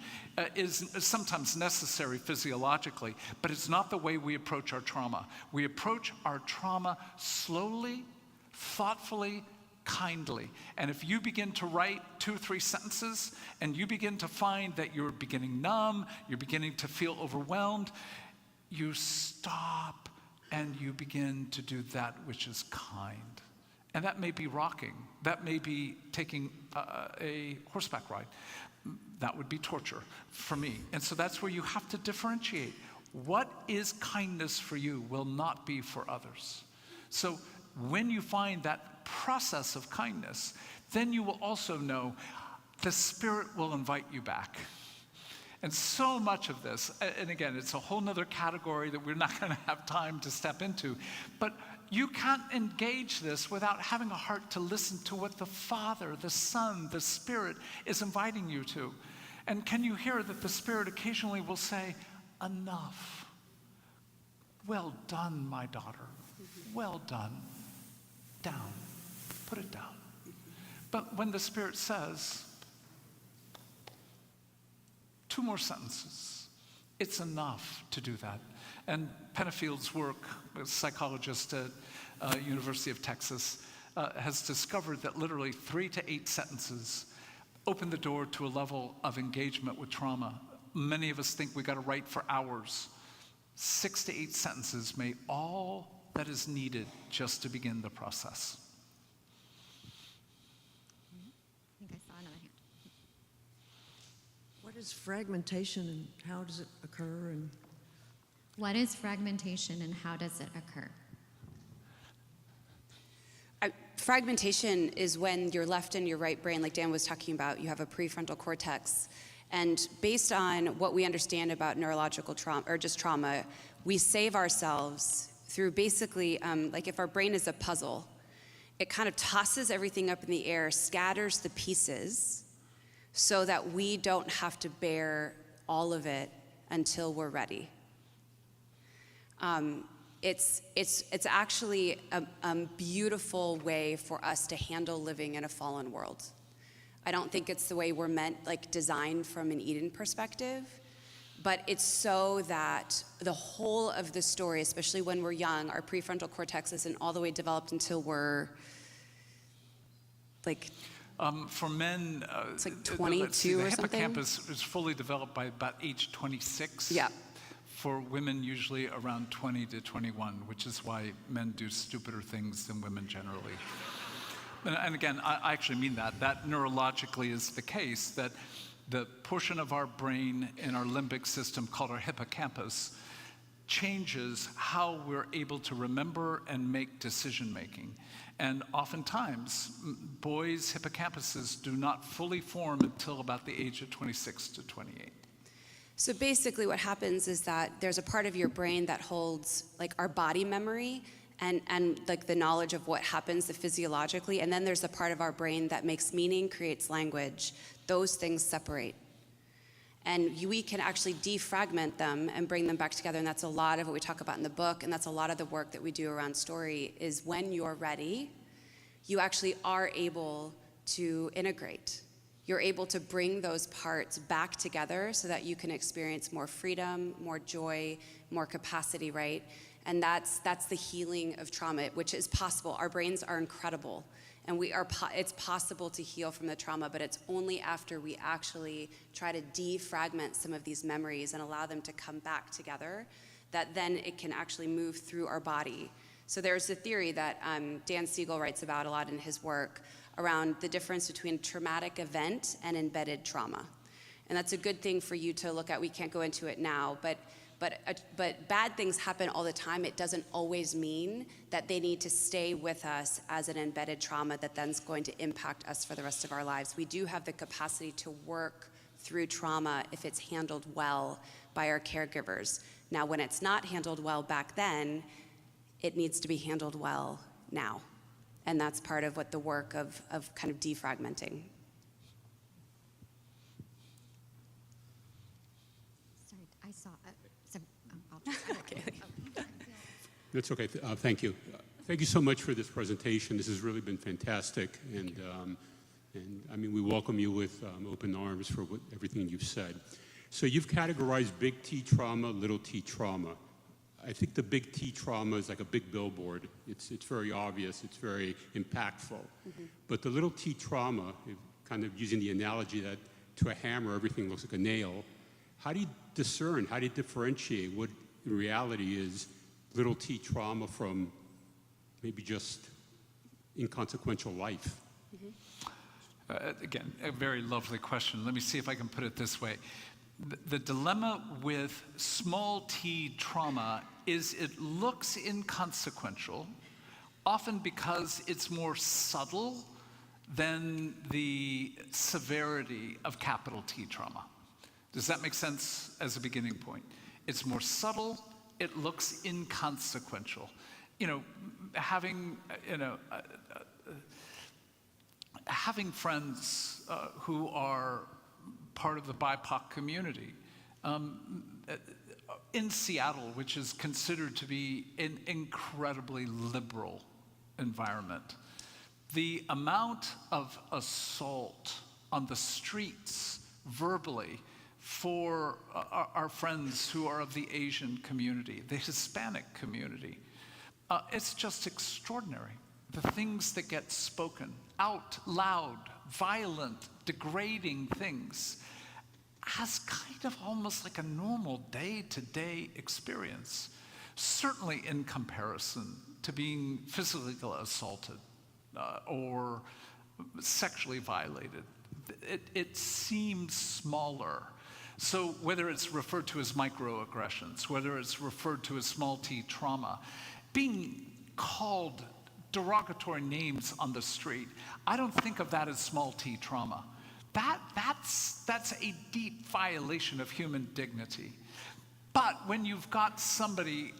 is sometimes necessary physiologically, but it's not the way we approach our trauma. We approach our trauma slowly, thoughtfully, kindly. And if you begin to write 2 or 3 sentences and you begin to find that you're beginning numb, you're beginning to feel overwhelmed, you stop and you begin to do that which is kind. And that may be rocking. That may be taking a horseback ride. That would be torture for me. And so that's where you have to differentiate. What is kindness for you will not be for others. So when you find that process of kindness, then you will also know the Spirit will invite you back. And so much of this, and again, it's a whole nother category that we're not going to have time to step into, but you can't engage this without having a heart to listen to what the Father, the Son, the Spirit is inviting you to. And can you hear that the Spirit occasionally will say, enough. Well done, my daughter. Well done. Down. Put it down. But when the Spirit says, 2 more sentences, it's enough to do that. And Pennifield's work, a psychologist at University of Texas, has discovered that literally 3 to 8 sentences open the door to a level of engagement with trauma. Many of us think we got to write for hours. 6 to 8 sentences may all that is needed just to begin the process. I think I saw another hand. What is fragmentation and how does it occur? And What is fragmentation and how does it occur? Fragmentation is when you're left in your right brain, like Dan was talking about, you have a prefrontal cortex. And based on what we understand about neurological trauma, or just trauma, we save ourselves through basically, like if our brain is a puzzle, it kind of tosses everything up in the air, scatters the pieces, so that we don't have to bear all of it until we're ready. It's actually a beautiful way for us to handle living in a fallen world. I don't think it's the way we're meant, like designed from an Eden perspective, but it's so that the whole of the story, especially when we're young, our prefrontal cortex isn't all the way developed until we're like, for men, it's like 22 the or something. hippocampus is fully developed by about age 26. Yeah. For women, usually around 20 to 21, which is why men do stupider things than women generally. And again, I actually mean that. That neurologically is the case, that the portion of our brain in our limbic system called our hippocampus changes how we're able to remember and make decision making. And oftentimes, boys' hippocampuses do not fully form until about the age of 26 to 28. So basically what happens is that there's a part of your brain that holds like our body memory and like the knowledge of what happens physiologically, and then there's a part of our brain that makes meaning, creates language. Those things separate. And we can actually defragment them and bring them back together, and that's a lot of what we talk about in the book, and that's a lot of the work that we do around story, is when you're ready, you actually are able to integrate. You're able to bring those parts back together so that you can experience more freedom, more joy, more capacity, right? And that's the healing of trauma, which is possible. Our brains are incredible, and it's possible to heal from the trauma, but it's only after we actually try to defragment some of these memories and allow them to come back together that then it can actually move through our body. So there's a theory that Dan Siegel writes about a lot in his work around the difference between traumatic event and embedded trauma. And that's a good thing for you to look at. We can't go into it now, but bad things happen all the time. It doesn't always mean that they need to stay with us as an embedded trauma that then's going to impact us for the rest of our lives. We do have the capacity to work through trauma if it's handled well by our caregivers. Now, when it's not handled well back then, it needs to be handled well now. And that's part of what the work of kind of defragmenting. Sorry, I saw. I'll just okay. That's okay. Thank you. Thank you so much for this presentation. This has really been fantastic, and I mean, we welcome you with open arms for everything you've said. So you've categorized big T trauma, little T trauma. I think the big T trauma is like a big billboard. It's very obvious. It's very impactful. Mm-hmm. But the little T trauma, kind of using the analogy that to a hammer everything looks like a nail. How do you discern? How do you differentiate what in reality is little T trauma from maybe just inconsequential life? Mm-hmm. Again, a very lovely question. Let me see if I can put it this way. The dilemma with small t trauma is it looks inconsequential, often because it's more subtle than the severity of capital T trauma. Does that make sense as a beginning point? It's more subtle, it looks inconsequential. Having friends who are part of the BIPOC community. In Seattle, which is considered to be an incredibly liberal environment, the amount of assault on the streets verbally for our friends who are of the Asian community, the Hispanic community, it's just extraordinary. The things that get spoken out loud, violent, degrading things, as kind of almost like a normal day-to-day experience, certainly in comparison to being physically assaulted or sexually violated. It seems smaller. So whether it's referred to as microaggressions, whether it's referred to as small t trauma, being called derogatory names on the street, I don't think of that as small t trauma. That's a deep violation of human dignity. But when you've got somebody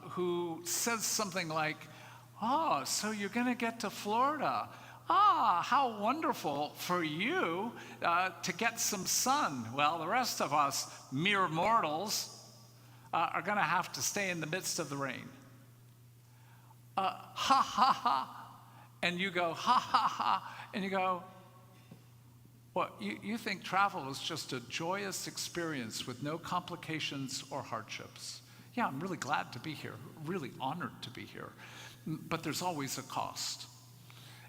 who says something like, "Oh, so you're going to get to Florida. Ah, how wonderful for you to get some sun. Well, the rest of us, mere mortals, are going to have to stay in the midst of the rain." Ha ha ha. And you go, ha ha ha. And you go, what, you think travel is just a joyous experience with no complications or hardships. Yeah, I'm really glad to be here, really honored to be here. But there's always a cost.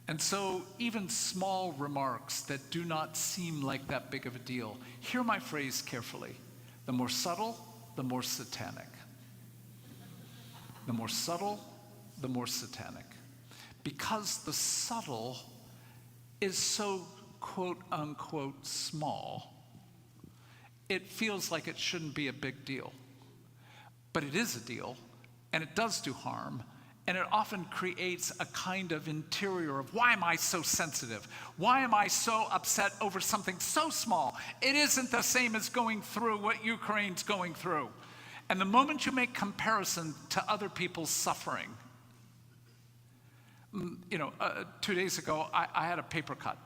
And so even small remarks that do not seem like that big of a deal, hear my phrase carefully. The more subtle, the more satanic. The more subtle, the more satanic. Because the subtle is so quote unquote small, it feels like it shouldn't be a big deal. But it is a deal, and it does do harm, and it often creates a kind of interior of, why am I so sensitive? Why am I so upset over something so small? It isn't the same as going through what Ukraine's going through. And the moment you make comparison to other people's suffering, 2 days ago, I had a paper cut.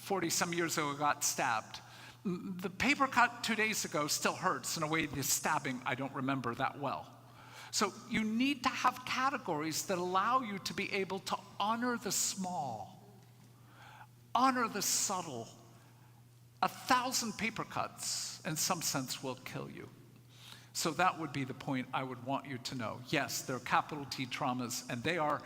40-some years ago, I got stabbed. The paper cut 2 days ago still hurts in a way the stabbing I don't remember that well. So you need to have categories that allow you to be able to honor the small, honor the subtle. 1,000 paper cuts, in some sense, will kill you. So that would be the point I would want you to know. Yes, they're capital T traumas, and they are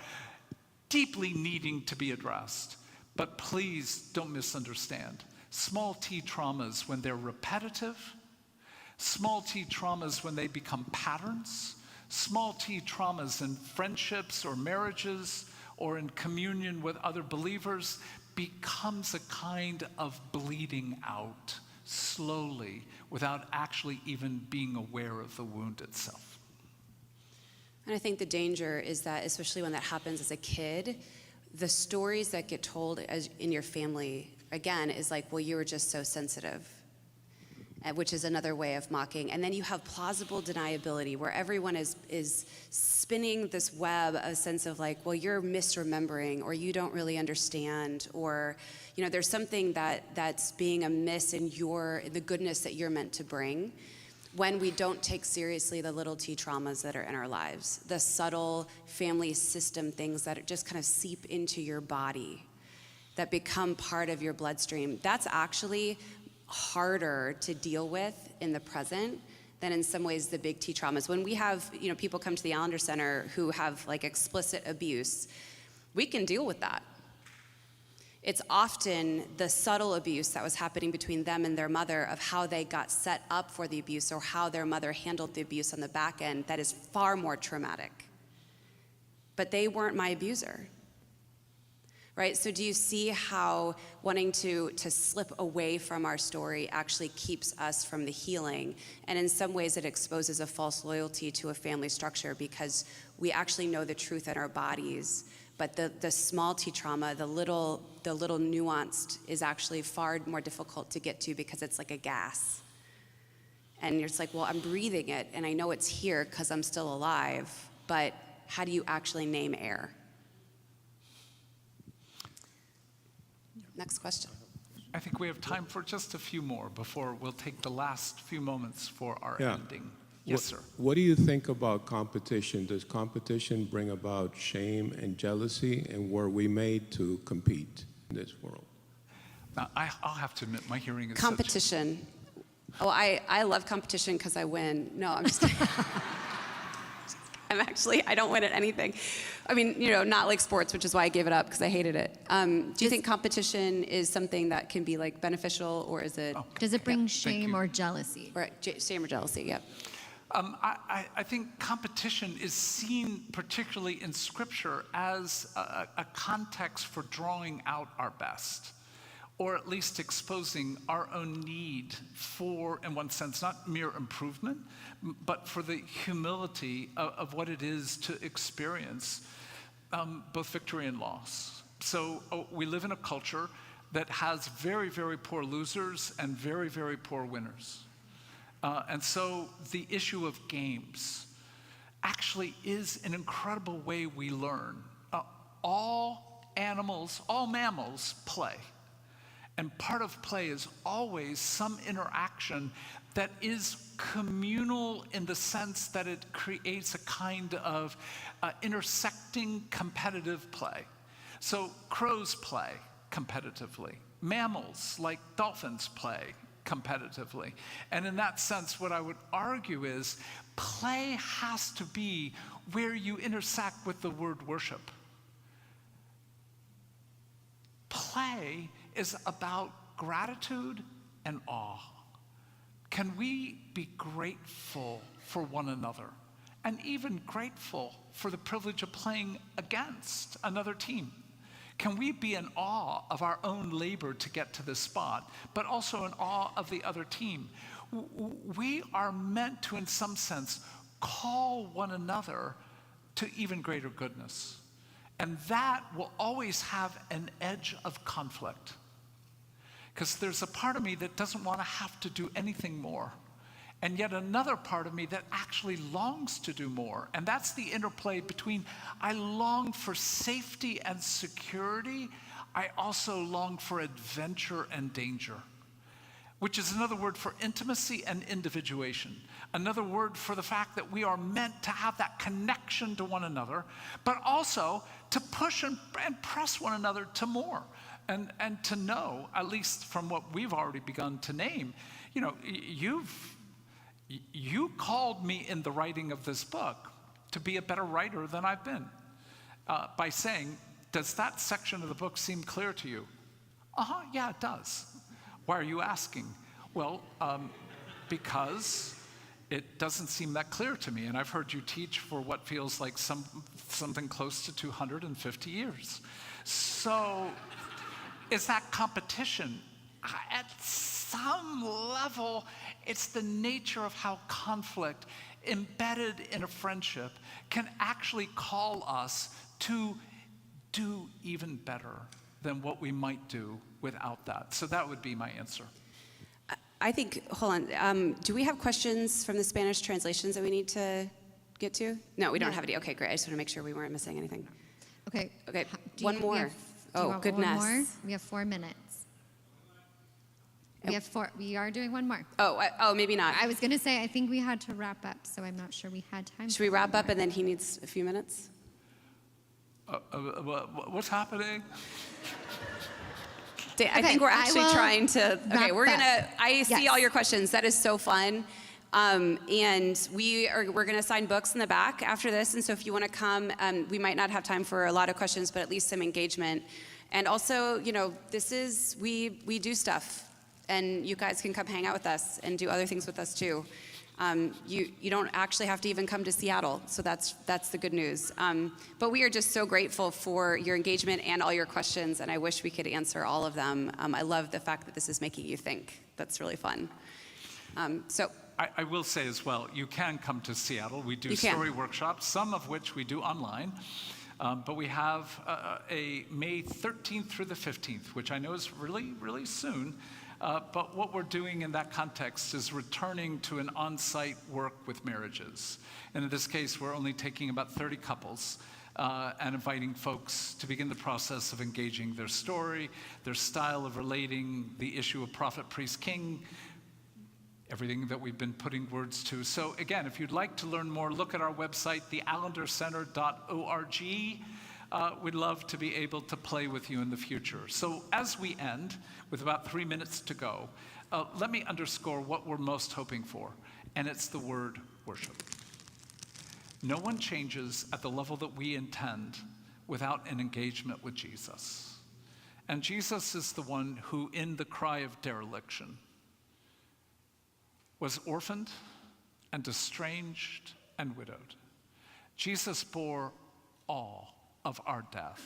deeply needing to be addressed. But please don't misunderstand. Small t traumas, when they're repetitive, small t traumas when they become patterns, small t traumas in friendships or marriages or in communion with other believers becomes a kind of bleeding out slowly without actually even being aware of the wound itself. And I think the danger is that, especially when that happens as a kid, the stories that get told in your family, again, is like, well, you were just so sensitive, which is another way of mocking. And then you have plausible deniability, where everyone is spinning this web, a sense of like, well, you're misremembering, or you don't really understand, or there's something that's being amiss in the goodness that you're meant to bring, when we don't take seriously the little t traumas that are in our lives, the subtle family system things that just kind of seep into your body, that become part of your bloodstream. That's actually harder to deal with in the present than in some ways the big T traumas. When we have people come to the Allender Center who have like explicit abuse, we can deal with that. It's often the subtle abuse that was happening between them and their mother, of how they got set up for the abuse or how their mother handled the abuse on the back end, that is far more traumatic. But they weren't my abuser. Right? So do you see how wanting to slip away from our story actually keeps us from the healing? And in some ways it exposes a false loyalty to a family structure, because we actually know the truth in our bodies. But the small t trauma, the little nuanced, is actually far more difficult to get to, because it's like a gas. And you're just like, well, I'm breathing it, and I know it's here because I'm still alive, but how do you actually name air? Next question. I think we have time for just a few more before we'll take the last few moments for our ending. Yes, sir. What do you think about competition? Does competition bring about shame and jealousy, and were we made to compete in this world? Now, I'll have to admit, my hearing is competition. Oh, I love competition because I win. No, I'm just kidding. I don't win at anything. I mean, not like sports, which is why I gave it up, because I hated it. Do you think competition is something that can be like beneficial, or is it? Okay. Does it bring shame or jealousy? Right, shame or jealousy, yep. I think competition is seen, particularly in Scripture, as a context for drawing out our best, or at least exposing our own need for, in one sense, not mere improvement, but for the humility of what it is to experience both victory and loss. So we live in a culture that has very, very poor losers and very, very poor winners. And so the issue of games actually is an incredible way we learn. All animals, all mammals play. And part of play is always some interaction that is communal in the sense that it creates a kind of intersecting competitive play. So crows play competitively. Mammals like dolphins play competitively. And in that sense, what I would argue is play has to be where you intersect with the word worship. Play is about gratitude and awe. Can we be grateful for one another and even grateful for the privilege of playing against another team? Can we be in awe of our own labor to get to this spot, but also in awe of the other team? We are meant to, in some sense, call one another to even greater goodness. And that will always have an edge of conflict. Because there's a part of me that doesn't want to have to do anything more. And yet another part of me that actually longs to do more. And that's the interplay between I long for safety and security. I also long for adventure and danger, which is another word for intimacy and individuation. Another word for the fact that we are meant to have that connection to one another, but also to push and press one another to more. And to know, at least from what we've already begun to name, you know, you called me in the writing of this book to be a better writer than I've been by saying, does that section of the book seem clear to you? Yeah, it does. Why are you asking? Well, because it doesn't seem that clear to me, and I've heard you teach for what feels like something close to 250 years. So is that competition? At some level, it's the nature of how conflict embedded in a friendship can actually call us to do even better than what we might do without that. So that would be my answer. I think, hold on, do we have questions from the Spanish translations that we need to get to? No, we don't have any. Okay, great. I just want to make sure we weren't missing anything. Okay. Okay, one more. Oh, goodness. One more? We have 4 minutes. We have 4. We are doing one more. Oh, maybe not. I was going to say, I think we had to wrap up, so I'm not sure we had time. Should we wrap up and then he needs a few minutes? What's happening? I think we're actually trying to, okay, I see all your questions. That is so fun. And we're going to sign books in the back after this. And so if you want to come, we might not have time for a lot of questions, but at least some engagement. And also, you know, we do stuff. And you guys can come hang out with us and do other things with us too. You don't actually have to even come to Seattle, so that's the good news. But we are just so grateful for your engagement and all your questions, and I wish we could answer all of them. I love the fact that this is making you think. That's really fun. I will say as well, you can come to Seattle. We do story workshops, some of which we do online. But we have a May 13th through the 15th, which I know is really, really soon. But what we're doing in that context is returning to an on-site work with marriages. And in this case, we're only taking about 30 couples and inviting folks to begin the process of engaging their story, their style of relating, the issue of prophet, priest, king, everything that we've been putting words to. So again, if you'd like to learn more, look at our website, theallendercenter.org. We'd love to be able to play with you in the future. So as we end, with about 3 minutes to go, let me underscore what we're most hoping for, and it's the word worship. No one changes at the level that we intend without an engagement with Jesus. And Jesus is the one who, in the cry of dereliction, was orphaned and estranged and widowed. Jesus bore all of our death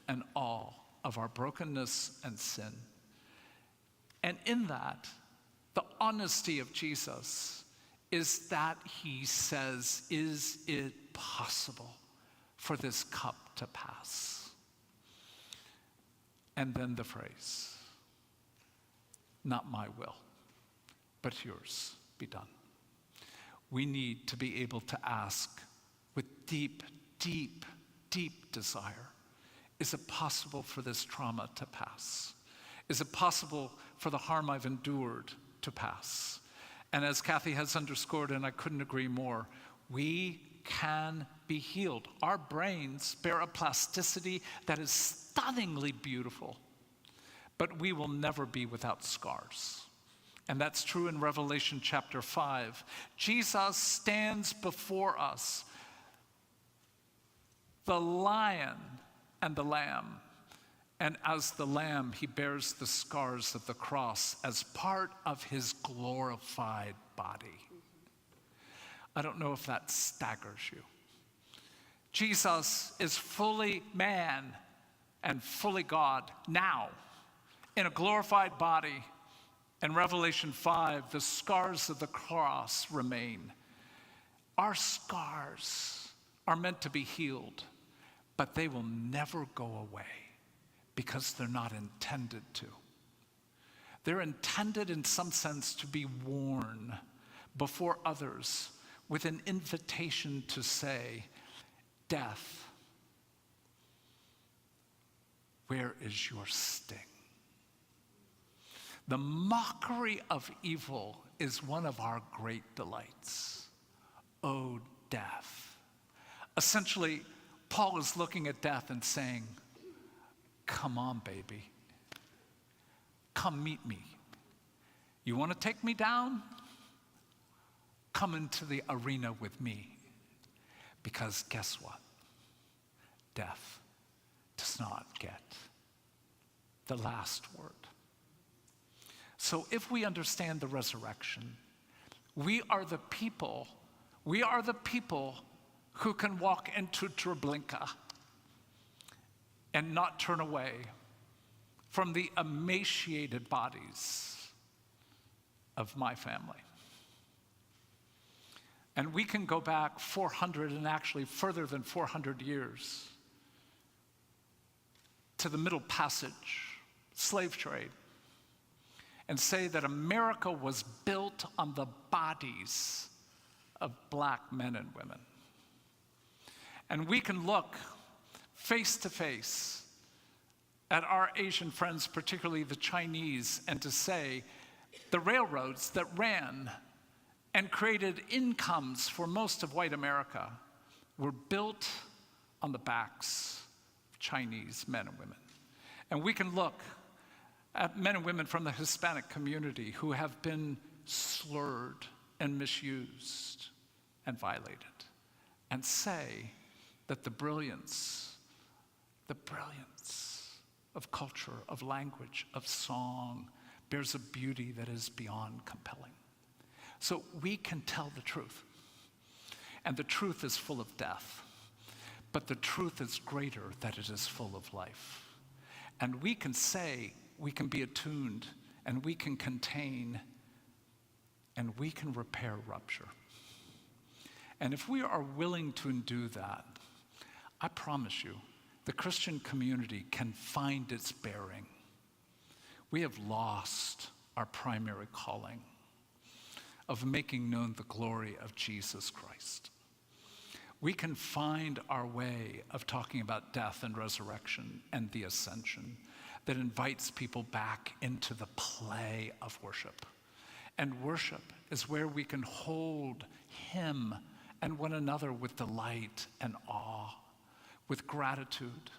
and all of our brokenness and sin. And in that, the honesty of Jesus is that he says, is it possible for this cup to pass. And then the phrase, not my will, but yours be done. We need to be able to ask with deep, deep, deep desire, is it possible for this trauma to pass? Is it possible for the harm I've endured to pass? And as Cathy has underscored, and I couldn't agree more, we can be healed. Our brains bear a plasticity that is stunningly beautiful, but we will never be without scars. And that's true in Revelation chapter 5. Jesus stands before us, the lion and the lamb. And as the lamb, he bears the scars of the cross as part of his glorified body. I don't know if that staggers you. Jesus is fully man and fully God now in a glorified body. In Revelation 5, the scars of the cross remain. Our scars are meant to be healed, but they will never go away because they're not intended to. They're intended in some sense to be worn before others with an invitation to say, death, where is your sting? The mockery of evil is one of our great delights. Oh, death. Essentially, Paul is looking at death and saying, come on, baby. Come meet me. You want to take me down? Come into the arena with me. Because guess what? Death does not get the last word. So if we understand the resurrection, we are the people who can walk into Treblinka and not turn away from the emaciated bodies of my family. And we can go back 400 and actually further than 400 years to the Middle Passage, slave trade, and say that America was built on the bodies of black men and women. And we can look face to face at our Asian friends, particularly the Chinese, and to say the railroads that ran and created incomes for most of white America were built on the backs of Chinese men and women. And we can look at men and women from the Hispanic community who have been slurred and misused and violated, and say that the brilliance of culture, of language, of song bears a beauty that is beyond compelling. So we can tell the truth, and the truth is full of death, but the truth is greater that it is full of life. And we can say, we can be attuned, and we can contain, and we can repair rupture. And if we are willing to do that, I promise you, the Christian community can find its bearing. We have lost our primary calling of making known the glory of Jesus Christ. We can find our way of talking about death and resurrection and the ascension that invites people back into the play of worship. And worship is where we can hold Him and one another with delight and awe, with gratitude,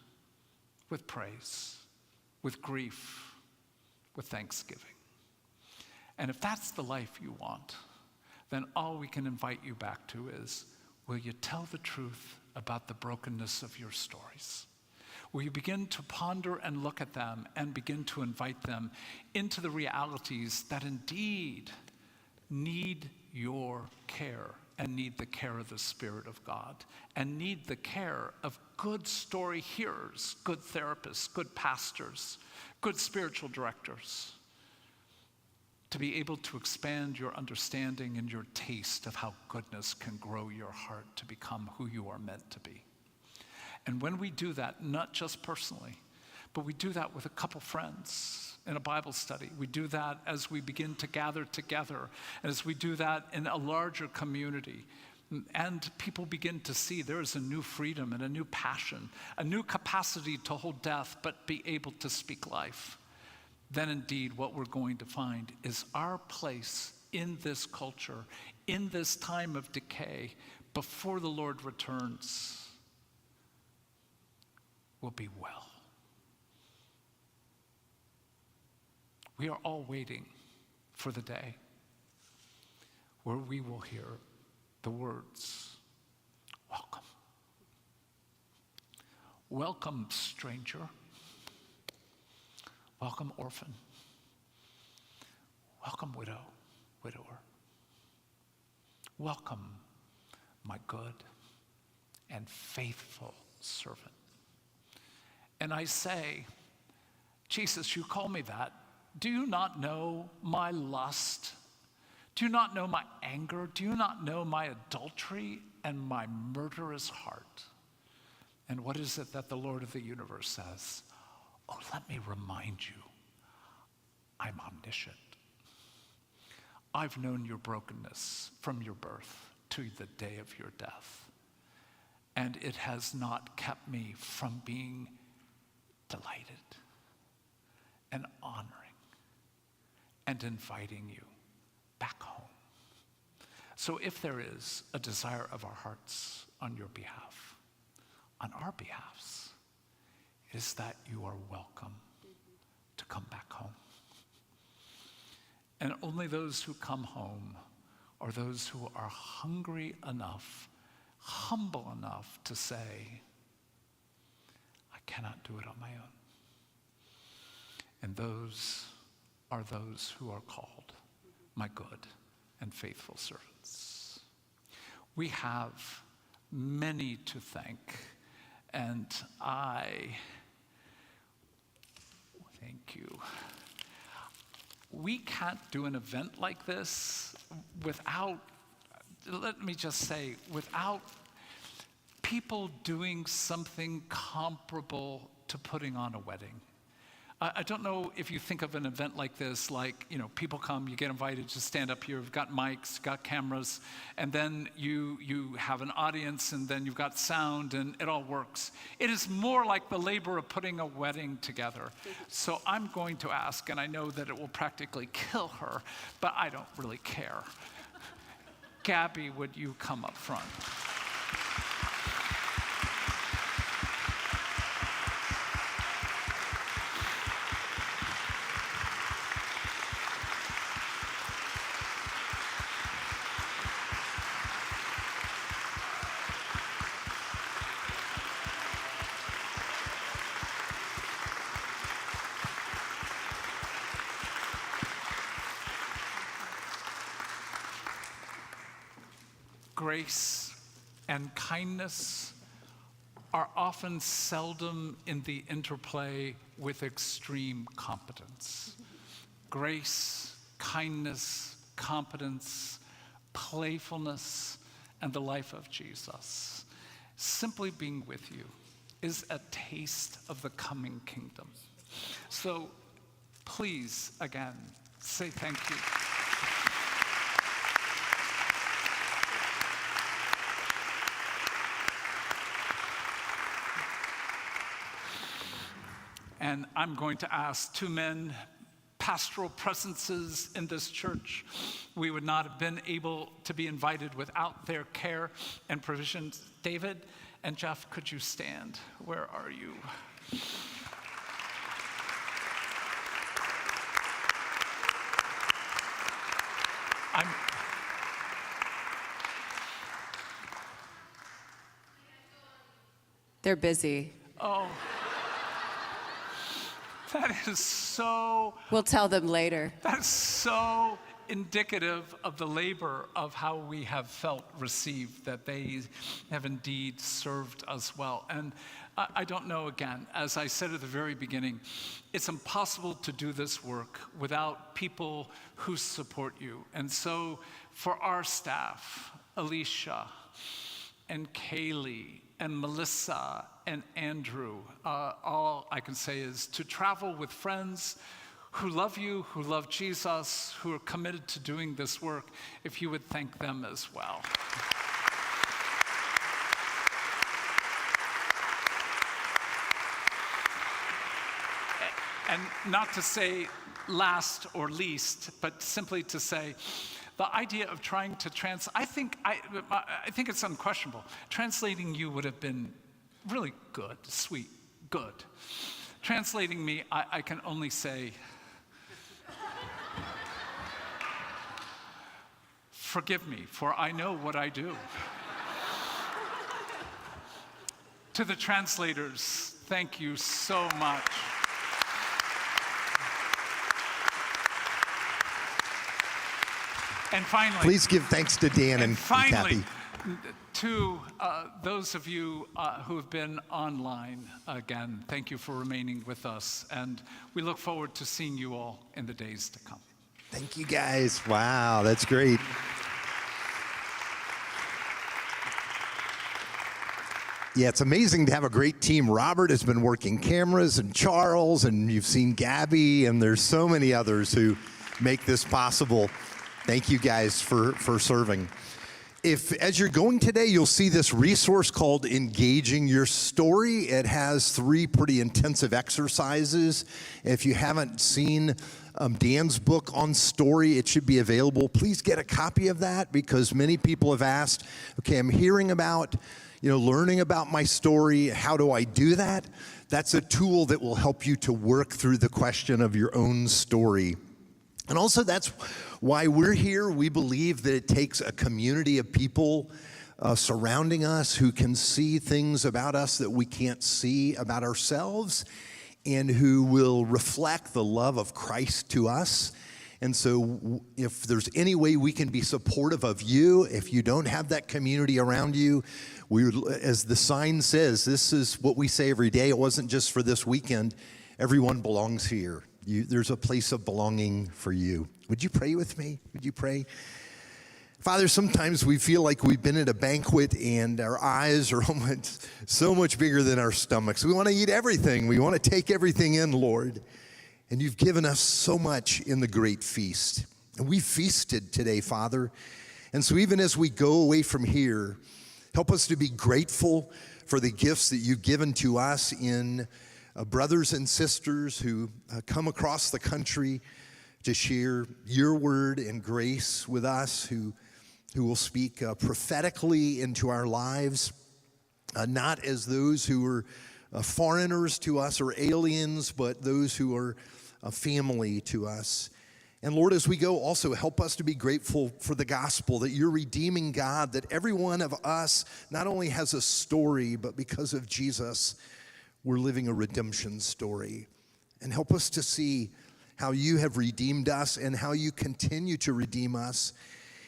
with praise, with grief, with thanksgiving. And if that's the life you want, then all we can invite you back to is, will you tell the truth about the brokenness of your stories? Will you begin to ponder and look at them and begin to invite them into the realities that indeed need your care and need the care of the Spirit of God and need the care of good story hearers, good therapists, good pastors, good spiritual directors, to be able to expand your understanding and your taste of how goodness can grow your heart to become who you are meant to be. And when we do that, not just personally, but we do that with a couple friends in a Bible study. We do that as we begin to gather together, and as we do that in a larger community. And people begin to see there is a new freedom and a new passion, a new capacity to hold death, but be able to speak life. Then indeed what we're going to find is our place in this culture, in this time of decay, before the Lord returns, will be well. We are all waiting for the day where we will hear the words, welcome. Welcome, stranger. Welcome, orphan. Welcome, widow, widower. Welcome, my good and faithful servant. And I say, Jesus, you call me that. Do you not know my lust? Do you not know my anger? Do you not know my adultery and my murderous heart? And what is it that the Lord of the universe says? Oh, let me remind you, I'm omniscient. I've known your brokenness from your birth to the day of your death. And it has not kept me from being delighted and honoring and inviting you back home. So if there is a desire of our hearts on your behalf, on our behalfs, it is that you are welcome to come back home. And only those who come home are those who are hungry enough, humble enough to say, I cannot do it on my own. And those are those who are called my good and faithful servants. We have many to thank, and I thank you. We can't do an event like this without, let me just say, without people doing something comparable to putting on a wedding. I don't know if you think of an event like this, like, people come, you get invited, just stand up here, we've got mics, got cameras, and then you have an audience, and then you've got sound, and it all works. It is more like the labor of putting a wedding together. So I'm going to ask, and I know that it will practically kill her, but I don't really care. Gabby, would you come up front? Grace and kindness are often seldom in the interplay with extreme competence. Grace, kindness, competence, playfulness, and the life of Jesus. Simply being with you is a taste of the coming kingdom. So please, again, say thank you. And I'm going to ask two men, pastoral presences in this church. We would not have been able to be invited without their care and provisions. David and Jeff, could you stand? Where are you? They're busy. Oh. That is so... We'll tell them later. That is so indicative of the labor of how we have felt received, that they have indeed served us well. And I don't know, again, as I said at the very beginning, it's impossible to do this work without people who support you. And so for our staff, Alicia and Kaylee and Melissa and Andrew, all I can say is to travel with friends who love you, who love Jesus, who are committed to doing this work, if you would thank them as well. And not to say last or least, but simply to say, the idea of trying to I think it's unquestionable. Translating you would have been really good, sweet, good. Translating me, I can only say, forgive me, for I know what I do. To the translators, thank you so much. And finally, please give thanks to Dan and finally, Cathy. To those of you who have been online, again, thank you for remaining with us. And we look forward to seeing you all in the days to come. Thank you, guys. Wow, that's great. Yeah, it's amazing to have a great team. Robert has been working cameras, and Charles, and you've seen Gabby, and there's so many others who make this possible. Thank you guys for serving. As you're going today, you'll see this resource called Engaging Your Story. It has 3 pretty intensive exercises. If you haven't seen Dan's book on story, it should be available. Please get a copy of that, because many people have asked, okay, I'm hearing about, learning about my story. How do I do that? That's a tool that will help you to work through the question of your own story. And also, that's why we're here. We believe that it takes a community of people surrounding us who can see things about us that we can't see about ourselves, and who will reflect the love of Christ to us. And so if there's any way we can be supportive of you, if you don't have that community around you, as the sign says, this is what we say every day. It wasn't just for this weekend. Everyone belongs here. There's a place of belonging for you. Would you pray with me? Would you pray? Father, sometimes we feel like we've been at a banquet and our eyes are almost so much bigger than our stomachs. We want to eat everything. We want to take everything in, Lord. And you've given us so much in the great feast. And we feasted today, Father. And so even as we go away from here, help us to be grateful for the gifts that you've given to us in brothers and sisters who come across the country to share your word and grace with us, who will speak prophetically into our lives, not as those who are foreigners to us or aliens, but those who are a family to us. And Lord, as we go, also help us to be grateful for the gospel, that you're redeeming God, that every one of us not only has a story, but because of Jesus, we're living a redemption story. And help us to see how you have redeemed us and how you continue to redeem us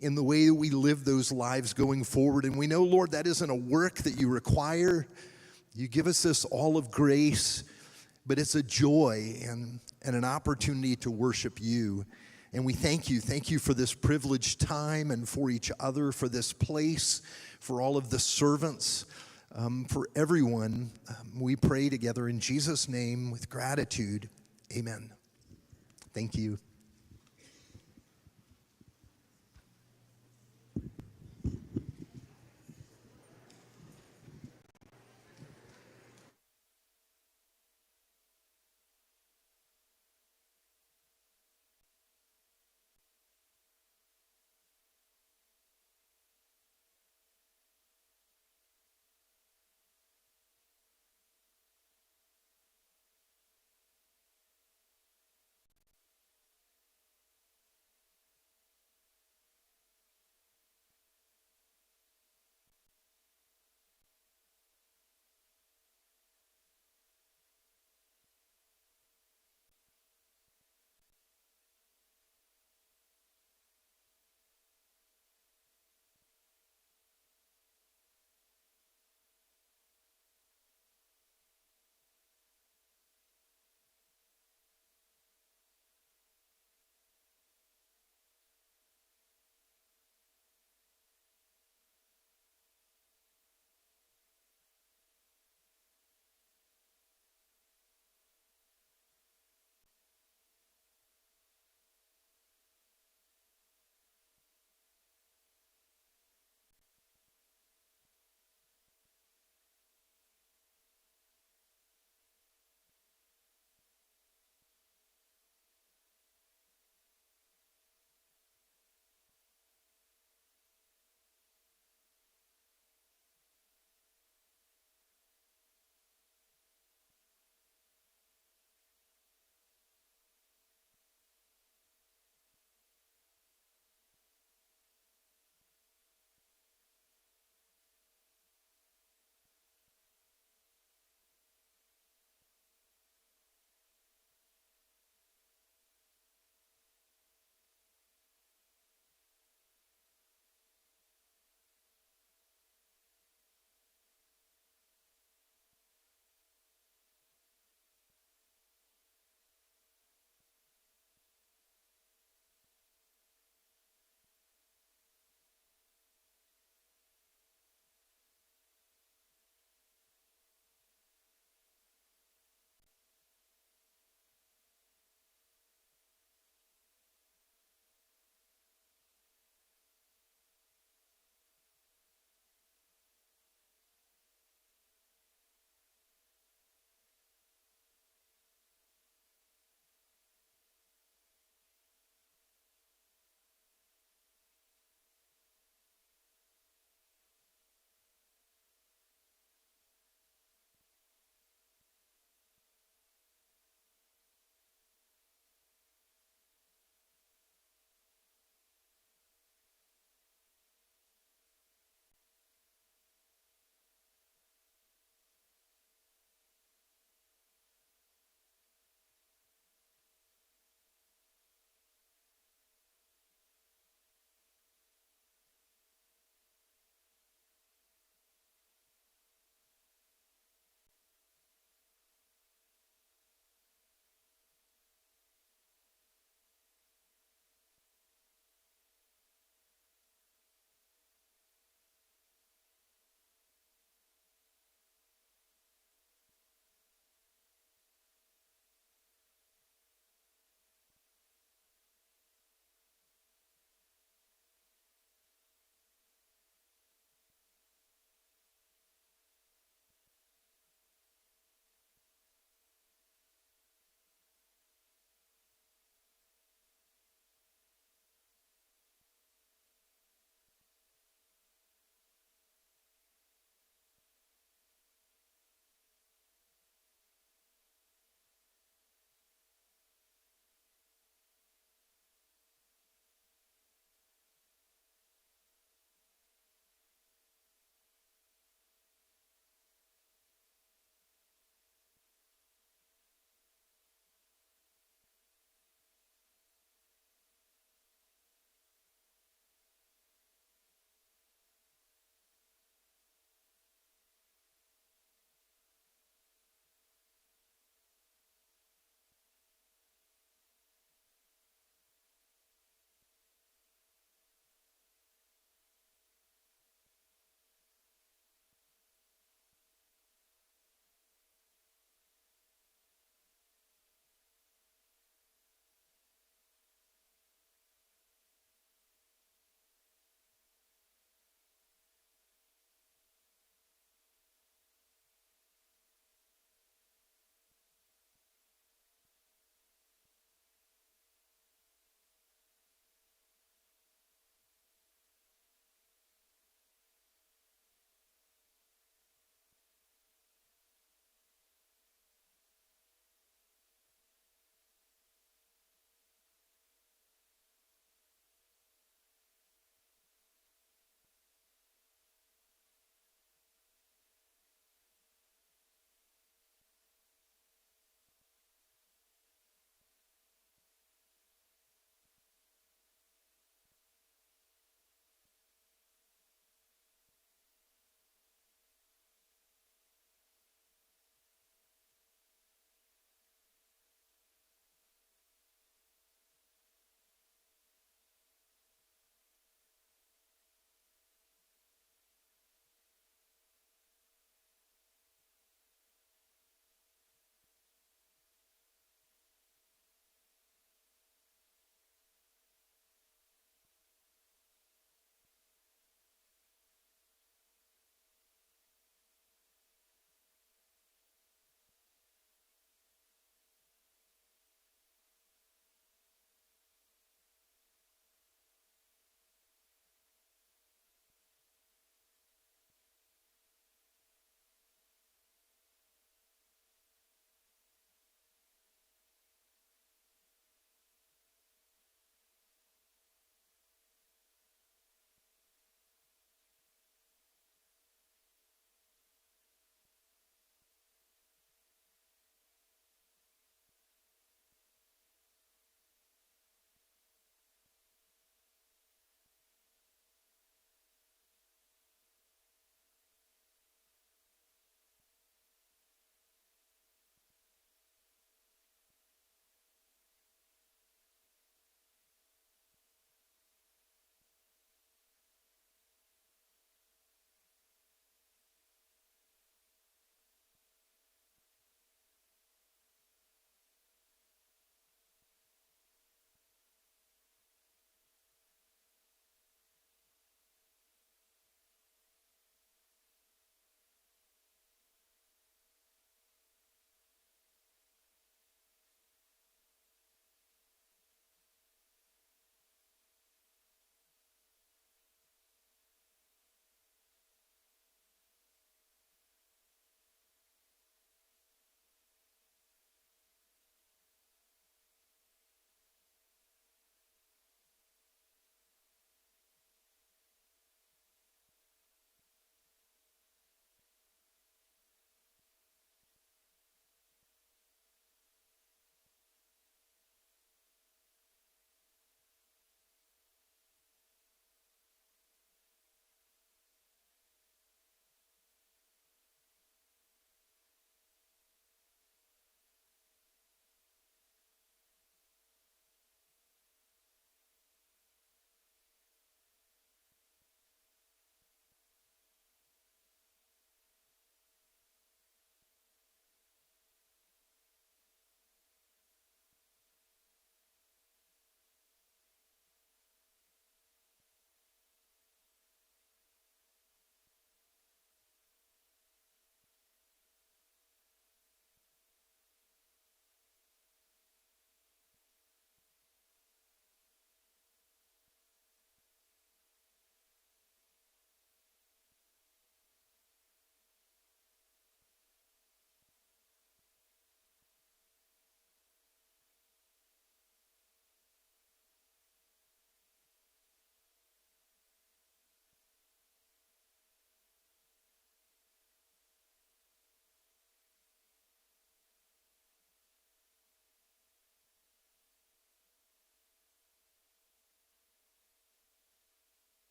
in the way we live those lives going forward. And we know, Lord, that isn't a work that you require. You give us this all of grace, but it's a joy and an opportunity to worship you. And we thank you. Thank you for this privileged time and for each other, for this place, for all of the servants, for everyone. We pray together in Jesus' name with gratitude. Amen. Thank you.